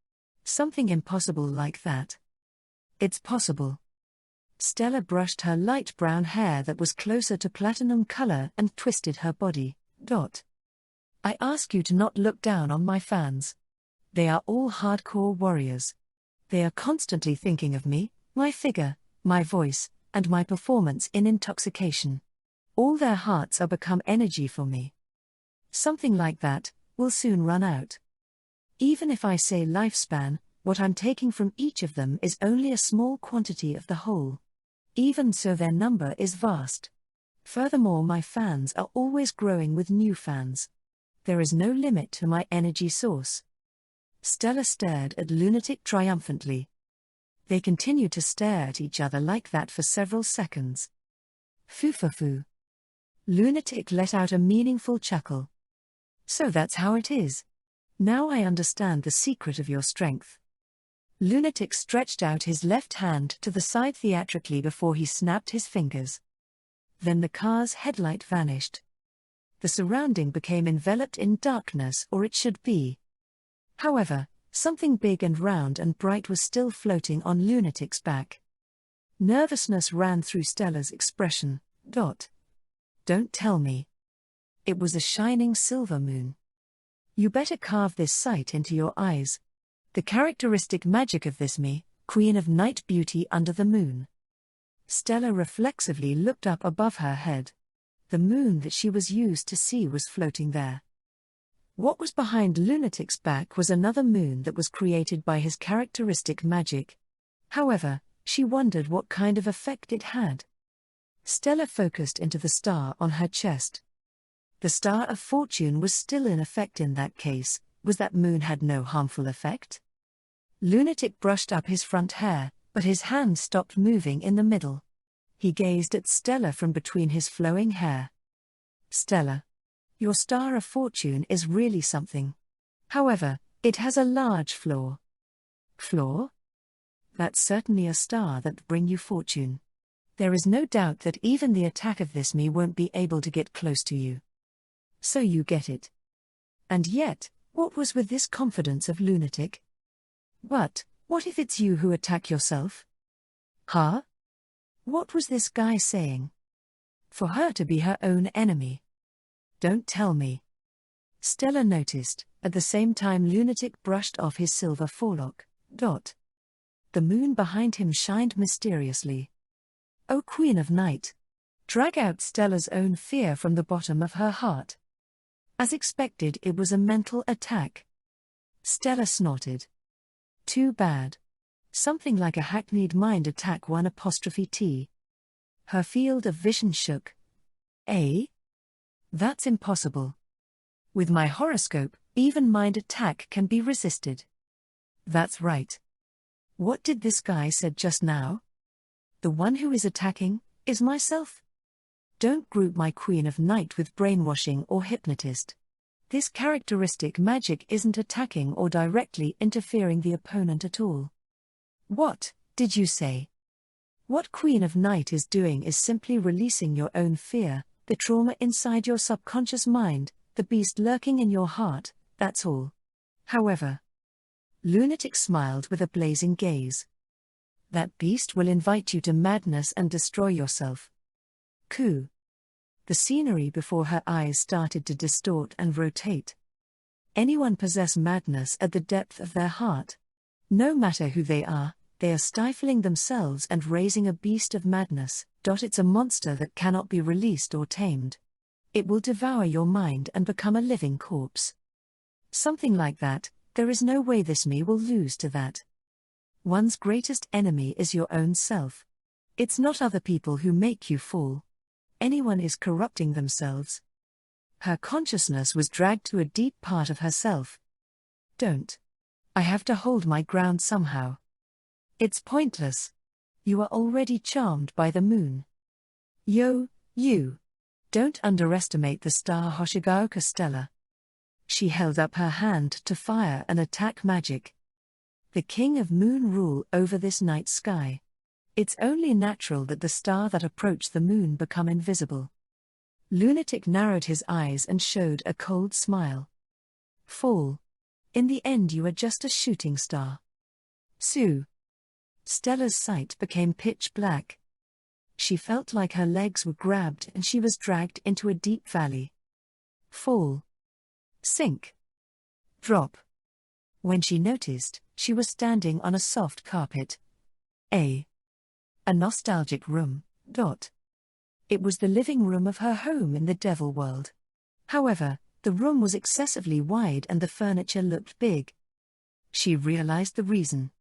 Something impossible like that. It's possible. Stella brushed her light brown hair that was closer to platinum color and twisted her body. I ask you to not look down on my fans. They are all hardcore warriors. They are constantly thinking of me, my figure, my voice, and my performance in intoxication. All their hearts are become energy for me. Something like that will soon run out. Even if I say lifespan, what I'm taking from each of them is only a small quantity of the whole. Even so, their number is vast. Furthermore, my fans are always growing with new fans. There is no limit to my energy source. Stella stared at Lunatic triumphantly. They continued to stare at each other like that for several seconds. Foo. Lunatic let out a meaningful chuckle. So that's how it is. Now I understand the secret of your strength. Lunatic stretched out his left hand to the side theatrically before he snapped his fingers. Then the car's headlight vanished. The surrounding became enveloped in darkness, or it should be. However, something big and round and bright was still floating on Lunatic's back. Nervousness ran through Stella's expression. Don't tell me. It was a shining silver moon. You better carve this sight into your eyes. The characteristic magic of this me, Queen of Night Beauty under the moon. Stella reflexively looked up above her head. The moon that she was used to see was floating there. What was behind Lunatic's back was another moon that was created by his characteristic magic. However, she wondered what kind of effect it had. Stella focused into the star on her chest. The star of fortune was still in effect in that case. Was that moon had no harmful effect? Lunatic brushed up his front hair, but his hand stopped moving in the middle. He gazed at Stella from between his flowing hair. Stella, your star of fortune is really something. However, it has a large flaw. Flaw? That's certainly a star that bring you fortune. There is no doubt that even the attack of this me won't be able to get close to you. So you get it. And yet, what was with this confidence of Lunatic? But, what if it's you who attack yourself? Huh? What was this guy saying? For her to be her own enemy? Don't tell me. Stella noticed, at the same time Lunatic brushed off his silver forelock. The moon behind him shined mysteriously. O Queen of Night! Drag out Stella's own fear from the bottom of her heart. As expected, it was a mental attack. Stella snorted. Too bad. Something like a hackneyed mind attack 1'T. Her field of vision shook. Eh? That's impossible. With my horoscope, even mind attack can be resisted. That's right. What did this guy said just now? The one who is attacking is myself. Don't group my Queen of Night with brainwashing or hypnotist. This characteristic magic isn't attacking or directly interfering the opponent at all. What did you say? What Queen of Night is doing is simply releasing your own fear, the trauma inside your subconscious mind, the beast lurking in your heart, that's all. However, Lunatic smiled with a blazing gaze. That beast will invite you to madness and destroy yourself. Coup. The scenery before her eyes started to distort and rotate. Anyone possess madness at the depth of their heart? No matter who they are stifling themselves and raising a beast of madness. It's a monster that cannot be released or tamed. It will devour your mind and become a living corpse. Something like that. There is no way this me will lose to that. One's greatest enemy is your own self. It's not other people who make you fall. Anyone is corrupting themselves. Her consciousness was dragged to a deep part of herself. Don't. I have to hold my ground somehow. It's pointless. You are already charmed by the moon. Yo, you. Don't underestimate the star Hangyakusha Stella. She held up her hand to fire an attack magic. The king of moon rule over this night sky. It's only natural that the star that approached the moon become invisible. Lunatic narrowed his eyes and showed a cold smile. Fall. In the end you are just a shooting star. Sue. Stella's sight became pitch black. She felt like her legs were grabbed and she was dragged into a deep valley. Fall. Sink. Drop. When she noticed, she was standing on a soft carpet. A nostalgic room. It was the living room of her home in the devil world. However, the room was excessively wide and the furniture looked big. She realized the reason.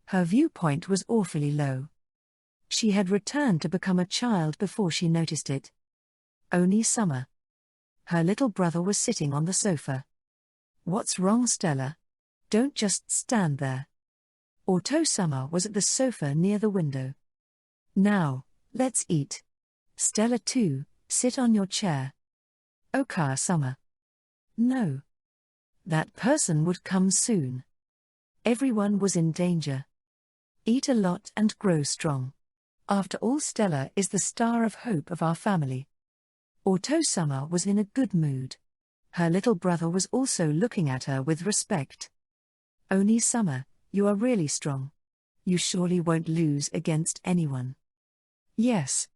Her viewpoint was awfully low. She had returned to become a child before she noticed it. Only summer. Her little brother was sitting on the sofa. What's wrong, Stella? Don't just stand there. Summer was at the sofa near the window. Now, let's eat. Stella too, sit on your chair. Summer. No. That person would come soon. Everyone was in danger. Eat a lot and grow strong. After all, Stella is the star of hope of our family. Summer was in a good mood. Her little brother was also looking at her with respect. Oni Summer, you are really strong. You surely won't lose against anyone. Yes.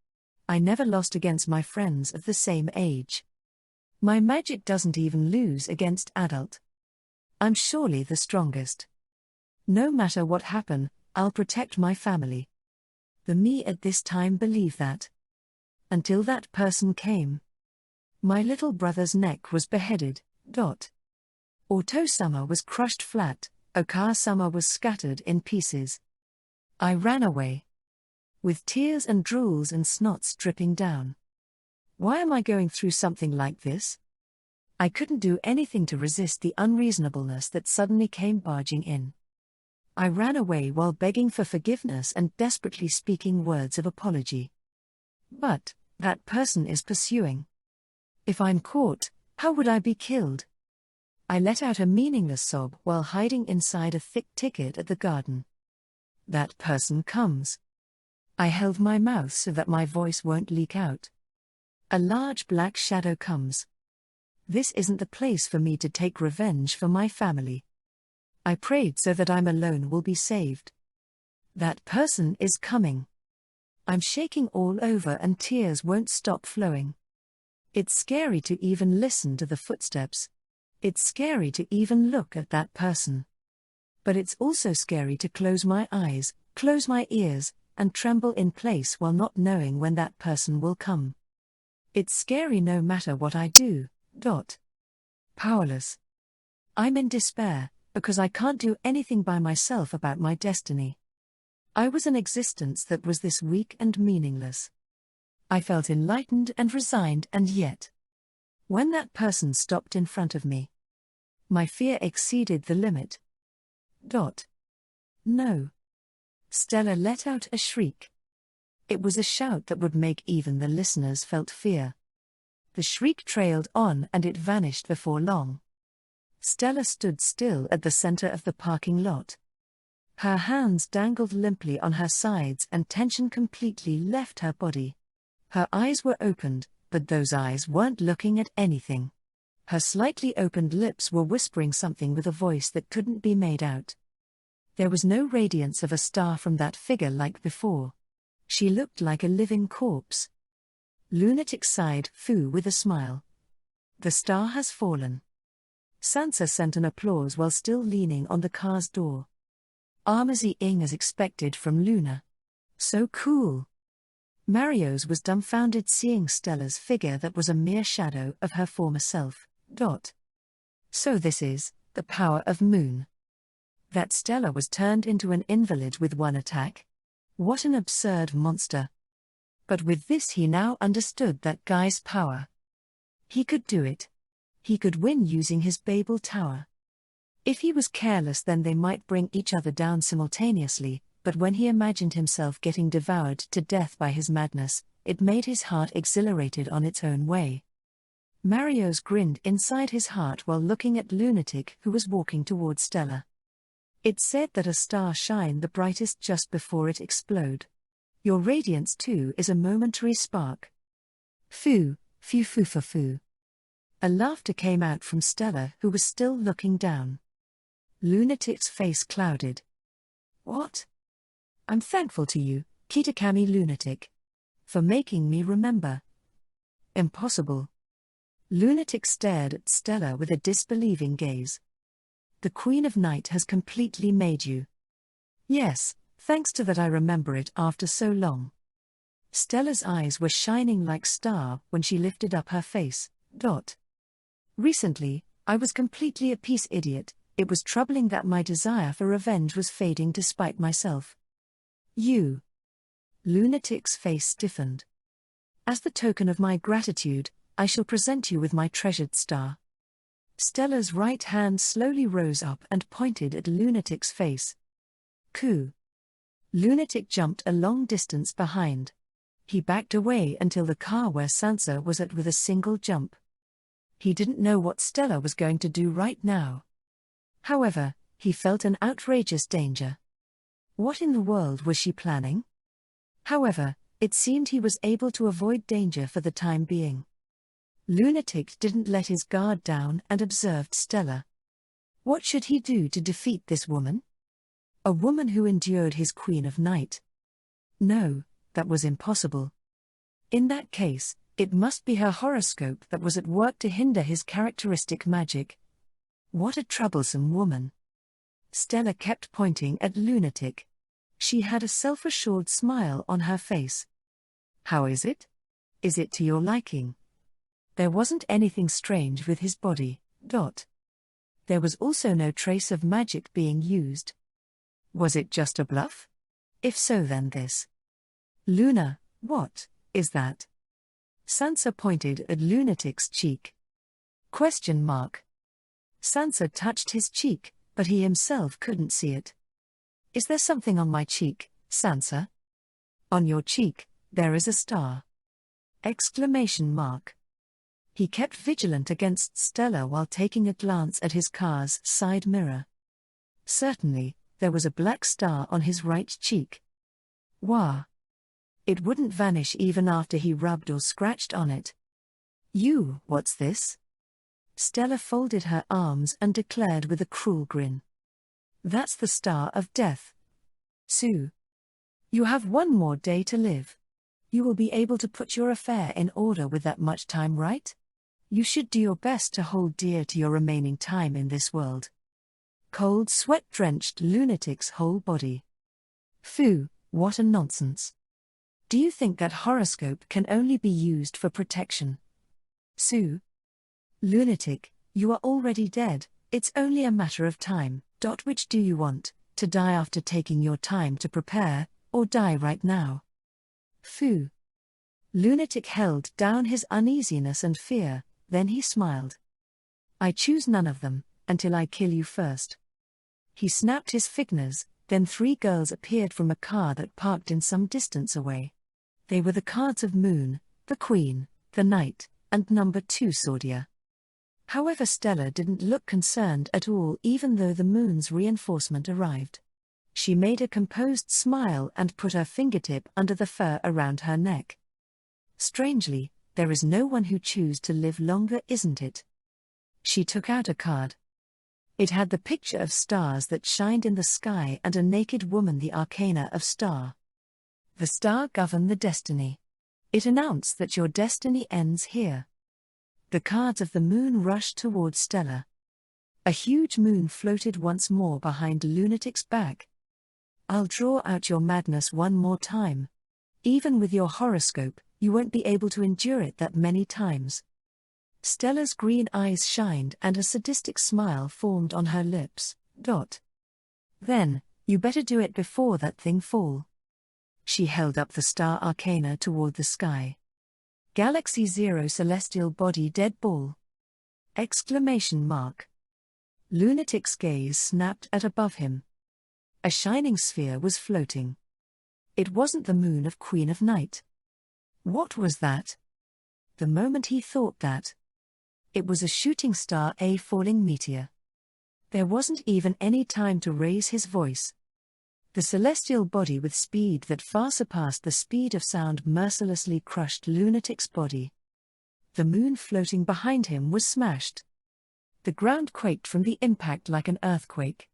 I never lost against my friends of the same age. My magic doesn't even lose against adult. I'm surely the strongest. No matter what happen, I'll protect my family. The me at this time believed that. Until that person came. My little brother's neck was beheaded. Auto-sama was crushed flat, Oka-sama was scattered in pieces. I ran away. With tears and drools and snots dripping down. Why am I going through something like this? I couldn't do anything to resist the unreasonableness that suddenly came barging in. I ran away while begging for forgiveness and desperately speaking words of apology. But that person is pursuing. If I'm caught, how would I be killed? I let out a meaningless sob while hiding inside a thick thicket at the garden. That person comes. I held my mouth so that my voice won't leak out. A large black shadow comes. This isn't the place for me to take revenge for my family. I prayed so that I'm alone will be saved. That person is coming. I'm shaking all over and tears won't stop flowing. It's scary to even listen to the footsteps. It's scary to even look at that person. But it's also scary to close my eyes, close my ears, and tremble in place while not knowing when that person will come. It's scary no matter what I do. Powerless. I'm in despair, because I can't do anything by myself about my destiny. I was an existence that was this weak and meaningless. I felt enlightened and resigned, and yet, when that person stopped in front of me, my fear exceeded the limit. No. Stella let out a shriek. It was a shout that would make even the listeners felt fear. The shriek trailed on and it vanished before long. Stella stood still at the center of the parking lot. Her hands dangled limply on her sides and tension completely left her body. Her eyes were opened, but those eyes weren't looking at anything. Her slightly opened lips were whispering something with a voice that couldn't be made out. There was no radiance of a star from that figure like before. She looked like a living corpse. Lunatic sighed, Fu, with a smile. The star has fallen. Sansa sent an applause while still leaning on the car's door. Amazing as expected from Luna. So cool. Mario's was dumbfounded seeing Stella's figure that was a mere shadow of her former self. So this is the power of Moon. That Stella was turned into an invalid with one attack. What an absurd monster. But with this he now understood that guy's power. He could do it. He could win using his Babel Tower. If he was careless then they might bring each other down simultaneously, but when he imagined himself getting devoured to death by his madness, it made his heart exhilarated on its own way. Mario's grinned inside his heart while looking at Lunatic who was walking towards Stella. It said that a star shine the brightest just before it explode. Your radiance too is a momentary spark. Foo, foo foo foo foo. A laughter came out from Stella who was still looking down. Lunatic's face clouded. What? I'm thankful to you, Kitakami Lunatic. For making me remember. Impossible. Lunatic stared at Stella with a disbelieving gaze. The Queen of Night has completely made you. Yes, thanks to that I remember it after so long. Stella's eyes were shining like star when she lifted up her face. Recently, I was completely a peace idiot. It was troubling that my desire for revenge was fading despite myself. You. Lunatic's face stiffened. As the token of my gratitude, I shall present you with my treasured star. Stella's right hand slowly rose up and pointed at Lunatic's face. Coo. Lunatic jumped a long distance behind. He backed away until the car where Sansa was at with a single jump. He didn't know what Stella was going to do right now. However, he felt an outrageous danger. What in the world was she planning? However, it seemed he was able to avoid danger for the time being. Lunatic didn't let his guard down and observed Stella. What should he do to defeat this woman? A woman who endured his Queen of Night. No, that was impossible. In that case, It must be her horoscope that was at work to hinder his characteristic magic. What a troublesome woman. Stella kept pointing at Lunatic. She had a self-assured smile on her face. How is it? Is it to your liking? There wasn't anything strange with his body. There was also no trace of magic being used. Was it just a bluff? If so, then this. Luna, what is that? Sansa pointed at Lunatic's cheek. ? Sansa touched his cheek, but he himself couldn't see it. Is there something on my cheek, Sansa? On your cheek, there is a star. ! He kept vigilant against Stella while taking a glance at his car's side mirror. Certainly, there was a black star on his right cheek. Wah! It wouldn't vanish even after he rubbed or scratched on it. What's this? Stella folded her arms and declared with a cruel grin. That's the Star of Death. Sue. You have one more day to live. You will be able to put your affair in order with that much time, right? You should do your best to hold dear to your remaining time in this world. Cold sweat drenched Lunatic's whole body. Phew, what a nonsense. Do you think that horoscope can only be used for protection? Sue. Lunatic, you are already dead, it's only a matter of time. Which do you want, to die after taking your time to prepare, or die right now? Phew. Lunatic held down his uneasiness and fear, then he smiled. I choose none of them, until I kill you first. He snapped his fingers, then 3 girls appeared from a car that parked in some distance away. They were the cards of Moon, the Queen, the Knight, and number 2 Sordia. However, Stella didn't look concerned at all even though the Moon's reinforcement arrived. She made a composed smile and put her fingertip under the fur around her neck. Strangely, there is no one who chooses to live longer, isn't it? She took out a card. It had the picture of stars that shined in the sky and a naked woman, the arcana of star. The star governed the destiny. It announced that your destiny ends here. The cards of the Moon rushed towards Stella. A huge moon floated once more behind Lunatic's back. I'll draw out your madness one more time. Even with your horoscope, you won't be able to endure it that many times. Stella's green eyes shined and a sadistic smile formed on her lips. Then, you better do it before that thing fall. She held up the star arcana toward the sky. Galaxy 0 celestial body dead ball! ! Lunatic's gaze snapped at above him. A shining sphere was floating. It wasn't the moon of Queen of Night. What was that? The moment he thought that, it was a shooting star, a falling meteor. There wasn't even any time to raise his voice. The celestial body with speed that far surpassed the speed of sound mercilessly crushed Lunatic's body. The moon floating behind him was smashed. The ground quaked from the impact like an earthquake.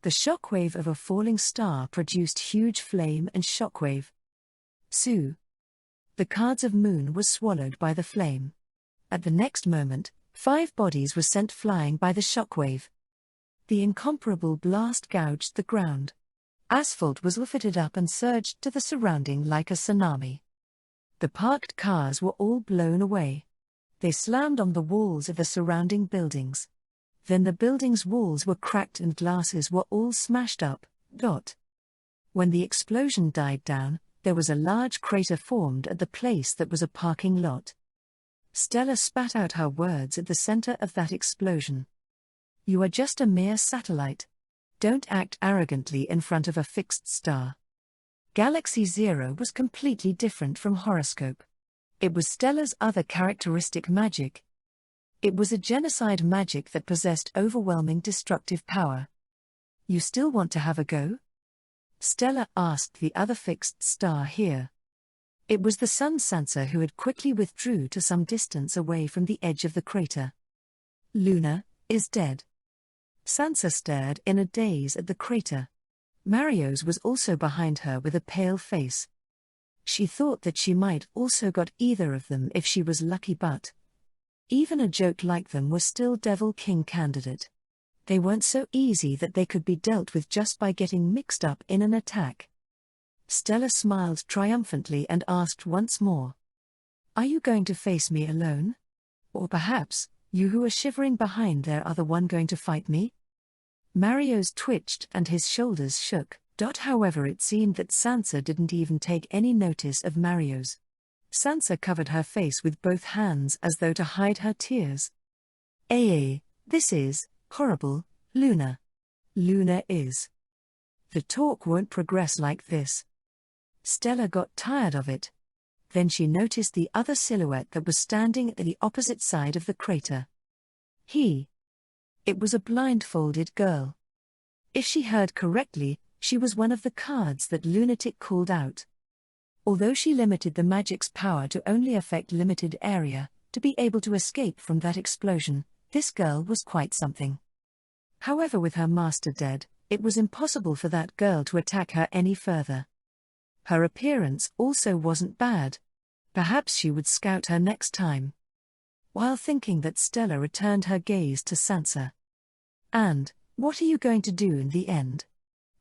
The shockwave of a falling star produced huge flame and shockwave. Sue. The cards of Moon was swallowed by the flame. At the next moment, 5 bodies were sent flying by the shockwave. The incomparable blast gouged the ground. Asphalt was lifted up and surged to the surrounding like a tsunami. The parked cars were all blown away. They slammed on the walls of the surrounding buildings. Then the buildings' walls were cracked and glasses were all smashed up. When the explosion died down, there was a large crater formed at the place that was a parking lot. Stella spat out her words at the center of that explosion. You are just a mere satellite. Don't act arrogantly in front of a fixed star. Galaxy 0 was completely different from horoscope. It was Stella's other characteristic magic. It was a genocide magic that possessed overwhelming destructive power. You still want to have a go? Stella asked the other fixed star here. It was the sun Sansa, who had quickly withdrew to some distance away from the edge of the crater. Luna is dead. Sansa stared in a daze at the crater. Mario's was also behind her with a pale face. She thought that she might also got either of them if she was lucky, but even a joke like them was still Devil King candidate. They weren't so easy that they could be dealt with just by getting mixed up in an attack. Stella smiled triumphantly and asked once more, "Are you going to face me alone? Or perhaps, you who are shivering behind there are the one going to fight me?" Mario's twitched and his shoulders shook. However, it seemed that Sansa didn't even take any notice of Mario's. Sansa covered her face with both hands as though to hide her tears. This is horrible, Luna. Luna is. The talk won't progress like this." Stella got tired of it. Then she noticed the other silhouette that was standing at the opposite side of the crater. It was a blindfolded girl. If she heard correctly, she was one of the cards that Lunatic called out. Although she limited the magic's power to only affect limited area, to be able to escape from that explosion, this girl was quite something. However, with her master dead, it was impossible for that girl to attack her any further. Her appearance also wasn't bad. Perhaps she would scout her next time. While thinking that, Stella returned her gaze to Sansa. "And, what are you going to do in the end?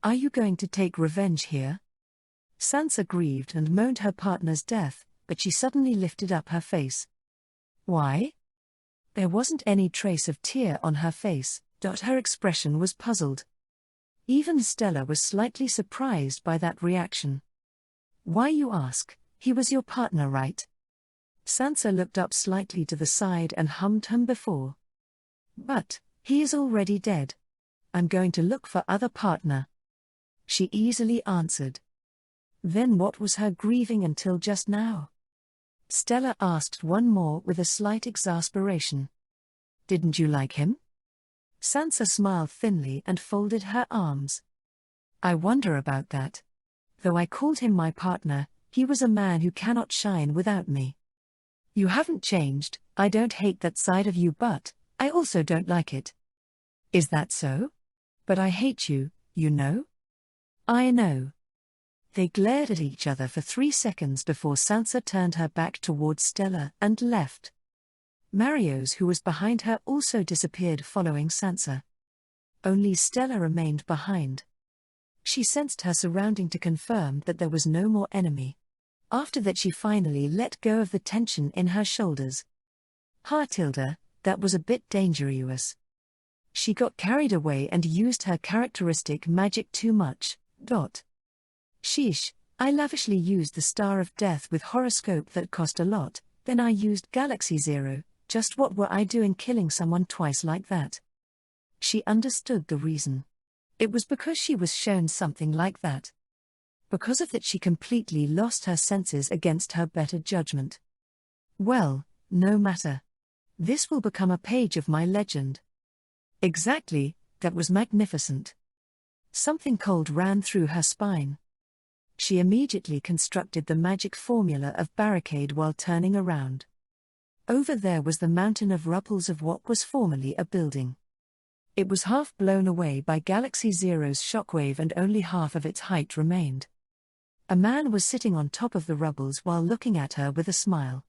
Are you going to take revenge here?" Sansa grieved and moaned her partner's death, but she suddenly lifted up her face. "Why?" There wasn't any trace of tear on her face. Her expression was puzzled. Even Stella was slightly surprised by that reaction. "Why, you ask? He was your partner, right?" Sansa looked up slightly to the side and hummed before. "But he is already dead. I'm going to look for other partner," she easily answered. Then what was her grieving until just now? Stella asked one more with a slight exasperation. "Didn't you like him?" Sansa smiled thinly and folded her arms. "I wonder about that. Though I called him my partner, he was a man who cannot shine without me. You haven't changed. I don't hate that side of you, but I also don't like it." "Is that so? But I hate you, you know." "I know." They glared at each other for 3 seconds before Sansa turned her back towards Stella and left. Mario's, who was behind her, also disappeared following Sansa. Only Stella remained behind. She sensed her surrounding to confirm that there was no more enemy. After that, she finally let go of the tension in her shoulders. Tilda, that was a bit dangerous. She got carried away and used her characteristic magic too much. Sheesh, I lavishly used the Star of Death with horoscope that cost a lot, then I used Galaxy Zero. Just what were I doing killing someone twice like that? She understood the reason. It was because she was shown something like that. Because of that, she completely lost her senses against her better judgment. Well, no matter. This will become a page of my legend. Exactly, that was magnificent. Something cold ran through her spine. She immediately constructed the magic formula of barricade while turning around. Over there was the mountain of rubbles of what was formerly a building. It was half blown away by Galaxy Zero's shockwave and only half of its height remained. A man was sitting on top of the rubbles while looking at her with a smile.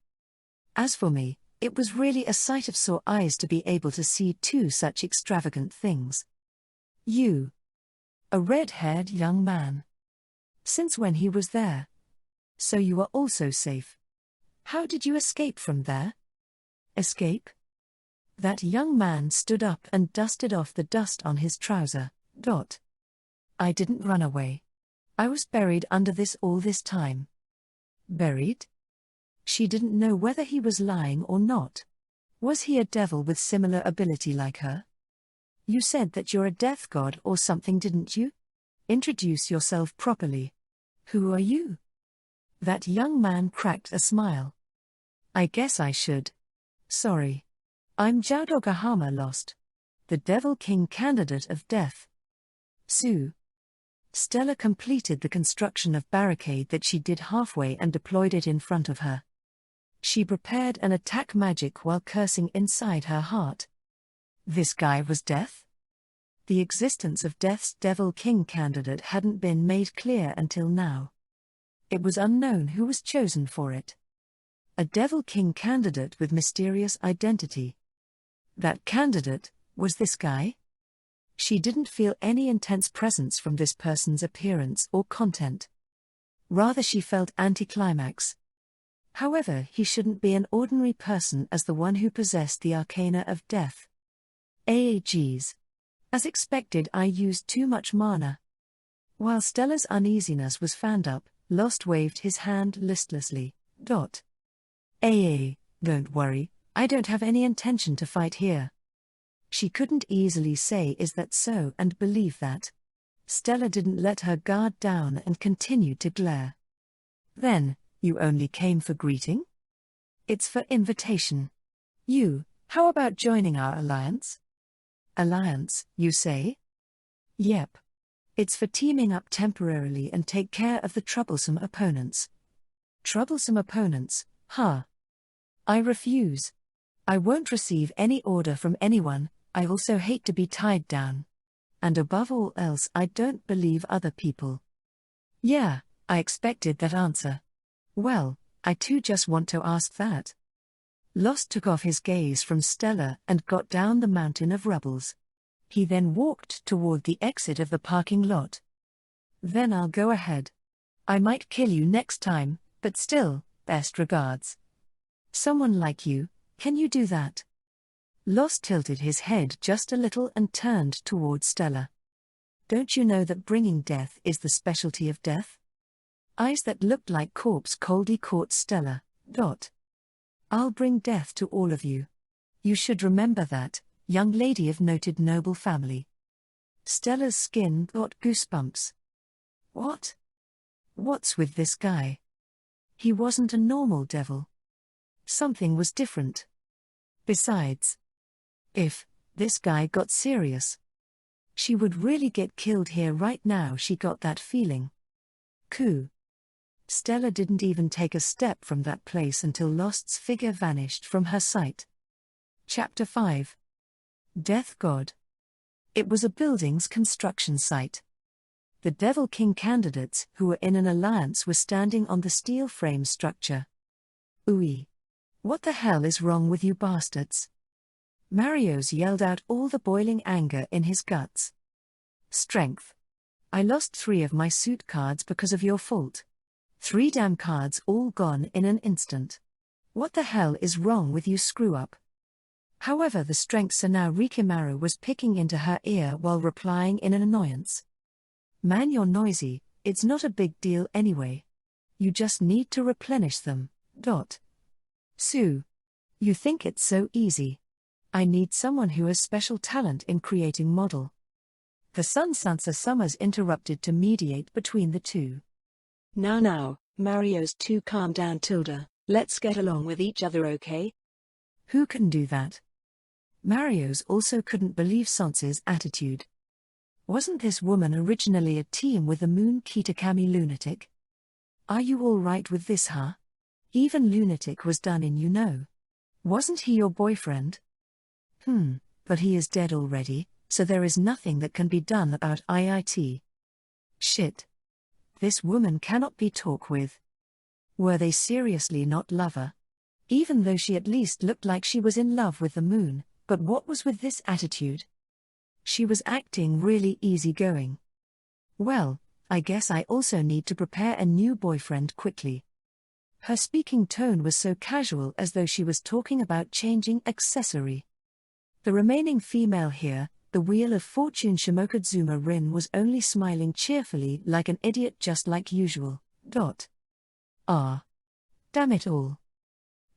As for me, it was really a sight of sore eyes to be able to see 2 such extravagant things. "You. A red-haired young man. Since when he was there? So you are also safe. How did you escape from there?" "Escape?" That young man stood up and dusted off the dust on his trouser. "I didn't run away. I was buried under this all this time." "Buried?" She didn't know whether he was lying or not. Was he a devil with similar ability like her? "You said that you're a death god or something, didn't you? Introduce yourself properly. Who are you?" That young man cracked a smile. "I guess I should. Sorry. I'm Jaudogahama Lost. The Devil King candidate of death." "Sue." Stella completed the construction of barricade that she did halfway and deployed it in front of her. She prepared an attack magic while cursing inside her heart. This guy was Death? The existence of Death's Devil King candidate hadn't been made clear until now. It was unknown who was chosen for it. A Devil King candidate with mysterious identity. That candidate was this guy? She didn't feel any intense presence from this person's appearance or content. Rather, she felt anticlimax. However, he shouldn't be an ordinary person as the one who possessed the arcana of death. Geez. As expected, I used too much mana. While Stella's uneasiness was fanned up, Lost waved his hand listlessly. Don't worry, I don't have any intention to fight here. She couldn't easily say is that so and believe that. Stella didn't let her guard down and continued to glare. Then, you only came for greeting? It's for invitation. How about joining our alliance? Alliance, you say? Yep. It's for teaming up temporarily and take care of the troublesome opponents. Troublesome opponents, huh? I refuse. I won't receive any order from anyone. I also hate to be tied down. And above all else, I don't believe other people. Yeah, I expected that answer. Well, I too just want to ask that. Lost took off his gaze from Stella and got down the mountain of rubbles. He then walked toward the exit of the parking lot. Then I'll go ahead. I might kill you next time, but still, best regards. Someone like you, can you do that? Lost tilted his head just a little and turned toward Stella. Don't you know that bringing death is the specialty of death? Eyes that looked like corpse coldly caught Stella. I'll bring death to all of you. You should remember that, young lady of noted noble family. Stella's skin got goosebumps. What? What's with this guy? He wasn't a normal devil. Something was different. Besides, if this guy got serious, she would really get killed here right now. She got that feeling. Stella didn't even take a step from that place until Lost's figure vanished from her sight. Chapter 5. Death God. It was a building's construction site. The Devil King candidates who were in an alliance were standing on the steel frame structure. Ooey. What the hell is wrong with you bastards? Marios yelled out, all the boiling anger in his guts. Strength. I lost 3 of my suit cards because of your fault. 3 damn cards all gone in an instant. What the hell is wrong with you, screw up? However, the strength now Rikimaru was picking into her ear while replying in an annoyance. Man, you're noisy, it's not a big deal anyway. You just need to replenish them. Sue. You think it's so easy? I need someone who has special talent in creating model. The Sun Sansa Summers interrupted to mediate between the two. Now, Mario's too, calm down Tilda, let's get along with each other, okay? Who can do that? Marios also couldn't believe Sansa's attitude. Wasn't this woman originally a team with the Moon Kitakami lunatic? Are you all right with this, huh? Even lunatic was done in, you know. Wasn't he your boyfriend? But he is dead already, so there is nothing that can be done about it. Shit. This woman cannot be talked with. Were they seriously not lover? Even though she at least looked like she was in love with the moon, but what was with this attitude? She was acting really easygoing. Well, I guess I also need to prepare a new boyfriend quickly. Her speaking tone was so casual as though she was talking about changing accessory. The remaining female here, the Wheel of Fortune Shimokadzuma Rin, was only smiling cheerfully like an idiot just like usual. Damn it all.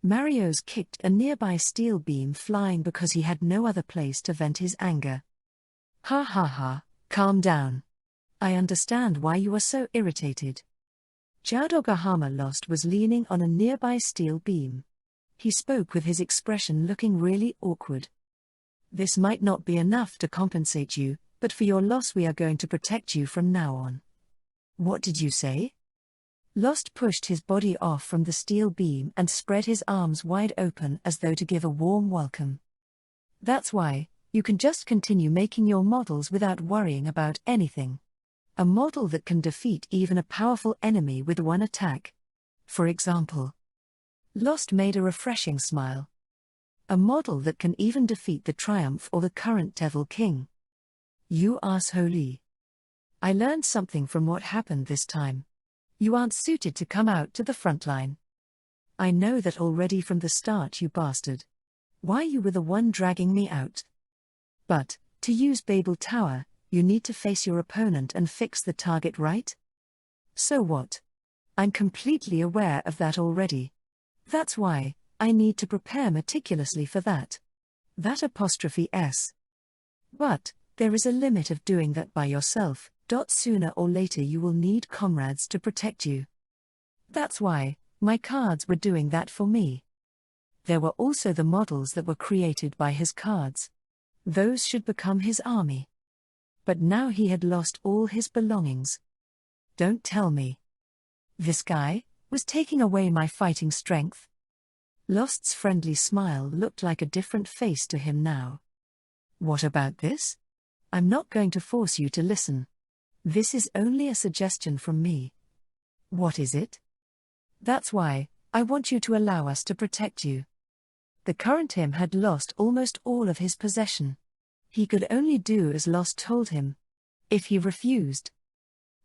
Marios kicked a nearby steel beam flying because he had no other place to vent his anger. Ha, calm down. I understand why you are so irritated. Jaudogahama Lost was leaning on a nearby steel beam. He spoke with his expression looking really awkward. This might not be enough to compensate you, but for your loss we are going to protect you from now on. What did you say? Lost pushed his body off from the steel beam and spread his arms wide open as though to give a warm welcome. That's why, you can just continue making your models without worrying about anything. A model that can defeat even a powerful enemy with one attack. For example. Lost made a refreshing smile. A model that can even defeat the Triumph or the current Devil King. You ask holy. I learned something from what happened this time. You aren't suited to come out to the front line. I know that already from the start, you bastard. Why you were the one dragging me out. But, to use Babel Tower, you need to face your opponent and fix the target, right? So what? I'm completely aware of that already. That's why, I need to prepare meticulously for that. That apostrophe S. But, there is a limit of doing that by yourself. Sooner or later you will need comrades to protect you. That's why, my cards were doing that for me. There were also the models that were created by his cards. Those should become his army. But now he had lost all his belongings. Don't tell me. This guy was taking away my fighting strength. Lost's friendly smile looked like a different face to him now. What about this? I'm not going to force you to listen. This is only a suggestion from me. What is it? That's why, I want you to allow us to protect you. The current him had lost almost all of his possession. He could only do as Lost told him. If he refused.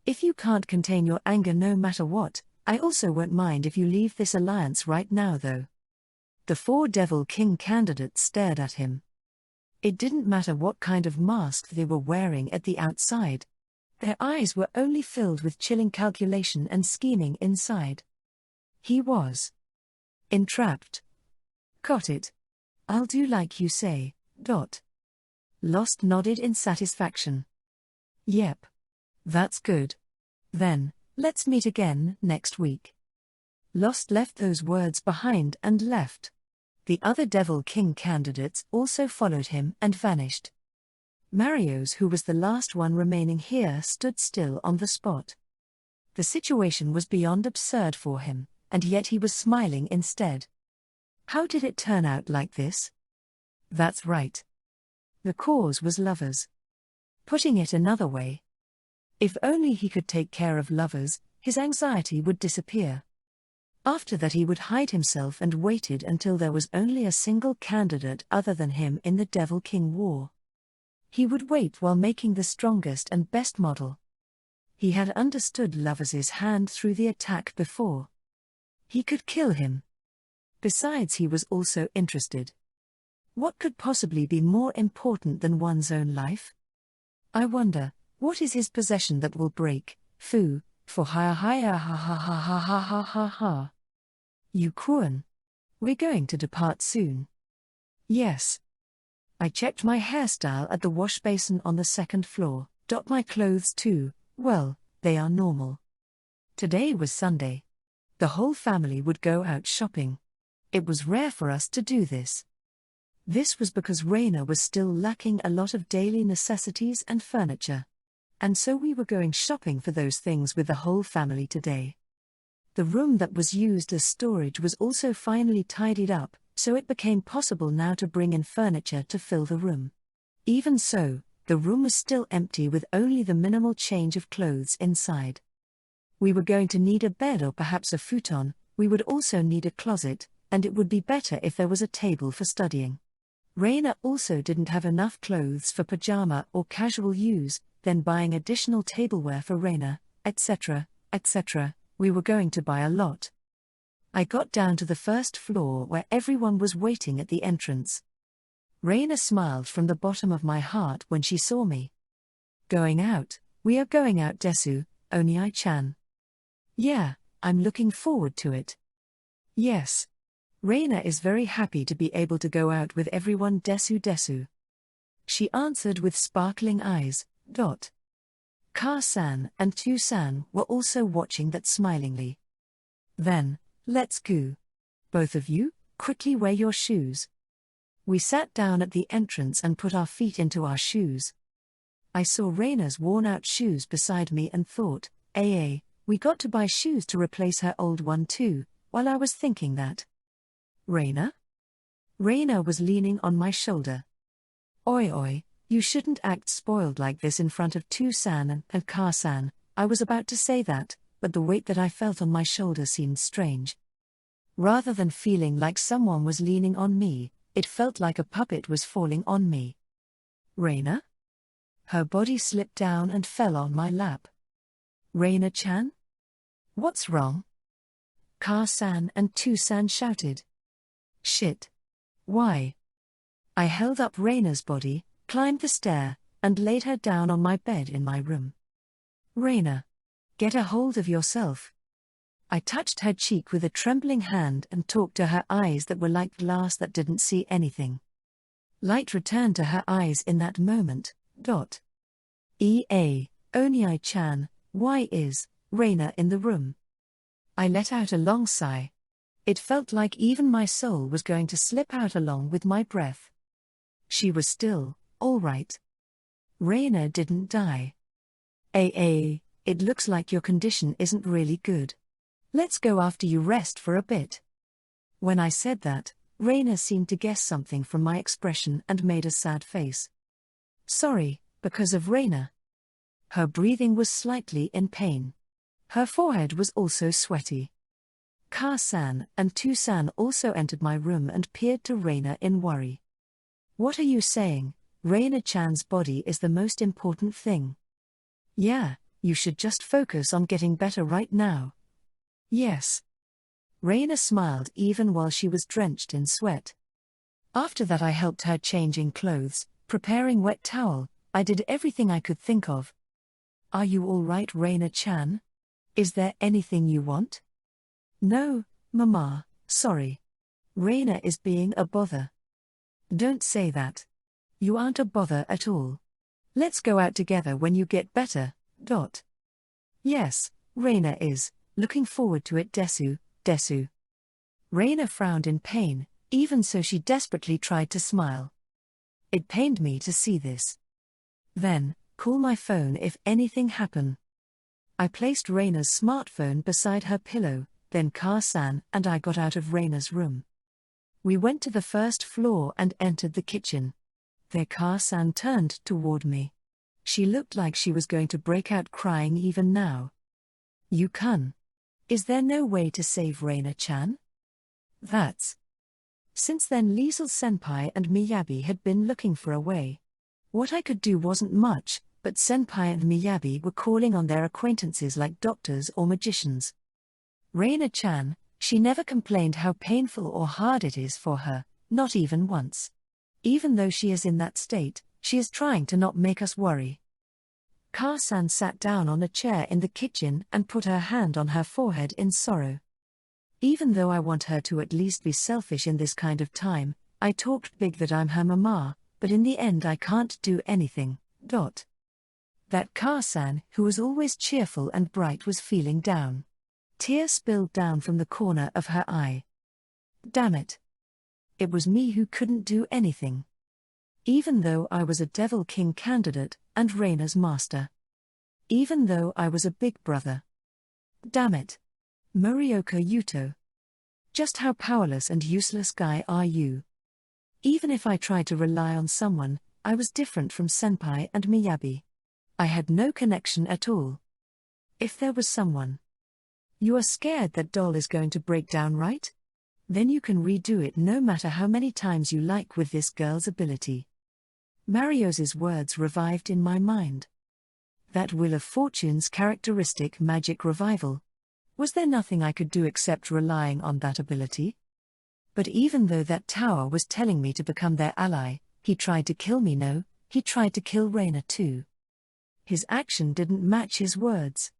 If you can't contain your anger no matter what, I also won't mind if you leave this alliance right now though. The 4 Devil King candidates stared at him. It didn't matter what kind of mask they were wearing at the outside. Their eyes were only filled with chilling calculation and scheming inside. He was entrapped. Got it. I'll do like you say. Lost nodded in satisfaction. Yep. That's good. Then, let's meet again next week. Lost left those words behind and left. The other Devil King candidates also followed him and vanished. Marios, who was the last one remaining here, stood still on the spot. The situation was beyond absurd for him, and yet he was smiling instead. How did it turn out like this? That's right. The cause was lovers. Putting it another way. If only he could take care of lovers, his anxiety would disappear. After that he would hide himself and waited until there was only a single candidate other than him in the Devil King War. He would wait while making the strongest and best model. He had understood Lovers' hand through the attack before. He could kill him. Besides, he was also interested. What could possibly be more important than one's own life? I wonder, what is his possession that will break? For ha ha ha ha ha ha ha ha ha ha. Gakuen. We're going to depart soon. Yes. I checked my hairstyle at the wash basin on the 2nd floor. My clothes too, well, they are normal. Today was Sunday. The whole family would go out shopping. It was rare for us to do this. This was because Raina was still lacking a lot of daily necessities and furniture. And so we were going shopping for those things with the whole family today. The room that was used as storage was also finally tidied up, so it became possible now to bring in furniture to fill the room. Even so, the room was still empty with only the minimal change of clothes inside. We were going to need a bed or perhaps a futon. We would also need a closet, and it would be better if there was a table for studying. Raina also didn't have enough clothes for pajama or casual use, then buying additional tableware for Raina, etc., etc. We were going to buy a lot. I got down to the 1st floor where everyone was waiting at the entrance. Raina smiled from the bottom of my heart when she saw me. Going out? We are going out desu, Onii-chan. Yeah, I'm looking forward to it. Yes. Raina is very happy to be able to go out with everyone desu. She answered with sparkling eyes. Ka-san and Tu-san were also watching that smilingly. Then, let's go. Both of you, quickly wear your shoes. We sat down at the entrance and put our feet into our shoes. I saw Raina's worn-out shoes beside me and thought, we got to buy shoes to replace her old one too, while I was thinking that. Raina? Raina was leaning on my shoulder. Oi, You shouldn't act spoiled like this in front of Tu-san and Ka-san. I was about to say that, but the weight that I felt on my shoulder seemed strange. Rather than feeling like someone was leaning on me, it felt like a puppet was falling on me. Reina? Her body slipped down and fell on my lap. Reina-chan? What's wrong? Ka-san and Tu-san shouted. Shit. Why? I held up Reina's body, climbed the stair, and laid her down on my bed in my room. Reina. Get a hold of yourself. I touched her cheek with a trembling hand and talked to her eyes that were like glass that didn't see anything. Light returned to her eyes in that moment. Onii-chan, why is Reina in the room? I let out a long sigh. It felt like even my soul was going to slip out along with my breath. She was still all right. Reina didn't die. It looks like your condition isn't really good. Let's go after you rest for a bit. When I said that, Reina seemed to guess something from my expression and made a sad face. Sorry, because of Reina. Her breathing was slightly in pain. Her forehead was also sweaty. Ka-san and Tu-san also entered my room and peered to Reina in worry. What are you saying? Reina-chan's body is the most important thing. Yeah, you should just focus on getting better right now. Yes. Reina smiled even while she was drenched in sweat. After that I helped her changing clothes, preparing wet towel. I did everything I could think of. Are you all right, Reina-chan? Is there anything you want? No, Mama, sorry. Reina is being a bother. Don't say that. You aren't a bother at all. Let's go out together when you get better. Yes, Reina is. Looking forward to it, Desu. Reina frowned in pain, even so she desperately tried to smile. It pained me to see this. Then, call my phone if anything happen. I placed Reina's smartphone beside her pillow, then Ka-san and I got out of Reina's room. We went to the first floor and entered the kitchen. There Ka-san turned toward me. She looked like she was going to break out crying even now. Yukun. Is there no way to save Reina-chan? Since then Liesl Senpai and Miyabi had been looking for a way. What I could do wasn't much, but Senpai and Miyabi were calling on their acquaintances like doctors or magicians. Reina-chan, she never complained how painful or hard it is for her, not even once. Even though she is in that state, she is trying to not make us worry. Ka-san sat down on a chair in the kitchen and put her hand on her forehead in sorrow. Even though I want her to at least be selfish in this kind of time, I talked big that I'm her mama, but in the end I can't do anything. That Ka-san, who was always cheerful and bright, was feeling down. Tears spilled down from the corner of her eye. Damn it. It was me who couldn't do anything. Even though I was a Devil King candidate, and Reina's master. Even though I was a big brother. Damn it. Morioka Yuto. Just how powerless and useless guy are you? Even if I tried to rely on someone, I was different from Senpai and Miyabi. I had no connection at all. If there was someone. You are scared that doll is going to break down, right? Then you can redo it no matter how many times you like with this girl's ability. Marios's words revived in my mind. That Wheel of Fortune's characteristic magic revival. Was there nothing I could do except relying on that ability? But even though that tower was telling me to become their ally, he tried to kill me. No, he tried to kill Reina too. His action didn't match his words.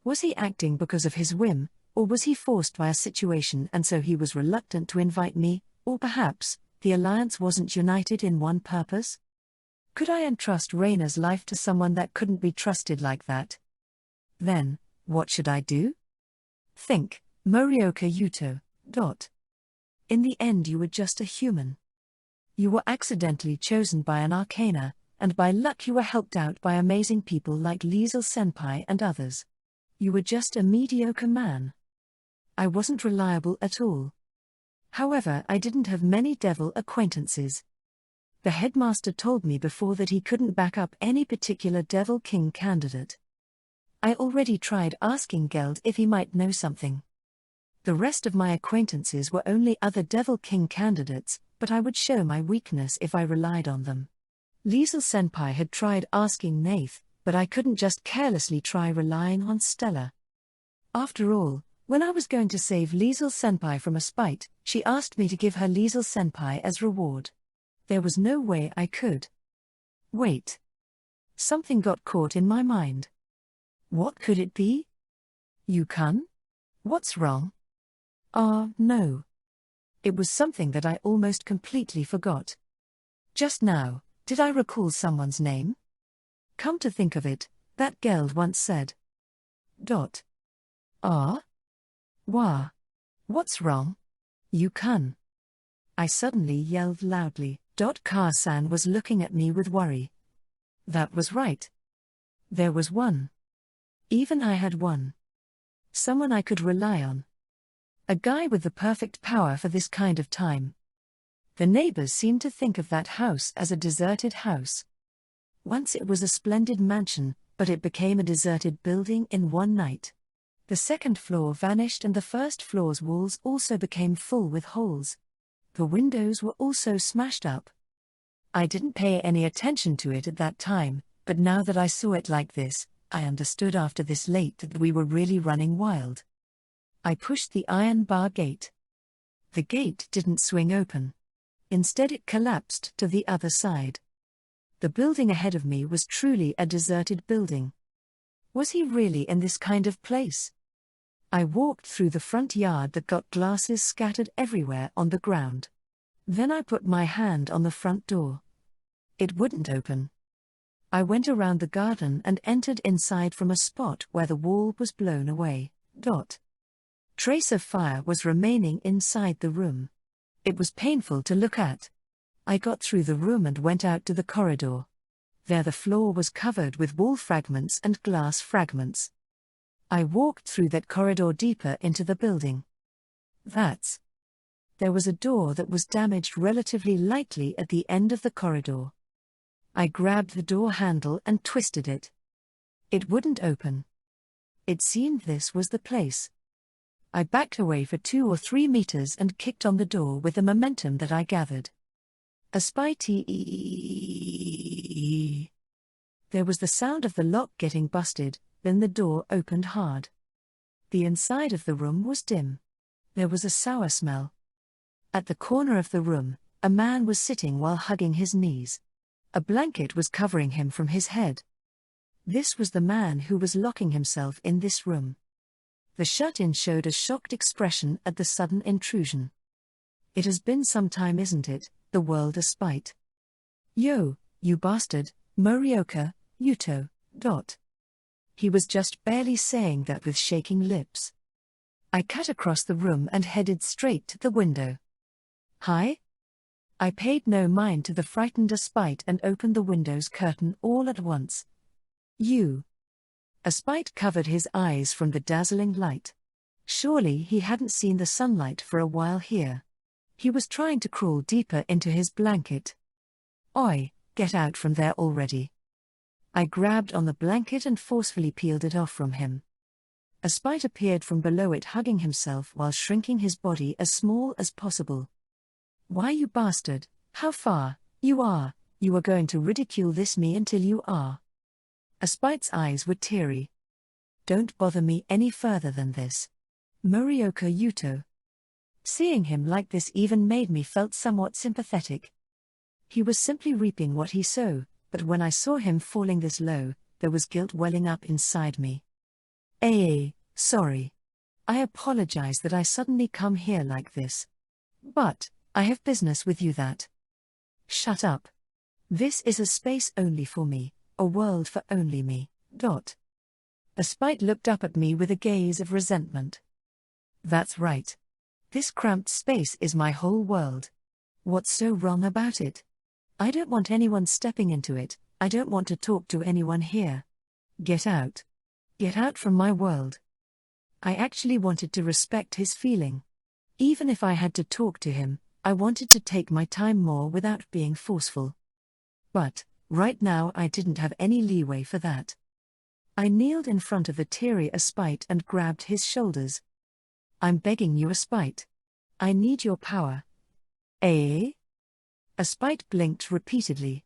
Was he acting because of his whim, or was he forced by a situation and so he was reluctant to invite me, or perhaps, the alliance wasn't united in one purpose? Could I entrust Reina's life to someone that couldn't be trusted like that? Then, what should I do? Think, Morioka Yuto. In the end you were just a human. You were accidentally chosen by an arcana, and by luck you were helped out by amazing people like Liesl Senpai and others. You were just a mediocre man. I wasn't reliable at all. However, I didn't have many devil acquaintances. The headmaster told me before that he couldn't back up any particular Devil King candidate. I already tried asking Geld if he might know something. The rest of my acquaintances were only other Devil King candidates, but I would show my weakness if I relied on them. Liesel Senpai had tried asking Nath, but I couldn't just carelessly try relying on Stella. After all, when I was going to save Liesel Senpai from a spite, she asked me to give her Liesel Senpai as reward. There was no way I could. Wait. Something got caught in my mind. What could it be? Yukon? What's wrong? No. It was something that I almost completely forgot. Just now, did I recall someone's name? Come to think of it, that Geld once said. Wah. What's wrong? Yukon. I suddenly yelled loudly. Ka-san was looking at me with worry. That was right. There was one. Even I had one. Someone I could rely on. A guy with the perfect power for this kind of time. The neighbors seemed to think of that house as a deserted house. Once it was a splendid mansion, but it became a deserted building in one night. The second floor vanished and the first floor's walls also became full with holes. The windows were also smashed up. I didn't pay any attention to it at that time, but now that I saw it like this, I understood after this late that we were really running wild. I pushed the iron bar gate. The gate didn't swing open. Instead it collapsed to the other side. The building ahead of me was truly a deserted building. Was he really in this kind of place? I walked through the front yard that got glasses scattered everywhere on the ground. Then I put my hand on the front door. It wouldn't open. I went around the garden and entered inside from a spot where the wall was blown away. Trace of fire was remaining inside the room. It was painful to look at. I got through the room and went out to the corridor. There the floor was covered with wall fragments and glass fragments. I walked through that corridor deeper into the building. There was a door that was damaged relatively lightly at the end of the corridor. I grabbed the door handle and twisted it. It wouldn't open. It seemed this was the place. I backed away for 2 or 3 meters and kicked on the door with the momentum that I gathered. A spitey. There was the sound of the lock getting busted, then the door opened hard. The inside of the room was dim. There was a sour smell. At the corner of the room, a man was sitting while hugging his knees. A blanket was covering him from his head. This was the man who was locking himself in this room. The shut-in showed a shocked expression at the sudden intrusion. It has been some time, isn't it, the world a spite. Yo, you bastard, Morioka, Yuto. He was just barely saying that with shaking lips. I cut across the room and headed straight to the window. Hi? I paid no mind to the frightened Aspite and opened the window's curtain all at once. You. Aspite covered his eyes from the dazzling light. Surely he hadn't seen the sunlight for a while here. He was trying to crawl deeper into his blanket. Oi, get out from there already. I grabbed on the blanket and forcefully peeled it off from him. Aspite appeared from below it, hugging himself while shrinking his body as small as possible. Why, you bastard, how far, you are going to ridicule this me until you are. Aspite's eyes were teary. Don't bother me any further than this. Morioka Yuto. Seeing him like this even made me felt somewhat sympathetic. He was simply reaping what he sowed, but when I saw him falling this low, there was guilt welling up inside me. Sorry. I apologize that I suddenly come here like this. But I have business with you that. Shut up. This is a space only for me, a world for only me. Aspite looked up at me with a gaze of resentment. That's right. This cramped space is my whole world. What's so wrong about it? I don't want anyone stepping into it, I don't want to talk to anyone here. Get out. Get out from my world. I actually wanted to respect his feeling. Even if I had to talk to him, I wanted to take my time more without being forceful. But, right now I didn't have any leeway for that. I kneeled in front of the teary Aspite and grabbed his shoulders. I'm begging you, Aspite. I need your power. Eh? Aspite blinked repeatedly.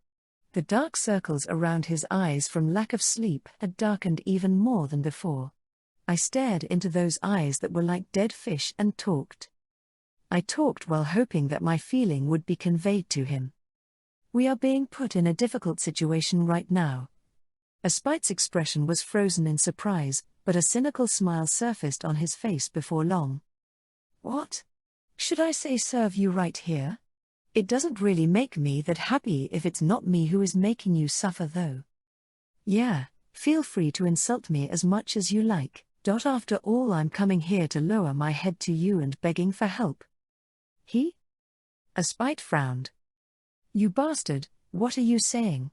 The dark circles around his eyes from lack of sleep had darkened even more than before. I stared into those eyes that were like dead fish and talked. I talked while hoping that my feeling would be conveyed to him. We are being put in a difficult situation right now. Aspite's expression was frozen in surprise, but a cynical smile surfaced on his face before long. What? Should I say serve you right here? It doesn't really make me that happy if it's not me who is making you suffer though. Yeah, feel free to insult me as much as you like. After all, I'm coming here to lower my head to you and begging for help. He? Aspite frowned. You bastard, what are you saying?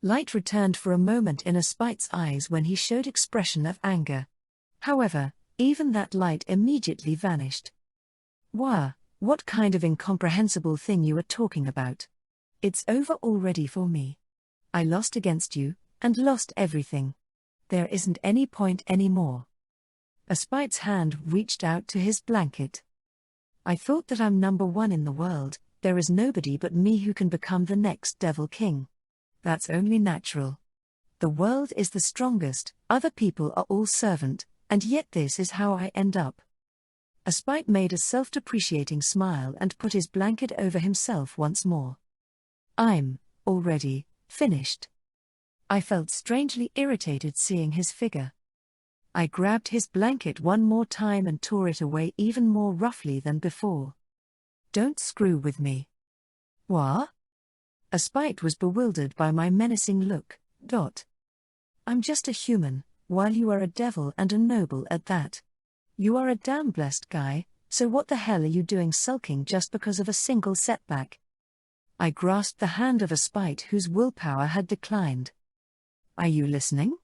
Light returned for a moment in Aspite's eyes when he showed expression of anger. However, even that light immediately vanished. Wah, what kind of incomprehensible thing you are talking about? It's over already for me. I lost against you, and lost everything. There isn't any point anymore. Aspite's hand reached out to his blanket. I thought that I'm number one in the world, there is nobody but me who can become the next Devil King. That's only natural. The world is the strongest, other people are all servant, and yet this is how I end up. Aspite made a self-depreciating smile and put his blanket over himself once more. I'm already finished. I felt strangely irritated seeing his figure. I grabbed his blanket one more time and tore it away even more roughly than before. Don't screw with me. What? Aspite was bewildered by my menacing look. I'm just a human, while you are a devil and a noble at that. You are a damn blessed guy, so what the hell are you doing sulking just because of a single setback? I grasped the hand of Aspite whose willpower had declined. Are you listening?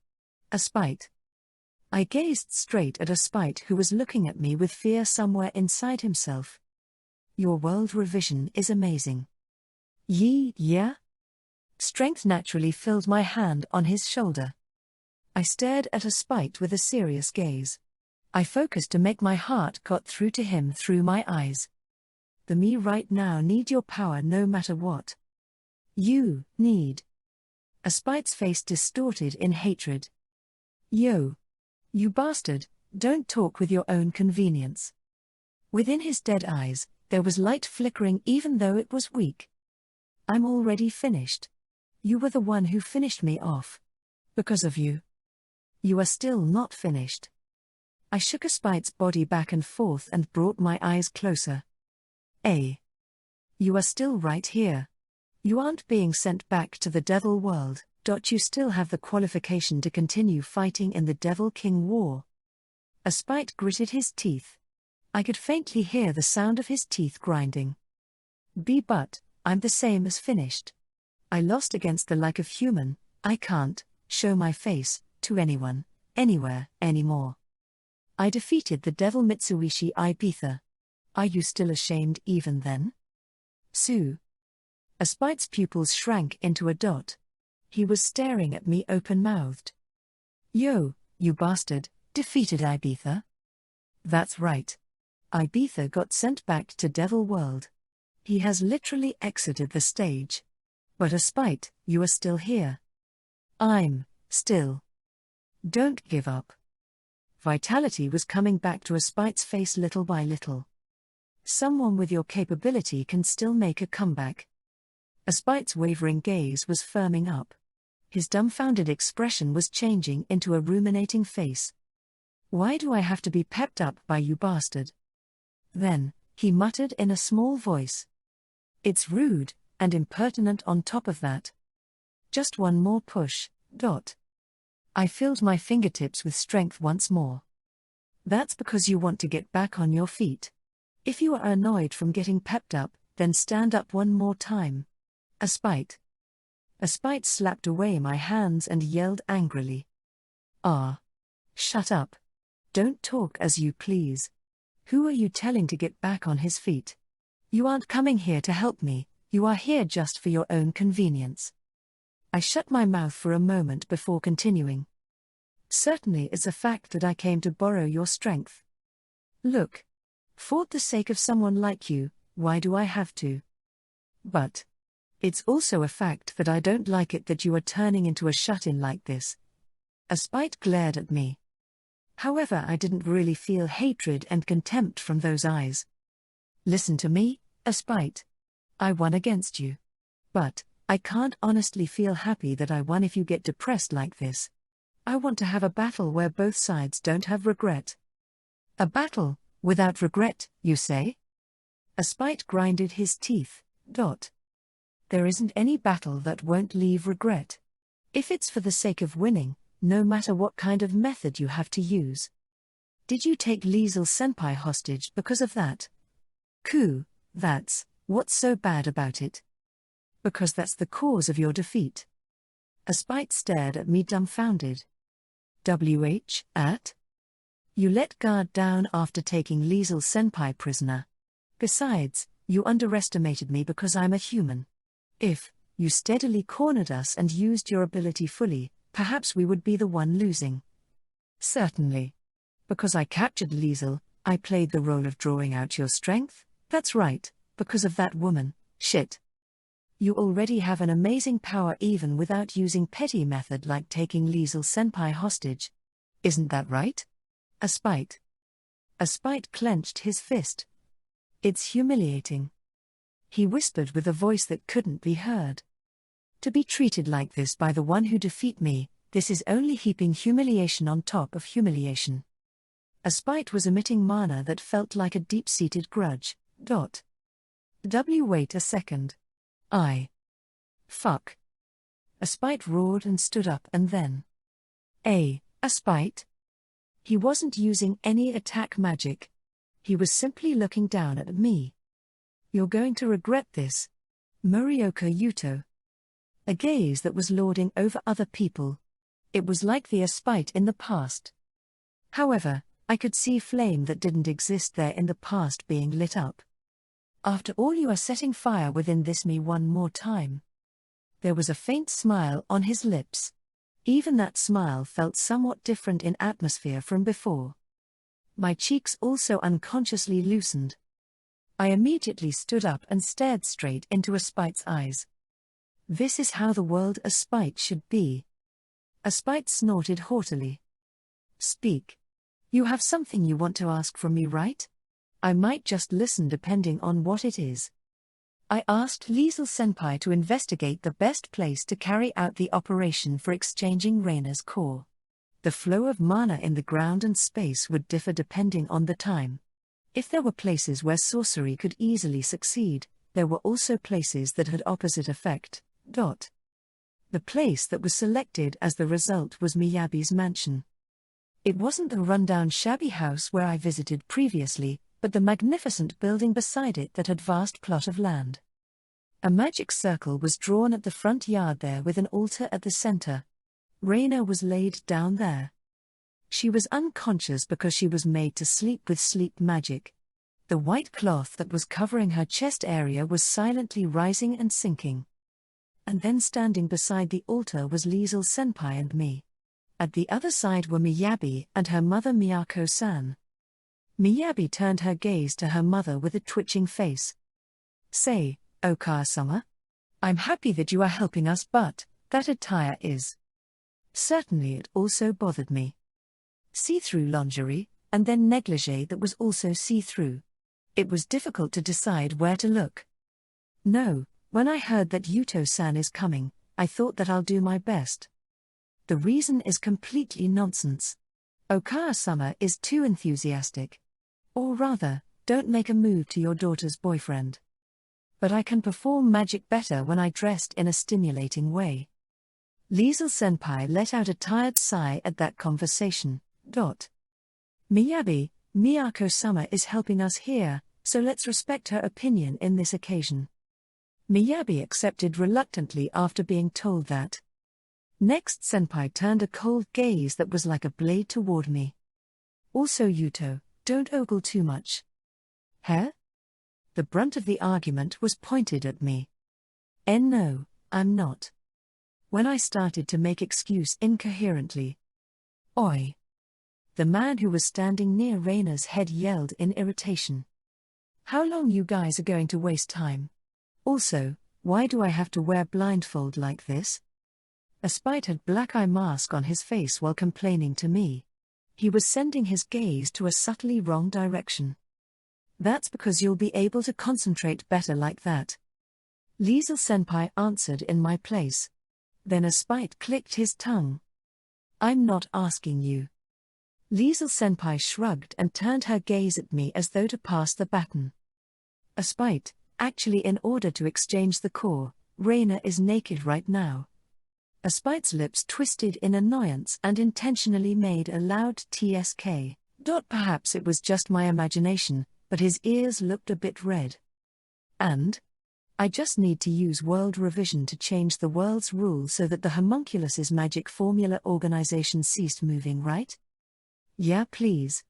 Aspite. I gazed straight at Aspite who was looking at me with fear somewhere inside himself. Your world revision is amazing. Yeah? Strength naturally filled my hand on his shoulder. I stared at Aspite with a serious gaze. I focused to make my heart got through to him through my eyes. The me right now need your power no matter what. You need. Aspite's face distorted in hatred. Yo. You bastard, don't talk with your own convenience. Within his dead eyes, there was light flickering even though it was weak. I'm already finished. You were the one who finished me off. Because of you. You are still not finished. I shook Aspite's body back and forth and brought my eyes closer. You are still right here. You aren't being sent back to the Devil world. You still have the qualification to continue fighting in the Devil King War. Aspite gritted his teeth. I could faintly hear the sound of his teeth grinding. But I'm the same as finished. I lost against the like of human. I can't show my face to anyone, anywhere, anymore. I defeated the devil Mitsuishi Ibiza. Are you still ashamed even then? Sue. Aspite's pupils shrank into a dot. He was staring at me open-mouthed. Yo, you bastard, defeated Ibiza? That's right. Ibiza got sent back to Devil World. He has literally exited the stage. But Aspite, you are still here. I'm still. Don't give up. Vitality was coming back to Aspite's face little by little. Someone with your capability can still make a comeback. Aspite's wavering gaze was firming up. His dumbfounded expression was changing into a ruminating face. Why do I have to be pepped up by you, bastard? Then, he muttered in a small voice. It's rude, and impertinent on top of that. Just one more push. I filled my fingertips with strength once more. That's because you want to get back on your feet. If you are annoyed from getting pepped up, then stand up one more time. Aspite. Aspite slapped away my hands and yelled angrily. Shut up. Don't talk as you please. Who are you telling to get back on his feet? You aren't coming here to help me, you are here just for your own convenience. I shut my mouth for a moment before continuing. Certainly it's a fact that I came to borrow your strength. Look. For the sake of someone like you, why do I have to? But it's also a fact that I don't like it that you are turning into a shut-in like this. Aspite glared at me. However, I didn't really feel hatred and contempt from those eyes. Listen to me, Aspite. I won against you. But I can't honestly feel happy that I won if you get depressed like this. I want to have a battle where both sides don't have regret. A battle, without regret, you say? Aspite grinded his teeth. There isn't any battle that won't leave regret. If it's for the sake of winning, no matter what kind of method you have to use. Did you take Liesel Senpai hostage because of that? That's what's so bad about it. Because that's the cause of your defeat. Aspite stared at me dumbfounded. At? You let guard down after taking Liesel Senpai prisoner. Besides, you underestimated me because I'm a human. If you steadily cornered us and used your ability fully, perhaps we would be the one losing. Certainly. Because I captured Liesel, I played the role of drawing out your strength? That's right, because of that woman, shit. You already have an amazing power even without using petty method like taking Liesel Senpai hostage. Isn't that right? Aspite clenched his fist. It's humiliating. He whispered with a voice that couldn't be heard. To be treated like this by the one who defeat me, this is only heaping humiliation on top of humiliation. Aspite was emitting mana that felt like a deep-seated grudge. Wait a second. Fuck. Aspite roared and stood up and then. Aspite? He wasn't using any attack magic. He was simply looking down at me. You're going to regret this. Morioka Yuto. A gaze that was lording over other people. It was like the Aspite in the past. However, I could see flame that didn't exist there in the past being lit up. After all, you are setting fire within this me one more time. There was a faint smile on his lips. Even that smile felt somewhat different in atmosphere from before. My cheeks also unconsciously loosened. I immediately stood up and stared straight into Aspite's eyes. This is how the world Aspite should be. Aspite snorted haughtily. Speak. You have something you want to ask from me, right? I might just listen depending on what it is. I asked Liesel Senpai to investigate the best place to carry out the operation for exchanging Reina's core. The flow of mana in the ground and space would differ depending on the time. If there were places where sorcery could easily succeed, there were also places that had opposite effect. The place that was selected as the result was Miyabi's mansion. It wasn't the rundown shabby house where I visited previously, but the magnificent building beside it that had vast plot of land. A magic circle was drawn at the front yard there with an altar at the center. Reina was laid down there. She was unconscious because she was made to sleep with sleep magic. The white cloth that was covering her chest area was silently rising and sinking. And then standing beside the altar was Liesel Senpai and me. At the other side were Miyabi and her mother Miyako-san. Miyabi turned her gaze to her mother with a twitching face. Say, Okaya-sama? I'm happy that you are helping us, but that attire is. Certainly it also bothered me. See-through lingerie, and then negligee that was also see-through. It was difficult to decide where to look. No, when I heard that Yuto-san is coming, I thought that I'll do my best. The reason is completely nonsense. Okaya-sama is too enthusiastic. Or rather, don't make a move to your daughter's boyfriend. But I can perform magic better when I dressed in a stimulating way. Liesel Senpai let out a tired sigh at that conversation. Miyabi, Miyako-sama is helping us here, so let's respect her opinion in this occasion. Miyabi accepted reluctantly after being told that. Next, Senpai turned a cold gaze that was like a blade toward me. Also, Yuto, don't ogle too much. Huh? The brunt of the argument was pointed at me. No, I'm not. When I started to make excuse incoherently. Oi! The man who was standing near Raina's head yelled in irritation. How long you guys are going to waste time? Also, why do I have to wear blindfold like this? Aspite had black eye mask on his face while complaining to me. He was sending his gaze to a subtly wrong direction. That's because you'll be able to concentrate better like that. Liesel Senpai answered in my place. Then Aspite clicked his tongue. I'm not asking you. Liesel Senpai shrugged and turned her gaze at me as though to pass the baton. Aspite, actually in order to exchange the core, Raina is naked right now. Aspite's lips twisted in annoyance and intentionally made a loud TSK. Perhaps it was just my imagination, but his ears looked a bit red. And? I just need to use world revision to change the world's rule so that the homunculus's magic formula organization ceased moving, right? Yeah, please.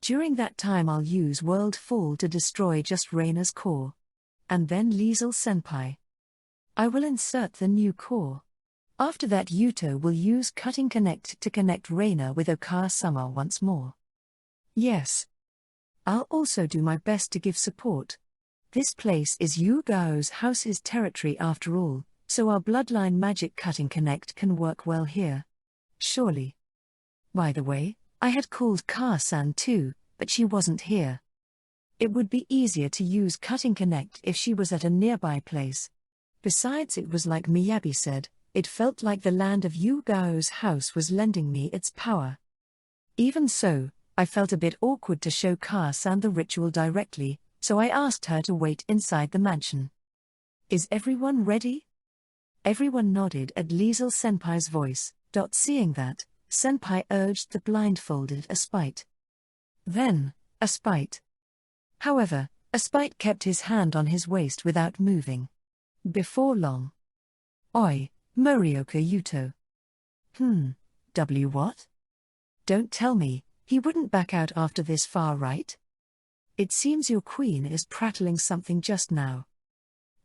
During that time I'll use World Fall to destroy just Raina's core. And then Liesel Senpai. I will insert the new core. After that Yuto will use Cutting Connect to connect Raina with Okar-sama once more. Yes. I'll also do my best to give support. This place is Yugao's house's territory after all, so our bloodline magic Cutting Connect can work well here. Surely. By the way, I had called Ka-san too, but she wasn't here. It would be easier to use Cutting Connect if she was at a nearby place. Besides, it was like Miyabi said, it felt like the land of Yugao's house was lending me its power. Even so, I felt a bit awkward to show Ka-san the ritual directly, so I asked her to wait inside the mansion. Is everyone ready? Everyone nodded at Liesel Senpai's voice. Seeing that, Senpai urged the blindfolded Aspite. Then, Aspite. However, Aspite kept his hand on his waist without moving. Before long. Oi, Morioka Yuto. What? Don't tell me, he wouldn't back out after this far, right? It seems your queen is prattling something just now.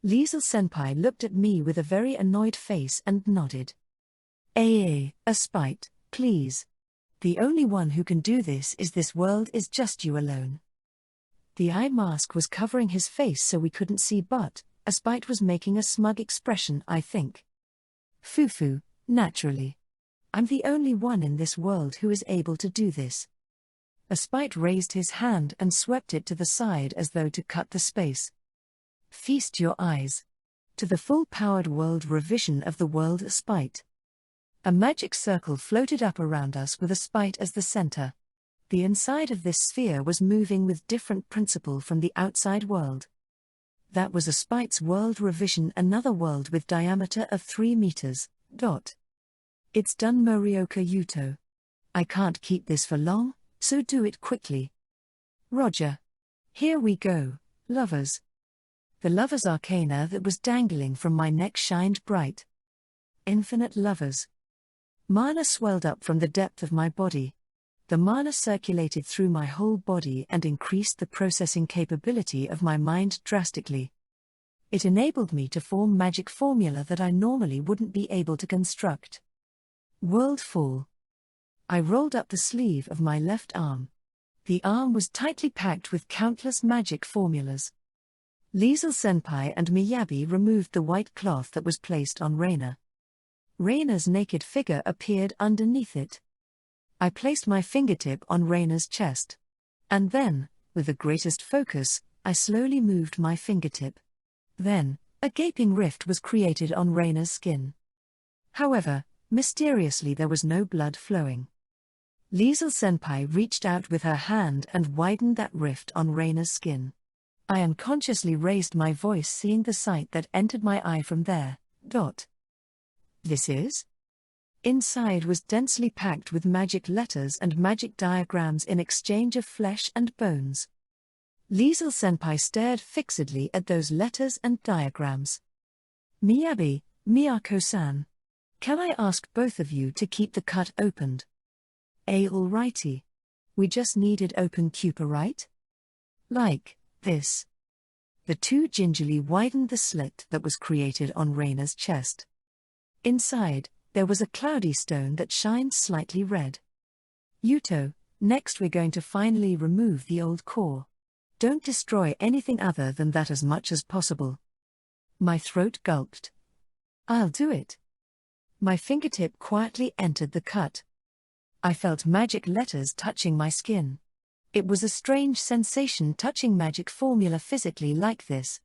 Liesel Senpai looked at me with a very annoyed face and nodded. Aspite, please. The only one who can do this is just you alone. The eye mask was covering his face so we couldn't see, but Aspite was making a smug expression, I think. Fufu, naturally. I'm the only one in this world who is able to do this. Aspite raised his hand and swept it to the side as though to cut the space. Feast your eyes. To the full-powered world revision of the world Aspite. A magic circle floated up around us with Aspite as the center. The inside of this sphere was moving with different principle from the outside world. That was Aspite's world revision, another world with diameter of 3 meters. It's done, Morioka Yuto. I can't keep this for long, so do it quickly. Roger. Here we go, lovers. The lover's arcana that was dangling from my neck shined bright. Infinite lovers. Mana swelled up from the depth of my body. The mana circulated through my whole body and increased the processing capability of my mind drastically. It enabled me to form magic formula that I normally wouldn't be able to construct. World Fall. I rolled up the sleeve of my left arm. The arm was tightly packed with countless magic formulas. Liesel Senpai and Miyabi removed the white cloth that was placed on Raina. Raina's naked figure appeared underneath it. I placed my fingertip on Raina's chest. And then, with the greatest focus, I slowly moved my fingertip. Then, a gaping rift was created on Raina's skin. However, mysteriously there was no blood flowing. Liesel Senpai reached out with her hand and widened that rift on Raina's skin. I unconsciously raised my voice, seeing the sight that entered my eye from there. This is? Inside was densely packed with magic letters and magic diagrams in exchange of flesh and bones. Liesel Senpai stared fixedly at those letters and diagrams. Miyabi, Miyako-san. Can I ask both of you to keep the cut opened? Alrighty. We just needed open Cupa, right? Like this. The two gingerly widened the slit that was created on Reina's chest. Inside, there was a cloudy stone that shined slightly red. Yuto, next we're going to finally remove the old core. Don't destroy anything other than that as much as possible. My throat gulped. I'll do it. My fingertip quietly entered the cut. I felt magic letters touching my skin. It was a strange sensation touching magic formula physically like this.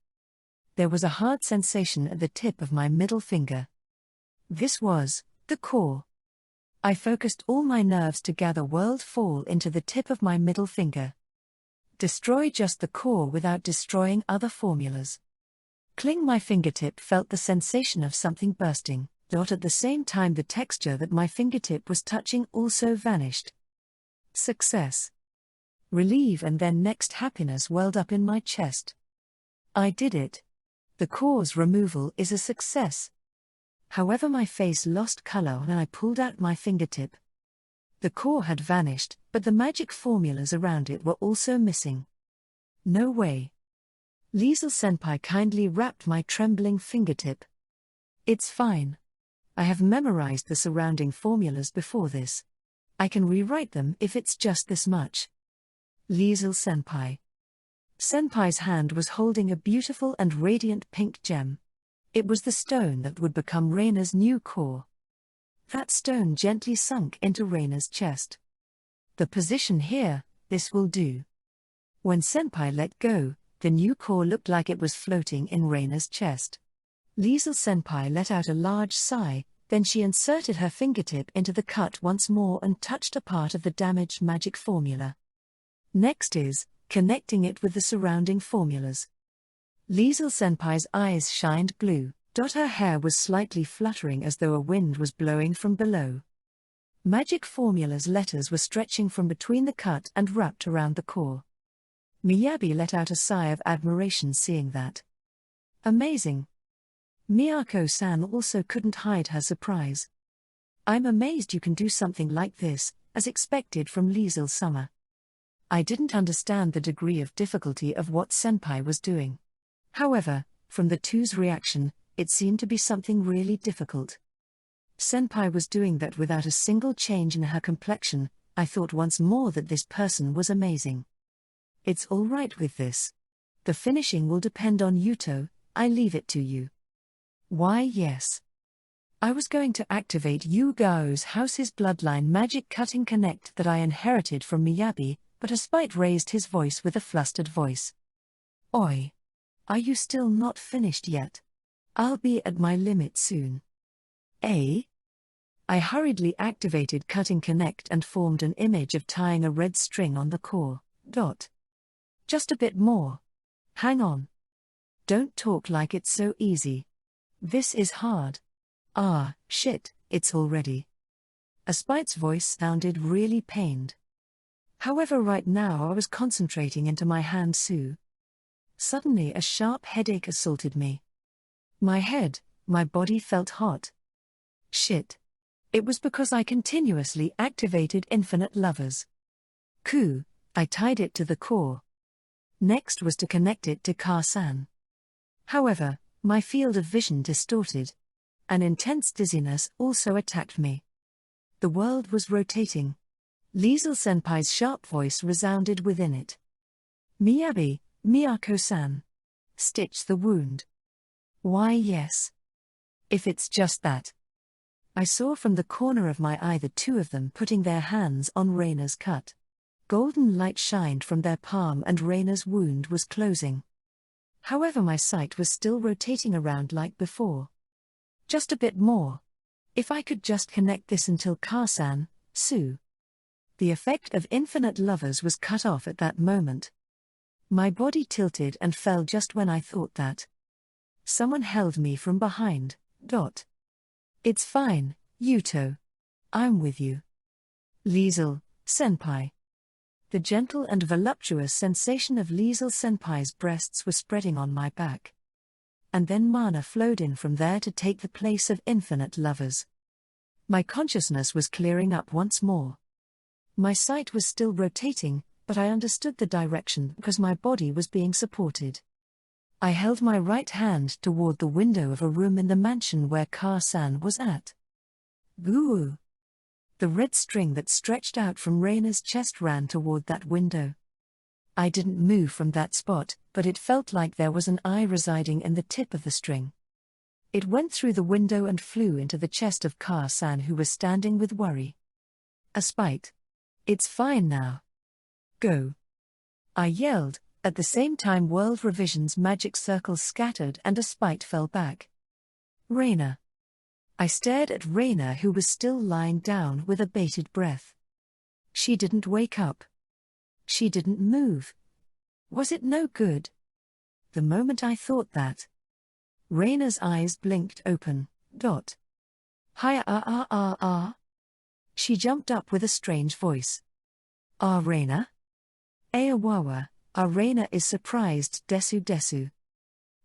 There was a hard sensation at the tip of my middle finger. This was the core. I focused all my nerves to gather world fall into the tip of my middle finger. Destroy just the core without destroying other formulas. My fingertip felt the sensation of something bursting. At the same time the texture that my fingertip was touching also vanished. Success. Relief and then next happiness welled up in my chest. I did it. The core's removal is a success. However, my face lost color when I pulled out my fingertip. The core had vanished, but the magic formulas around it were also missing. No way. Liesel-senpai kindly wrapped my trembling fingertip. It's fine. I have memorized the surrounding formulas before this. I can rewrite them if it's just this much. Liesel-senpai. Senpai's hand was holding a beautiful and radiant pink gem. It was the stone that would become Reina's new core. That stone gently sunk into Reina's chest. The position here, this will do. When Senpai let go, the new core looked like it was floating in Reina's chest. Liesel-senpai let out a large sigh, then she inserted her fingertip into the cut once more and touched a part of the damaged magic formula. Next is connecting it with the surrounding formulas. Liesel-senpai's eyes shined blue. Her hair was slightly fluttering as though a wind was blowing from below. Magic formula's letters were stretching from between the cut and wrapped around the core. Miyabi let out a sigh of admiration seeing that. Amazing. Miyako-san also couldn't hide her surprise. I'm amazed you can do something like this, as expected from Liesel-sama. I didn't understand the degree of difficulty of what Senpai was doing. However, from the two's reaction, it seemed to be something really difficult. Senpai was doing that without a single change in her complexion. I thought once more that this person was amazing. It's all right with this. The finishing will depend on Yuto, I leave it to you. Why yes. I was going to activate Yugao's house's bloodline magic cutting connect that I inherited from Miyabi, but a spite raised his voice with a flustered voice. Oi! Are you still not finished yet? I'll be at my limit soon. Eh? I hurriedly activated Cutting Connect and formed an image of tying a red string on the core. Just a bit more. Hang on. Don't talk like it's so easy. This is hard. Ah, shit, it's already. A spite's voice sounded really pained. However, right now I was concentrating into my hand Sue. Suddenly a sharp headache assaulted me. My head, my body felt hot. Shit. It was because I continuously activated Infinite Lovers. I tied it to the core. Next was to connect it to Ka-san. However, my field of vision distorted. An intense dizziness also attacked me. The world was rotating. Liesel-senpai's sharp voice resounded within it. Miyabi, Miyako-san. Stitch the wound. Why yes. If it's just that. I saw from the corner of my eye the two of them putting their hands on Reina's cut. Golden light shined from their palm and Reina's wound was closing. However, my sight was still rotating around like before. Just a bit more. If I could just connect this until Ka-san, Sue. The effect of Infinite Lovers was cut off at that moment. My body tilted and fell just when I thought that. Someone held me from behind. It's fine, Yuto. I'm with you. Liesel-senpai. The gentle and voluptuous sensation of Liesel-senpai's breasts was spreading on my back. And then mana flowed in from there to take the place of Infinite Lovers. My consciousness was clearing up once more. My sight was still rotating, but I understood the direction because my body was being supported. I held my right hand toward the window of a room in the mansion where Ka-san was at. Goo! The red string that stretched out from Reina's chest ran toward that window. I didn't move from that spot, but it felt like there was an eye residing in the tip of the string. It went through the window and flew into the chest of Ka-san, who was standing with worry. A spite. It's fine now. Go. I yelled. At the same time World Revision's magic circles scattered and a spite fell back. Reina. I stared at Reina, who was still lying down with a bated breath. She didn't wake up. She didn't move. Was it no good? The moment I thought that, Reina's eyes blinked open. Hi. She jumped up with a strange voice. Reina? Awawa, Reina is surprised desu.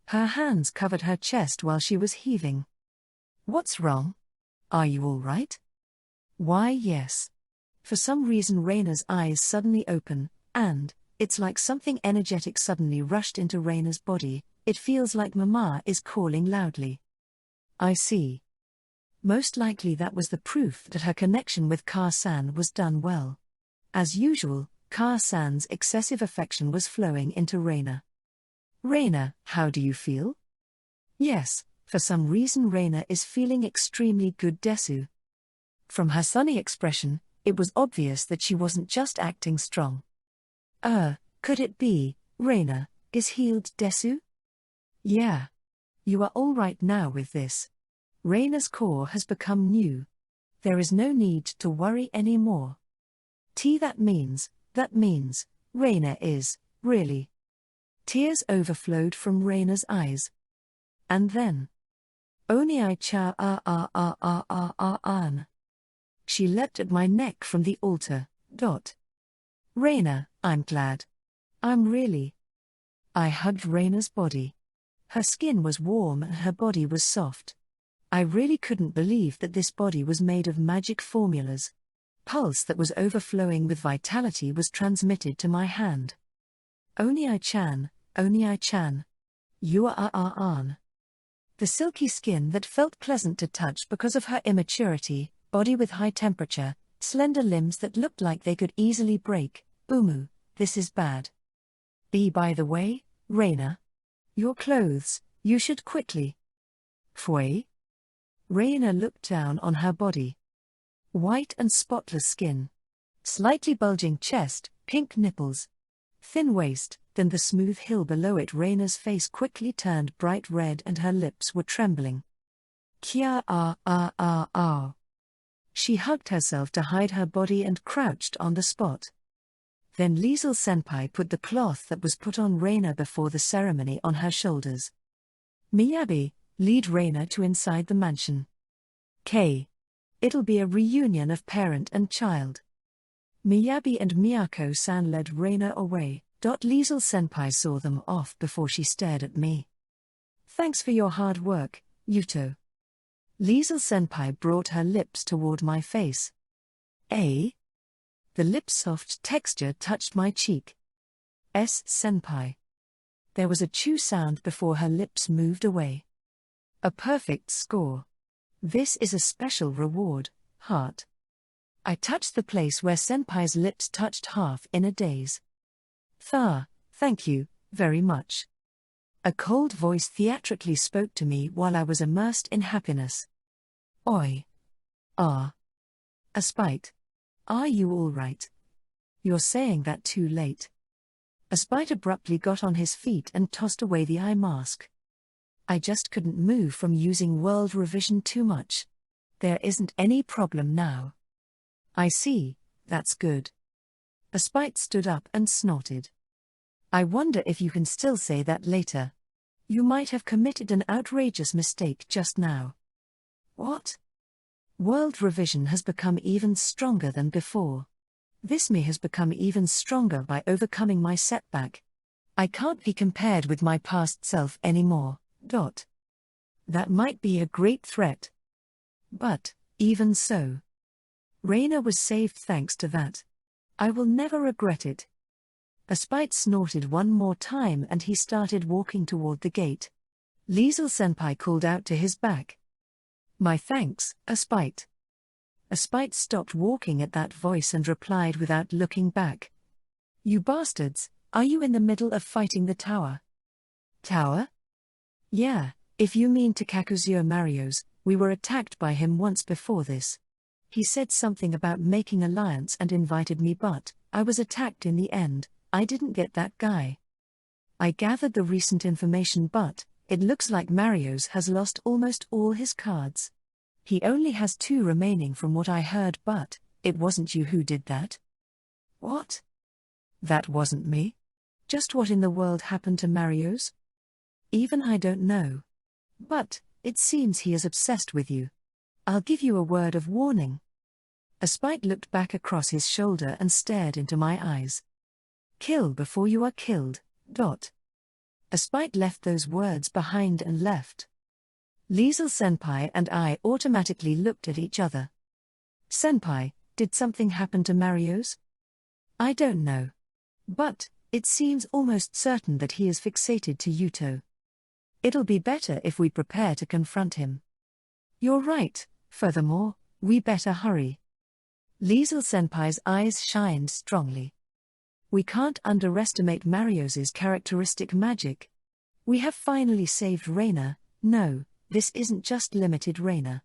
Her hands covered her chest while she was heaving. What's wrong? Are you all right? Why yes. For some reason Reina's eyes suddenly open, and, it's like something energetic suddenly rushed into Reina's body. It feels like Mama is calling loudly. I see. Most likely that was the proof that her connection with Ka-san was done well. As usual, Ka-san's excessive affection was flowing into Reina. Reina, how do you feel? Yes, for some reason Reina is feeling extremely good desu. From her sunny expression, it was obvious that she wasn't just acting strong. Could it be, Reina, is healed desu? Yeah. You are all right now with this. Reina's core has become new. There is no need to worry anymore. That means, Reina is, really. Tears overflowed from Reina's eyes. And then, Oniai-cha an. She leapt at my neck from the altar. Reina, I'm glad. I'm really. I hugged Reina's body. Her skin was warm and her body was soft. I really couldn't believe that this body was made of magic formulas. Pulse that was overflowing with vitality was transmitted to my hand. Oniai-chan, you are on. The silky skin that felt pleasant to touch because of her immaturity, body with high temperature, slender limbs that looked like they could easily break. This is bad. By the way, Reina. Your clothes, you should quickly. Fui? Reina looked down on her body. White and spotless skin. Slightly bulging chest, pink nipples. Thin waist, then the smooth hill below it. Reina's face quickly turned bright red and her lips were trembling. Kia. She hugged herself to hide her body and crouched on the spot. Then Liesel-senpai put the cloth that was put on Reina before the ceremony on her shoulders. Miyabi, lead Reina to inside the mansion. It'll be a reunion of parent and child. Miyabi and Miyako-san led Reina away. Liesel-senpai saw them off before she stared at me. Thanks for your hard work, Yuto. Liesel-senpai brought her lips toward my face. The lip's soft texture touched my cheek. Senpai. There was a chew sound before her lips moved away. A perfect score. This is a special reward, heart. I touched the place where Senpai's lips touched half in a daze. Thank you, very much. A cold voice theatrically spoke to me while I was immersed in happiness. Oi. A spite. Are you all right? You're saying that too late. A spite abruptly got on his feet and tossed away the eye mask. I just couldn't move from using World Revision too much. There isn't any problem now. I see, that's good. A spite stood up and snorted. I wonder if you can still say that later. You might have committed an outrageous mistake just now. What? World Revision has become even stronger than before. This me has become even stronger by overcoming my setback. I can't be compared with my past self anymore. That might be a great threat. But, even so, Reina was saved thanks to that. I will never regret it. Aspite snorted one more time and he started walking toward the gate. Liesel Senpai called out to his back. My thanks, Aspite. Aspite stopped walking at that voice and replied without looking back. You bastards, are you in the middle of fighting the tower? Tower? Yeah, if you mean Takakuzuo Mario's, we were attacked by him once before this. He said something about making alliance and invited me, but I was attacked in the end. I didn't get that guy. I gathered the recent information, but it looks like Mario's has lost almost all his cards. He only has 2 remaining from what I heard, but it wasn't you who did that. What? That wasn't me? Just what in the world happened to Mario's? Even I don't know. But it seems he is obsessed with you. I'll give you a word of warning. Aspite looked back across his shoulder and stared into my eyes. Kill before you are killed. Aspite left those words behind and left. Liesel Senpai and I automatically looked at each other. Senpai, did something happen to Mario's? I don't know. But it seems almost certain that he is fixated to Yuto. It'll be better if we prepare to confront him. You're right, furthermore, we better hurry. Liesel Senpai's eyes shined strongly. We can't underestimate Mario's characteristic magic. We have finally saved Reina. No, this isn't just limited Reina.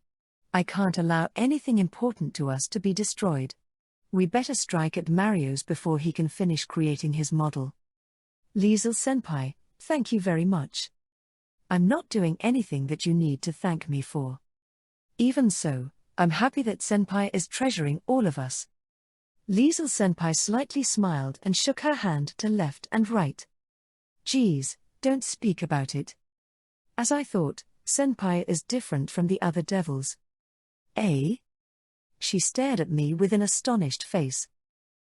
I can't allow anything important to us to be destroyed. We better strike at Mario's before he can finish creating his model. Liesel Senpai, thank you very much. I'm not doing anything that you need to thank me for. Even so, I'm happy that Senpai is treasuring all of us. Liesel Senpai slightly smiled and shook her hand to left and right. Geez, don't speak about it. As I thought, Senpai is different from the other devils. Eh? She stared at me with an astonished face.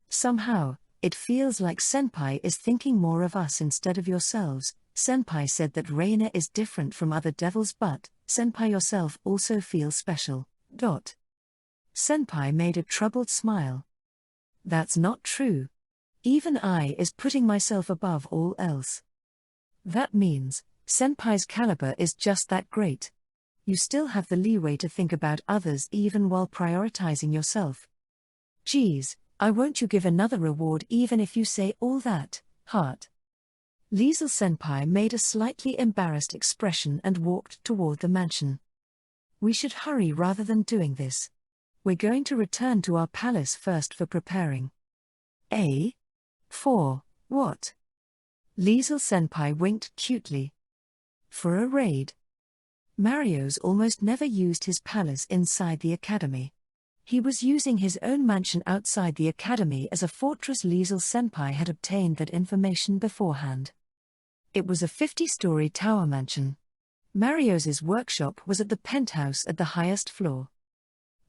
Somehow, it feels like Senpai is thinking more of us instead of yourselves. Senpai said that Reina is different from other devils, but Senpai yourself also feels special. Senpai made a troubled smile. That's not true. Even I is putting myself above all else. That means, Senpai's caliber is just that great. You still have the leeway to think about others even while prioritizing yourself. Geez, I won't you give another reward even if you say all that, heart. Liesel Senpai made a slightly embarrassed expression and walked toward the mansion. We should hurry rather than doing this. We're going to return to our palace first for preparing. Eh? For what? Liesel Senpai winked cutely. For a raid. Mario's almost never used his palace inside the academy. He was using his own mansion outside the academy as a fortress. Liesel Senpai had obtained that information beforehand. It was a 50-story tower mansion. Mario's workshop was at the penthouse at the highest floor.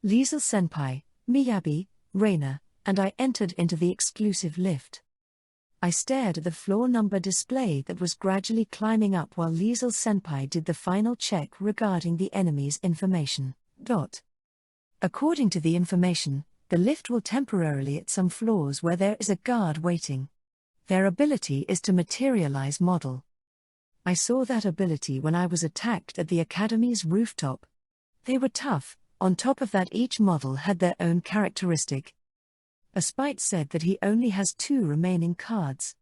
Liesel Senpai, Miyabi, Reina, and I entered into the exclusive lift. I stared at the floor number display that was gradually climbing up while Liesel Senpai did the final check regarding the enemy's information. According to the information, the lift will temporarily at some floors where there is a guard waiting. Their ability is to materialize model. I saw that ability when I was attacked at the academy's rooftop. They were tough. On top of that, each model had their own characteristic. Aspite said that he only has 2 remaining cards.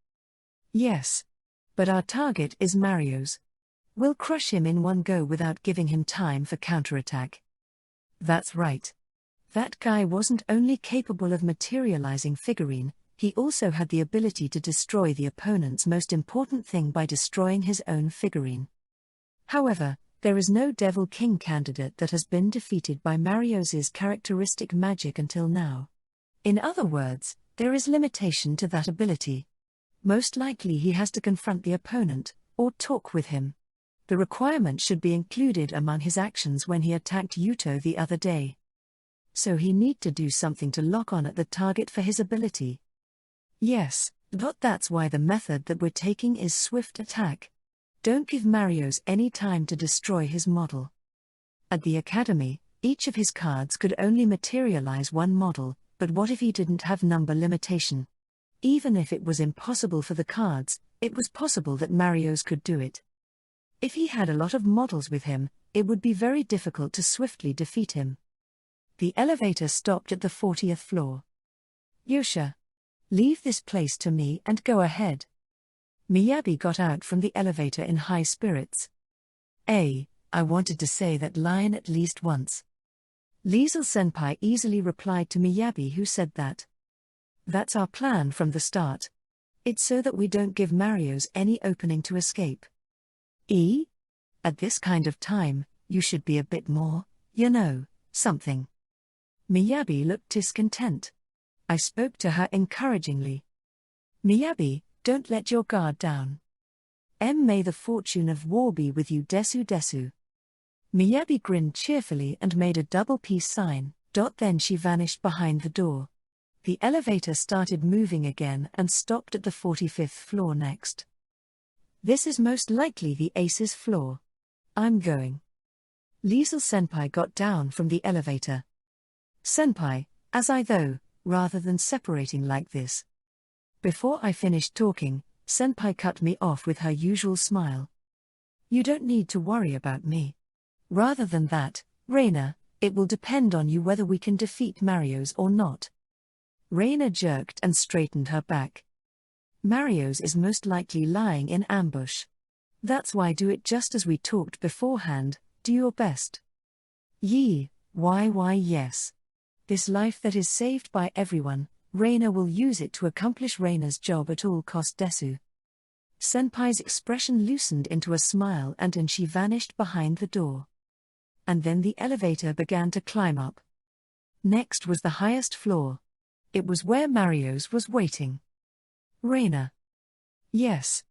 Yes. But our target is Mario's. We'll crush him in one go without giving him time for counterattack. That's right. That guy wasn't only capable of materializing figurine, he also had the ability to destroy the opponent's most important thing by destroying his own figurine. However, there is no Devil King candidate that has been defeated by Mario's characteristic magic until now. In other words, there is limitation to that ability. Most likely he has to confront the opponent, or talk with him. The requirement should be included among his actions when he attacked Yuto the other day. So he need to do something to lock on at the target for his ability. Yes, but that's why the method that we're taking is swift attack. Don't give Mario's any time to destroy his model. At the academy, each of his cards could only materialize one model, but what if he didn't have number limitation? Even if it was impossible for the cards, it was possible that Marios could do it. If he had a lot of models with him, it would be very difficult to swiftly defeat him. The elevator stopped at the 40th floor. Yosha, leave this place to me and go ahead. Miyabi got out from the elevator in high spirits. I wanted to say that line at least once. Liesel-senpai easily replied to Miyabi, who said that. That's our plan from the start. It's so that we don't give Marios any opening to escape. At this kind of time, you should be a bit more, something. Miyabi looked discontent. I spoke to her encouragingly. Miyabi, don't let your guard down. May the fortune of war be with you, desu desu. Miyabi grinned cheerfully and made a double peace sign. Then she vanished behind the door. The elevator started moving again and stopped at the 45th floor next. This is most likely the ace's floor. I'm going. Liesel-senpai got down from the elevator. Senpai, as I though, rather than separating like this. Before I finished talking, Senpai cut me off with her usual smile. You don't need to worry about me. Rather than that, Reina, it will depend on you whether we can defeat Marios or not. Reina jerked and straightened her back. Marios is most likely lying in ambush. That's why do it just as we talked beforehand, do your best. Why yes. This life that is saved by everyone, Reina will use it to accomplish Reina's job at all cost desu. Senpai's expression loosened into a smile and then she vanished behind the door. And then the elevator began to climb up. Next was the highest floor. It was where Marios was waiting. Reina. Yes.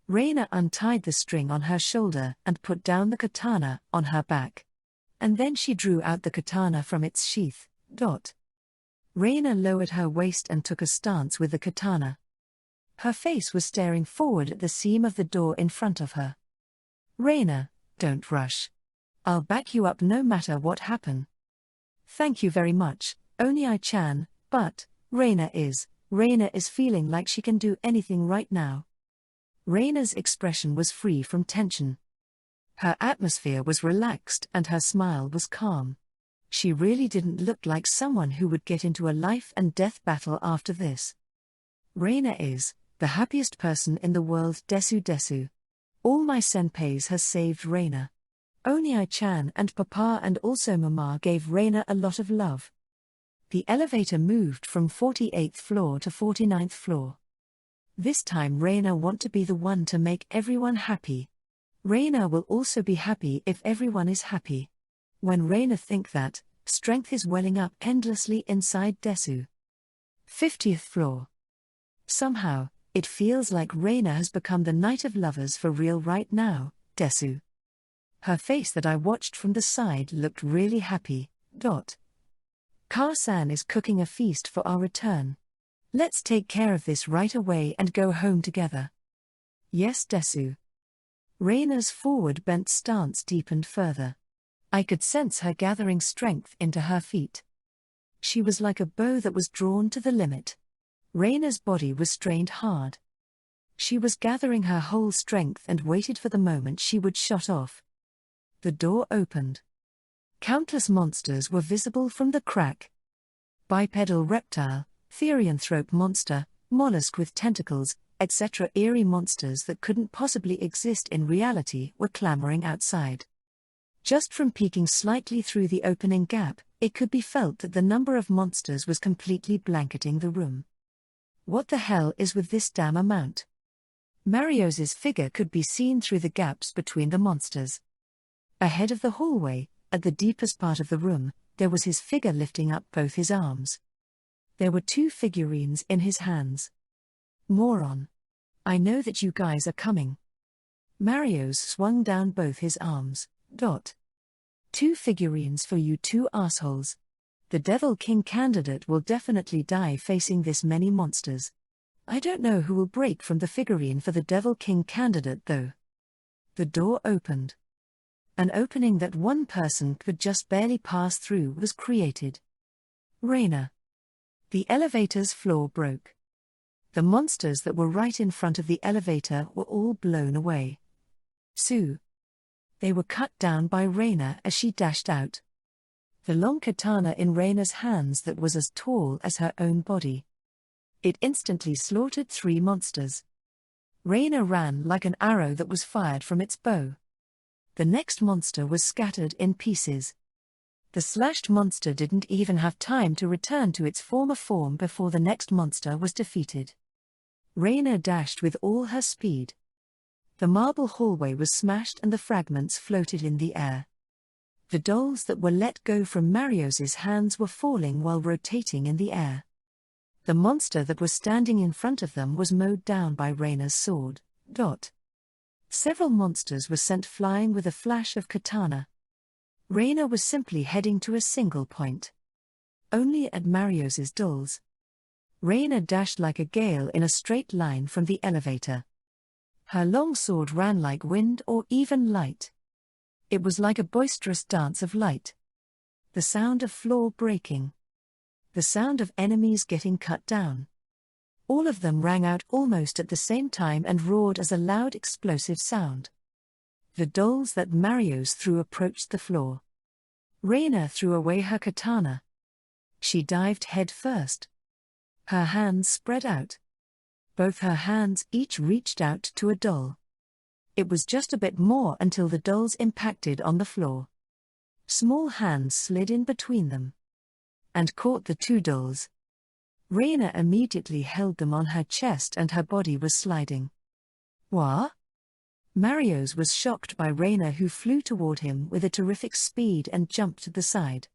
Reina untied the string on her shoulder and put down the katana on her back. And then she drew out the katana from its sheath. Reina lowered her waist and took a stance with the katana. Her face was staring forward at the seam of the door in front of her. Reina, don't rush. I'll back you up no matter what happen. Thank you very much, Oni-chan, but, Reina is feeling like she can do anything right now. Reina's expression was free from tension. Her atmosphere was relaxed and her smile was calm. She really didn't look like someone who would get into a life and death battle after this. Reina is the happiest person in the world, desu desu. All my senpais has saved Reina. Oni-chan and Papa and also Mama gave Reina a lot of love. The elevator moved from 48th floor to 49th floor. This time Reina want to be the one to make everyone happy. Reina will also be happy if everyone is happy. When Reina think that, strength is welling up endlessly inside desu. 50th floor. Somehow, it feels like Reina has become the Knight of Lovers for real right now, desu. Her face that I watched from the side looked really happy. Car-san is cooking a feast for our return. Let's take care of this right away and go home together. Yes, desu. Reina's forward bent stance deepened further. I could sense her gathering strength into her feet. She was like a bow that was drawn to the limit. Reina's body was strained hard. She was gathering her whole strength and waited for the moment she would shut off. The door opened. Countless monsters were visible from the crack. Bipedal reptile, therianthrope monster, mollusk with tentacles, etc. Eerie monsters that couldn't possibly exist in reality were clamoring outside. Just from peeking slightly through the opening gap, it could be felt that the number of monsters was completely blanketing the room. What the hell is with this damn amount? Marios's figure could be seen through the gaps between the monsters. Ahead of the hallway, at the deepest part of the room, there was his figure lifting up both his arms. There were 2 figurines in his hands. Moron. I know that you guys are coming. Marios swung down both his arms. 2 figurines for you 2 assholes. The Devil King candidate will definitely die facing this many monsters. I don't know who will break from the figurine for the Devil King candidate though. The door opened. An opening that one person could just barely pass through was created. Reina. The elevator's floor broke. The monsters that were right in front of the elevator were all blown away. Sue. They were cut down by Reina as she dashed out. The long katana in Reina's hands that was as tall as her own body. It instantly slaughtered 3 monsters. Reina ran like an arrow that was fired from its bow. The next monster was scattered in pieces. The slashed monster didn't even have time to return to its former form before the next monster was defeated. Reina dashed with all her speed. The marble hallway was smashed and the fragments floated in the air. The dolls that were let go from Marios's hands were falling while rotating in the air. The monster that was standing in front of them was mowed down by Reina's sword. Several monsters were sent flying with a flash of katana. Reina was simply heading to a single point. Only at Marios's dolls. Reina dashed like a gale in a straight line from the elevator. Her long sword ran like wind or even light. It was like a boisterous dance of light. The sound of floor breaking. The sound of enemies getting cut down. All of them rang out almost at the same time and roared as a loud explosive sound. The dolls that Marios threw approached the floor. Reina threw away her katana. She dived head first. Her hands spread out. Both her hands each reached out to a doll. It was just a bit more until the dolls impacted on the floor. Small hands slid in between them and caught the 2 dolls. Reina immediately held them on her chest and her body was sliding. What? Marios was shocked by Reina, who flew toward him with a terrific speed and jumped to the side.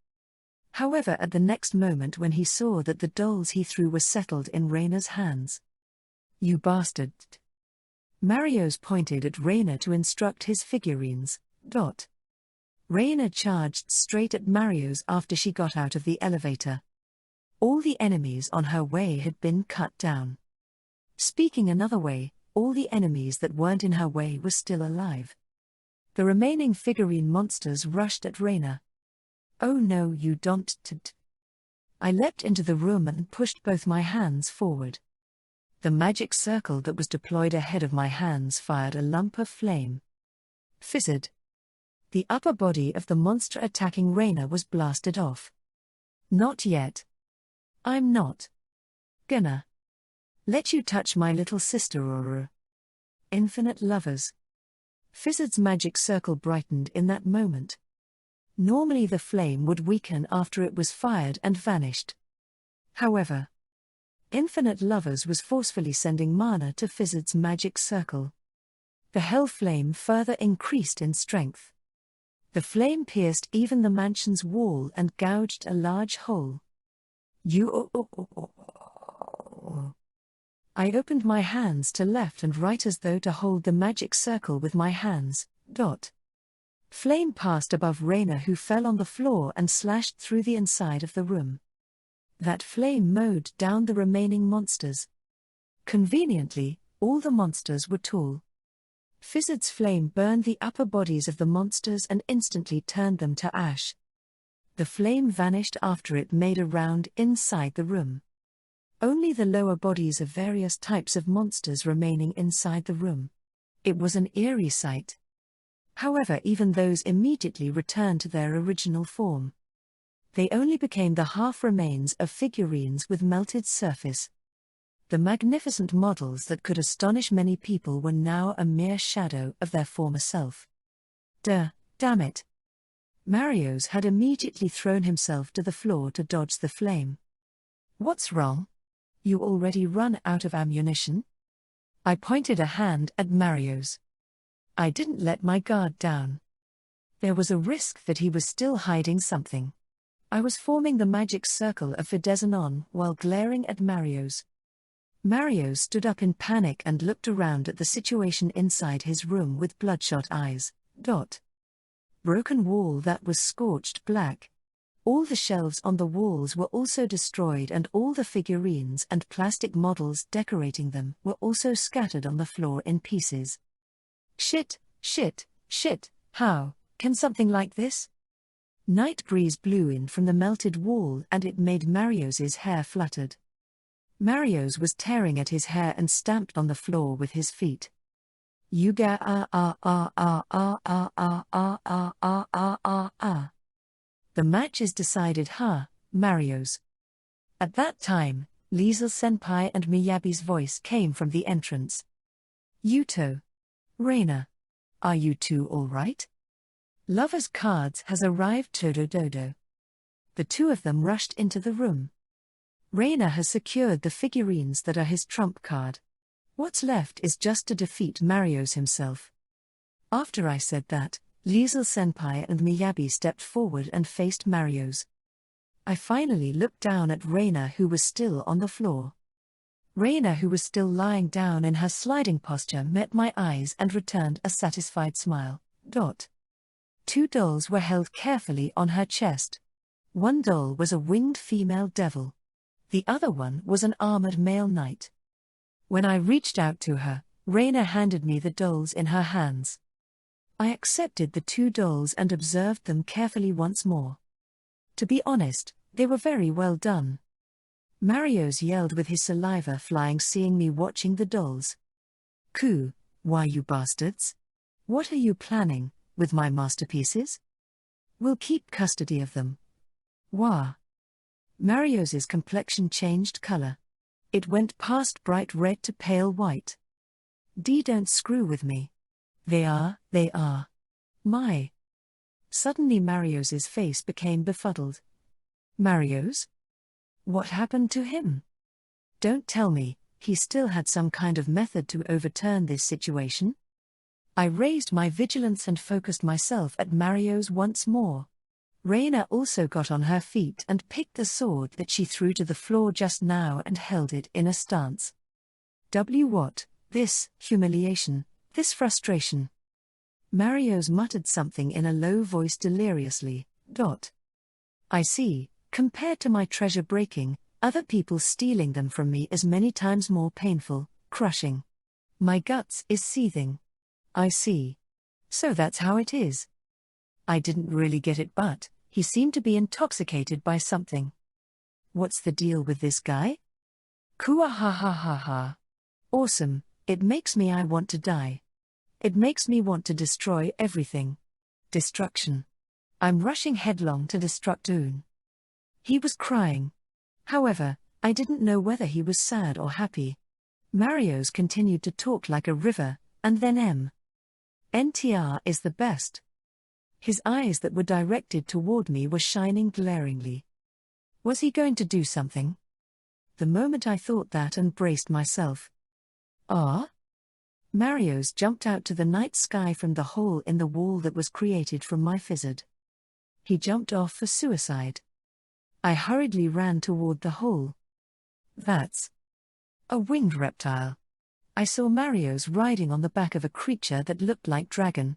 However, at the next moment when he saw that the dolls he threw were settled in Reina's hands. You bastard! Marios pointed at Reina to instruct his figurines. Reina charged straight at Marios after she got out of the elevator. All the enemies on her way had been cut down. Speaking another way, all the enemies that weren't in her way were still alive. The remaining figurine monsters rushed at Reina. Oh no, you don't. I leapt into the room and pushed both my hands forward. The magic circle that was deployed ahead of my hands fired a lump of flame. Fizzed. The upper body of the monster attacking Reina was blasted off. Not yet. I'm not gonna let you touch my little sister or infinite lovers. Fizzard's magic circle brightened in that moment. Normally the flame would weaken after it was fired and vanished. However, Infinite Lovers was forcefully sending mana to Fizzard's magic circle. The hell flame further increased in strength. The flame pierced even the mansion's wall and gouged a large hole. I opened my hands to left and right as though to hold the magic circle with my hands. Flame passed above Reina, who fell on the floor and slashed through the inside of the room. That flame mowed down the remaining monsters. Conveniently, all the monsters were tall. Fizzard's flame burned the upper bodies of the monsters and instantly turned them to ash. The flame vanished after it made a round inside the room. Only the lower bodies of various types of monsters remaining inside the room. It was an eerie sight. However, even those immediately returned to their original form. They only became the half remains of figurines with melted surface. The magnificent models that could astonish many people were now a mere shadow of their former self. Damn it. Marios had immediately thrown himself to the floor to dodge the flame. What's wrong? You already run out of ammunition? I pointed a hand at Marios. I didn't let my guard down. There was a risk that he was still hiding something. I was forming the magic circle of Fidezanon while glaring at Marios. Marios stood up in panic and looked around at the situation inside his room with bloodshot eyes. Broken wall that was scorched black. All the shelves on the walls were also destroyed and all the figurines and plastic models decorating them were also scattered on the floor in pieces. Shit, how can something like this? Night breeze blew in from the melted wall and it made Marios's hair fluttered. Marios was tearing at his hair and stamped on the floor with his feet. Yuga ah. The match is decided, huh, Marios. At that time, Liesel-senpai and Miyabi's voice came from the entrance. Yuto. Reina. Are you two all right? Lover's cards has arrived, Dodo. The two of them rushed into the room. Reina has secured the figurines that are his trump card. What's left is just to defeat Marios himself. After I said that, Liesel-senpai and Miyabi stepped forward and faced Marios. I finally looked down at Reina, who was still on the floor. Reina, who was still lying down in her sliding posture, met my eyes and returned a satisfied smile. Two dolls were held carefully on her chest. One doll was a winged female devil. The other one was an armored male knight. When I reached out to her, Reina handed me the dolls in her hands. I accepted the two dolls and observed them carefully once more. To be honest, they were very well done. Marios yelled with his saliva flying, seeing me watching the dolls. Why, you bastards? What are you planning with my masterpieces? We'll keep custody of them. Wah. Marios's complexion changed color. It went past bright red to pale white. Don't screw with me. They are. My. Suddenly Marios's face became befuddled. Marios? What happened to him? Don't tell me, he still had some kind of method to overturn this situation? I raised my vigilance and focused myself at Marios once more. Reina also got on her feet and picked the sword that she threw to the floor just now and held it in a stance. What? This humiliation, this frustration. Marios muttered something in a low voice deliriously. I see, compared to my treasure breaking, other people stealing them from me is many times more painful, crushing. My guts is seething. I see. So that's how it is. I didn't really get it, but he seemed to be intoxicated by something. What's the deal with this guy? Ha. Awesome, it makes me I want to die. It makes me want to destroy everything. Destruction. I'm rushing headlong to destruct. He was crying. However, I didn't know whether he was sad or happy. Marios continued to talk like a river, and then NTR is the best. His eyes that were directed toward me were shining glaringly. Was he going to do something? The moment I thought that and braced myself. Marios jumped out to the night sky from the hole in the wall that was created from my fizzard. He jumped off for suicide. I hurriedly ran toward the hole. That's a winged reptile. I saw Marios riding on the back of a creature that looked like dragon.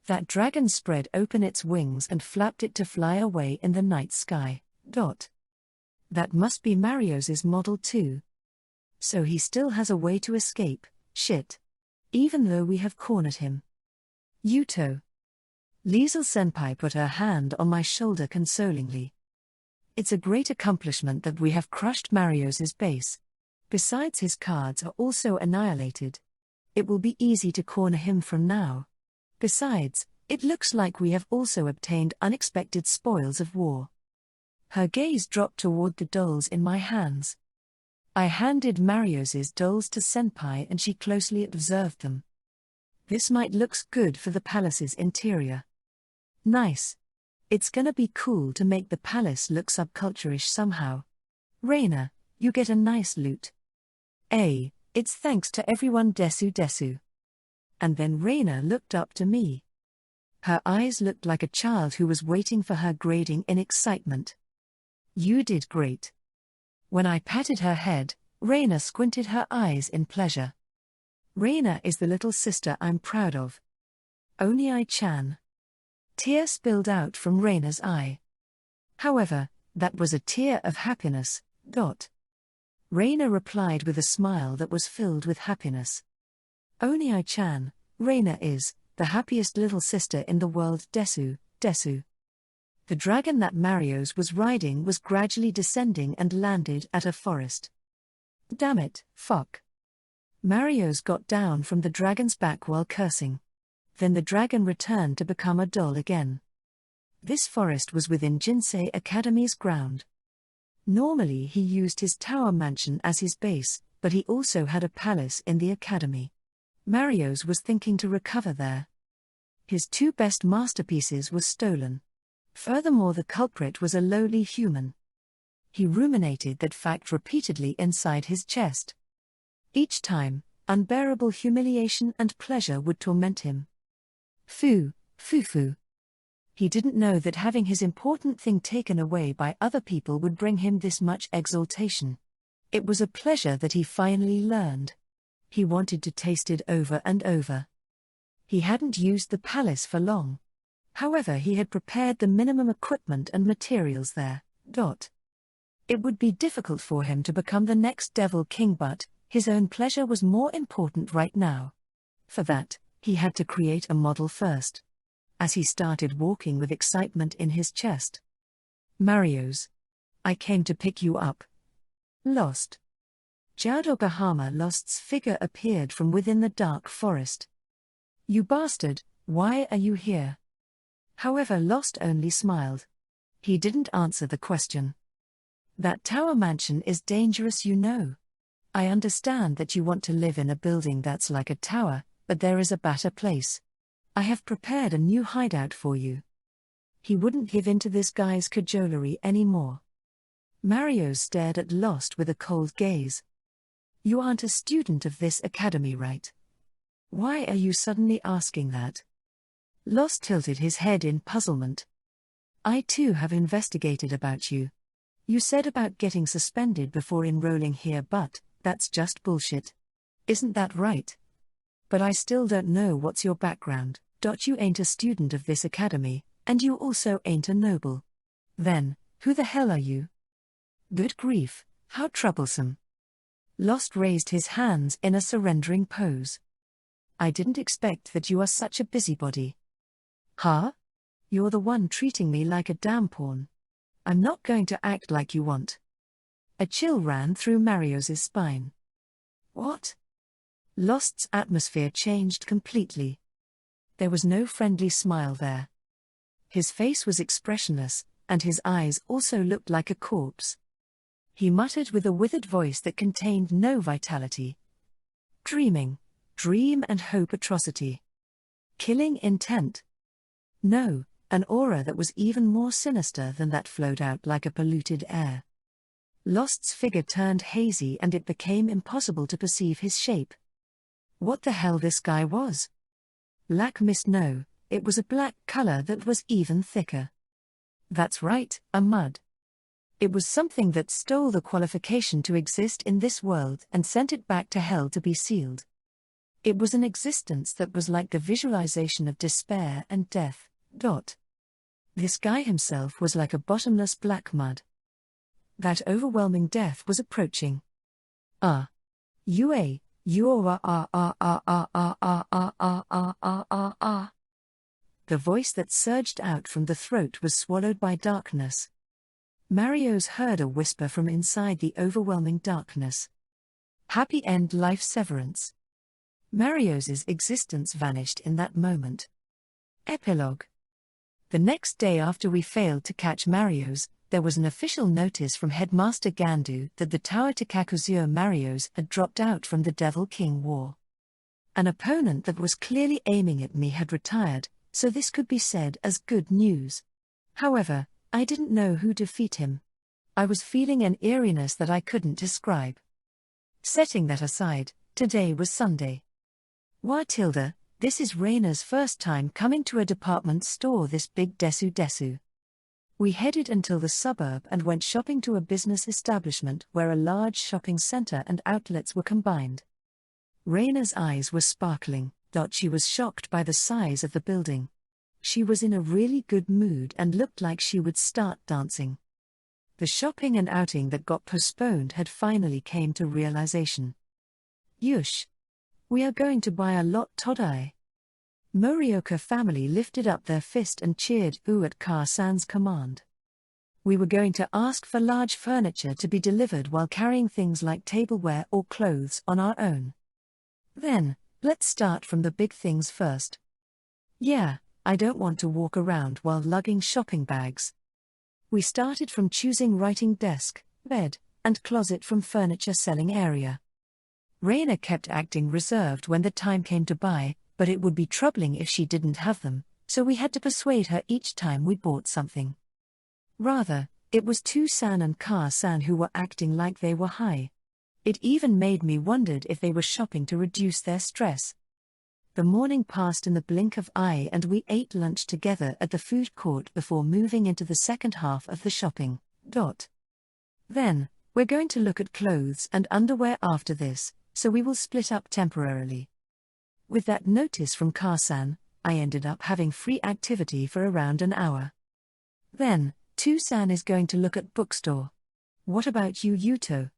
That dragon spread open its wings and flapped it to fly away in the night sky. That must be Marios's model too. So he still has a way to escape, shit. Even though we have cornered him. Yuto. Liesel-senpai put her hand on my shoulder consolingly. It's a great accomplishment that we have crushed Marios's base. Besides, his cards are also annihilated. It will be easy to corner him from now. Besides, it looks like we have also obtained unexpected spoils of war. Her gaze dropped toward the dolls in my hands. I handed Marios's dolls to Senpai and she closely observed them. This might looks good for the palace's interior. Nice. It's gonna be cool to make the palace look subculture-ish somehow. Reina, you get a nice loot. It's thanks to everyone desu. And then Reina looked up to me. Her eyes looked like a child who was waiting for her grading in excitement. You did great. When I patted her head, Reina squinted her eyes in pleasure. Reina is the little sister I'm proud of. Oni-chan. Tear spilled out from Reina's eye. However, that was a tear of happiness. Reina replied with a smile that was filled with happiness. Oni-chan, Reina is the happiest little sister in the world. Desu. The dragon that Marios was riding was gradually descending and landed at a forest. Damn it, fuck. Marius got down from the dragon's back while cursing. Then the dragon returned to become a doll again. This forest was within Jinsei Academy's ground. Normally he used his tower mansion as his base, but he also had a palace in the academy. Marius was thinking to recover there. His two best masterpieces were stolen. Furthermore, the culprit was a lowly human. He ruminated that fact repeatedly inside his chest. Each time, unbearable humiliation and pleasure would torment him. Foo. He didn't know that having his important thing taken away by other people would bring him this much exaltation. It was a pleasure that he finally learned. He wanted to taste it over and over. He hadn't used the palace for long. However, he had prepared the minimum equipment and materials there. It would be difficult for him to become the next Devil King, but his own pleasure was more important right now. For that, he had to create a model first. As he started walking with excitement in his chest. Marius. I came to pick you up. Lost. Jiaodogahama Lost's figure appeared from within the dark forest. You bastard, why are you here? However, Lost only smiled. He didn't answer the question. That tower mansion is dangerous, you know. I understand that you want to live in a building that's like a tower, but there is a better place. I have prepared a new hideout for you. He wouldn't give in to this guy's cajolery anymore. Marius stared at Lost with a cold gaze. You aren't a student of this academy, right? Why are you suddenly asking that? Lost tilted his head in puzzlement. I too have investigated about you. You said about getting suspended before enrolling here, but that's just bullshit. Isn't that right? But I still don't know what's your background. You ain't a student of this academy, and you also ain't a noble. Then, who the hell are you? Good grief, how troublesome. Lost raised his hands in a surrendering pose. I didn't expect that you are such a busybody. Huh? You're the one treating me like a damn pawn. I'm not going to act like you want. A chill ran through Marius's spine. What? Lost's atmosphere changed completely. There was no friendly smile there. His face was expressionless, and his eyes also looked like a corpse. He muttered with a withered voice that contained no vitality. Dreaming, dream and hope atrocity. Killing intent. No, an aura that was even more sinister than that flowed out like a polluted air. Lost's figure turned hazy and it became impossible to perceive his shape. What the hell this guy was? Lack mist, no, it was a black color that was even thicker. That's right, a mud. It was something that stole the qualification to exist in this world and sent it back to hell to be sealed. It was an existence that was like the visualization of despair and death. This guy himself was like a bottomless black mud. That overwhelming death was approaching. The voice that surged out from the throat was swallowed by darkness. Marius heard a whisper from inside the overwhelming darkness. Happy end life severance. Marius's existence vanished in that moment. Epilogue. The next day after we failed to catch Marius, there was an official notice from Headmaster Gandu that the Tower Takakuzuo Marius had dropped out from the Devil King War. An opponent that was clearly aiming at me had retired, so this could be said as good news. However, I didn't know who to defeat him. I was feeling an eeriness that I couldn't describe. Setting that aside, today was Sunday. This is Raina's first time coming to a department store this big desu. We headed until the suburb and went shopping to a business establishment where a large shopping center and outlets were combined. Raina's eyes were sparkling. She was shocked by the size of the building. She was in a really good mood and looked like she would start dancing. The shopping and outing that got postponed had finally came to realization. Yush! We are going to buy a lot Todai. Morioka family lifted up their fist and cheered ooh at Ka-san's command. We were going to ask for large furniture to be delivered while carrying things like tableware or clothes on our own. Then, let's start from the big things first. Yeah, I don't want to walk around while lugging shopping bags. We started from choosing writing desk, bed, and closet from furniture selling area. Raina kept acting reserved when the time came to buy, but it would be troubling if she didn't have them, so we had to persuade her each time we bought something. Rather, it was Tu-san and Ka-san who were acting like they were high. It even made me wondered if they were shopping to reduce their stress. The morning passed in the blink of eye and we ate lunch together at the food court before moving into the second half of the shopping. Then, we're going to look at clothes and underwear after this, so we will split up temporarily. With that notice from Ka-san, I ended up having free activity for around an hour. Then, Tu-san is going to look at bookstore. What about you, Yuto?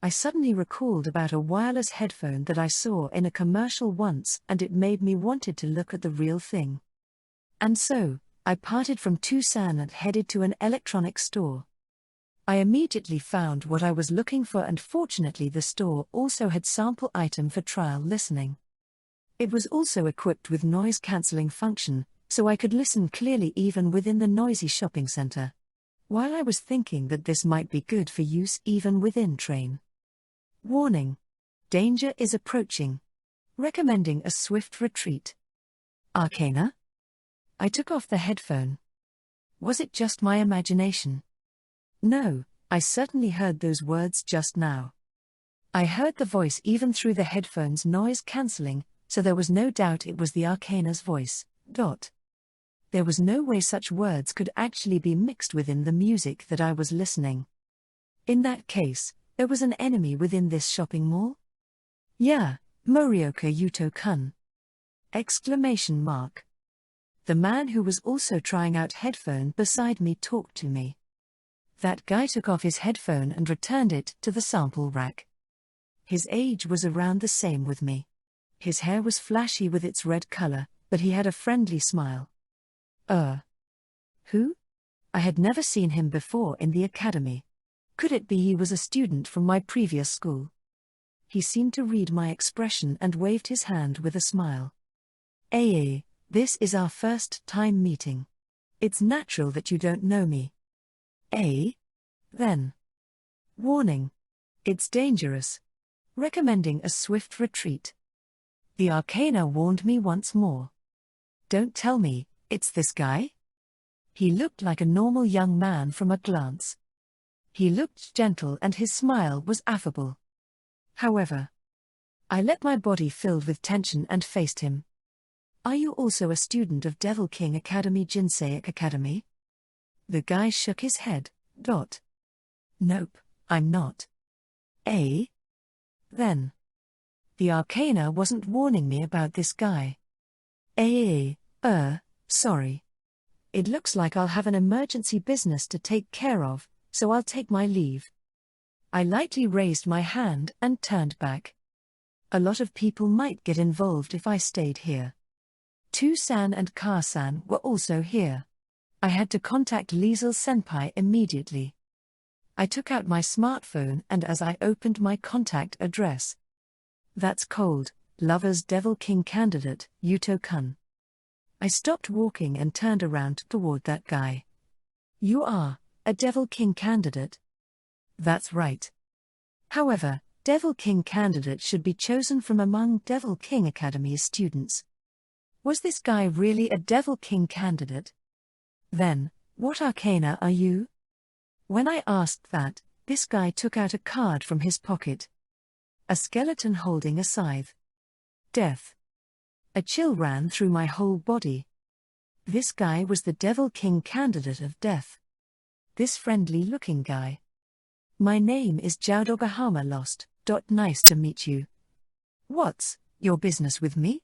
I suddenly recalled about a wireless headphone that I saw in a commercial once and it made me wanted to look at the real thing. And so, I parted from Tu-san and headed to an electronics store. I immediately found what I was looking for and fortunately the store also had sample item for trial listening. It was also equipped with noise cancelling function, so I could listen clearly even within the noisy shopping center. While I was thinking that this might be good for use even within train. Warning. Danger is approaching. Recommending a swift retreat. Arcana? I took off the headphone. Was it just my imagination? No, I certainly heard those words just now. I heard the voice even through the headphone's noise cancelling, so there was no doubt it was the Arcana's voice. There was no way such words could actually be mixed within the music that I was listening. In that case, there was an enemy within this shopping mall? Yeah, Morioka Yuto-kun. Exclamation mark. The man who was also trying out headphone beside me talked to me. That guy took off his headphone and returned it to the sample rack. His age was around the same with me. His hair was flashy with its red color, but he had a friendly smile. Who? I had never seen him before in the academy. Could it be he was a student from my previous school? He seemed to read my expression and waved his hand with a smile. This is our first time meeting. It's natural that you don't know me. Then. Warning. It's dangerous. Recommending a swift retreat. The Arcana warned me once more. Don't tell me, it's this guy? He looked like a normal young man from a glance. He looked gentle and his smile was affable. However, I let my body filled with tension and faced him. Are you also a student of Devil King Academy Jinseiak Academy? The guy shook his head. Nope, I'm not. Then. The Arcana wasn't warning me about this guy. Sorry. It looks like I'll have an emergency business to take care of, so I'll take my leave. I lightly raised my hand and turned back. A lot of people might get involved if I stayed here. Tu-san and Ka-san were also here. I had to contact Liesel Senpai immediately. I took out my smartphone and as I opened my contact address. That's cold, lover's Devil King candidate, Yuto-kun. I stopped walking and turned around toward that guy. You are a Devil King candidate? That's right. However, Devil King candidate should be chosen from among Devil King Academy's students. Was this guy really a Devil King candidate? Then, what Arcana are you? When I asked that, this guy took out a card from his pocket. A skeleton holding a scythe. Death. A chill ran through my whole body. This guy was the Devil King candidate of death. This friendly-looking guy. My name is Jaudogahama Lost. Nice to meet you. What's your business with me?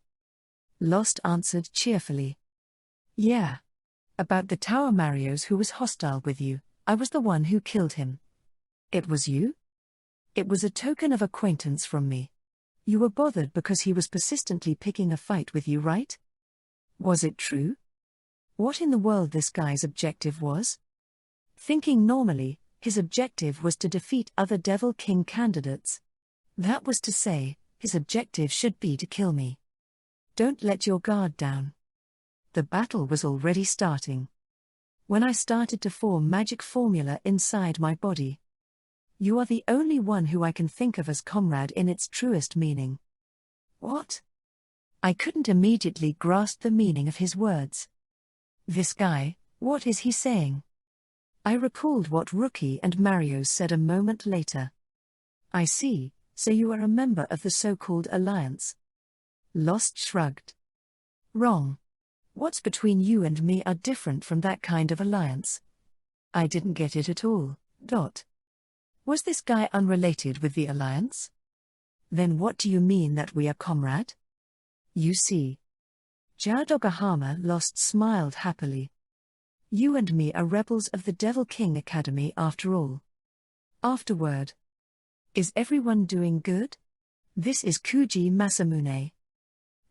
Lost answered cheerfully. Yeah. About the Tower Marios who was hostile with you, I was the one who killed him. It was you? It was a token of acquaintance from me. You were bothered because he was persistently picking a fight with you, right? Was it true? What in the world this guy's objective was? Thinking normally, his objective was to defeat other Devil King candidates. That was to say, his objective should be to kill me. Don't let your guard down. The battle was already starting. When I started to form magic formula inside my body. You are the only one who I can think of as comrade in its truest meaning. What? I couldn't immediately grasp the meaning of his words. This guy, what is he saying? I recalled what Rookie and Marios said a moment later. I see, so you are a member of the so-called alliance. Lost shrugged. Wrong. What's between you and me are different from that kind of alliance. I didn't get it at all. Was this guy unrelated with the alliance? Then what do you mean that we are comrade? You see. Jadogahama Lost smiled happily. You and me are rebels of the Devil King Academy after all. Afterward. Is everyone doing good? This is Kuji Masamune.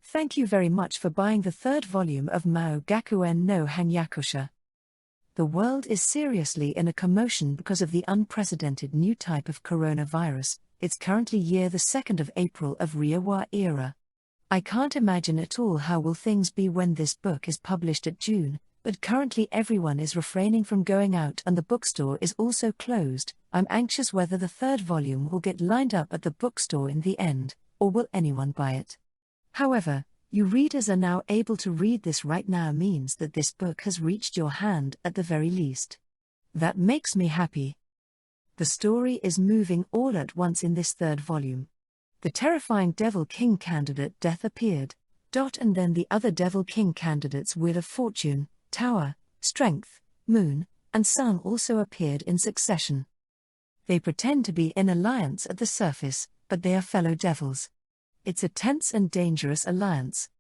Thank you very much for buying the third volume of Maou Gakuen no Hangyakusha. The world is seriously in a commotion because of the unprecedented new type of coronavirus. It's currently year the 2nd of April of Reiwa era. I can't imagine at all how will things be when this book is published at June, but currently everyone is refraining from going out and the bookstore is also closed. I'm anxious whether the third volume will get lined up at the bookstore in the end, or will anyone buy it. However, you readers are now able to read this right now means that this book has reached your hand at the very least. That makes me happy. The story is moving all at once in this third volume. The terrifying Devil King candidate Death appeared, and then the other Devil King candidates Wheel of Fortune, Tower, Strength, Moon, and Sun also appeared in succession. They pretend to be in alliance at the surface, but they are fellow devils. It's a tense and dangerous alliance.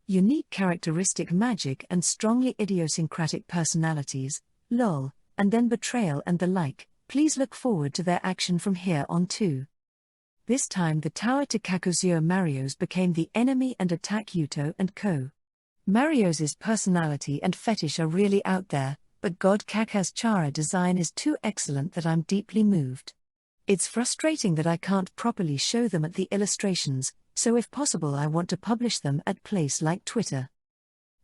Unique characteristic magic and strongly idiosyncratic personalities, lol, and then betrayal and the like. Please look forward to their action from here on too. This time the Tower to Kakuzuo Marios became the enemy and attack Yuto and Co. Marios's personality and fetish are really out there, but God Kaka's Chara design is too excellent that I'm deeply moved. It's frustrating that I can't properly show them at the illustrations, so if possible I want to publish them at place like Twitter.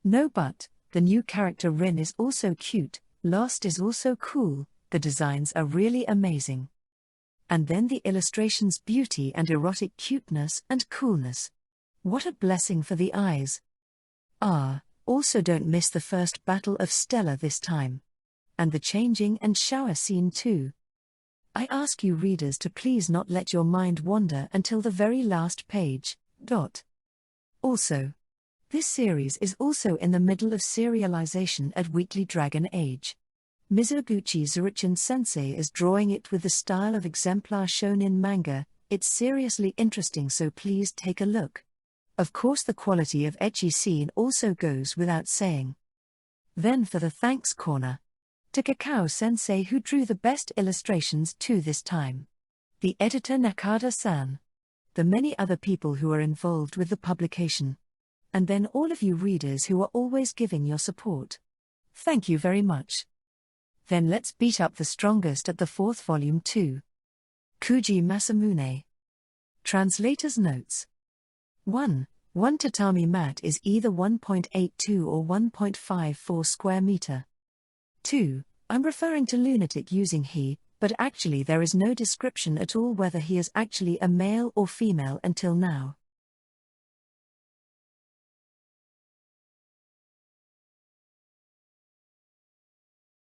No, but the new character Rin is also cute, Lost is also cool, the designs are really amazing. And then the illustrations' beauty and erotic cuteness and coolness. What a blessing for the eyes. Also don't miss the first battle of Stella this time. And the changing and shower scene too. I ask you readers to please not let your mind wander until the very last page. Also, this series is also in the middle of serialization at Weekly Dragon Age. Mizoguchi Zuruchin Sensei is drawing it with the style of exemplar shonen manga. It's seriously interesting, so please take a look. Of course the quality of ecchi scene also goes without saying. Then for the thanks corner. To Kakao Sensei, who drew the best illustrations too this time. The editor Nakada-san. The many other people who are involved with the publication. And then all of you readers who are always giving your support. Thank you very much. Then let's beat up the strongest at the fourth volume too. Kuji Masamune. Translator's notes. 1. One tatami mat is either 1.82 or 1.54 square meter. 2. I'm referring to lunatic using he, but actually there is no description at all whether he is actually a male or female until now.